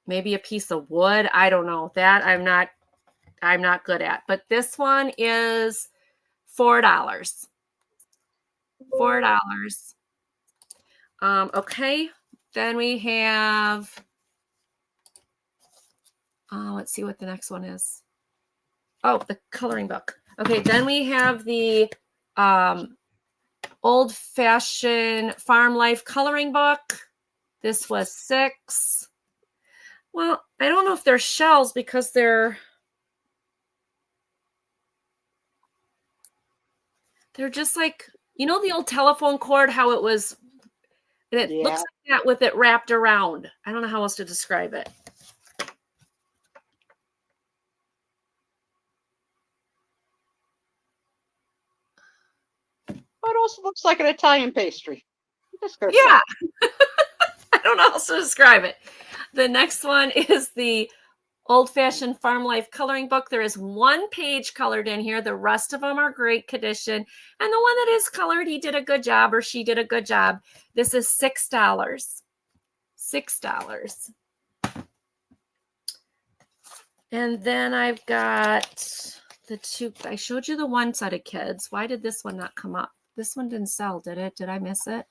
Maybe a piece of wood. I don't know. That I'm not good at. But this one is $4. $4. Okay. Then we have, let's see what the next one is. Oh, the coloring book. Okay, then we have the old-fashioned farm life coloring book. This was $6. Well, I don't know if they're shells because they're just like, you know, the old telephone cord, how it was, and it looks like that with it wrapped around. I don't know how else to describe it. It also looks like an Italian pastry. Just gonna Yeah. say. I don't know how else to describe it. The next one is the old-fashioned farm life coloring book. There is one page colored in here. The rest of them are great condition. And the one that is colored, he did a good job or she did a good job. This is $6. $6. And then I've got the two. I showed you the one set of kids. Why did this one not come up? This one didn't sell, did it? Did I miss it?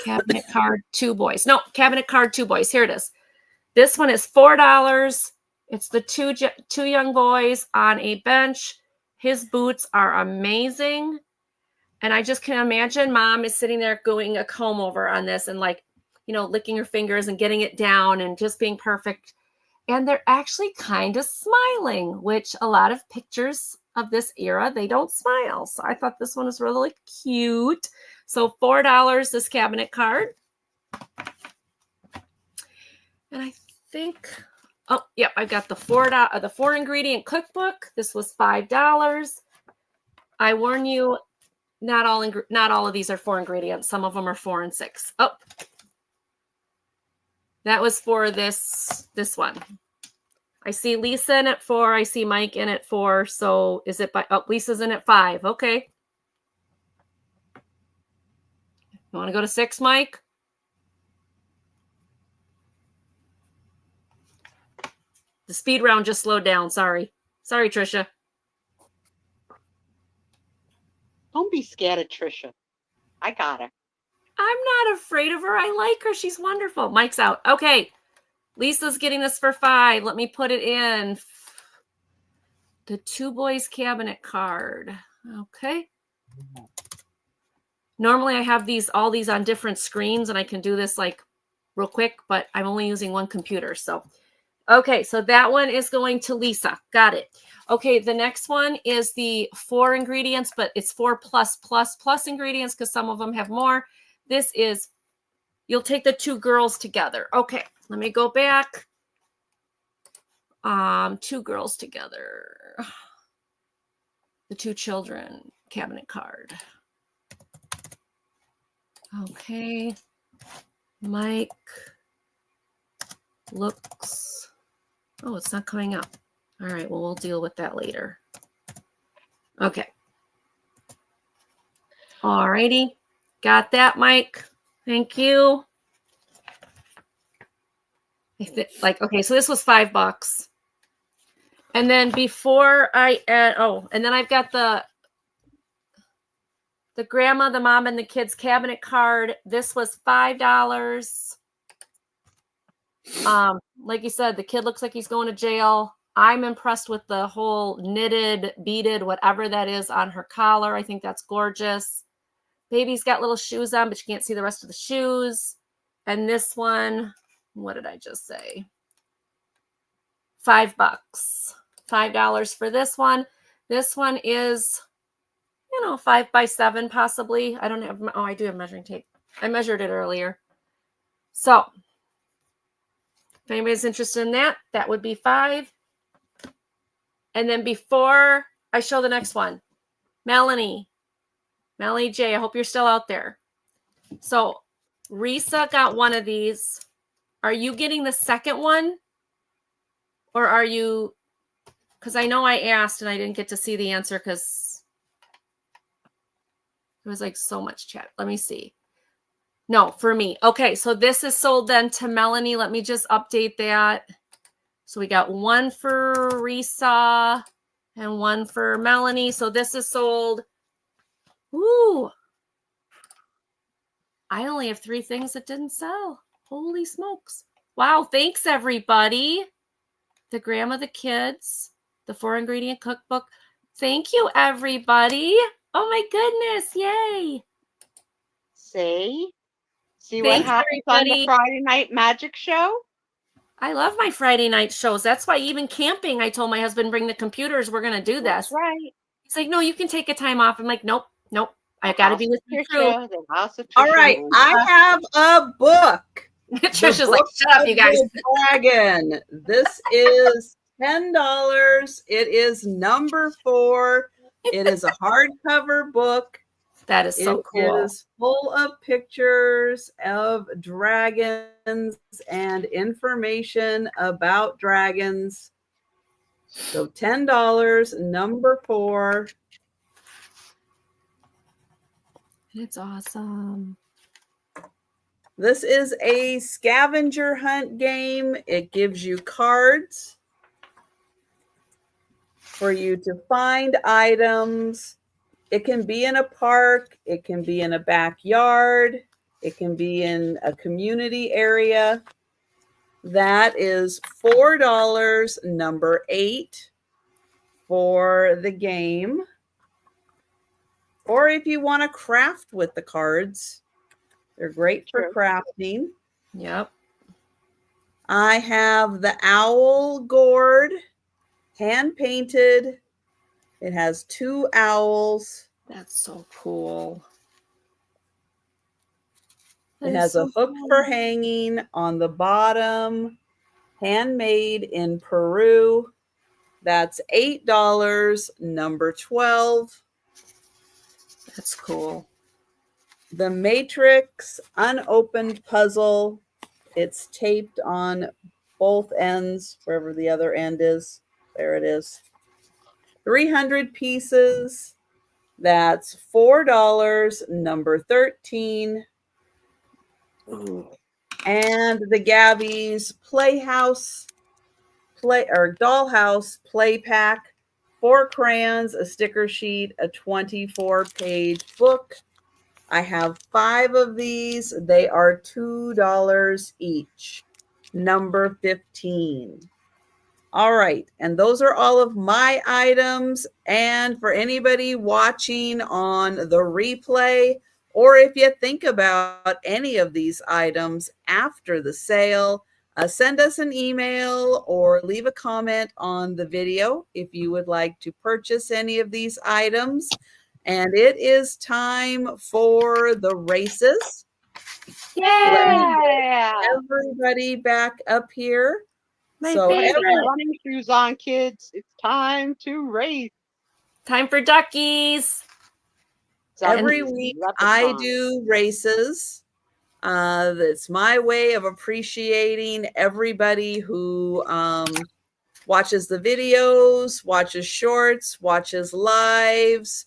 Cabinet card, 2 boys. No, cabinet card, 2 boys. Here it is. This one is $4. It's the two young boys on a bench. His boots are amazing. And I just can imagine mom is sitting there going a comb over on this and like, you know, licking her fingers and getting it down and just being perfect. And they're actually kind of smiling, which a lot of pictures of this era, they don't smile. So I thought this one was really cute. So $4, this cabinet card. And I think, oh, yeah, I've got the 4 ingredient cookbook. This was $5. I warn you, not all of these are 4 ingredients. Some of them are 4 and 6. Oh, that was for this one. I see Lisa in at 4. I see Mike in at 4. So is it by, oh, Lisa's in at 5. Okay. You want to go to 6, Mike? The speed round just slowed down. Sorry, Trisha. Don't be scared of Trisha. I got her. I'm not afraid of her. I like her. She's wonderful. Mike's out. Okay. Lisa's getting this for 5. Let me put it in. The 2 boys cabinet card. Okay. Normally I have all these on different screens and I can do this like real quick, but I'm only using one computer. So, okay. So that one is going to Lisa. Got it. Okay. The next one is the 4 ingredients, but it's 4 plus ingredients because some of them have more. This is, you'll take the 2 girls together. Okay. Let me go back. 2 girls together. The 2 children cabinet card. Okay. Mike looks. Oh, it's not coming up. All right. Well, we'll deal with that later. Okay. All righty. Got that, Mike. Thank you. Okay, so this was $5. And then before I add, and then I've got the grandma, the mom, and the kids cabinet card. This was $5. Like you said, the kid looks like he's going to jail. I'm impressed with the whole knitted, beaded, whatever that is on her collar. I think that's gorgeous. Baby's got little shoes on, but you can't see the rest of the shoes. And this one, what did I just say? $5. $5 for this one. This one is, 5 by 7 possibly. I don't have, I do have measuring tape. I measured it earlier. So if anybody's interested in that, that would be 5. And then before I show the next one, Melanie J, I hope you're still out there. So Risa got one of these. Are you getting the second one? Or are you, because I know I asked and I didn't get to see the answer because there was like so much chat. Let me see. No, for me. Okay, so this is sold then to Melanie. Let me just update that. So we got one for Risa and one for Melanie. So this is sold. Ooh. I only have 3 things that didn't sell. Holy smokes. Wow, thanks everybody. The grandma, the kids, the 4 ingredient cookbook. Thank you, everybody. Oh my goodness. Yay. See Thanks, what happens everybody. on the Friday night magic show? I love my Friday night shows. That's why even camping, I told my husband, bring the computers. We're going to do this. That's right. He's like, no, you can take a time off. I'm like, nope. I got to be with you. All right. I have a book. Trisha's like, shut up, you guys. Dragon. This is $10. It is number 4. It is a hardcover book. That is so It cool. is full of pictures of dragons and information about dragons. So $10, number 4. It's awesome. This is a scavenger hunt game. It gives you cards for you to find items. It can be in a park. It can be in a backyard. It can be in a community area. That is $4, number 8 for the game. Or if you want to craft with the cards, they're great for crafting. Yep. I have the owl gourd, hand painted. It has 2 owls. That's so cool. It has a hook for hanging on the bottom, handmade in Peru. That's $8, number 12. That's cool. The Matrix unopened puzzle. It's taped on both ends, wherever the other end is. There it is. 300 pieces. That's $4, number 13. Ooh. And the Gabby's Dollhouse play pack. 4 crayons, a sticker sheet, a 24-page book. I have 5 of these. They are $2 each. Number 15. All right. And those are all of my items. And for anybody watching on the replay, or if you think about any of these items after the sale, send us an email or leave a comment on the video if you would like to purchase any of these items. And it is time for the races. Yeah. Everybody back up here. My Put favorite. your running shoes on, kids. It's time to race. Time for duckies. Every week I do races. It's my way of appreciating everybody who watches the videos, watches shorts, watches lives,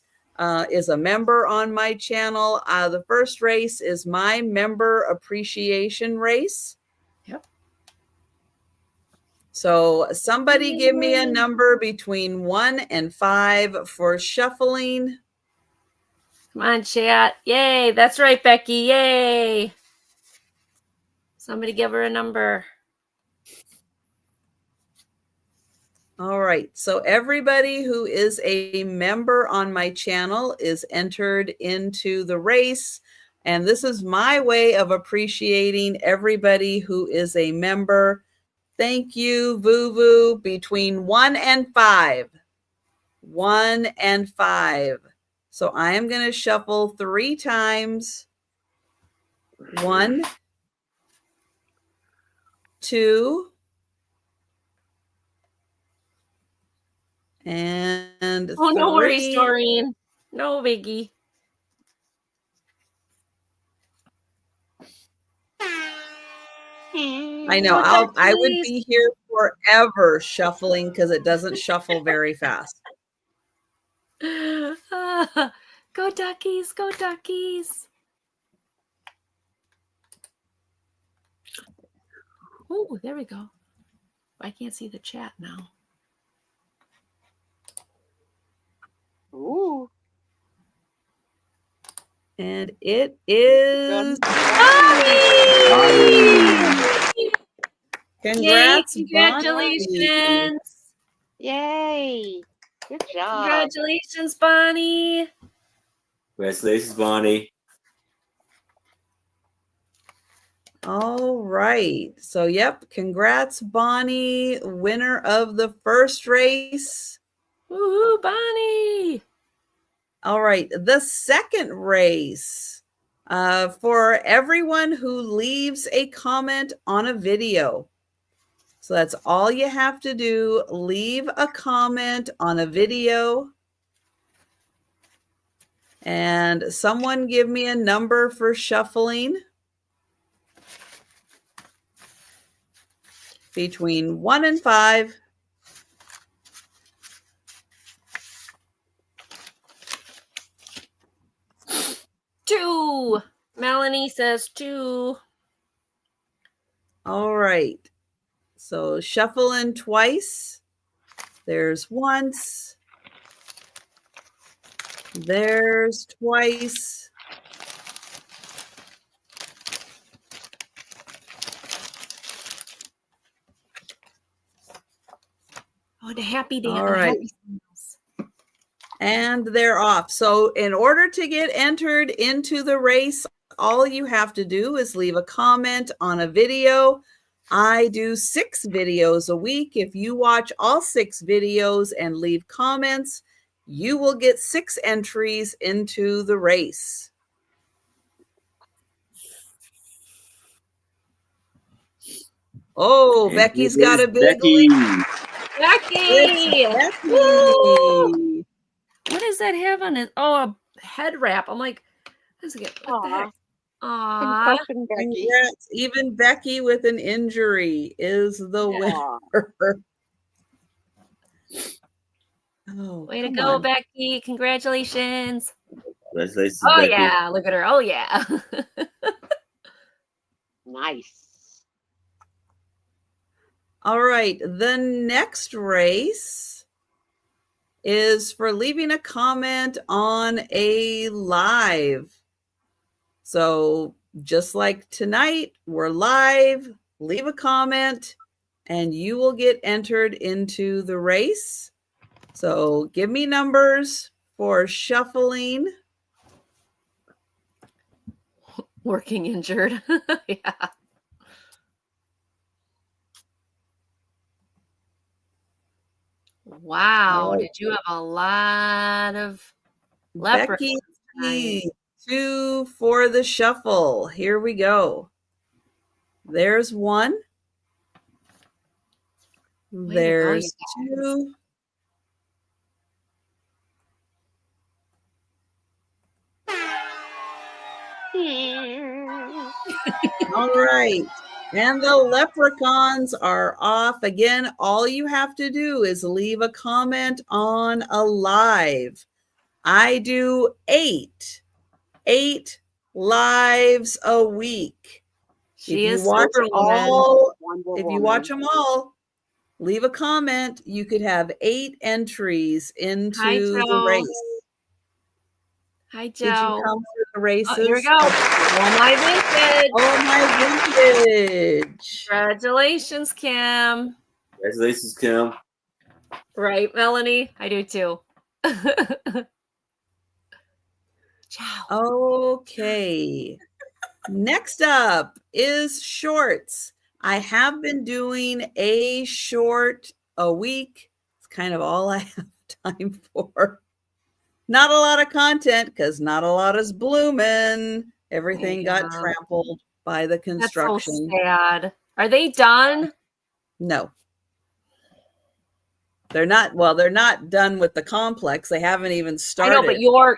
is a member on my channel. The first race is my member appreciation race. Yep. So somebody give me a number between 1 and 5 for shuffling. Come on, chat. Yay. That's right, Becky. Yay. Somebody give her a number. All right. So everybody who is a member on my channel is entered into the race. And this is my way of appreciating everybody who is a member. Thank you, Vuvu. Between 1 and 5. 1 and 5. So I am going to shuffle 3 times. 1, 2, and 3. Oh, no worries, Doreen. No biggie. I know. I would be here forever shuffling because it doesn't shuffle very fast. Go duckies, go duckies. Oh, there we go. I can't see the chat now. Ooh. And it is Bonnie! Congrats, Yay, congratulations. Bonnie. Yay. Good job. Congratulations, Bonnie. Congratulations, Bonnie. All right. So, yep. Congrats, Bonnie, winner of the first race. Woohoo, Bonnie. All right. The second race, for everyone who leaves a comment on a video. So that's all you have to do. Leave a comment on a video. And someone give me a number for shuffling. Between 1 and 5. 2. Melanie says 2. All right. So shuffling twice. There's once. There's twice. Oh, the happy dance. All right. And they're off. So in order to get entered into the race, all you have to do is leave a comment on a video. I do 6 videos a week. If you watch all 6 videos and leave comments, you will get 6 entries into the race. Oh, And Becky's it got is a big Becky. lead. Becky! Becky. Woo! What does that have on it? Oh, a head wrap. I'm like, what the heck? Aw. Concussion, Becky. Congrats. Even Becky with an injury is the Aw. winner. Oh, Way to come go, on. Becky. Congratulations. Congratulations, Oh, Becky. yeah. Look at her. Oh, yeah. Nice. All right. The next race is for leaving a comment on a live. So just like tonight, we're live. Leave a comment and you will get entered into the race. So give me numbers for shuffling. Working injured. Yeah. Wow. Did you have a lot of leprechauns Becky, tonight? 2 for the shuffle. Here we go. There's 1. There's 2. All right. And the leprechauns are off. Again, all you have to do is leave a comment on a live. I do 8 lives a week. She if is you watch Superwoman. all, Wonder if you Woman. watch them all, leave a comment. You could have 8 entries into Hi, the Joe. race. Hi, Did you Joe. come for the races? Oh, here we go. Oh, my vintage. Oh, my vintage. Congratulations, Kim. Congratulations, Kim. Right, Melanie? I do too. Ciao. Okay. Next up is shorts. I have been doing a short a week. It's kind of all I have time for. Not a lot of content because not a lot is blooming. Everything got trampled by the construction. That's so sad. Are they done? No. They're not. Well, they're not done with the complex. They haven't even started. I know, but your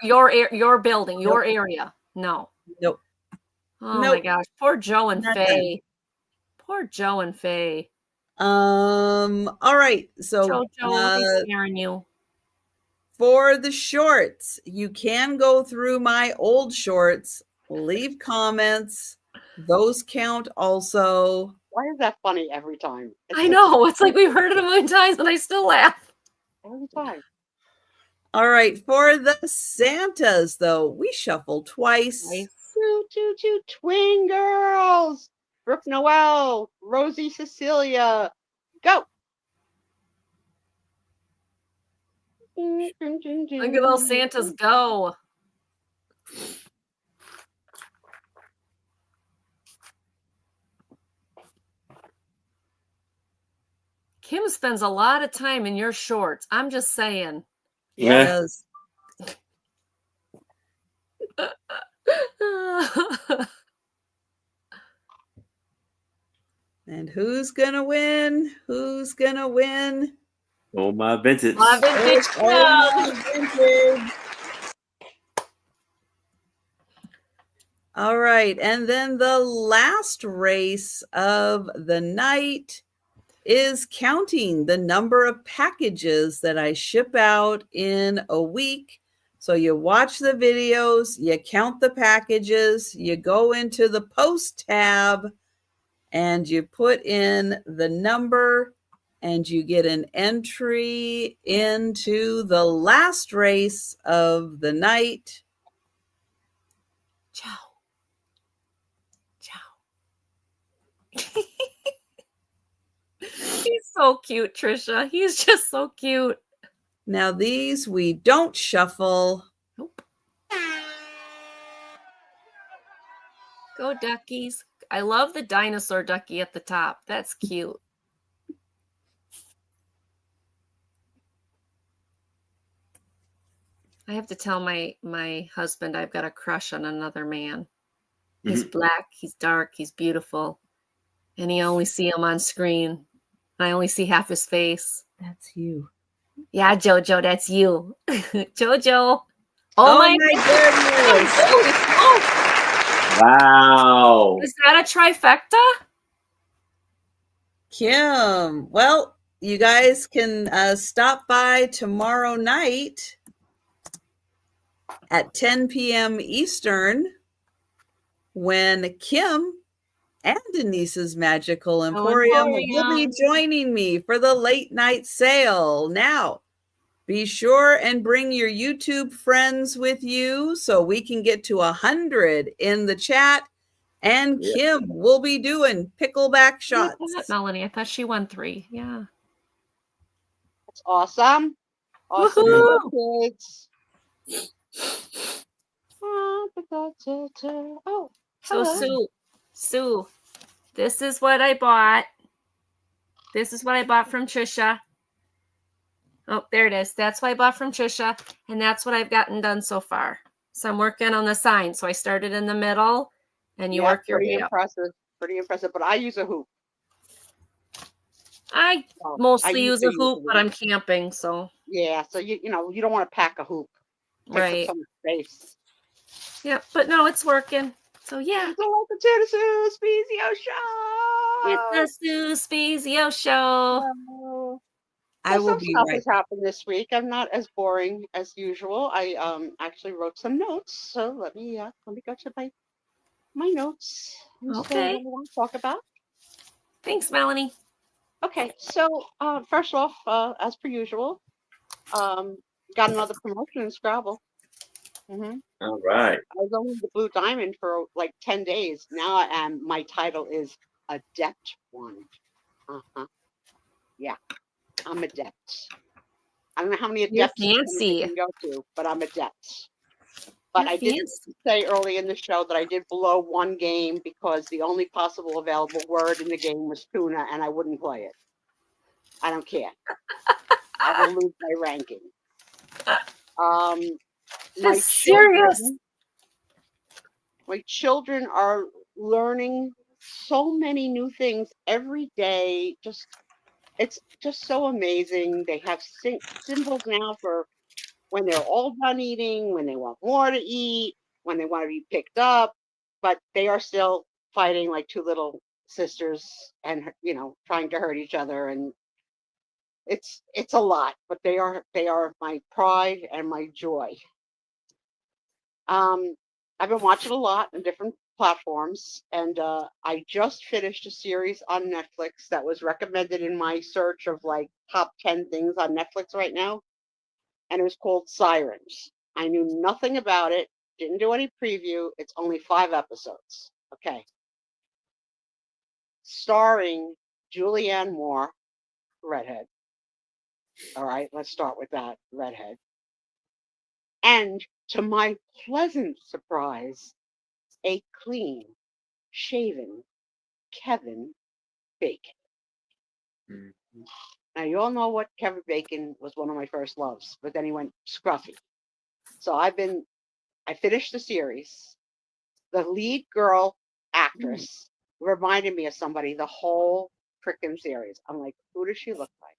building, your area. No. Nope. Oh my gosh. Poor Joe and Not Faye. Poor Joe and Faye. All right. So Joe, he's scaring you. For the shorts, you can go through my old shorts, leave comments. Those count also. Why is that funny every time? I know. It's like we've heard it a million times and I still laugh. Every time. All right. For the Santas, though, we shuffle twice. Two twin girls. Brooke Noel, Rosie Cecilia. Go. Look at those Santas go. Kim spends a lot of time in your shorts. I'm just saying. Yes. And who's going to win? Who's going to win? Oh, my vintage. My vintage. Oh, my vintage. All right. And then the last race of the night is counting the number of packages that I ship out in a week. So you watch the videos, you count the packages, you go into the post tab, and you put in the number, and you get an entry into the last race of the night. Ciao. Ciao. He's so cute, Trisha. He's just so cute. Now these we don't shuffle. Nope. Go duckies. I love the dinosaur ducky at the top. That's cute. I have to tell my husband I've got a crush on another man. He's black, he's dark, he's beautiful. And you only see him on screen. I only see half his face. That's you. Yeah, Jojo, that's you. Jojo. Oh my goodness. Wow. Is that a trifecta? Kim. Well, you guys can stop by tomorrow night at 10 p.m. Eastern when Kim and Denise's Magical Emporium will be joining me for the late night sale. Now, be sure and bring your YouTube friends with you so we can get to 100 in the chat. And Kim will be doing pickleback shots. Melanie, I thought she won 3. Yeah. That's awesome. Awesome, kids. Oh, so Sue, this is what I bought. This is what I bought from Trisha. Oh, there it is. That's what I bought from Trisha, and that's what I've gotten done so far. So I'm working on the sign. So I started in the middle, and you work your way up. Pretty impressive. But I use a hoop. I mostly use a hoop, but I'm camping, so yeah. So you don't want to pack a hoop. Right. Some space. Yeah, but no, it's working. So yeah. It's welcome to the Sue Spiezio Show. It's the Sue Spiezio Show. I will be stuff right. has happened this week. I'm not as boring as usual. I actually wrote some notes. So let me go to my notes. Okay. What we want to talk about. Thanks, Melanie. Okay, so first off, as per usual, got another promotion in Scrabble. All right. I was only the blue diamond for like 10 days. Now I am. My title is Adept 1. Yeah, I'm adept. I don't know how many adepts I can go to, but I'm adept. But I did say early in the show that I did blow one game because the only possible available word in the game was tuna, and I wouldn't play it. I don't care. I will lose my ranking. That's serious. My children are learning so many new things every day. It's just so amazing. They have symbols now for when they're all done eating, when they want more to eat, when they want to be picked up, but they are still fighting like two little sisters and trying to hurt each other, and it's a lot, but they are my pride and my joy. I've been watching a lot on different platforms, and I just finished a series on Netflix that was recommended in my search of like top 10 things on Netflix right now, and it was called Sirens. I knew nothing about it, didn't do any preview. It's only 5 episodes. Okay. Starring Julianne Moore, redhead. All right, let's start with that, redhead. And to my pleasant surprise, a clean, shaven Kevin Bacon. Now, you all know what Kevin Bacon was one of my first loves, but then he went scruffy. So I finished the series. The lead girl actress reminded me of somebody the whole frickin' series. I'm like, who does she look like?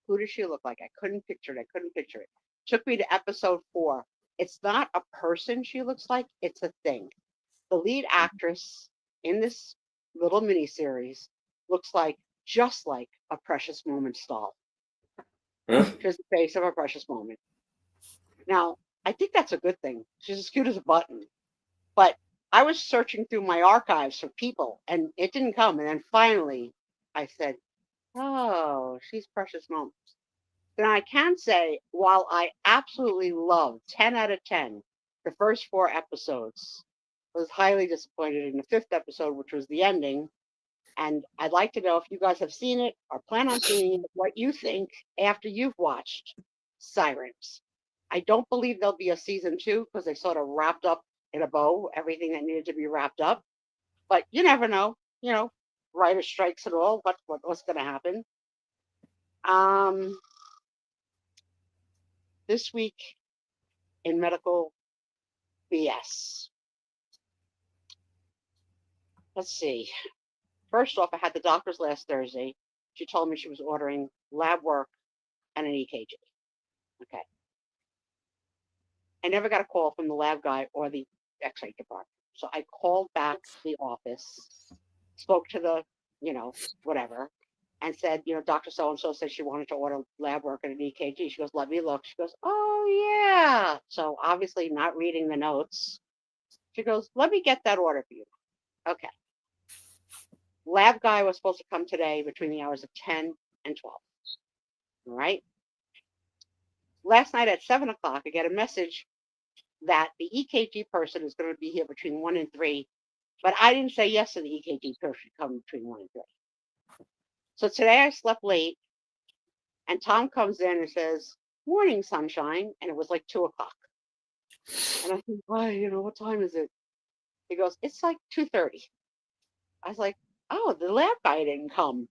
Who does she look like? I couldn't picture it. Took me to episode 4. It's not a person she looks like, it's a thing. the lead actress in this little miniseries looks just like a Precious Moments doll. Huh? She has the face of a Precious Moment. Now, I think that's a good thing. She's as cute as a button. But I was searching through my archives for people, and it didn't come. And then finally, I said, oh, she's Precious Moments. Now, I can say, while I absolutely loved 10 out of 10, the first 4 episodes, I was highly disappointed in the 5th episode, which was the ending. And I'd like to know if you guys have seen it or plan on seeing it, what you think after you've watched Sirens. I don't believe there'll be a season 2 because they sort of wrapped up in a bow everything that needed to be wrapped up. But you never know, writer strikes and all. What's going to happen? This week in medical BS. Let's see. First off, I had the doctor's last Thursday. She told me she was ordering lab work and an EKG. Okay. I never got a call from the lab guy or the X-ray department. So I called back to the office, spoke to the, whatever, and said, Dr. So-and-so said she wanted to order lab work and an EKG. She goes, let me look. She goes, oh, yeah. So obviously not reading the notes. She goes, let me get that order for you. Okay. Lab guy was supposed to come today between the hours of 10 and 12. All right. Last night at 7 o'clock, I get a message that the EKG person is going to be here between 1 and 3, but I didn't say yes to the EKG person coming between 1 and 3. So today I slept late, and Tom comes in and says, morning, sunshine, and it was like 2 o'clock. And I said, why, what time is it? He goes, it's like 2:30. I was like, oh, the lab guy didn't come.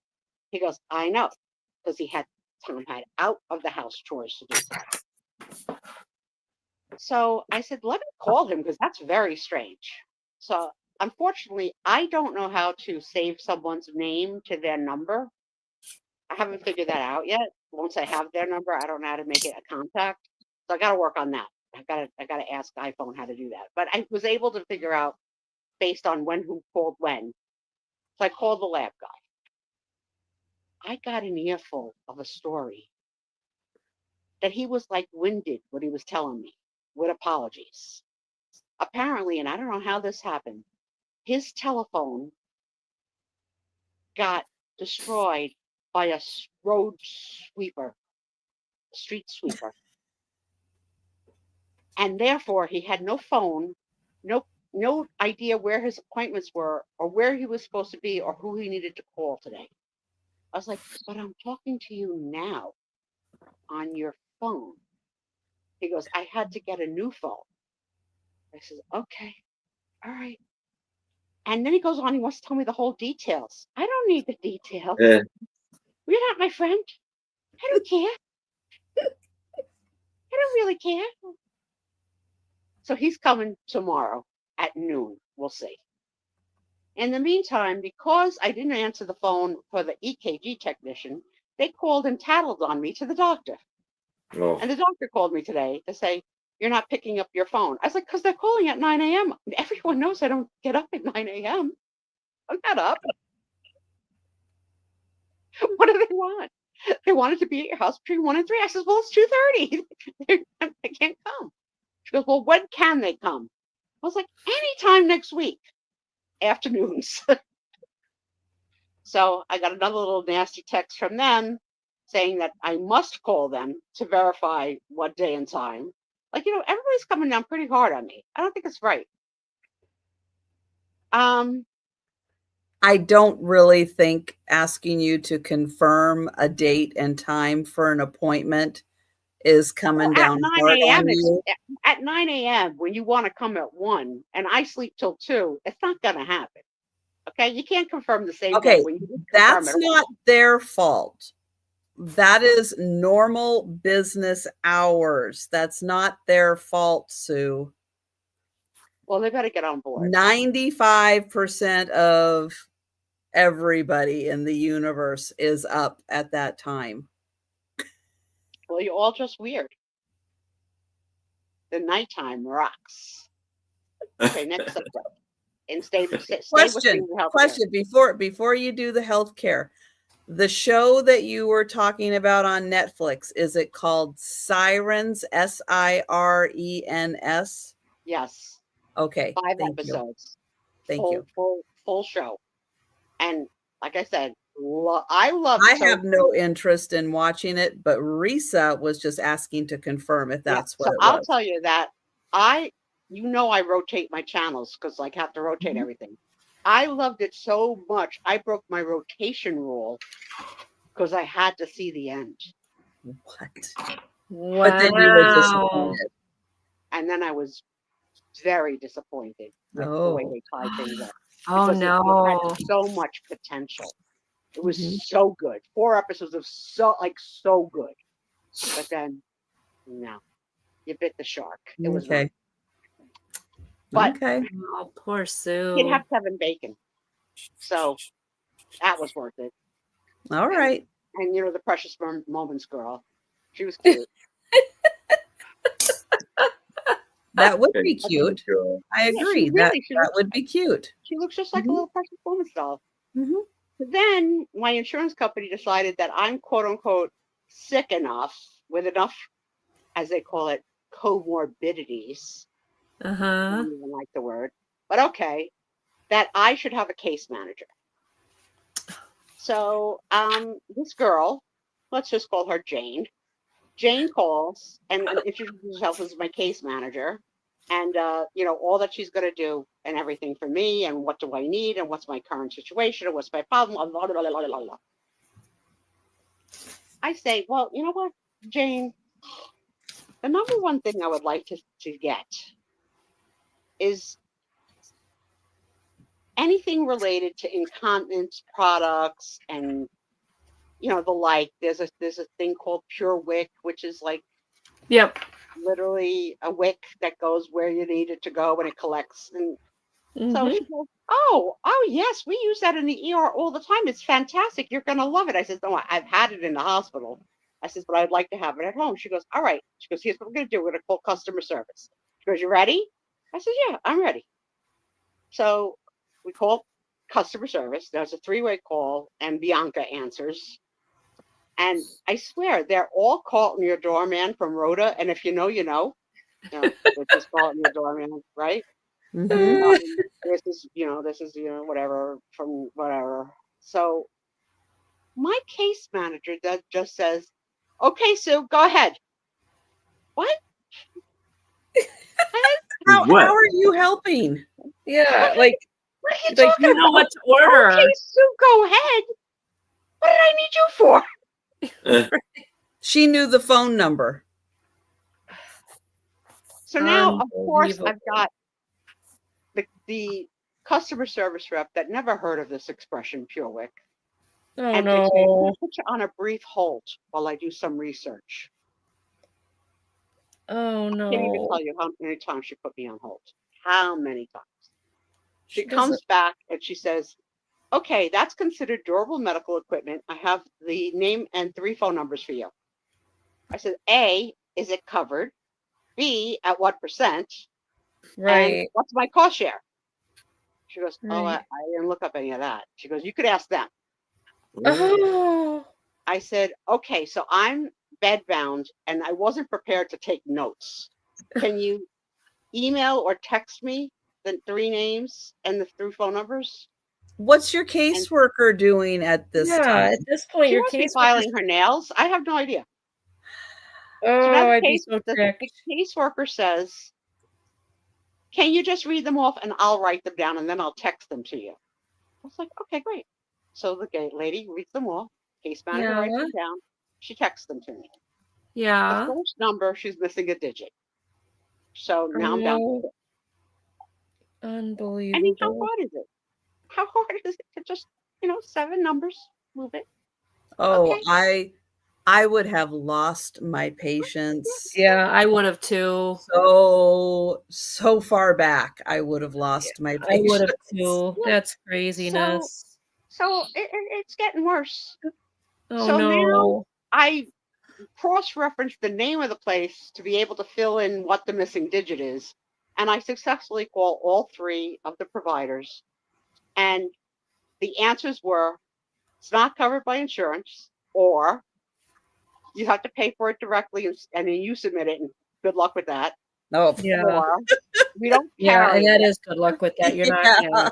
He goes, I know, because Tom had out of the house chores to do today. So I said, let me call him because that's very strange. So unfortunately, I don't know how to save someone's name to their number. I haven't figured that out yet. Once I have their number, I don't know how to make it a contact. So I got to work on that. I got to ask iPhone how to do that. But I was able to figure out based on who called when. So I called the lab guy. I got an earful of a story that he was like winded what he was telling me, with apologies. Apparently, and I don't know how this happened, his telephone got destroyed by a street sweeper. And therefore, he had no phone, no idea where his appointments were or where he was supposed to be or who he needed to call today. I was like, but I'm talking to you now on your phone. He goes, I had to get a new phone. I said, okay, all right. And then he goes on, he wants to tell me the whole details. I don't need the details. Yeah. You're not my friend. I don't care. I don't really care. So he's coming tomorrow at noon. We'll see. In the meantime, because I didn't answer the phone for the EKG technician, they called and tattled on me to the doctor. Oh. And the doctor called me today to say, you're not picking up your phone. I was like, because they're calling at 9 a.m. Everyone knows I don't get up at 9 a.m. I'm not up. What do they want? They wanted to be at your house between 1 and 3. I said, well, it's 2:30. They can't come. She goes, well, when can they come? I was like, anytime next week, afternoons. So I got another little nasty text from them saying that I must call them to verify what day and time. Like, everybody's coming down pretty hard on me. I don't think it's right. I don't really think asking you to confirm a date and time for an appointment is coming down hard on you. At 9 a.m. when you want to come at 1 and I sleep till 2, it's not going to happen. Okay, you can't confirm the same day. When you that's not their fault. That is normal business hours. That's not their fault, Sue. Well, they better get on board. 95% of everybody in the universe is up at that time. Well, you're all just weird. The nighttime rocks. Okay, next subject. and stay with Question before you do the healthcare. The show that you were talking about on Netflix, is it called Sirens? Sirens? Yes. Okay. 5 episodes. Thank you. Full show. And like I said, I love it. I have no interest in watching it, but Risa was just asking to confirm if that's what it was. I'll tell you that I rotate my channels because I have to rotate everything. I loved it so much. I broke my rotation rule because I had to see the end. What? Wow. But then you were disappointed. And then I was very disappointed with the way they tied things up. Oh no! It had so much potential. It was so good. 4 episodes of so good. But then, no, you bit the shark. It was okay. But oh, poor Sue. You'd have Kevin Bacon, so that was worth it. All right. And the Precious Moments girl, she was cute. That would be cute. I agree. That would be cute. She looks just like a little Precious Moments doll. But then my insurance company decided that I'm quote unquote sick enough with enough, as they call it, comorbidities. I don't even like the word, but okay, that I should have a case manager. So this girl, let's just call her Jane. Jane calls and introduces herself as my case manager, and all that she's going to do and everything for me, and what do I need, and what's my current situation, and what's my problem. Blah, blah, blah, blah, blah, blah. I say, well, you know what, Jane, the number one thing I would like to get is anything related to incontinence products and the like. There's a thing called Pure Wick, which is like literally a wick that goes where you need it to go and it collects. And so she goes, oh yes, we use that in the ER all the time. It's fantastic. You're gonna love it. I said, no, I've had it in the hospital. I said, but I'd like to have it at home. She goes, all right. She goes, here's what we're gonna do. We're gonna call customer service. She goes, you ready? I said, yeah, I'm ready. So we call customer service. There's a 3-way call, and Bianca answers. And I swear, they're all calling your doorman from Rhoda. And if you know, they're just calling your doorman, right? This is whatever from whatever. So my case manager just says, okay, Sue, go ahead. What? How are you helping? Yeah, what you know what to order. Okay, Sue, go ahead. What did I need you for? She knew the phone number. So now, of course, I've got the customer service rep that never heard of this expression, Pure Wick. Oh no! Put you on a brief hold while I do some research. Oh no! I can't even tell you how many times she put me on hold. How many times? She comes back and she says, okay, that's considered durable medical equipment. I have the name and 3 phone numbers for you. I said, A, is it covered? B, at what percent? Right. And what's my cost share? She goes, oh, I didn't look up any of that. She goes, you could ask them. Oh. I said, okay, so I'm bedbound and I wasn't prepared to take notes. Can you email or text me the 3 names and the 3 phone numbers? What's your caseworker doing at this time? At this point, your case filing her nails. I have no idea. Oh, I'd be so the caseworker says, can you just read them off and I'll write them down and then I'll text them to you. I was like, okay, great. So the lady reads them all. Case manager writes them down. She texts them to me. Yeah. The first number, she's missing a digit. So now I'm down to 6. Unbelievable. I mean, how hard is it? How hard is it to just, 7 numbers, move it? Oh, okay. I would have lost my patience. Yeah, I would have too. So far back, I would have lost my patience. I would have too. That's craziness. So it's getting worse. Oh so no. Now I cross-referenced the name of the place to be able to fill in what the missing digit is. And I successfully called all three of the providers. And the answers were, it's not covered by insurance, or you have to pay for it directly and then you submit it, and good luck with that. Oh, Yeah. Or we don't Yeah, carry and that it. is good luck with that. You're not. Yeah.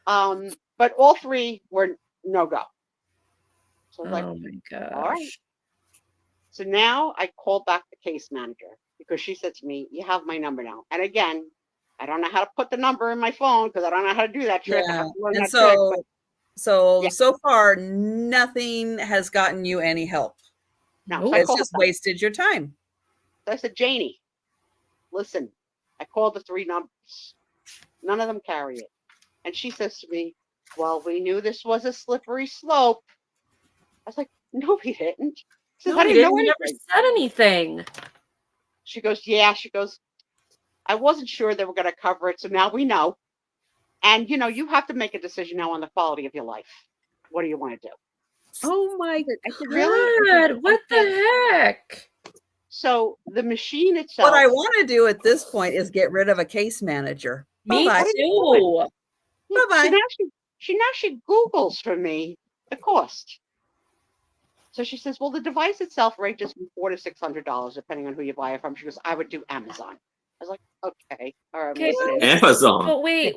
Yeah. But all three were no go. So I was like, Oh my gosh. all right. So now I called back the case manager because she said to me, you have my number now. And again, I don't know how to put the number in my phone because I don't know how to do that trick. I Yeah. have to learn And that trick. so, But so, Yeah. so far, nothing has gotten you any help. no, Nope. so I It's called just her back. wasted your time. So I said, Janie, listen, I called the three numbers. None of them carry it. And she says to me, well, we knew this was a slippery slope. I was like, no, we didn't. She says, No, I you didn't know didn't. You never anything. said anything. She goes, yeah. She goes, I wasn't sure they were going to cover it. So now we know. And, you have to make a decision now on the quality of your life. What do you want to do? Oh my I said, really? I said, God, what the heck? So the machine itself. What I want to do at this point is get rid of a case manager. Me Bye-bye. too. Bye-bye. So now she Googles for me the cost. So she says, well, the device itself ranges from $400 to $600, depending on who you buy it from. She goes, I would do Amazon. I was like, okay, all right, Okay, listen. Amazon. But wait.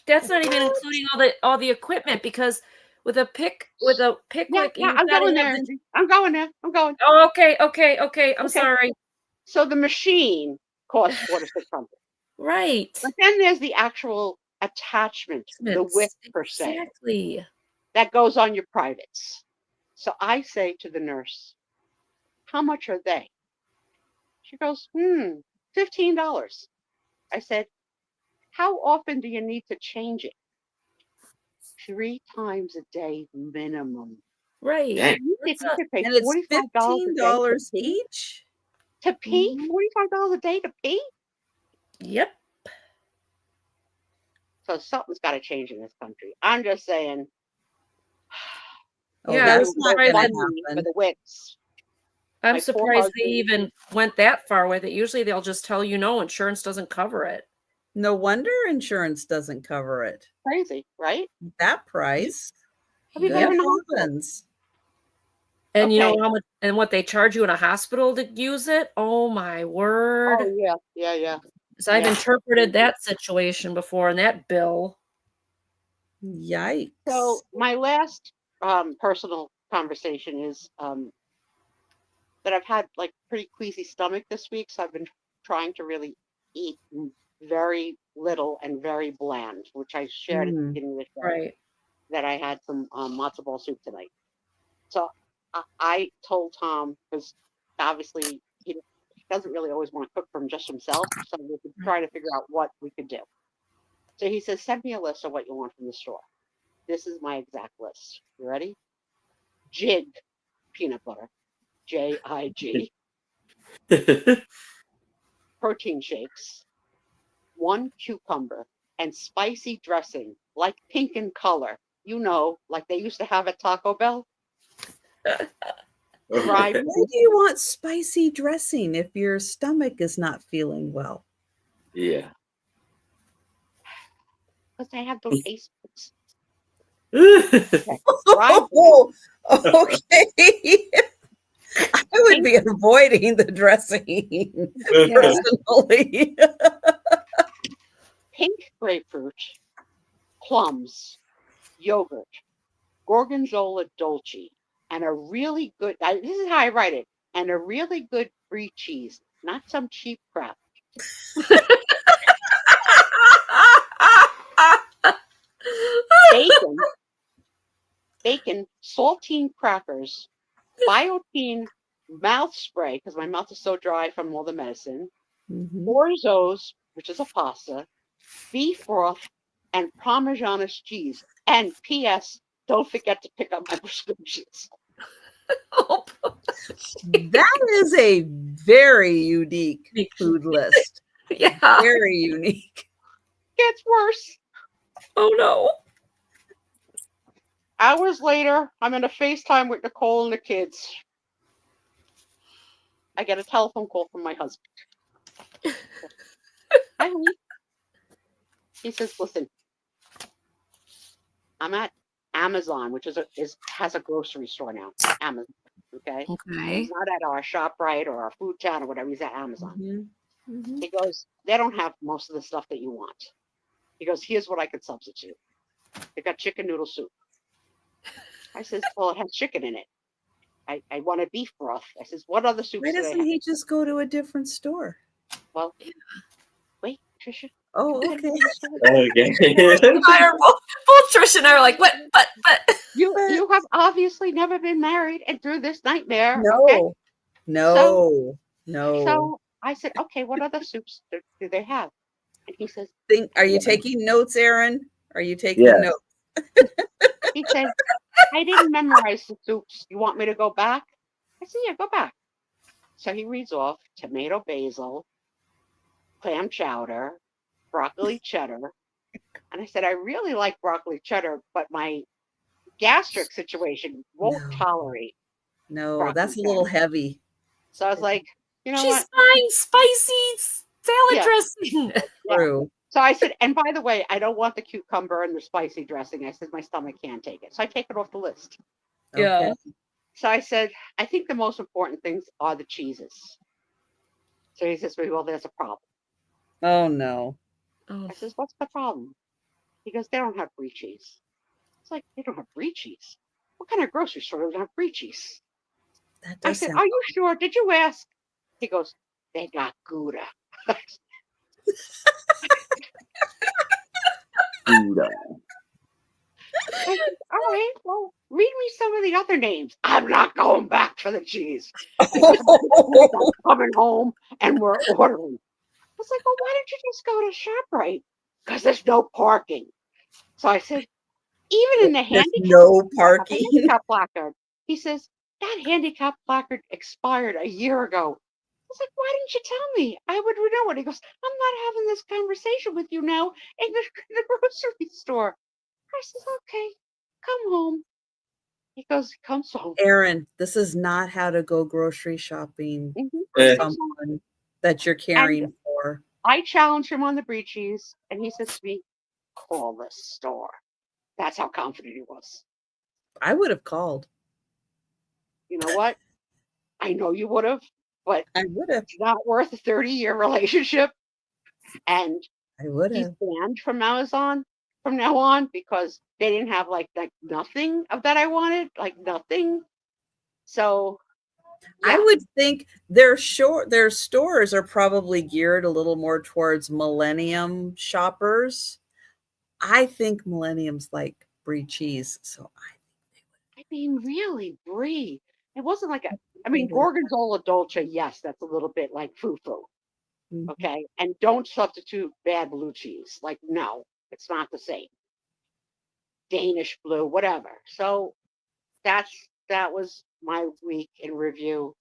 That's not even including all the equipment, because with a pickwick, Yeah, you I'm gotta going have there. the. I'm going there. I'm going. Oh, okay. I'm Okay. sorry. So the machine costs $400 to $600. Right. But then there's the actual attachment, the wick per se, Exactly. that goes on your privates. So I say to the nurse, how much are they? She goes, $15. I said, how often do you need to change it? 3 times a day minimum. Right. Dang. You think you could pay And it's $45 $15 each? to pee? Mhm. $45 a day to pee? Yep. So something's got to change in this country. I'm just saying. Oh, Yeah, I that's was not surprised going that- to For happen. the wicks. I'm My poor surprised they husband- even went that far with it. Usually they'll just tell you no, insurance doesn't cover it. No wonder insurance doesn't cover it. Crazy, right? That price. Have you Good been in the hospital? heavens. And you know Okay. how much and what they charge you in a hospital to use it? Oh my word. Oh, yeah. So I've yeah. interpreted that situation before and that bill. Yikes. So my last personal conversation is that I've had like pretty queasy stomach this week, so I've been trying to really eat very little and very bland, which I shared at the beginning of the show. Right. That I had some matzo ball soup tonight. So I told Tom, because obviously he doesn't really always want to cook from just himself, so we could try to figure out what we could do. So he says, send me a list of what you want from the store. This is my exact list. You ready? Jig peanut butter, JIG. Protein shakes, 1 cucumber, and spicy dressing, like pink in color. Like they used to have at Taco Bell. Fried Why do you want spicy dressing if your stomach is not feeling well? Yeah. because they have those ace books. Oh, okay. I would be avoiding the dressing personally. Pink grapefruit, plums, yogurt, gorgonzola dolce, and a really good, this is how I write it, and a really good brie cheese, not some cheap crap. Bacon, saltine crackers, Biotine mouth spray, because my mouth is so dry from all the medicine, orzos, which is a pasta, beef broth, and Parmesanist cheese. And P.S., don't forget to pick up my prescriptions. That is a very unique food list. Yeah. Very unique. Gets worse. Oh no. Hours later, I'm in a FaceTime with Nicole and the kids. I get a telephone call from my husband. She says, listen, I'm at Amazon, which has a grocery store now. Amazon. Okay. Okay. He's not at our ShopRite or our Food Town or whatever. He's at Amazon. Mm-hmm. He goes, they don't have most of the stuff that you want. He goes, here's what I could substitute. They got chicken noodle soup. I says, well, it has chicken in it. I want a beef broth. I saes, what other soups Why do they doesn't have? he just go to a different store? Well, wait, Trisha. Oh, you couldn't okay. go to the store. Okay. Both Trish and I are like, what? But. You have obviously never been married and through this nightmare. No, Okay? no. So I said, okay, what other soups do they have? And he says, Are you taking notes, Aaron? Are you taking Yes. notes? he says, I didn't memorize the soups. You want me to go back? I said, yeah, go back. So he reads off tomato basil, clam chowder, broccoli cheddar. And I said, I really like broccoli cheddar, but my gastric situation won't tolerate. No, broccoli that's a little cheddar. heavy. So I was like, you know She's what? buying spicy salad Yeah. dressing. Yeah. True. So I said, and by the way, I don't want the cucumber and the spicy dressing. I said, my stomach can't take it. So I take it off the list. Yeah. Okay. So I said, I think the most important things are the cheeses. So he says, well, there's a problem. Oh no. I says, what's the problem? He goes, they don't have brie cheese. It's like, they don't have brie cheese? What kind of grocery store doesn't have brie cheese? That I does said, sound are you sure? Did you ask? He goes, they got Gouda. Gouda. I said, all right, well, read me some of the other names. I'm not going back for the cheese. I'm coming home and we're ordering. I was like, well, why don't you just go to ShopRite? Because there's no parking. So I said, even in the There's handicap, no parking. handicap placard, he says, that handicap placard expired a year ago. I was like, why didn't you tell me? I would know it. He goes, I'm not having this conversation with you now in the grocery store. I says, okay, come home. He goes, he comes home. Aaron, this is not how to go grocery shopping Mhm. for Eh. someone that you're caring for. I challenged him on the brie cheese, and he says to me, call the store. That's how confident he was. I would have called. You know what? I know you would have, but I would have. it's not worth a 30-year relationship. And I would he's have. banned from Amazon from now on because they didn't have like nothing of that I wanted, like nothing. So I yeah. would think their stores are probably geared a little more towards millennium shoppers. I think millenniums like brie cheese, so I mean, really, brie. It wasn't like I Totally. mean, Gorgonzola Dolce, yes, that's a little bit like foo-foo. Mhm. Okay. And don't substitute bad blue cheese. Like, no, it's not the same. Danish blue, whatever. So that was my week in review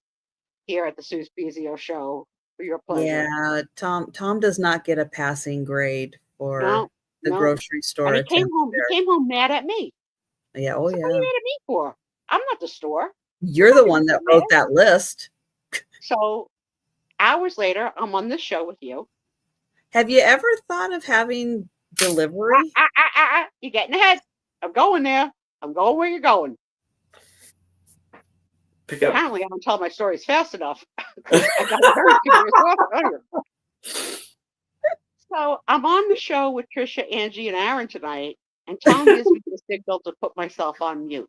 here at the Sue Spiezio show for your pleasure. Yeah, Tom does not get a passing grade for No, the no. grocery store And he attempt came home mad at me. Yeah, oh So what are yeah. you mad at me for? I'm not the store. You're the one that wrote that list. So hours later, I'm on this show with you. Have you ever thought of having delivery? You're getting ahead. I'm going there. I'm going where you're going. Pick up. Apparently, I don't tell my stories fast enough. I got a very curious earlier. So I'm on the show with Trisha, Angie, and Aaron tonight, and Tom gives me the signal to put myself on mute.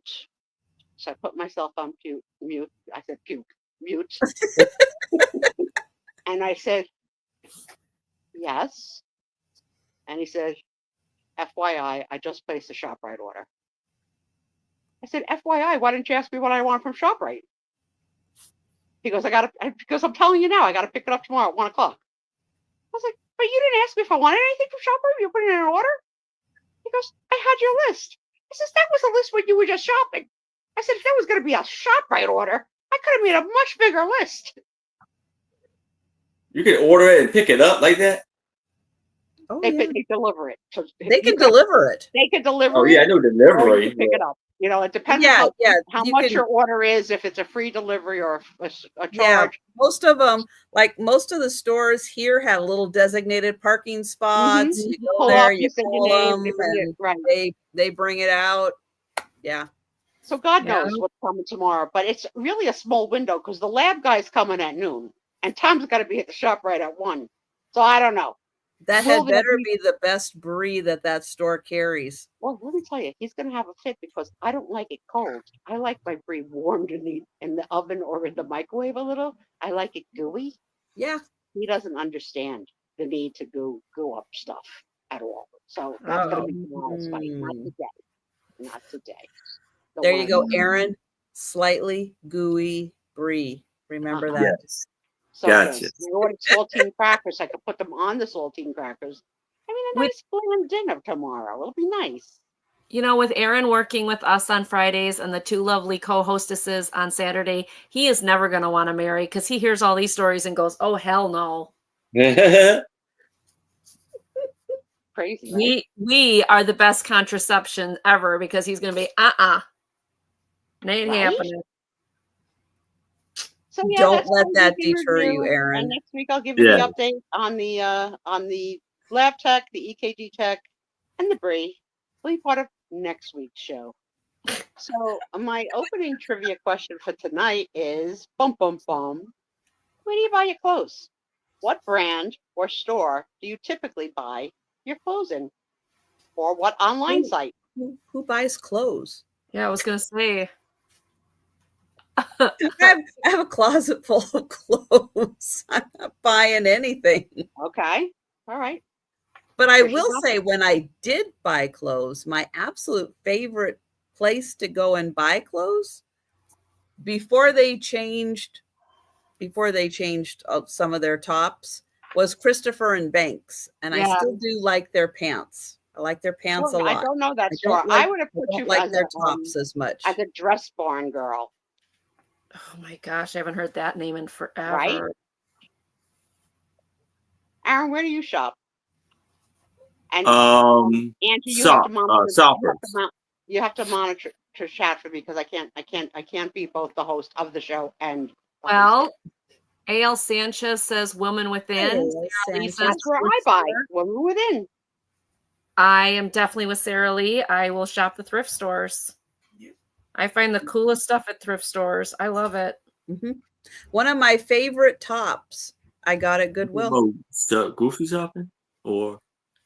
So I put myself on mute. I said puke, mute. And I said, yes. And he said, FYI, I just placed a ShopRite order. I said, FYI, why didn't you ask me what I want from ShopRite? He goes, because I'm telling you now, I got to pick it up tomorrow at 1 o'clock. I was like, but you didn't ask me if I wanted anything from ShopRite. You put in an order? He goes, I had your list. I says, that was a list when you were just shopping. I said, if that was going to be a ShopRite order, I could have made a much bigger list. You can order it and pick it up like that? Oh, They yeah. they deliver it. So They can deliver it. They can deliver Oh yeah, I it, know or you delivery. can pick it up. You know, it depends Yeah, on yeah. how You much can, your order is, if it's a free delivery or a yeah. charge. Most of them, like most of the stores here, have little designated parking spots. You go Pull there, up, you you say your call name, them, they bring it, and right. they bring it out. Yeah. So God Yeah. knows what's coming tomorrow, but it's really a small window because the lab guy's coming at noon, and Tom's got to be at the shop right at 1. So I don't know. That Will had there better be? be the best brie that store carries. Well, let me tell you, he's going to have a fit because I don't like it cold. I like my brie warmed in the oven or in the microwave a little. I like it gooey. Yeah. He doesn't understand the need to go up stuff at all. So that's going to be tomorrow's fight, not Mm. today. Not today. Don't There you wanna go, know. Aaron. Slightly gooey brie. Remember that. Yes. So Gotcha. good. I ordered saltine crackers. I could put them on the saltine crackers. I mean, a With- nice bland dinner tomorrow. It'll be nice. You know, with Aaron working with us on Fridays and the two lovely co-hostesses on Saturday, he is never going to want to marry because he hears all these stories and goes, "Oh hell no." Crazy, right? We are the best contraception ever because he's going to be it ain't Right? happening. So yeah, Don't that's let my that weekly deter you, review. Aaron. And next week I'll give you Yeah. the update on the lab tech, the EKG tech, and the brie. Will be part of next week's show. So my opening trivia question for tonight is bum bum bum. Where do you buy your clothes? What brand or store do you typically buy your clothes in? Or what online site? Who buys clothes? Yeah, I was going to say. I have a closet full of clothes. I'm not buying anything. Okay. All right. But I There's will your say, when I did buy clothes, my absolute favorite place to go and buy clothes before they changed some of their tops was Christopher and Banks, and I Yeah. still do like their pants. I like their pants a I lot. don't know that I store. don't like, I would have put I you don't like as their tops as much. as a dress barn girl, Oh my gosh, I haven't heard that name in forever. right? Aaron, where do you shop? And Angie, you have to monitor. You have to monitor to chat for me because I can't be both the host of the show and the Well, host. A.L. Sanchez says Woman Within. Sarah Lee says That's where I buy Women Within. I am definitely with Sarah Lee. I will shop the thrift stores. I find the coolest stuff at thrift stores. I love it. Mm-hmm. One of my favorite tops I got at Goodwill. Goofy shopping or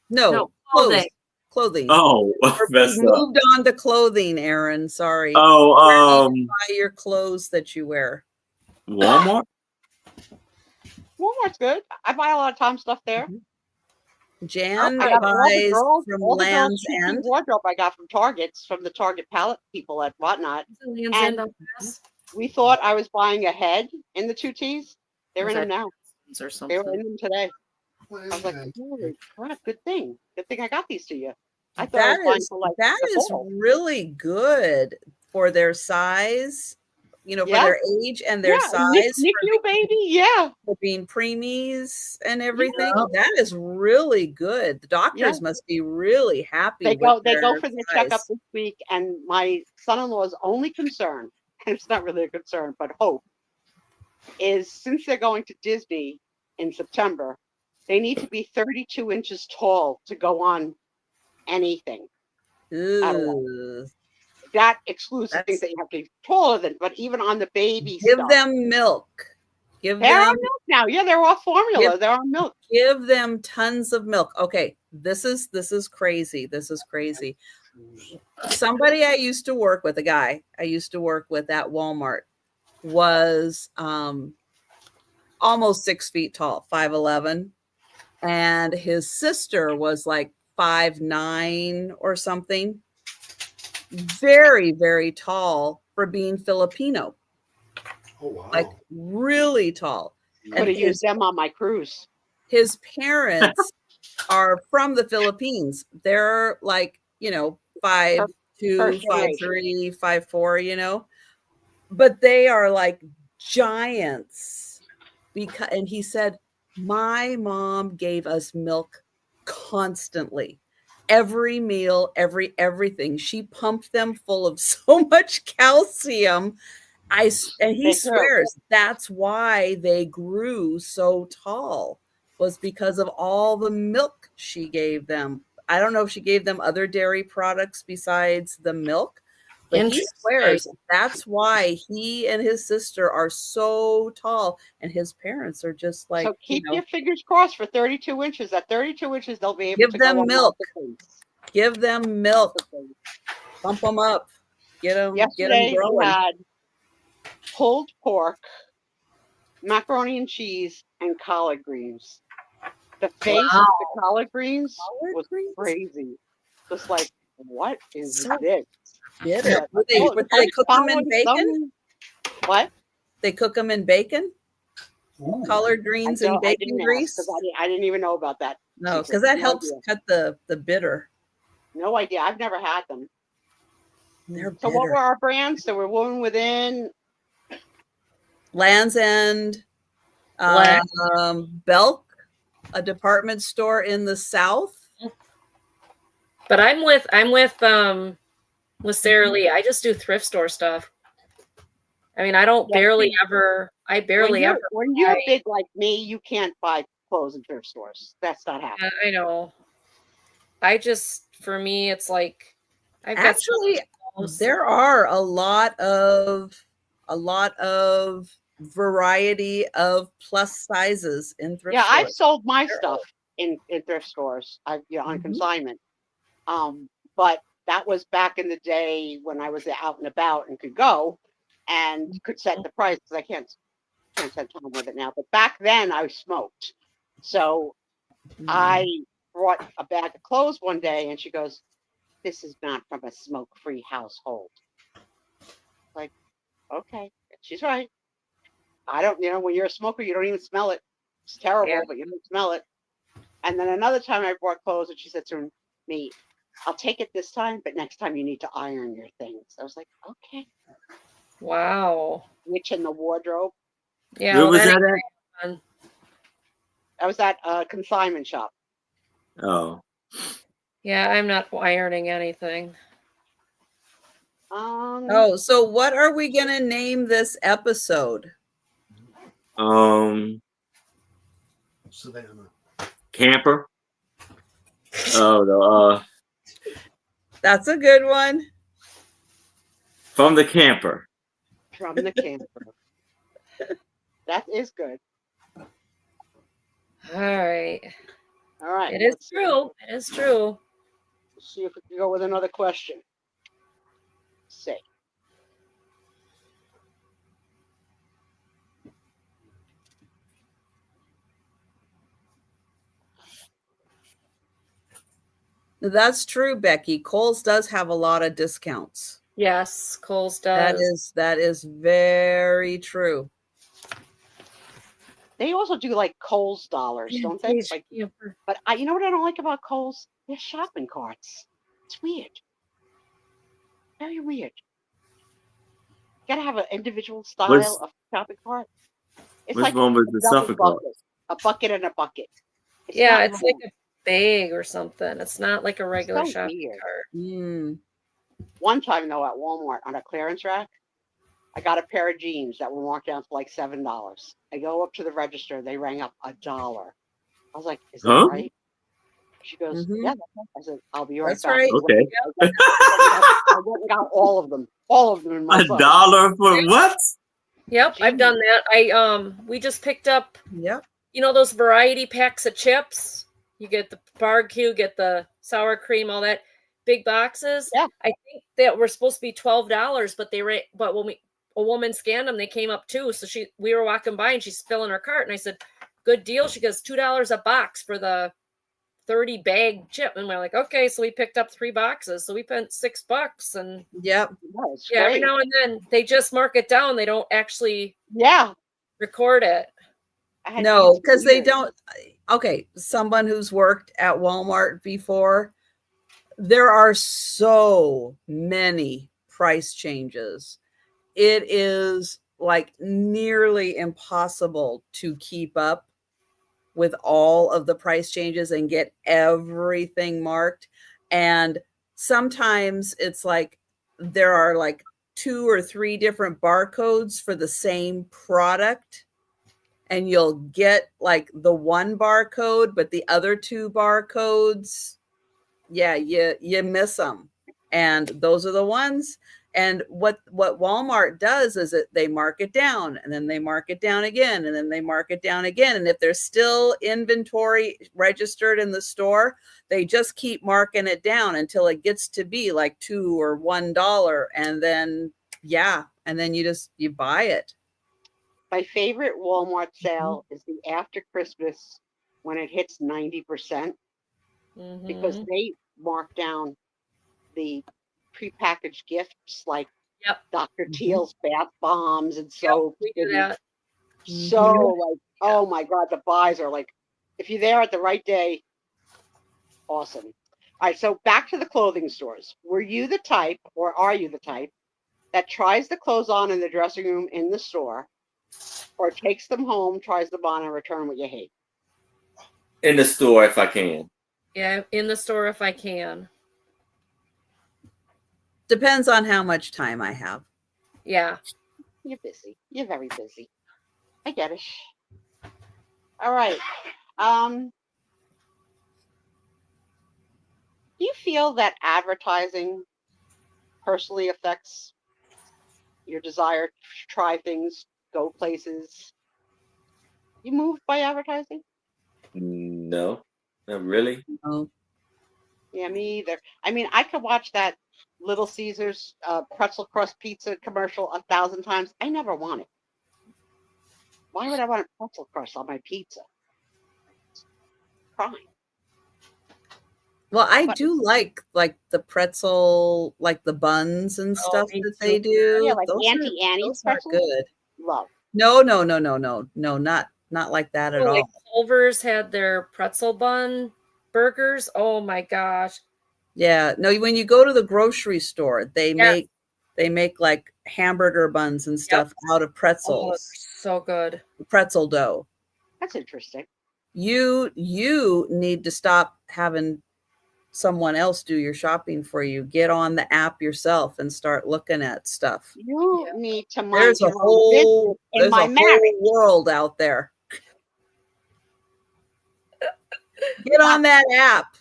no clothing. Oh, we moved on to clothing, Aaron. Sorry. Oh, buy your clothes that you wear. Walmart. Walmart's good. I buy a lot of Tom stuff there. Jan I got buys all from the Land's girls' End. wardrobe I got from Targets, from the Target pallet people at Whatnot. And we thought I was buying ahead in the 2Ts. They're in them now. Or something. They were in them today. I was like, holy crap, good thing. Good thing I got these to you. I thought I was buying for like that is fall. really good for their size, for their age and their size. NICU baby, for being preemies and everything. Yeah. That is really good. The doctors must be really happy. They go for their checkup this week, and my son-in-law's only concern, and it's not really a concern, but hope, is since they're going to Disney in September, they need to be 32 inches tall to go on anything. Ooh. That excludes the things that you have to be taller than, but even on the baby give stuff. them milk. They're on milk now. Yeah, they're off formula. They're on milk. Give them tons of milk. Okay, this is crazy. This is crazy. Somebody I used to work with, a guy I used to work with at Walmart, was almost 6 feet tall, 5'11", and his sister was like 5'9" or something. Very, very tall for being Filipino. Oh, wow. Like really tall. Could have used them on my cruise. His parents are from the Philippines. They're like, 5'2", 5'3", 5'4", but they are like giants. And he said, my mom gave us milk constantly. Every meal, everything. She pumped them full of so much calcium. And he swears that's why they grew so tall, was because of all the milk she gave them. I don't know if she gave them other dairy products besides the milk, but he swears that's why he and his sister are so tall, and his parents are just like, so keep your fingers crossed for 32 inches. At 32 inches, they'll be able give to them go milk. Give them milk. Pump them up. Get them Yesterday growing. we had pulled pork, macaroni and cheese, and collard greens. The face of the collard greens was crazy. Just like, what is this? Bitter. Would they cook them in bacon? What? They cook them in bacon? Ooh. Collard greens and bacon grease? I didn't even know about that. No, because that helps cut the bitter. No idea. I've never had them. They're bitter. So what were our brands? So we're Woman Within, Land's End, Belk, a department store in the South. But I'm with Sarah Lee. I just do thrift store stuff. I mean, I don't barely ever. When you're big like me, you can't buy clothes in thrift stores. That's not happening. I know. For me, it's like I've actually there are a lot of variety of plus sizes in thrift stores. I've sold my stuff in thrift stores. On consignment. But that was back in the day when I was out and about and could go and could set the price, because I can't spend time with it now. But back then I smoked. So I brought a bag of clothes one day and she goes, "This is not from a smoke-free household." Like, okay, she's right. I don't, when you're a smoker, you don't even smell it. It's terrible, but you don't smell it. And then another time I brought clothes and she said to me, "I'll take it this time, but next time you need to iron your things." I was like, okay. Wow. Which in the wardrobe. Yeah. Where was that at? I was at a consignment shop. Oh. Yeah, I'm not ironing anything. So what are we gonna name this episode? Savannah. Camper. Oh, that's a good one. From the camper. From the camper. That is good. All right. It is true. It is true. Let's see if we can go with another question. Say. That's true, Becky. Kohl's does have a lot of discounts. Yes, Kohl's does. That is very true. They also do like Kohl's dollars, don't they? But you know what I don't like about Kohl's? Their shopping carts. It's weird. Very weird. You gotta have an individual style of shopping cart. It's which one was the shopping cart? A bucket and a bucket. It's like a bag or something. It's not like a regular shopping cart. One time though, at Walmart on a clearance rack, I got a pair of jeans that were marked down for like $7. I go up to the register, they rang up $1. I was like, "Is that right?" She goes, "Yeah, that's right." I said, "I'll be right back." Right. Okay. I went and got all of them in my phone. $1 for what? Yep, I've done that. We just picked up. Yep. You know those variety packs of chips? You get the barbecue, get the sour cream, all that. Big boxes. Yeah. I think that were supposed to be $12, but when a woman scanned them, they came up too. So we were walking by and she's filling her cart, and I said, "Good deal." She goes, $2 a box for the 30 bag chip. And we're like, okay, so we picked up 3 boxes. So we spent $6 and every now and then they just mark it down. They don't actually record it. No, because they don't. Okay. Someone who's worked at Walmart before, there are so many price changes. It is like nearly impossible to keep up with all of the price changes and get everything marked. And sometimes it's like there are like 2 or 3 different barcodes for the same product, and you'll get like the one barcode, but the other 2 barcodes, yeah, you miss them. And those are the ones. And what Walmart does is that they mark it down, and then they mark it down again, and then they mark it down again. And if there's still inventory registered in the store, they just keep marking it down until it gets to be like $2 or $1. And then, yeah, and then you buy it. My favorite Walmart sale is the after Christmas when it hits 90%, because they mark down the prepackaged gifts like Dr. Teal's bath bombs and soap. We do that. So like, oh my God, the buys are like, if you're there at the right day, awesome. All right, so back to the clothing stores. Were you the type, or are you the type, that tries the clothes on in the dressing room in the store, or takes them home, tries them on, and return what you hate? In the store if I can. Yeah, in the store if I can. Depends on how much time I have. Yeah. You're busy. You're very busy. I get it. All right. Do you feel that advertising personally affects your desire to try things, go places? You moved by advertising? No, not really. No. Yeah, me either. I mean, I could watch that Little Caesars pretzel crust pizza commercial 1,000 times. I never want it. Why would I want a pretzel crust on my pizza? Fine. Well, I do like the pretzel, like the buns and stuff that they do. Yeah, like Those Auntie Annie's are pretzels. good. Love. No, not like that at all. Culver's had their pretzel bun burgers. Oh my gosh. Yeah, no, when you go to the grocery store, they make like hamburger buns and stuff out of pretzels. Oh, so good. Pretzel dough. That's interesting. You need to stop having someone else do your shopping for you. Get on the app yourself and start looking at stuff. You need to mind There's a your own whole business in my marriage. world out there. Get on that app.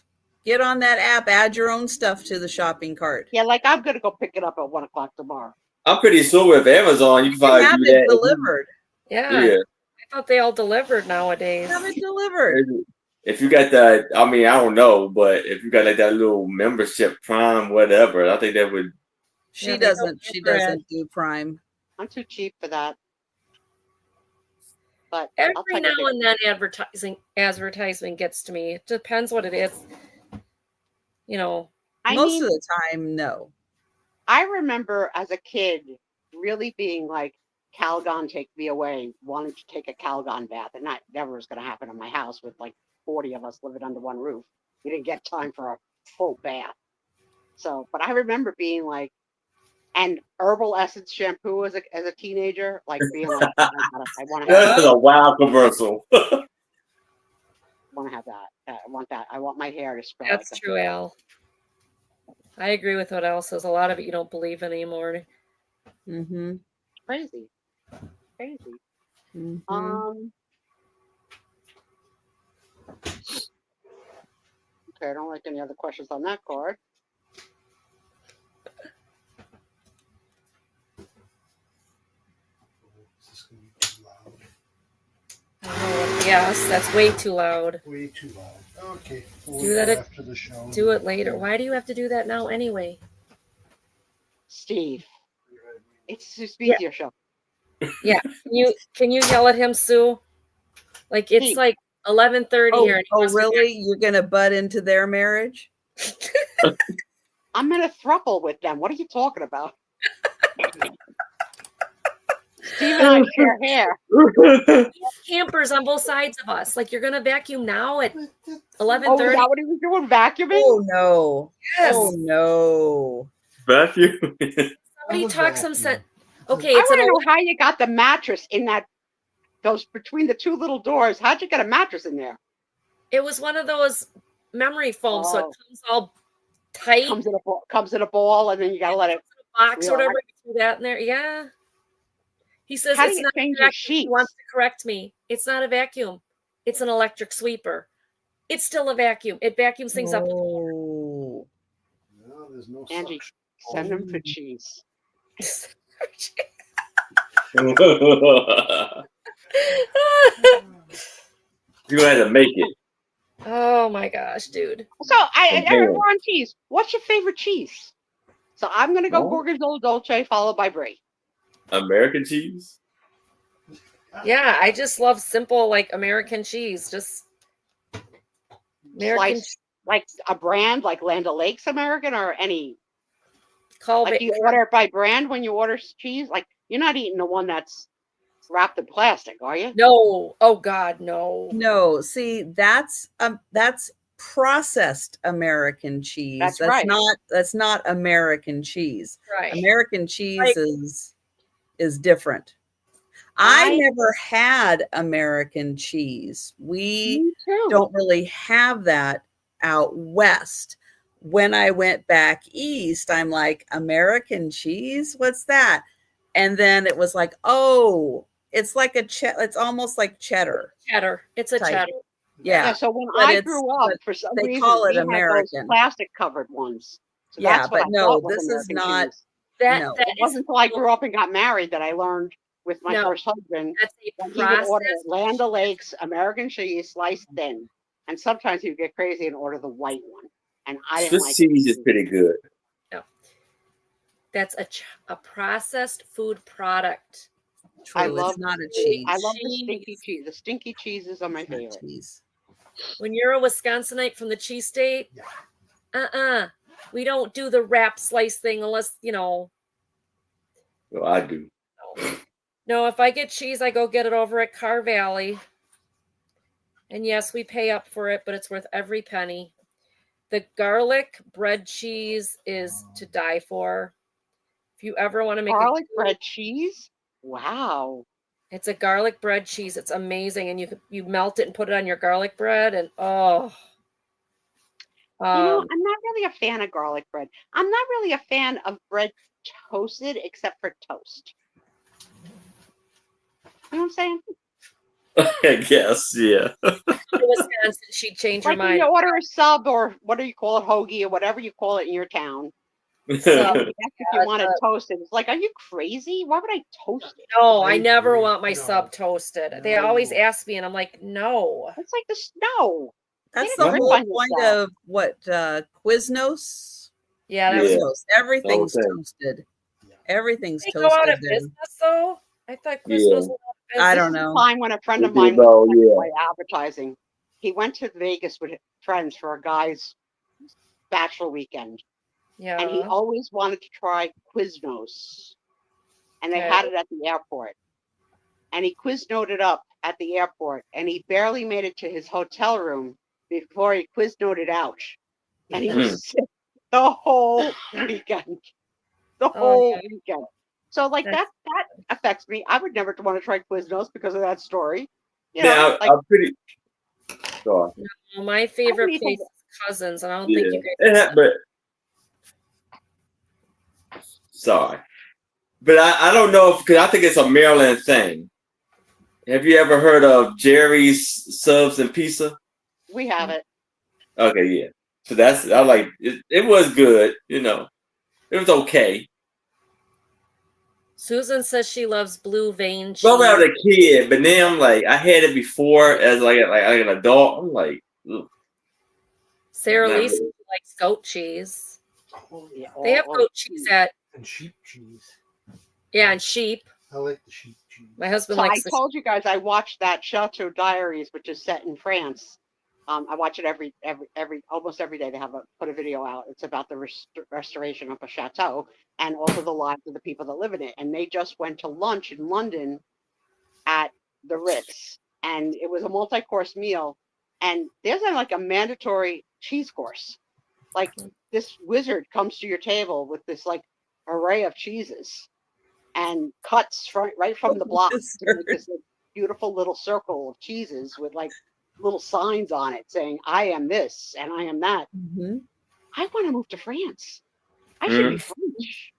Get on that app. Add your own stuff to the shopping cart. Yeah, like I'm gonna go pick it up at 1 o'clock tomorrow. I'm pretty sure with Amazon you can probably Have do it that. delivered. Yeah. I thought they all delivered nowadays. Have it delivered. If you got that, I mean, I don't know, but if you got like that little membership Prime, whatever, I think that would. She doesn't do Prime. I'm too cheap for that. But every now and then advertisement gets to me. It depends what it is. You know, most of the time, no. I remember as a kid really being like, Calgon, take me away, wanted to take a Calgon bath, and that never was going to happen in my house with like 40 of us living under one roof. We didn't get time for a full bath. So, but I remember being like, and herbal essence shampoo as a teenager, like being like, I want to have That's a wild commercial. I want to have that. I want that. I want my hair to sprout. That's true, Al. I agree with what Al says. A lot of it you don't believe anymore. Mm-hmm. Crazy. Mm-hmm. Okay, I don't like any other questions on that card. Yes, that's way too loud. Way too loud. Okay. Do that after the show. Do it later. Why do you have to do that now anyway? Steve, it's Sue Spiezio show. Yeah. Can you yell at him, Sue? Like it's Steve. like 11:30 here. And oh, really? You're gonna butt into their marriage? I'm in a throuple with them. What are you talking about? Steve and I share hair. Campers on both sides of us. Like you're gonna vacuum now at 11:30. Oh, is that what he was doing? Vacuuming? Oh no! Yes. Oh no! Vacuum. Somebody talk some sense. Okay, I it's want to know how you got the mattress in that those between the two little doors. How'd you get a mattress in there? It was one of those memory foams, so it Oh. comes all tight. Comes in a ball, and then you gotta let it. Box or Real whatever. You threw that in there. Yeah. He says How do it's you not change a your vacuum. He sheets? wants to correct me. It's not a vacuum. It's an electric sweeper. It's still a vacuum. It vacuums things up. Oh. No, there's no Angie, suction. send them for cheese. You had to make it. Oh my gosh, dude. So Okay. we're on cheese. What's your favorite cheese? So I'm gonna go Oh. Gorgonzola Dolce, followed by Brie. American cheese. Yeah, I just love simple like American cheese. Just American Slice, like a brand, like Land O'Lakes American, or any. call Like, do you order it by brand when you order cheese? Like, you're not eating the one that's wrapped in plastic, are you? No. Oh God, no. No, see, that's processed American cheese. That's right. That's not American cheese. Right. American cheese Like- is different. I I- never had American cheese. We Me too. don't really have that out west. When I went back east, I'm like, American cheese? What's that? And then it was like, oh, it's like it's almost like cheddar. Cheddar. It's a Type. cheddar. Yeah. So when But I it's- grew up, but for some they reason, call it we had American. those plastic covered ones. So Yeah, that's what but I no, thought was this is American not- cheese. That No. that It is wasn't until I grew up and got married that I learned with my No. first husband that's a that he would order process. Land O'Lakes American cheese sliced thin, and sometimes he would get crazy and order the white one. And I didn't Swiss like cheese it. is pretty good. That's a processed food product. I True, love it's not a cheese. I love the Cheese. stinky cheese. The stinky cheeses are my It's not favorite. cheese. When you're a Wisconsinite from the cheese state, we don't do the wrap slice thing unless, Well, I do. No, if I get cheese, I go get it over at Car Valley. And yes, we pay up for it, but it's worth every penny. The garlic bread cheese is to die for. If you ever want to make Garlic bread cheese? Wow. it's a garlic bread cheese. It's amazing, and you melt it and put it on your garlic bread, and oh. You know, I'm not really a fan of garlic bread. I'm not really a fan of bread toasted except for toast. You know what I'm saying? I guess, yeah. Wisconsin, she'd change her Like when mind. you order a sub, or what do you call it, hoagie, or whatever you call it in your town. So, That's if you want it toasted. It's like, are you crazy? Why would I toast it? no, I I never agree. want my No. sub toasted. They always ask me, and I'm like, no. It's like the snow. That's Get the a grip whole on point yourself. of what Quiznos. Yeah, that Yeah. was. Quiznos. Everything's Okay. toasted. Everything's They go out toasted of there. business, though. I thought Yeah. Quiznos was out of business. I don't This is know. the time when a friend of They mine did, though, was yeah. by advertising. He went to Vegas with friends for a guy's bachelor weekend. Yeah. And he always wanted to try Quiznos. And they Okay. had it at the airport. And he Quiznoed it up at the airport. And he barely made it to his hotel room before he Quiznoed it out. And he was sick the whole weekend. The whole weekend. So, like, that affects me. I would never want to try Quiznos because of that story. You know, Now, like, I'm pretty. Sorry. Well, my favorite I place is Cousins, and I don't Yeah. think you guys. But sorry, but I don't know because I think it's a Maryland thing. Have you ever heard of Jerry's Subs and Pizza? we have it. Okay, yeah. So I like it. It was good, you know. It was okay. Susan says she loves blue vein cheese. Well, when I was a kid, but then I'm like, I had it before as like an adult. I'm like, ugh. Sarah Not Lisa really. likes goat cheese. Oh, Yeah, They have goat cheese at and sheep cheese. and sheep. I like the sheep cheese. My husband So I likes the told you guys I watched that Chateau Diaries, which is set in France. I watch it every almost every day. They put a video out. It's about the restoration of a chateau and also the lives of the people that live in it. And they just went to lunch in London at the Ritz, and it was a multi-course meal. And there's like a mandatory cheese course. Like, this wizard comes to your table with this like array of cheeses and cuts right from the block to make this beautiful little circle of cheeses with like little signs on it saying, I am this and I am that. Mhm. I want to move to France. I should be French.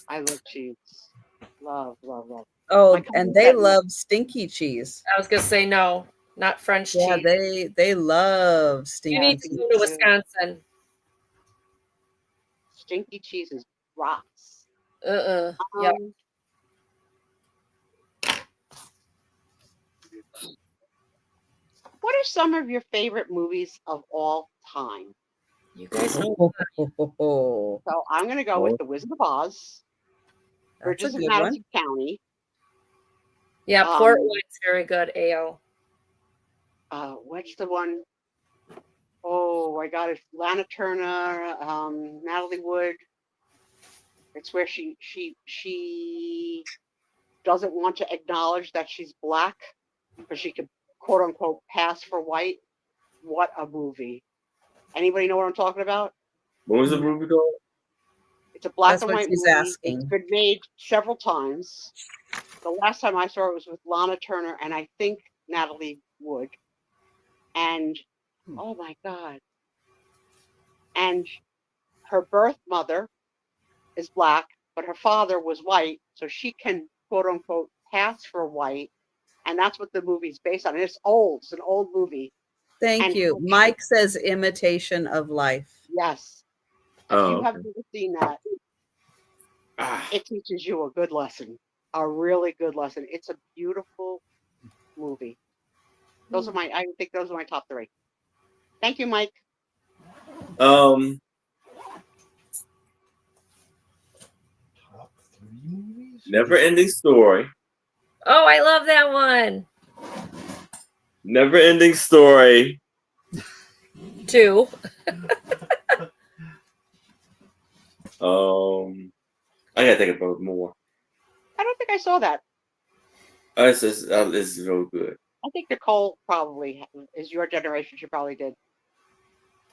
I love cheese. Love, love, love. Oh, My cousin and they sent me love stinky cheese. I was gonna say no, not French Yeah, cheese. they love You stinky need to cheese. go to Wisconsin. stinky cheeses rocks. Yeah. What are some of your favorite movies of all time? You guys know. Oh, So I'm going to go with The Wizard of Oz, that's a Bridges of good one. Madison County. Yeah, Port Wine's very good. AO. What's the one? Oh, I got it. Lana Turner, Natalie Wood. It's where she doesn't want to acknowledge that she's black, but she could quote unquote pass for white. What a movie! Anybody know what I'm talking about? What was the movie called? It's a black That's and what white she's movie. asking. It's been made several times. The last time I saw it was with Lana Turner and I think Natalie Wood. And oh my God. And her birth mother is black, but her father was white, so she can quote unquote pass for white. And that's what the movie's based on. And it's old, it's an old movie. Thank And you. Mike says imitation of life. yes. If you have never seen that, it teaches you a good lesson, a really good lesson. It's a beautiful movie. I think those are my top three. Thank you, Mike. Top 3 movies? Never Ending Story. Oh, I love that one. Never Ending Story. 2. I gotta think about more. I don't think I saw that. This is real good. I think Nicole probably is your generation. She probably did.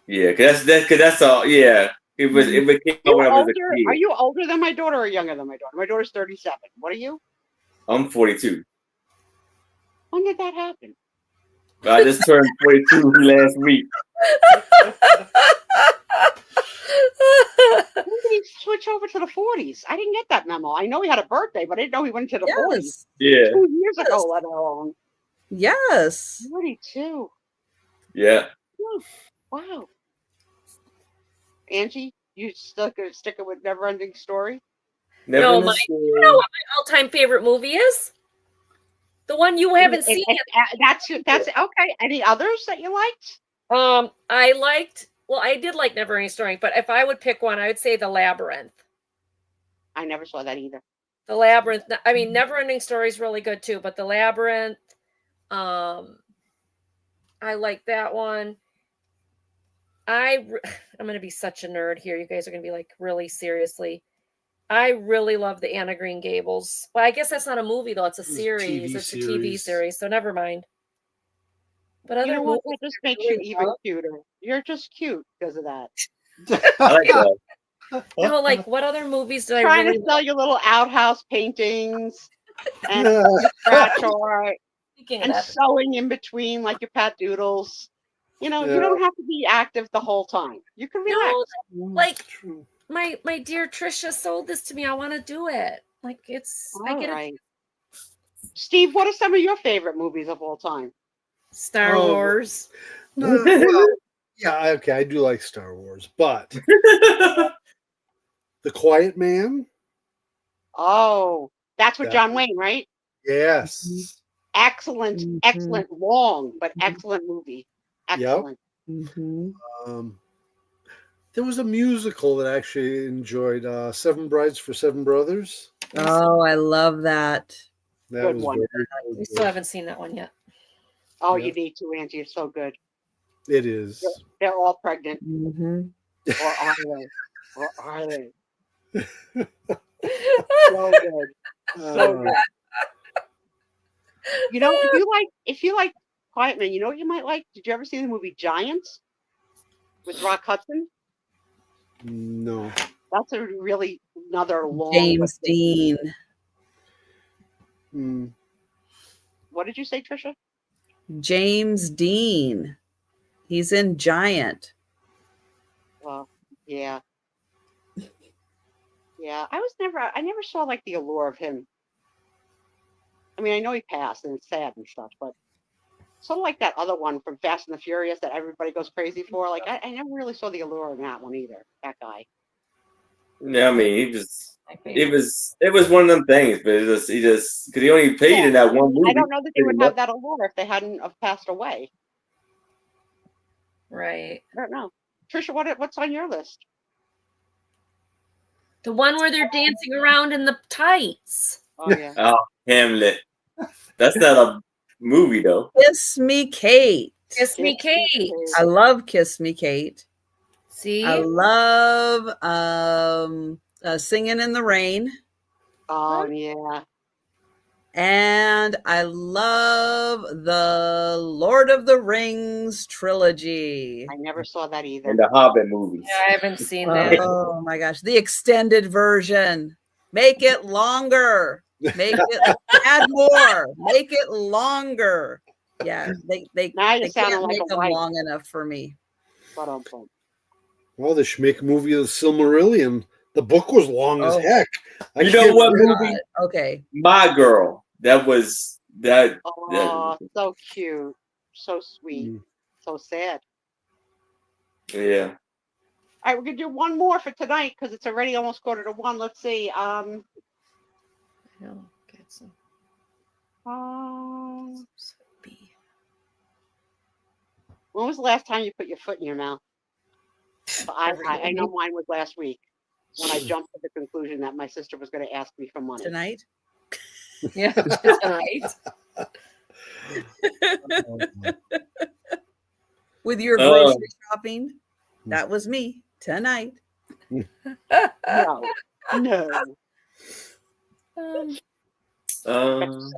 Yeah, cause that's all. Yeah, it came out when I was a kid. Are you older than my daughter or younger than my daughter? My daughter's 37. What are you? I'm 42. When did that happen? I just turned 42 last week. When did he switch over to the 40s? I didn't get that memo. I know he had a birthday, but I didn't know he went to the 40s. Yeah. 2 years ago, let alone. Yes. 42. Yeah. Wow. Angie, you sticking with Never Ending Story? Never No, Ending Story. you know what my all-time favorite movie is? The one you haven't seen yet. That's okay. Any others that you liked? I did like Never Ending Story, but if I would pick one, I would say The Labyrinth. I never saw that either. The Labyrinth. I mean, Never Ending Story is really good too, but The Labyrinth, I like that one. I'm going to be such a nerd here. You guys are going to be like, really seriously. I really love the Anna Green Gables. Well, I guess that's not a movie though. It's a series. It's a TV series. So never mind. But other you know what? movies That just makes you even cuter. You're just cute because of that. I like that. No, like what other movies did I Trying really to sell your little outhouse paintings and scratch art and sewing in between like your pat doodles. You know, you don't have to be active the whole time. You can relax. No, like my dear Trisha sold this to me. I want to do it. Like it's all right. Steve, what are some of your favorite movies of all time? Star Wars. No, well, yeah, okay, I do like Star Wars, but The Quiet Man. Oh, that's with John Wayne, right? Yes. Excellent, excellent, long, but excellent movie. Excellent. Yep. There was a musical that I actually enjoyed, Seven Brides for Seven Brothers. Oh, I love that. That Good was one. very We still haven't seen that one yet. Oh, you need to, Angie. It's so good. It is. They're all pregnant. Mm-hmm. Or are they? Or are they? So good. So good. You know, if you like Quiet Man, you know what you might like? Did you ever see the movie Giants with Rock Hudson? No. That's a really another long James Dean. What did you say, Trisha? James Dean. He's in Giant. Well, yeah. Yeah, I never saw like the allure of him. I mean, I know he passed and it's sad and stuff, but sort of like that other one from Fast and the Furious that everybody goes crazy for. Like, I never really saw the allure in that one either. That guy. Yeah, I mean, he just My it favorite. was one of them things, but he just because he only paid in that one movie. I don't know that they would pretty have much. that allure if they hadn't have passed away. Right. I don't know. Trisha, what's on your list? The one where they're dancing around in the tights. Oh yeah. Oh, Hamlet. That's not a movie though. Kiss Me Kate. Kiss Me Kate. I love Kiss Me Kate. See? I love Singing in the Rain. Oh yeah. And I love the Lord of the Rings trilogy. I never saw that either. And the Hobbit movies. Yeah, I haven't seen that. Oh my gosh, the extended version. Make it longer. Make it add more. Make it longer. Yeah, they Now you're they sounding can't like make a them wife. long enough for me. But Well, they should make a movie of the Silmarillion. The book was long as Oh. heck. I You know can't what believe- movie? Okay. My Girl. That was that. oh, so cute, so sweet, so sad. Yeah. All right, we're gonna do one more for tonight because it's already almost 1:45. Let's see. I'll get some. When was the last time you put your foot in your mouth? I know mine was last week when I jumped to the conclusion that my sister was going to ask me for money. Tonight? Yeah, tonight. With your grocery shopping? That was me tonight. No. And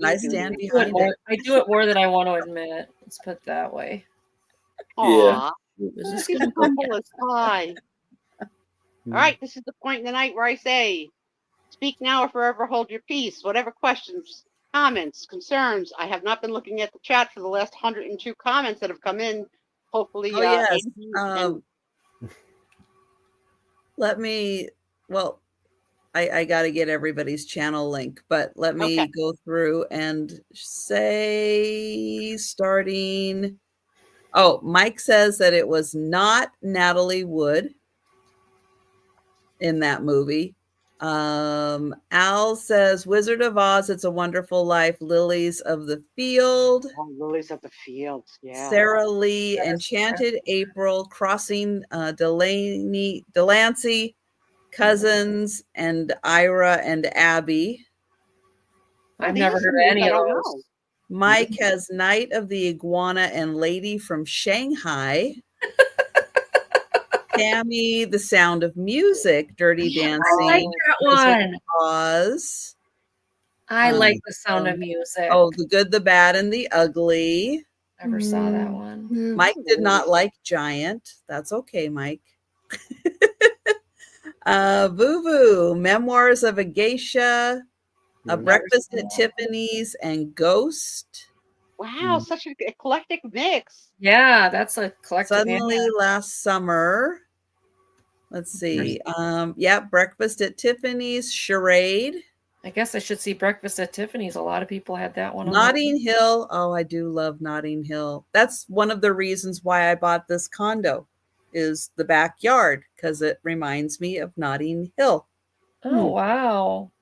I stand I behind it. do it more than I want to admit. Let's put it that way. Aw, Was this he's gonna go humble as pie. All right, this is the point in the night where I say, speak now or forever hold your peace. Whatever questions, comments, concerns. I have not been looking at the chat for the last 102 comments that have come in. Hopefully, Oh, yes. Andy and- Let me, well, I got to get everybody's channel link, but let me Okay. go through and say starting. Oh, Mike says that it was not Natalie Wood in that movie. Al says Wizard of Oz, It's a Wonderful Life, Lilies of the Field. Oh, Lilies of the Field. Yeah. Sarah Lee, Enchanted April, Crossing Delancey, Cousins, and Ira and Abby. I've These never are heard some of any names I of don't those. know. Mike has Night of the Iguana and Lady from Shanghai. Tammy, The Sound of Music, Dirty Dancing. I like that one. Oz. I like The Sound of Music. Oh, The Good, the Bad, and the Ugly. Never saw that one. Mike did not like Giant. That's okay, Mike. Boo Boo, Memoirs of a Geisha, A Breakfast at Tiffany's, and Ghost. Wow, such an eclectic mix. Yeah, that's a collective. Suddenly Last Summer. Let's see. Yeah, Breakfast at Tiffany's, Charade. I guess I should see Breakfast at Tiffany's. A lot of people had that one. Notting Hill. Oh, I do love Notting Hill. That's one of the reasons why I bought this condo is the backyard because it reminds me of Notting Hill. Oh, wow.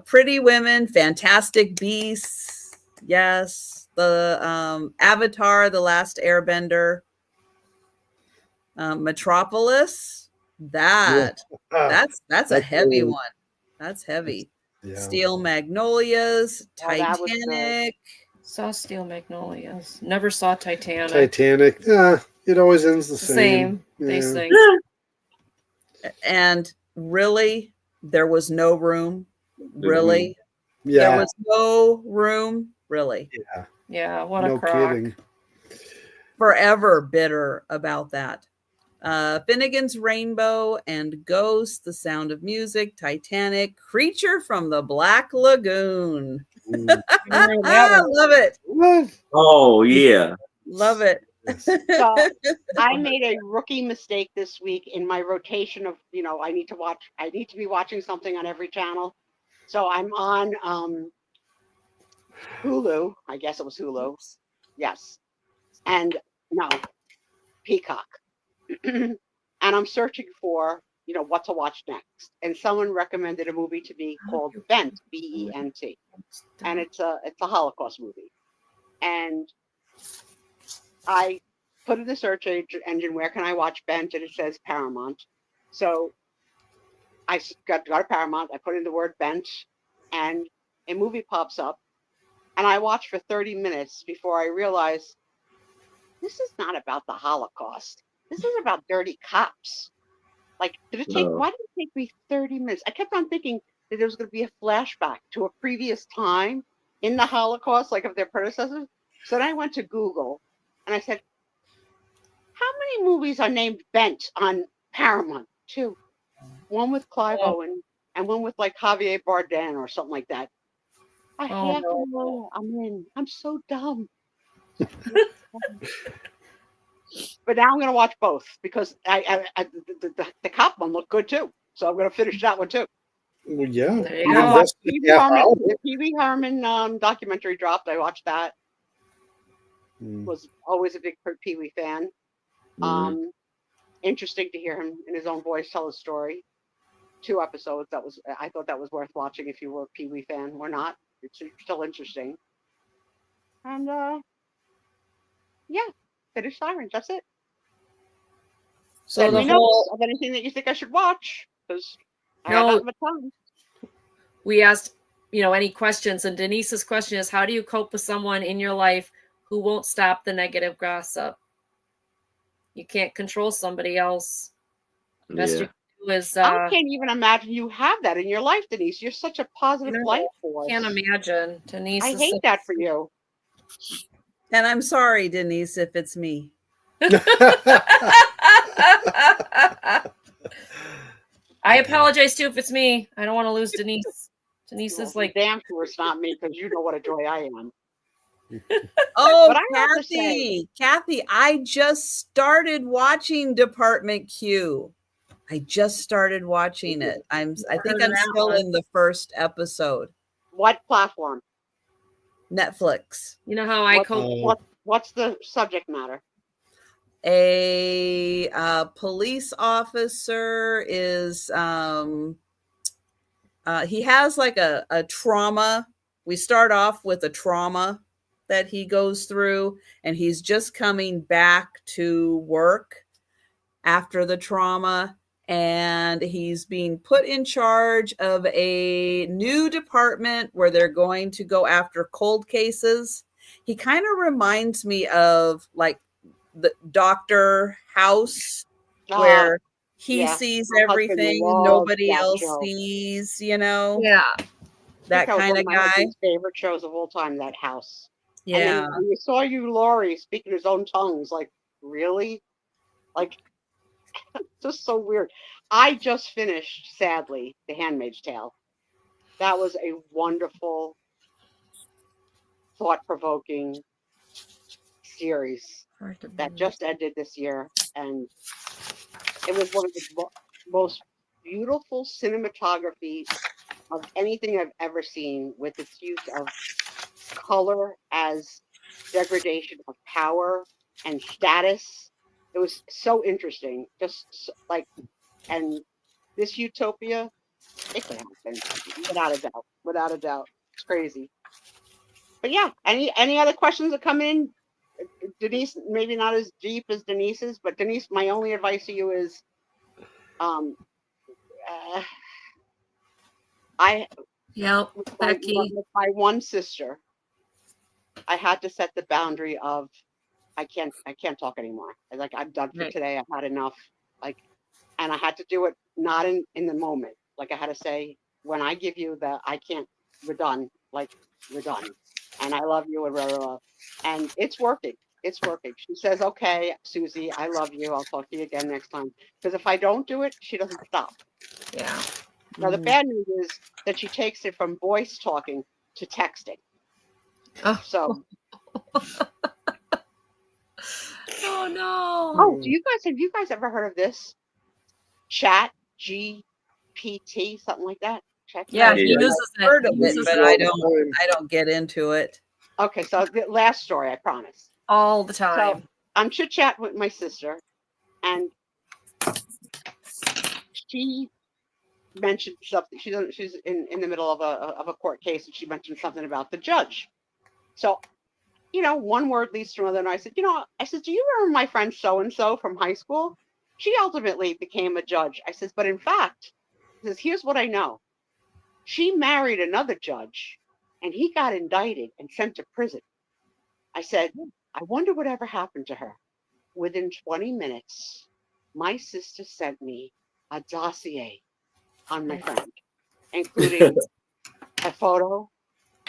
Pretty Women, Fantastic Beasts. Yes. The Avatar, The Last Airbender. Metropolis. That's a heavy one. That's heavy. Yeah. Steel Magnolias, Oh, that was good. Titanic. Saw Steel Magnolias. Never saw Titanic. Titanic. Yeah, it always ends the same. They Yeah. sing. And really, there was no room. Really, Yeah. there was no room. Really, Yeah, what a No crock. kidding. forever bitter about that. Finnegan's Rainbow and Ghost, The Sound of Music, Titanic, Creature from the Black Lagoon. I love it. What? Oh yeah. Love it. Yes. So I made a rookie mistake this week in my rotation of, I need to be watching something on every channel. So I'm on Hulu. I guess it was Hulu. Yes. And no, Peacock. And I'm searching for, what to watch next. And someone recommended a movie to me called Bent, B-E-N-T. And it's a Holocaust movie. And I put in the search engine, where can I watch Bent? And it says Paramount. So I got to Paramount. I put in the word Bent, and a movie pops up. And I watched for 30 minutes before I realized this is not about the Holocaust. This is about dirty cops. Like, why did it take me 30 minutes? I kept on thinking that there was going to be a flashback to a previous time in the Holocaust, like of their predecessors. So then I went to Google and I said, how many movies are named Bent on Paramount? 2. One with Clive Owen and one with like Javier Bardem or something like that. I have to know. I'm in. I'm so dumb. But now I'm going to watch both because the cop one looked good too. So I'm going to finish that one too. Well, yeah. There you You go. I watched invested Pee a half hour. The Pee Wee Herman documentary dropped. I watched that. Was always a big Pee Wee fan. Interesting to hear him in his own voice tell his story. 2 episodes. I thought that was worth watching if you were a Pee Wee fan or not. It's still interesting. And yeah, finish Sirens. That's it. So Let the me know whole of anything that you think I should watch, because I No. have not much time. we asked, any questions, and Denise's question is, how do you cope with someone in your life who won't stop the negative gossip? You can't control somebody else. Best you can do is I can't even imagine you have that in your life, Denise. You're such a positive No, life force. can't imagine. Denise I is hate that for you. And I'm sorry, Denise, if it's me. I apologize too if it's me. I don't want to lose Denise. Denise is like, damn sure it's not me, because you know what a joy I am. Oh, But I have to say, Kathy, I just started watching Department Q. I just started watching it. I think I'm still in the first episode. what platform? Netflix. you know how I cope. What's the subject matter? A police officer is he has like a trauma. We start off with a trauma that he goes through, and he's just coming back to work after the trauma, and he's being put in charge of a new department where they're going to go after cold cases. He kind of reminds me of like the Dr. House, where he sees everything nobody else sees, Yeah. that kind of guy. My favorite shows of all time, that House. Yeah. And then we saw Laurie speaking his own tongues. Like, really? Like, just so weird. I just finished, sadly, The Handmaid's Tale. That was a wonderful, thought-provoking series that just ended this year, and it was one of the most beautiful cinematography of anything I've ever seen, with its use of color as degradation of power and status. It was so interesting, just like, and this utopia, it could happen without a doubt. It's crazy. But yeah, any other questions that come in? Denise, maybe not as deep as Denise's, but Denise, my only advice to you is, Becky. With my one sister, I had to set the boundary of, I can't talk anymore. I'm done for today. I've had enough. And I had to do it not in the moment. Like, I had to say, when I give you the, I can't, we're done. Like, we're done. and I love you and blah, blah, blah. And it's working. It's working. She says, okay, Susie, I love you. I'll talk to you again next time. Because if I don't do it, she doesn't stop. Yeah. Now, the bad news is that she takes it from voice talking to texting. Oh. So, Oh no. oh, have you guys ever heard of this? Chat GPT, something like that? Yeah, he Yeah. uses it. Heard of He it, uses but it I don't get into it. Okay, so the last story, I promise. all the So time. I'm chit-chat with my sister, and she mentioned something. She's in the middle of a court case, and she mentioned something about the judge. So, one word leads to another, and I said, do you remember my friend so-and-so from high school? She ultimately became a judge. I says, but in fact, here's what I know. She married another judge, and he got indicted and sent to prison. I said, I wonder whatever happened to her. Within 20 minutes, my sister sent me a dossier on my friend, including a photo,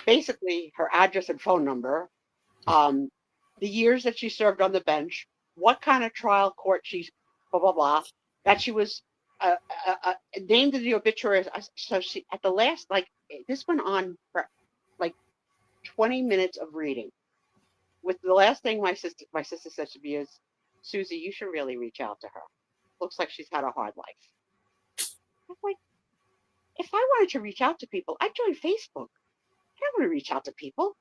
basically her address and phone number, the years that she served on the bench, what kind of trial court she's, blah, blah, blah, that she was named in the obituary. So she, at the last, this went on for like 20 minutes of reading. With the last thing my sister said to me is, Susie, you should really reach out to her. Looks like she's had a hard life. I'm like, if I wanted to reach out to people, I'd join Facebook. I don't want to reach out to people.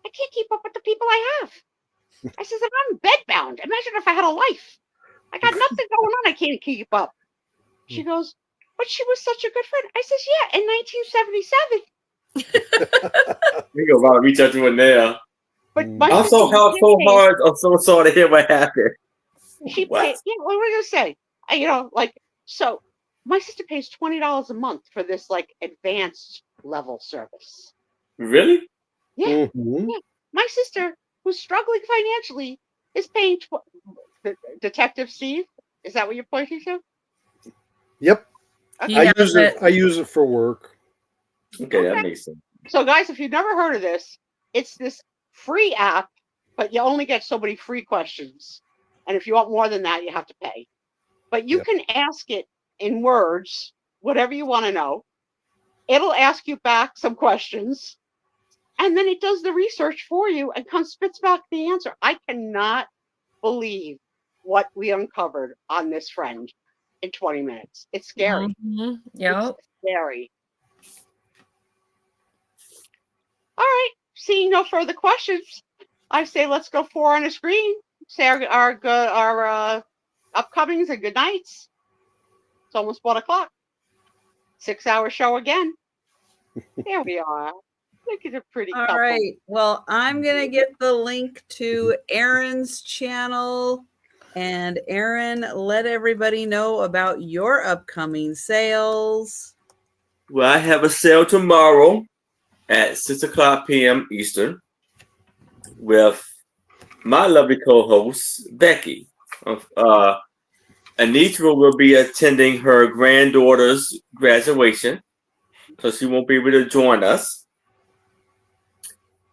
I can't keep up with the people I have. I says, I'm bedbound. Imagine if I had a life. I got nothing going on. I can't keep up. She goes, but she was such a good friend. I says, yeah, in 1977. We go about to reach out to her now. But my I'm so hard. I'm so sorry to hear what happened. She paid. Yeah, what were you gonna say? So my sister pays $20 a month for this advanced level service. Really? Yeah, Mhm. yeah. My sister, who's struggling financially, is paying. Detective Steve, is that what you're pointing to? Yep. He I has use it. I use it for work. Okay, that makes sense. So, guys, if you've never heard of this, it's this free app, but you only get so many free questions. And if you want more than that, you have to pay. But you can ask it in words, whatever you want to know. It'll ask you back some questions, and then it does the research for you and spits back the answer. I cannot believe what we uncovered on this friend in 20 minutes. It's scary. Mm-hmm. Yep. It's scary. All right. Seeing no further questions, I say let's go 4 on the screen. Say our upcomings and good nights. It's almost 1 o'clock. 6-hour show again. There we are. Look at a pretty couple. All right. Well, I'm going to get the link to Erin's channel. And Erin, let everybody know about your upcoming sales. Well, I have a sale tomorrow at 6 o'clock p.m. Eastern with my lovely co-host, Becky. Anitra will be attending her granddaughter's graduation, so she won't be able to join us.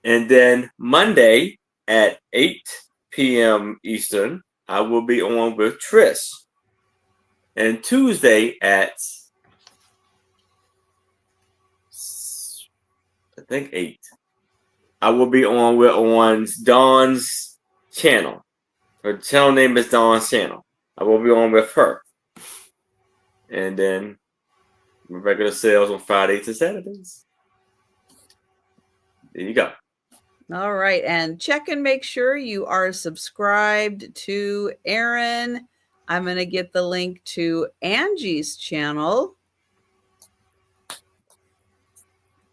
And then Monday at 8 p.m. Eastern, I will be on with Trish. And Tuesday at, I think 8, I will be on Dawn's channel. Her channel name is Dawn's channel. I will be on with her. And then regular sales on Fridays and Saturdays. There you go. All right. And check and make sure you are subscribed to Erin. I'm going to get the link to Angie's channel.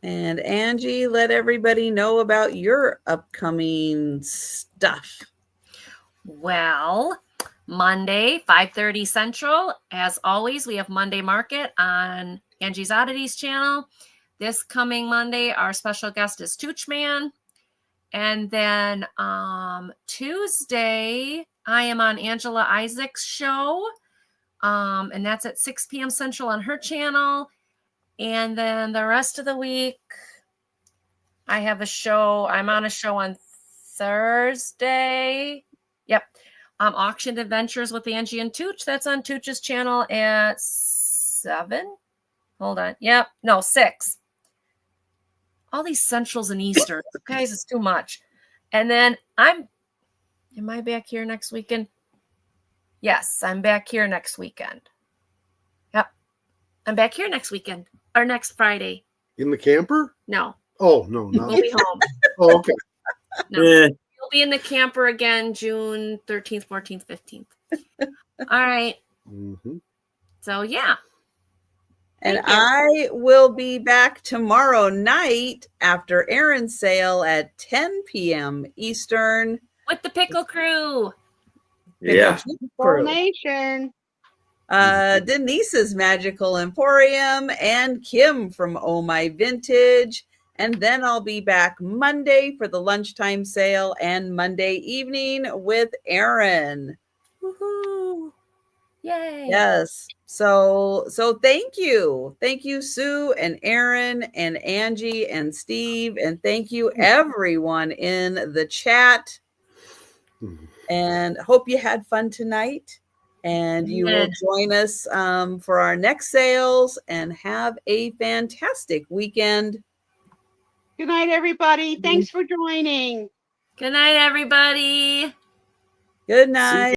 And Angie, let everybody know about your upcoming stuff. Well, Monday, 5:30 Central. As always, we have Monday Market on Angie's Oddities channel. This coming Monday, our special guest is Toochman. And then Tuesday, I am on Angela Isaac's show. And that's at 6 p.m. Central on her channel. And then the rest of the week, I have a show. I'm on a show on Thursday. Yep. Auction Adventures with Angie and Tooch. That's on Tooch's channel at 7. Hold on. Yep. No, 6. All these Centrals and Easters. Guys, it's too much. And then am I back here next weekend? Yes, I'm back here next weekend. Yep. I'm back here next weekend or next Friday. In the camper? No. Oh, no, no. We'll be home. Oh, okay. No. Yeah. We'll be in the camper again June 13th, 14th, 15th. All right. Mm-hmm. So, yeah. And Thank you. I will be back tomorrow night after Aaron's sale at 10 p.m. Eastern. With the Pickle Crew. Yeah. Formation. Denise's Magical Emporium and Kim from Oh My Vintage. And then I'll be back Monday for the lunchtime sale and Monday evening with Aaron. Woohoo. Yay. Yes. So thank you. Thank you, Sue and Aaron and Angie and Steve. And thank you everyone in the chat. And hope you had fun tonight. And you will join us for our next sales and have a fantastic weekend. Good night, everybody. Thanks for joining. Good night, everybody. Good night.